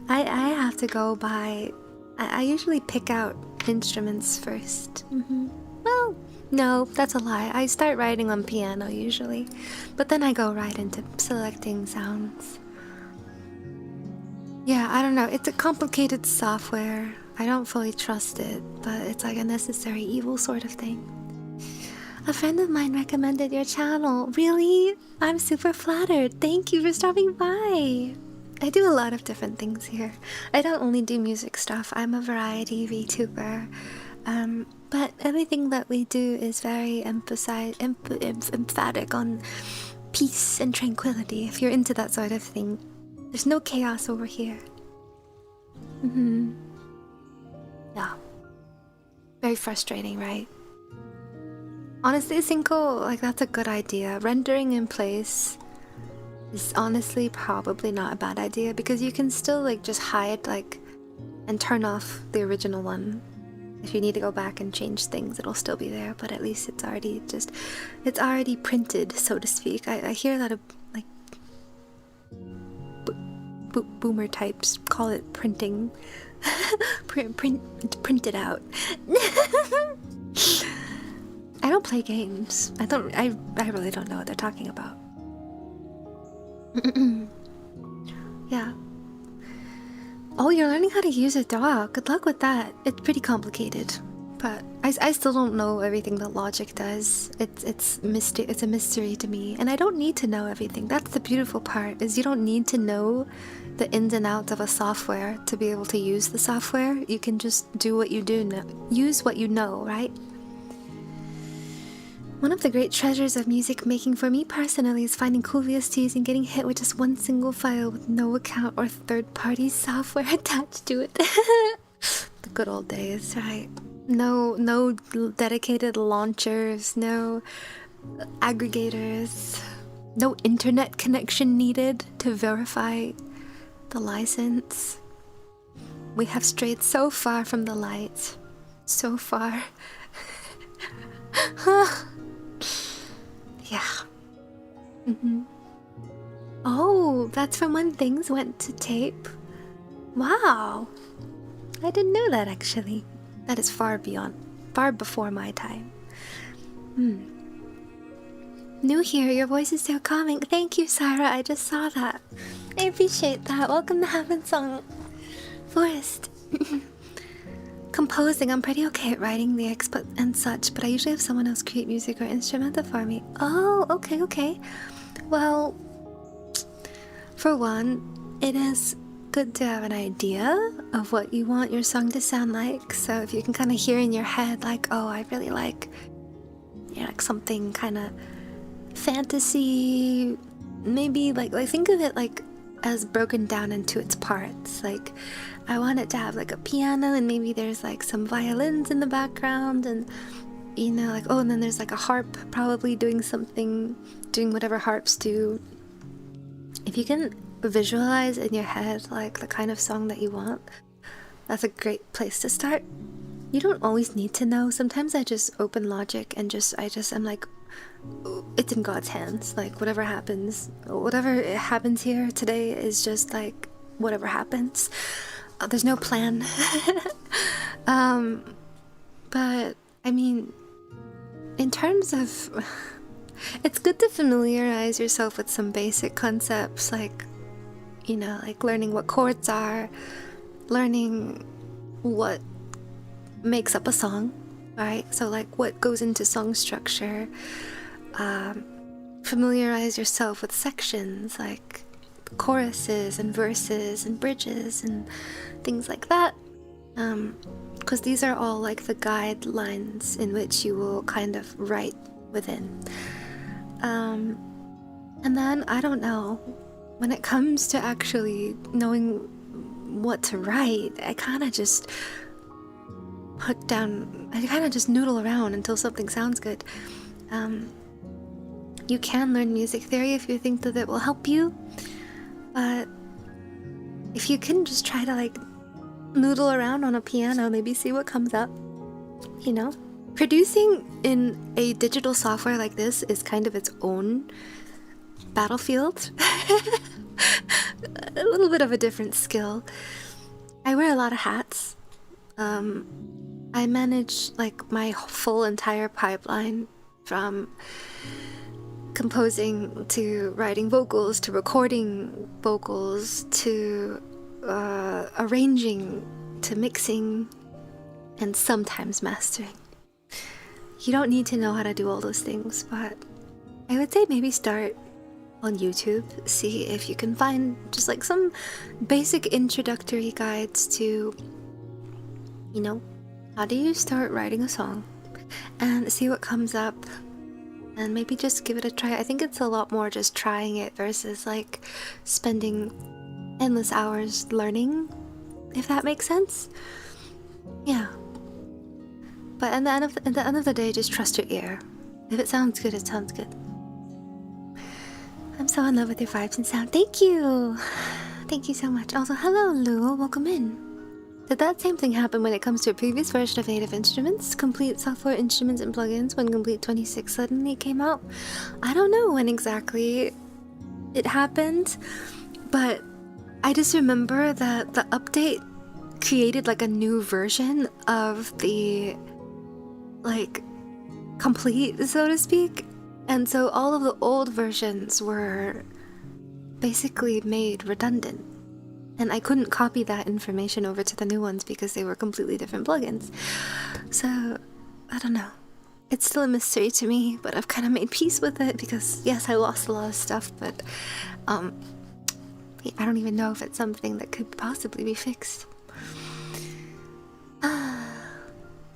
I have to go by... I usually pick out instruments first. Well, no, that's a lie. I start writing on piano usually, but then I go right into selecting sounds. Yeah, I don't know. It's a complicated software. I don't fully trust it, but it's like a necessary evil sort of thing. A friend of mine recommended your channel. Really? I'm super flattered. Thank you for stopping by. I do a lot of different things here. I don't only do music stuff. I'm a variety VTuber. But everything that we do is very emphatic on peace and tranquility. If you're into that sort of thing, there's no chaos over here. Yeah. Very frustrating, right? Honestly, Cinco, like that's a good idea. Rendering in place is honestly probably not a bad idea because you can still like just hide like and turn off the original one. If you need to go back and change things, it'll still be there, but at least it's already printed, so to speak. I hear that like boomer types call it printing. Print it out. I don't play games. I really don't know what they're talking about. Yeah. Oh, you're learning how to use a dog. Good luck with that. It's pretty complicated. But I still don't know everything that logic does. It's a mystery to me. And I don't need to know everything. That's the beautiful part, is you don't need to know the ins and outs of a software to be able to use the software. You can just do what you do know. Use what you know, right? One of the great treasures of music making for me personally is finding cool VSTs and getting hit with just one single file with no account or third-party software attached to it. the good old days, right? No dedicated launchers, no aggregators, no internet connection needed to verify the license. We have strayed so far from the light. So far. Yeah. Oh, that's from when things went to tape? Wow. I didn't know that, actually. That is far before my time. New here, your voice is so calming. Thank you, Syra, I just saw that. I appreciate that. Welcome to Havensong Forest. Composing, I'm pretty okay at writing lyrics and such, but I usually have someone else create music or instrumental for me. Oh, okay. Well, for one, it is good to have an idea of what you want your song to sound like. So if you can kind of hear in your head, like, oh, I really like, like something kind of fantasy, maybe like think of it like as broken down into its parts. Like, I want it to have like a piano, and maybe there's like some violins in the background, and like, oh, and then there's like a harp probably doing whatever harps do. If you can visualize in your head like the kind of song that you want, that's a great place to start. You don't always need to know. Sometimes I just open Logic and I'm like, it's in God's hands. Like, whatever happens here today is just like whatever happens. There's no plan. But I mean, in terms of it's good to familiarize yourself with some basic concepts, like, like learning what chords are, learning what makes up a song, right? So like what goes into song structure. Familiarize yourself with sections like choruses and verses and bridges and things like that, because these are all like the guidelines in which you will kind of write within. And then, I don't know, when it comes to actually knowing what to write, I kind of just noodle around until something sounds good. You can learn music theory if you think that it will help you, but if you can just try to like noodle around on a piano, maybe see what comes up, Producing in a digital software like this is kind of its own battlefield. A little bit of a different skill. I wear a lot of hats. I manage like my full entire pipeline, from composing to writing vocals to recording vocals to arranging to mixing and sometimes mastering. You don't need to know how to do all those things, but I would say maybe start on YouTube, see if you can find just like some basic introductory guides to, how do you start writing a song, and see what comes up, and maybe just give it a try. I think it's a lot more just trying it versus like spending endless hours learning, if that makes sense. Yeah. But at the end of the day, just trust your ear. If it sounds good, it sounds good. I'm so in love with your vibes and sound. Thank you! Thank you so much. Also, hello, Lou. Welcome in. Did that same thing happen when it comes to a previous version of Native Instruments? Complete software instruments and plugins when Complete 26 suddenly came out? I don't know when exactly it happened, but I just remember that the update created like a new version of the like complete, so to speak, and so all of the old versions were basically made redundant, and I couldn't copy that information over to the new ones because they were completely different plugins. So I don't know, it's still a mystery to me, but I've kind of made peace with it because yes, I lost a lot of stuff, but I don't even know if it's something that could possibly be fixed.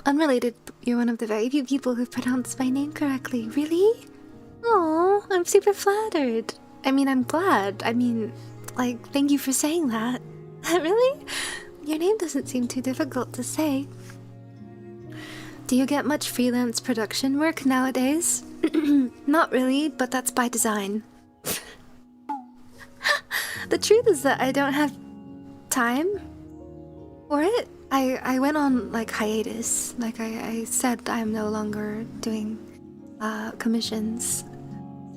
Unrelated, you're one of the very few people who've pronounced my name correctly. Really? Oh, I'm super flattered. I mean, I'm glad. I mean, like, thank you for saying that. Really? Your name doesn't seem too difficult to say. Do you get much freelance production work nowadays? Not really, but that's by design. The truth is that I don't have time for it. I went on like hiatus. Like I said, I'm no longer doing commissions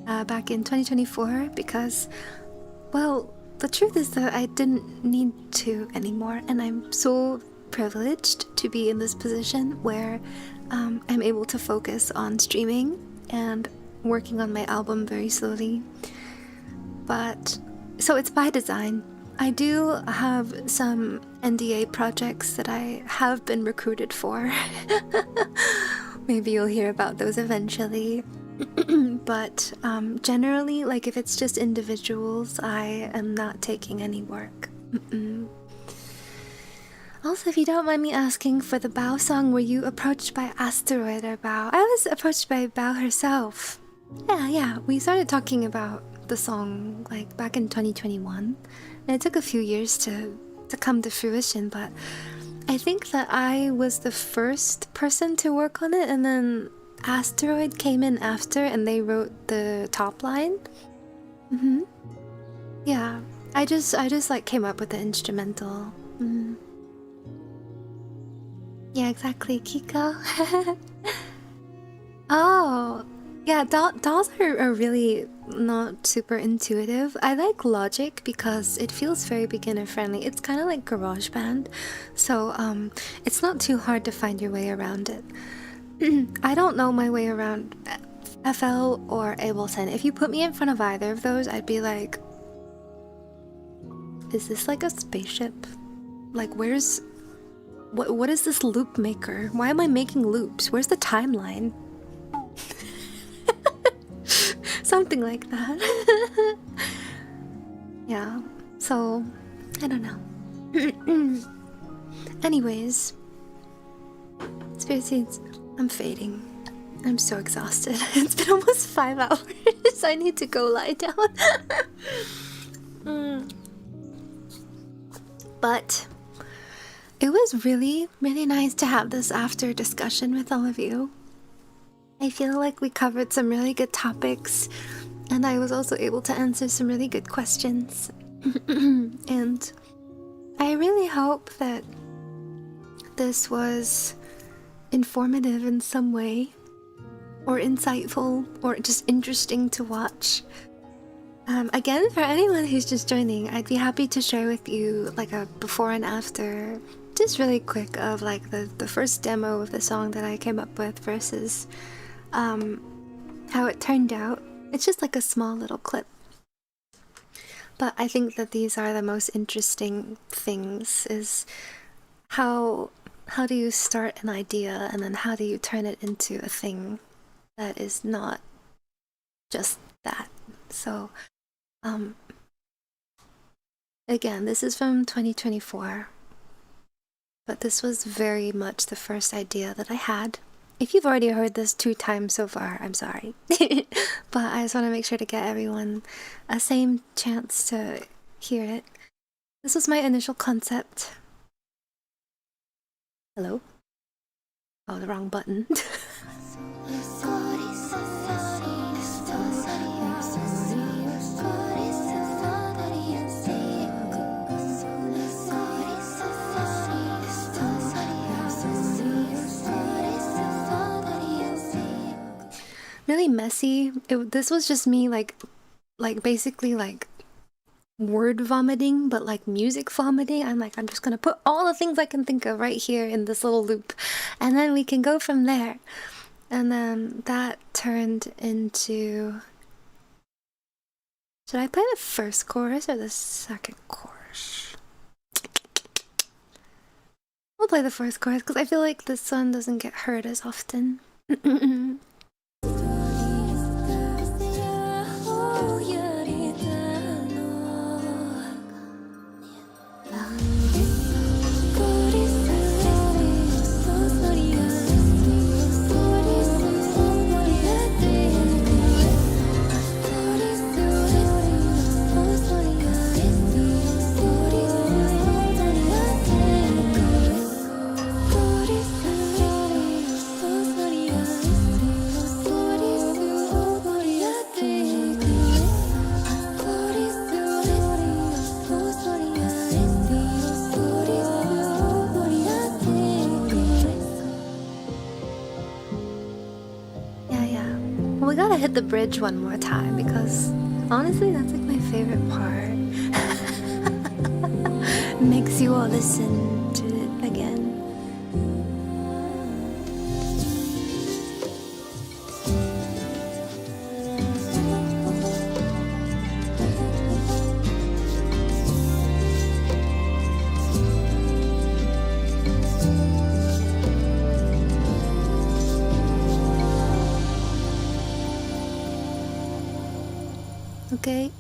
back in 2024 because, well, the truth is that I didn't need to anymore, and I'm so privileged to be in this position where I'm able to focus on streaming and working on my album very slowly. But so it's by design. I do have some NDA projects that I have been recruited for. Maybe you'll hear about those eventually. But generally, like if it's just individuals, I am not taking any work. Also, if you don't mind me asking, for the Bao song, were you approached by Asteroid or Bao? I was approached by Bao herself. Yeah, we started talking about the song like back in 2021, and it took a few years to come to fruition, but I think that I was the first person to work on it, and then Asteroid came in after and they wrote the top line. Yeah, I just like came up with the instrumental. Yeah, exactly, Kiko. Oh, yeah, dolls are really not super intuitive. I like Logic because it feels very beginner friendly. It's kind of like GarageBand, so it's not too hard to find your way around it. I don't know my way around FL or Ableton. If you put me in front of either of those, I'd be like, is this like a spaceship? Like, where's... What is this loop maker? Why am I making loops? Where's the timeline? Something like that. Yeah, so I don't know. Anyways, Spirit Seeds, I'm fading. I'm so exhausted. It's been almost 5 hours. I need to go lie down. But it was really, really nice to have this after discussion with all of you. I feel like we covered some really good topics, and I was also able to answer some really good questions. And I really hope that this was informative in some way, or insightful, or just interesting to watch. Again, for anyone who's just joining, I'd be happy to share with you like a before and after, just really quick, of like the first demo of the song that I came up with versus how it turned out. It's just like a small little clip. But I think that these are the most interesting things, is how do you start an idea and then how do you turn it into a thing that is not just that. So again, this is from 2024, but this was very much the first idea that I had. If you've already heard this 2 times so far, I'm sorry. But I just want to make sure to get everyone a same chance to hear it. This was my initial concept. Hello? Oh, the wrong button. Really messy. This was just me like basically like word vomiting, but like music vomiting. I'm just gonna put all the things I can think of right here in this little loop, and then we can go from there. And then that turned into... Should I play the first chorus or the second chorus? I'll play the first chorus because I feel like this one doesn't get heard as often. Yeah. Well, we gotta hit the bridge one more time because honestly, that's like my favorite part. Makes you all listen to it again. Okay,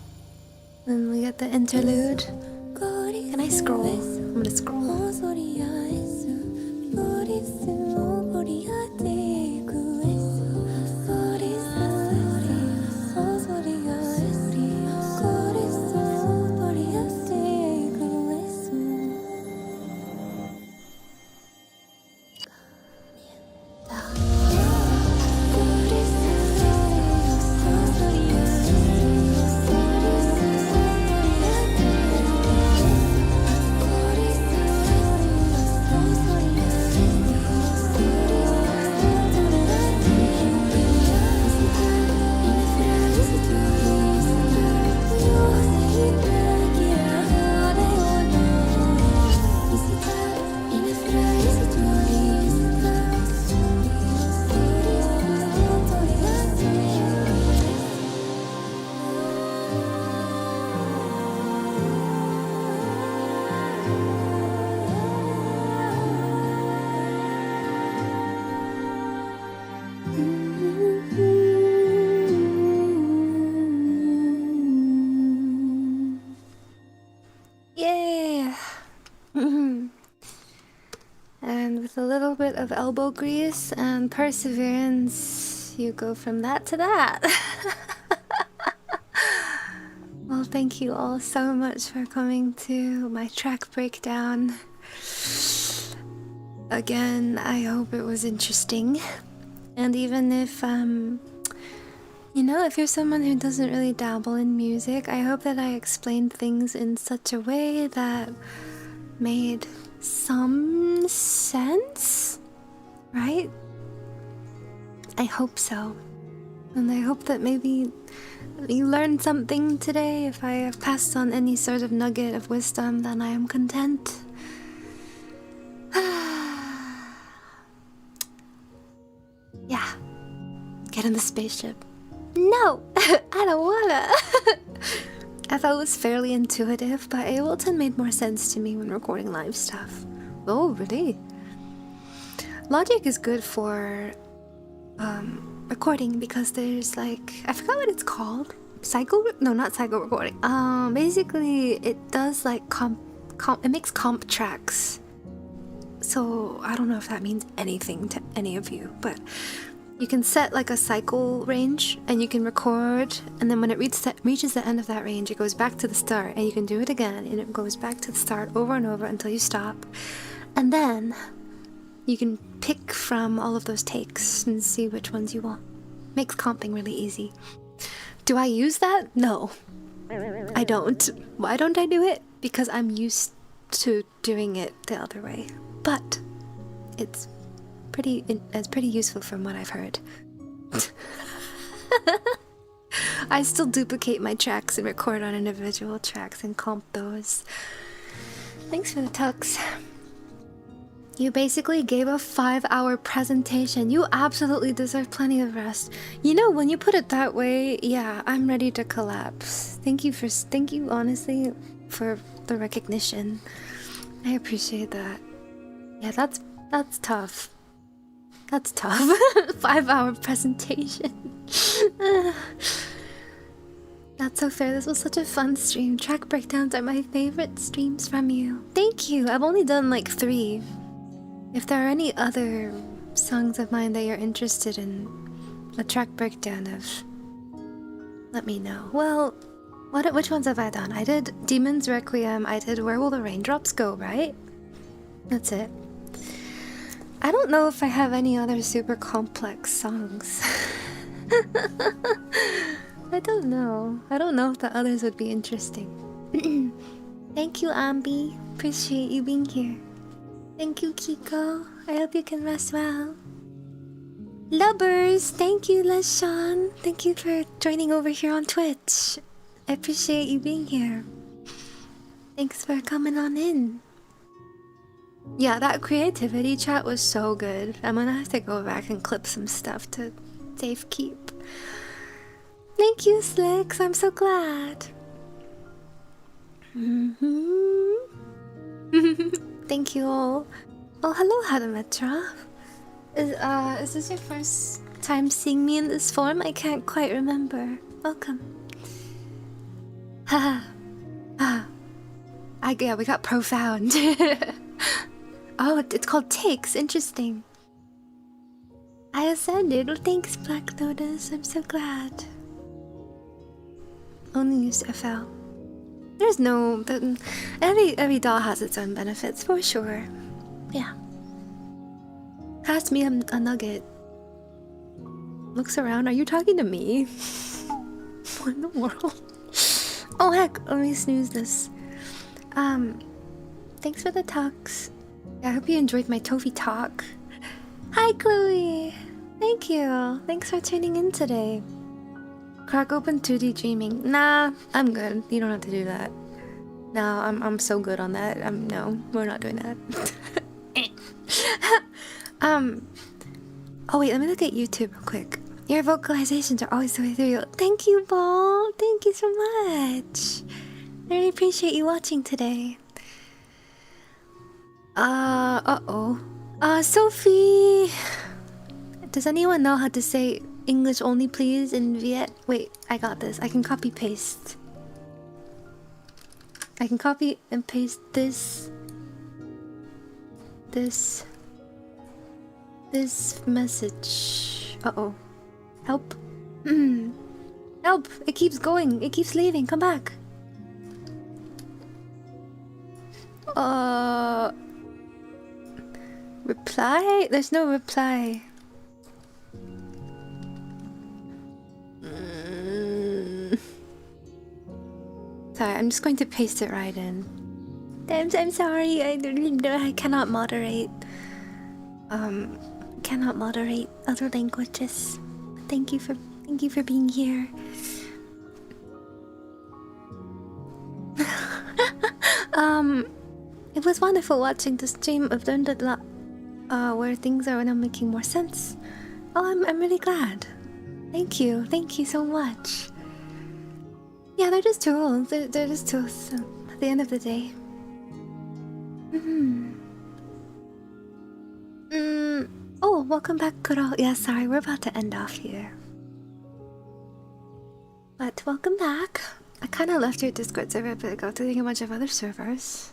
then we get the interlude. Can I scroll? I'm gonna scroll. And with a little bit of elbow grease and perseverance, you go from that to that. Well, thank you all so much for coming to my track breakdown. Again, I hope it was interesting. And even if, you know, if you're someone who doesn't really dabble in music, I hope that I explained things in such a way that made some sense, right? I hope so. And I hope that maybe you learned something today. If I have passed on any sort of nugget of wisdom, then I am content. Yeah. Get in the spaceship. No! I don't wanna! I thought it was fairly intuitive, but Ableton made more sense to me when recording live stuff. Oh, really? Logic is good for recording because there's like, I forgot what it's called. No, not cycle recording. Basically it does like it makes comp tracks. So I don't know if that means anything to any of you, but you can set like a cycle range and you can record, and then when it reaches the end of that range, it goes back to the start and you can do it again and it goes back to the start over and over until you stop. And then you can pick from all of those takes and see which ones you want. Makes comping really easy. Do I use that? No, I don't. Why don't I do it? Because I'm used to doing it the other way. But it's pretty useful from what I've heard. I still duplicate my tracks and record on individual tracks and comp those. Thanks for the tux. You basically gave a 5-hour presentation. You absolutely deserve plenty of rest. You know, when you put it that way, yeah, I'm ready to collapse. Thank you honestly for the recognition. I appreciate that. Yeah, that's tough. That's tough. 5-hour presentation. That's so fair. This was such a fun stream. Track breakdowns are my favorite streams from you. Thank you. I've only done like 3. If there are any other songs of mine that you're interested in a track breakdown of, let me know. Well, which ones have I done? I did Demon's Requiem, I did Where Will the Raindrops Go, right? That's it. I don't know if I have any other super complex songs. I don't know. I don't know if the others would be interesting. Thank you, Ambi. Appreciate you being here. Thank you, Kiko. I hope you can rest well. Lubbers, thank you, LeSean. Thank you for joining over here on Twitch. I appreciate you being here. Thanks for coming on in. Yeah, that creativity chat was so good. I'm gonna have to go back and clip some stuff to safekeep. Thank you, Slicks. I'm so glad. Thank you all. Oh, hello, Hadametra. Is this your first time seeing me in this form? I can't quite remember. Welcome. Haha. Yeah, we got profound. Oh, it's called Takes. Interesting. I ascended. Well, thanks, Black Lotus. I'm so glad. Only used FL. There's no... Every doll has its own benefits, for sure. Yeah. Pass me a nugget. Looks around. Are you talking to me? What in the world? Oh, heck. Let me snooze this. Thanks for the talks. I hope you enjoyed my Tofie talk. Hi, Chloe. Thank you. Thanks for tuning in today. Crack open 2D dreaming. Nah, I'm good. You don't have to do that. No, I'm so good on that. No, we're not doing that. Oh wait, let me look at YouTube real quick. Your vocalizations are always so ethereal. Thank you, Ball. Thank you so much. I really appreciate you watching today. Sophie. Does anyone know how to say English only please in Viet? Wait, I got this. I can copy paste. I can copy and paste this message. Help. Help. It keeps going. It keeps leaving. Come back. Reply? There's no reply. Sorry, I'm just going to paste it right in. I'm sorry, I cannot moderate. Cannot moderate other languages. Thank you for being here. It was wonderful watching the stream. I've learned a lot where things are now making more sense. Oh, I'm really glad. Thank you so much. Yeah, they're just tools. They're just tools at the end of the day. Oh, welcome back, Kuro. Yeah, sorry, we're about to end off here. But welcome back. I kind of left your Discord server a bit ago to think a bunch of other servers.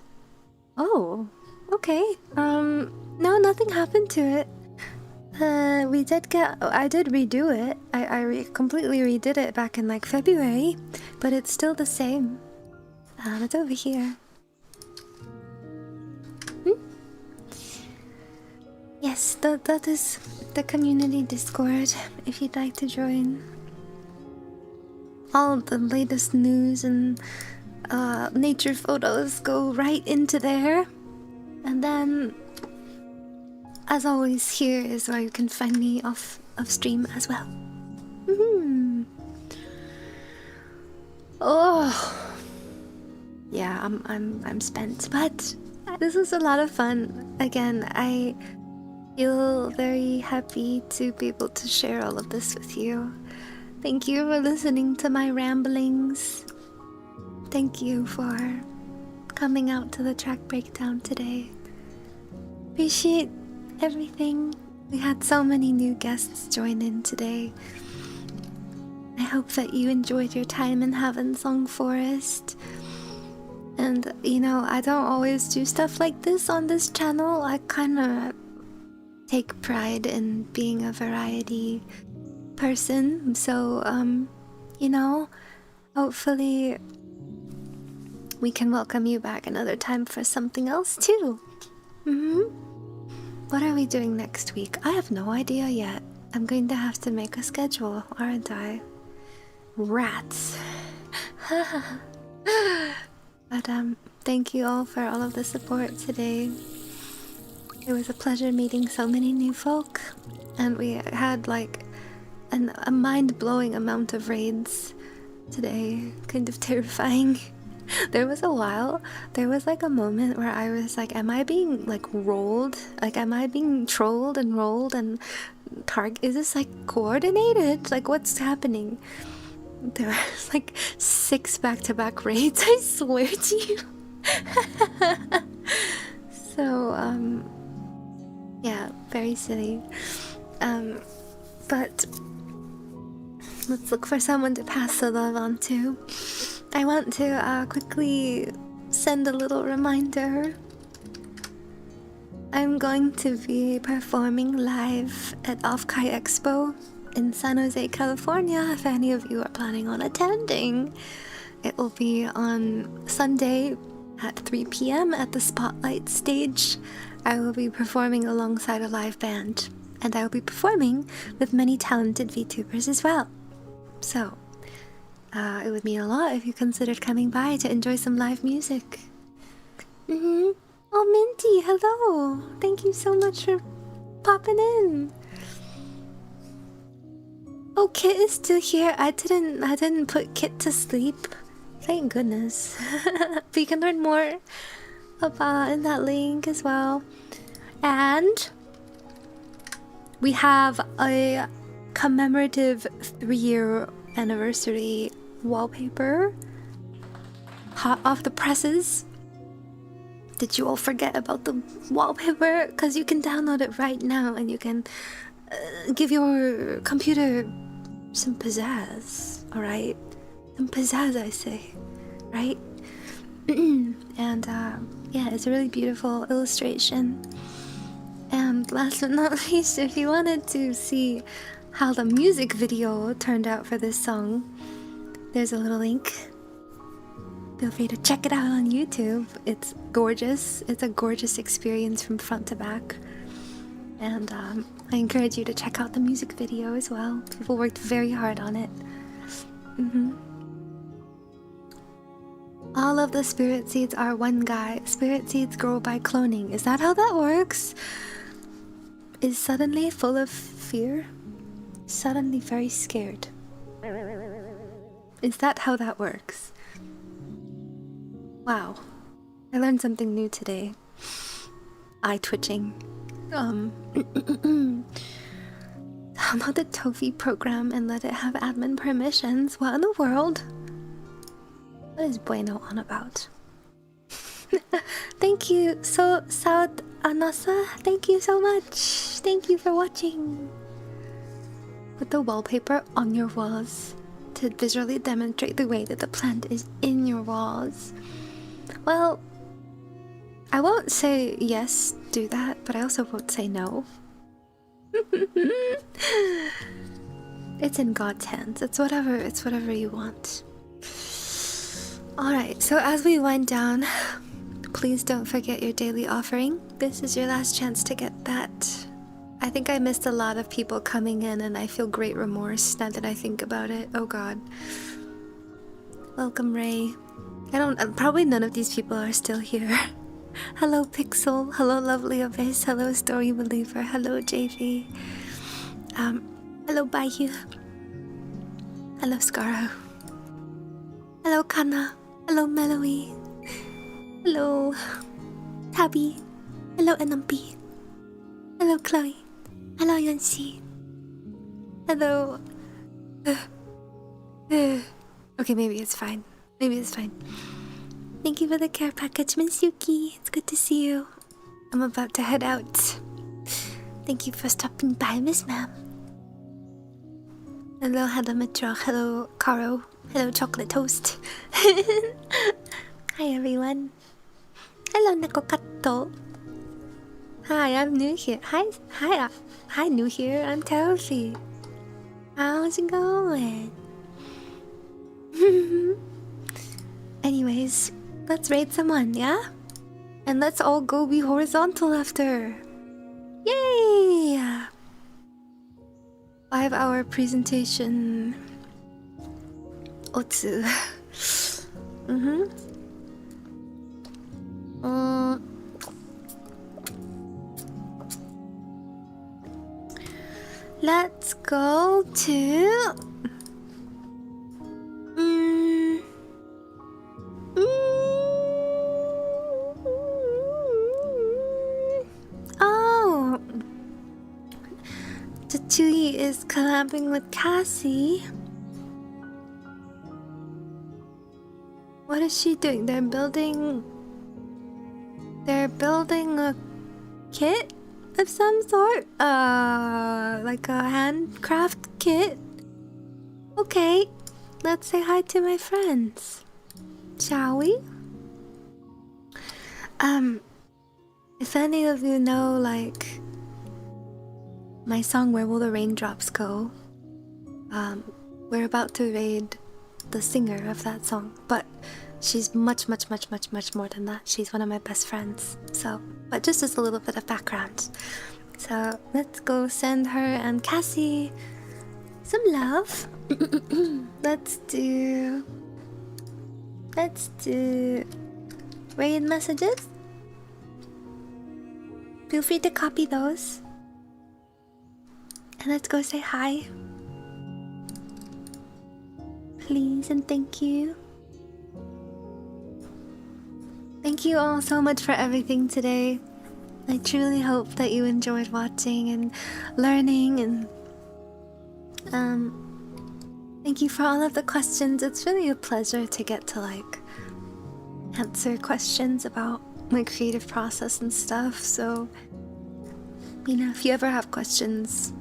Oh, okay. No, nothing happened to it. I did redo it. I completely redid it back in like February, but it's still the same. It's over here. Yes, that is the community Discord, if you'd like to join. All the latest news and nature photos go right into there. And then, as always, here is where you can find me off stream as well. Oh, yeah, I'm spent, but this was a lot of fun. Again, I feel very happy to be able to share all of this with you. Thank you for listening to my ramblings. Thank you for coming out to the track breakdown today. Appreciate everything. We had so many new guests join in today. I hope that you enjoyed your time in Havensong Forest. And, you know, I don't always do stuff like this on this channel. I kind of take pride in being a variety person. So, you know, hopefully we can welcome you back another time for something else too. what are we doing next week? I have no idea yet. I'm going to have to make a schedule, aren't I? Rats. But thank you all for all of the support today. It was a pleasure meeting so many new folk, and we had like a mind-blowing amount of raids today. Kind of terrifying. There was like a moment where I was like, am I being like rolled? Like, am I being trolled and rolled and is this like coordinated? Like, what's happening? There was like 6 back-to-back raids, I swear to you. So, yeah, very silly. But let's look for someone to pass the love on to. I want to quickly send a little reminder. I'm going to be performing live at Offkai Expo in San Jose, California, if any of you are planning on attending. It will be on Sunday at 3 p.m. at the Spotlight stage. I will be performing alongside a live band, and I will be performing with many talented VTubers as well. So, it would mean a lot if you considered coming by to enjoy some live music. Oh, Minty, hello! Thank you so much for popping in. Oh, Kit is still here. I didn't put Kit to sleep. Thank goodness. But you can learn more about in that link as well. And we have a commemorative 3-year anniversary wallpaper hot off the presses. Did you all forget about the wallpaper? Because you can download it right now and you can give your computer some pizzazz, alright? Some pizzazz, I say, right? And yeah, it's a really beautiful illustration. And last but not least, if you wanted to see how the music video turned out for this song, there's a little link. Feel free to check it out on YouTube. It's gorgeous. It's a gorgeous experience from front to back. And I encourage you to check out the music video as well. People worked very hard on it. All of the spirit seeds are one guy. Spirit seeds grow by cloning. Is that how that works? Is suddenly full of fear? Suddenly very scared. Is that how that works? Wow. I learned something new today. Eye twitching. Download the Tofie program and let it have admin permissions. What in the world? What is Bueno on about? Thank you, South Anasa. Thank you so much. Thank you for watching. Put the wallpaper on your walls to visually demonstrate the way that the plant is in your walls. Well, I won't say yes, do that, but I also won't say no. It's in God's hands. It's whatever you want. Alright, so as we wind down, please don't forget your daily offering. This is your last chance to get that. I think I missed a lot of people coming in and I feel great remorse now that I think about it. Oh god. Welcome, Ray. Probably none of these people are still here. Hello, Pixel. Hello, Lovely Abyss. Hello, Story Believer. Hello, JV. Hello, Bayou. Hello, Scarro. Hello, Kana. Hello, Melowy. Hello, Tabby. Hello, NMP. Hello, Chloe. Hello, Yancy. Hello. Okay, maybe it's fine. Maybe it's fine. Thank you for the care package, Miss Yuki. It's good to see you. I'm about to head out. Thank you for stopping by, Miss Ma'am. Hello, Hello Metro. Hello, Caro. Hello, Chocolate Toast. Hi, everyone. Hello, Nekokato. Hi, I'm new here. Hi, new here. I'm Tofie. How's it going? Anyways, let's raid someone, yeah? And let's all go be horizontal after. Yay! 5-hour presentation. Otsu. Let's go to oh, Tofie is collabing with Cassie. What is she doing? They're building a kit of some sort? Like a handcraft kit? Okay, let's say hi to my friends. Shall we? If any of you know, like, my song Where Will the Raindrops Go? We're about to raid the singer of that song, but she's much more than that. She's one of my best friends. So, but just as a little bit of background. So, let's go send her and Cassie some love. Let's do raid messages. Feel free to copy those. And let's go say hi. Please and thank you. Thank you all so much for everything today. I truly hope that you enjoyed watching and learning, and thank you for all of the questions. It's really a pleasure to get to like answer questions about my creative process and stuff. So, you know, if you ever have questions,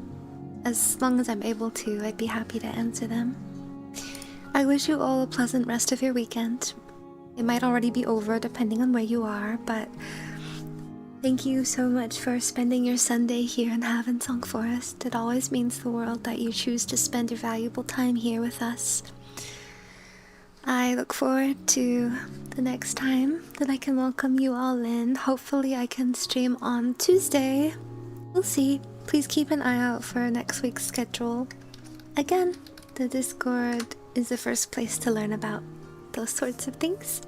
as long as I'm able to, I'd be happy to answer them. I wish you all a pleasant rest of your weekend. It might already be over depending on where you are, but thank you so much for spending your Sunday here in Havensong Forest. It always means the world that you choose to spend your valuable time here with us. I look forward to the next time that I can welcome you all in. Hopefully I can stream on Tuesday. We'll see. Please keep an eye out for next week's schedule. Again, the Discord is the first place to learn about those sorts of things.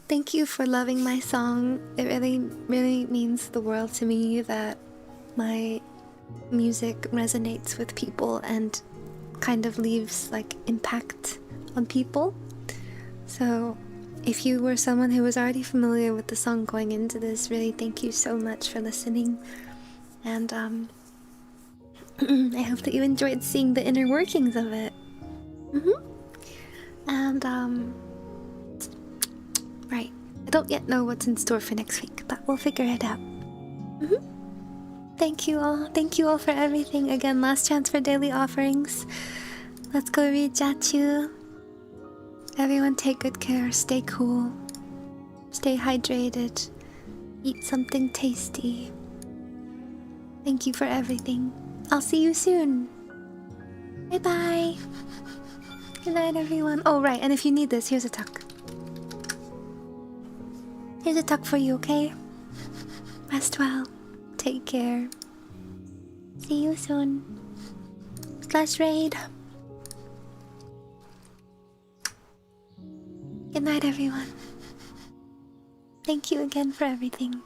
Thank you for loving my song. It really means the world to me that my music resonates with people and kind of leaves like impact on people. So if you were someone who was already familiar with the song going into this, really thank you so much for listening. And I hope that you enjoyed seeing the inner workings of it. And right, I don't yet know what's in store for next week, but we'll figure it out. Thank you all for everything. Again, last chance for daily offerings. Let's go read Jachu. Everyone take good care, stay cool, stay hydrated, eat something tasty. Thank you for everything. I'll see you soon. Bye bye. Good night, everyone. Oh, right, and if you need this, here's a tuck. Here's a tuck for you, okay? Rest well. Take care. See you soon. /raid. Good night, everyone. Thank you again for everything.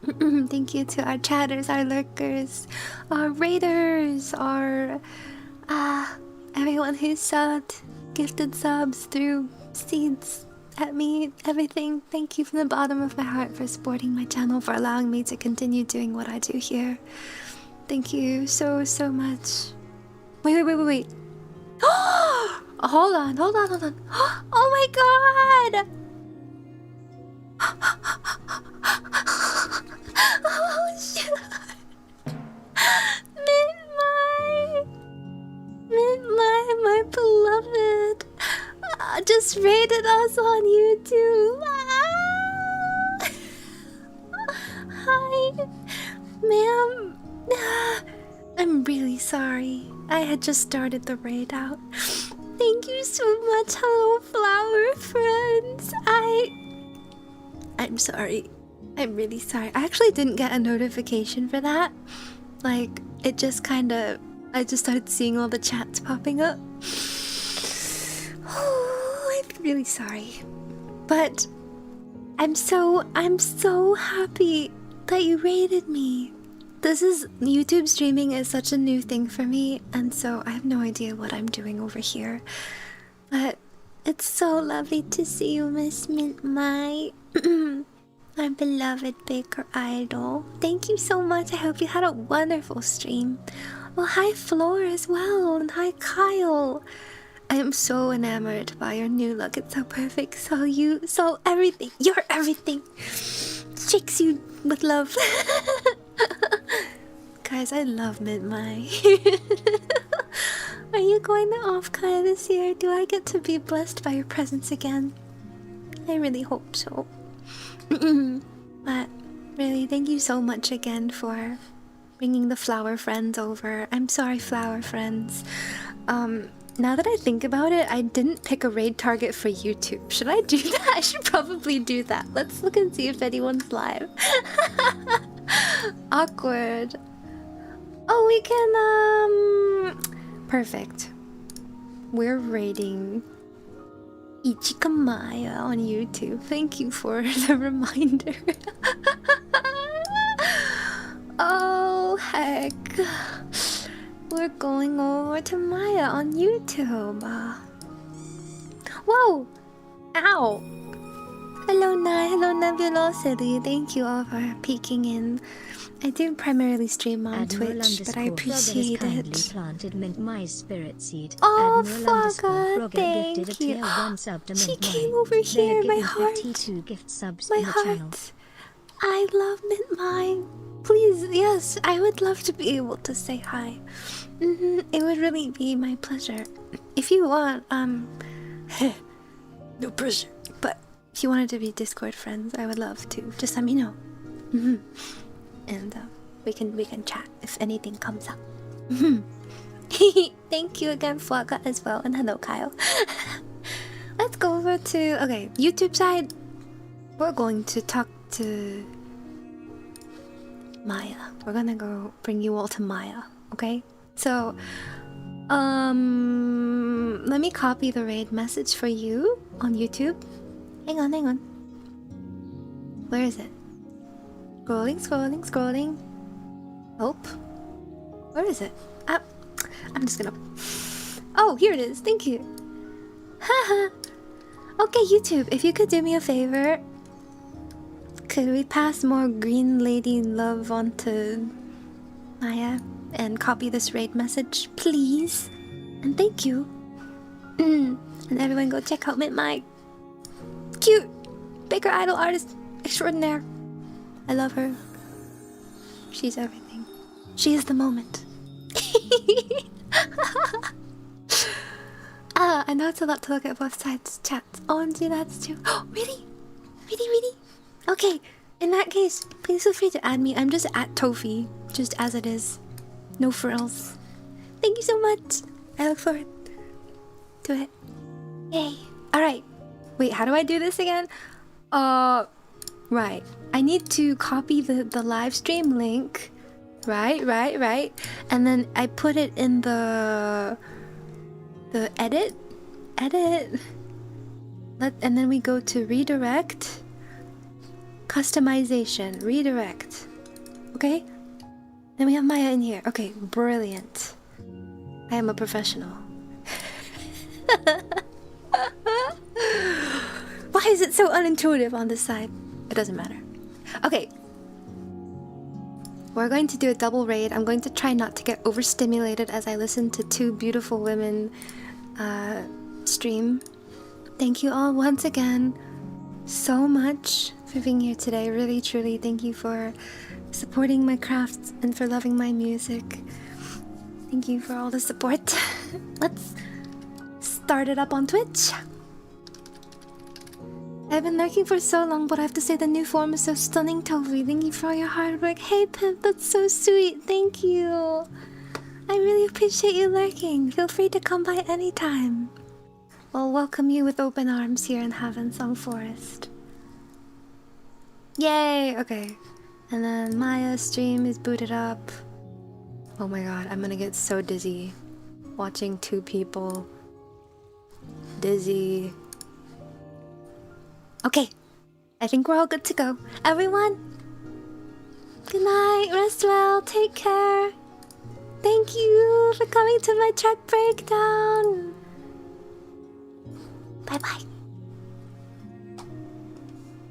Thank you to our chatters, our lurkers, our raiders, our everyone who subbed, gifted subs through seeds at me, everything. Thank you from the bottom of my heart for supporting my channel, for allowing me to continue doing what I do here. Thank you so much. Wait. Hold on. Oh my god! Oh shit! My beloved just rated us on YouTube. Hi, ma'am. I'm really sorry. I had just started the raid out. Thank you so much. Hello, flower friends. I'm sorry. I'm really sorry. I actually didn't get a notification for that. Like, it just kind of... I just started seeing all the chats popping up. Oh, I'm really sorry. But I'm so happy that you rated me. YouTube streaming is such a new thing for me, and so I have no idea what I'm doing over here. But it's so lovely to see you, Miss Mint Mai. My beloved Baker Idol. Thank you so much. I hope you had a wonderful stream. Oh, hi Floor as well, and hi Kyle. I am so enamored by your new look. It's so perfect. So everything. You're everything. Shakes you with love. Guys, I love Mint Mai. Are you going to Off-Kai this year? Do I get to be blessed by your presence again? I really hope so. But really, thank you so much again for bringing the flower friends over. I'm sorry, flower friends. Now that I think about it, I didn't pick a raid target for YouTube. Should I do that? I should probably do that. Let's look and see if anyone's live. Awkward. Oh, we can, perfect. We're raiding Ichikamaya on YouTube. Thank you for the reminder. Oh, heck. We're going over to Maya on YouTube. Whoa! Ow! Hello, Hello, Nebulosity. Thank you all for peeking in. I do primarily stream on Twitch, but I appreciate it. Planted Mint Mai's spirit seed. Oh, Flogga, thank you. She came over here, my heart. My heart. I love Mint Mai. Please, yes, I would love to be able to say hi. It would really be my pleasure. If you want, no pressure. But if you wanted to be Discord friends, I would love to. Just let me know. And we can chat if anything comes up. Thank you again, Flocka, as well, and hello, Kyle. Let's go over to YouTube side. We're going to talk to Maya. We're gonna go bring you all to Maya, okay? So, let me copy the raid message for you on YouTube. Hang on. Where is it? Scrolling. Oh, where is it? I'm just gonna... Oh, here it is. Thank you. Haha. Okay, YouTube, if you could do me a favor, could we pass more green lady love onto Maya and copy this raid message, please? And thank you. And everyone go check out Mint Mai. Cute Baker Idol artist extraordinaire. I love her. She's everything. She is the moment. I know it's a lot to look at both sides' chats. OMG, that's too. Oh, really? Really? Okay, in that case, please feel free to add me. I'm just at Tofie, just as it is. No frills. Thank you so much. I look forward to it. Yay. Alright. Wait, how do I do this again? Right. I need to copy the live stream link. Right. And then I put it in the edit. And then we go to redirect. Customization. Redirect. Okay? Then we have Maya in here. Okay, brilliant. I am a professional. Why is it so unintuitive on this side? It doesn't matter. Okay. We're going to do a double raid. I'm going to try not to get overstimulated as I listen to two beautiful women stream. Thank you all once again so much for being here today. Really, truly, thank you for supporting my craft and for loving my music. Thank you for all the support. Let's start it up on Twitch. I've been lurking for so long, but I have to say the new form is so stunning, Tofie. Thank you for all your hard work. Hey, Pimp, that's so sweet. Thank you. I really appreciate you lurking. Feel free to come by anytime. We'll welcome you with open arms here in Havensong Forest. Yay! Okay. And then Maya's stream is booted up. Oh my god, I'm gonna get so dizzy watching two people. Dizzy. Okay, I think we're all good to go. Everyone, good night, rest well, take care. Thank you for coming to my track breakdown. Bye bye.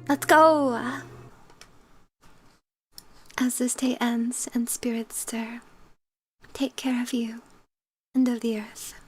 Let's go. As this day ends and spirits stir, take care of you and of the earth.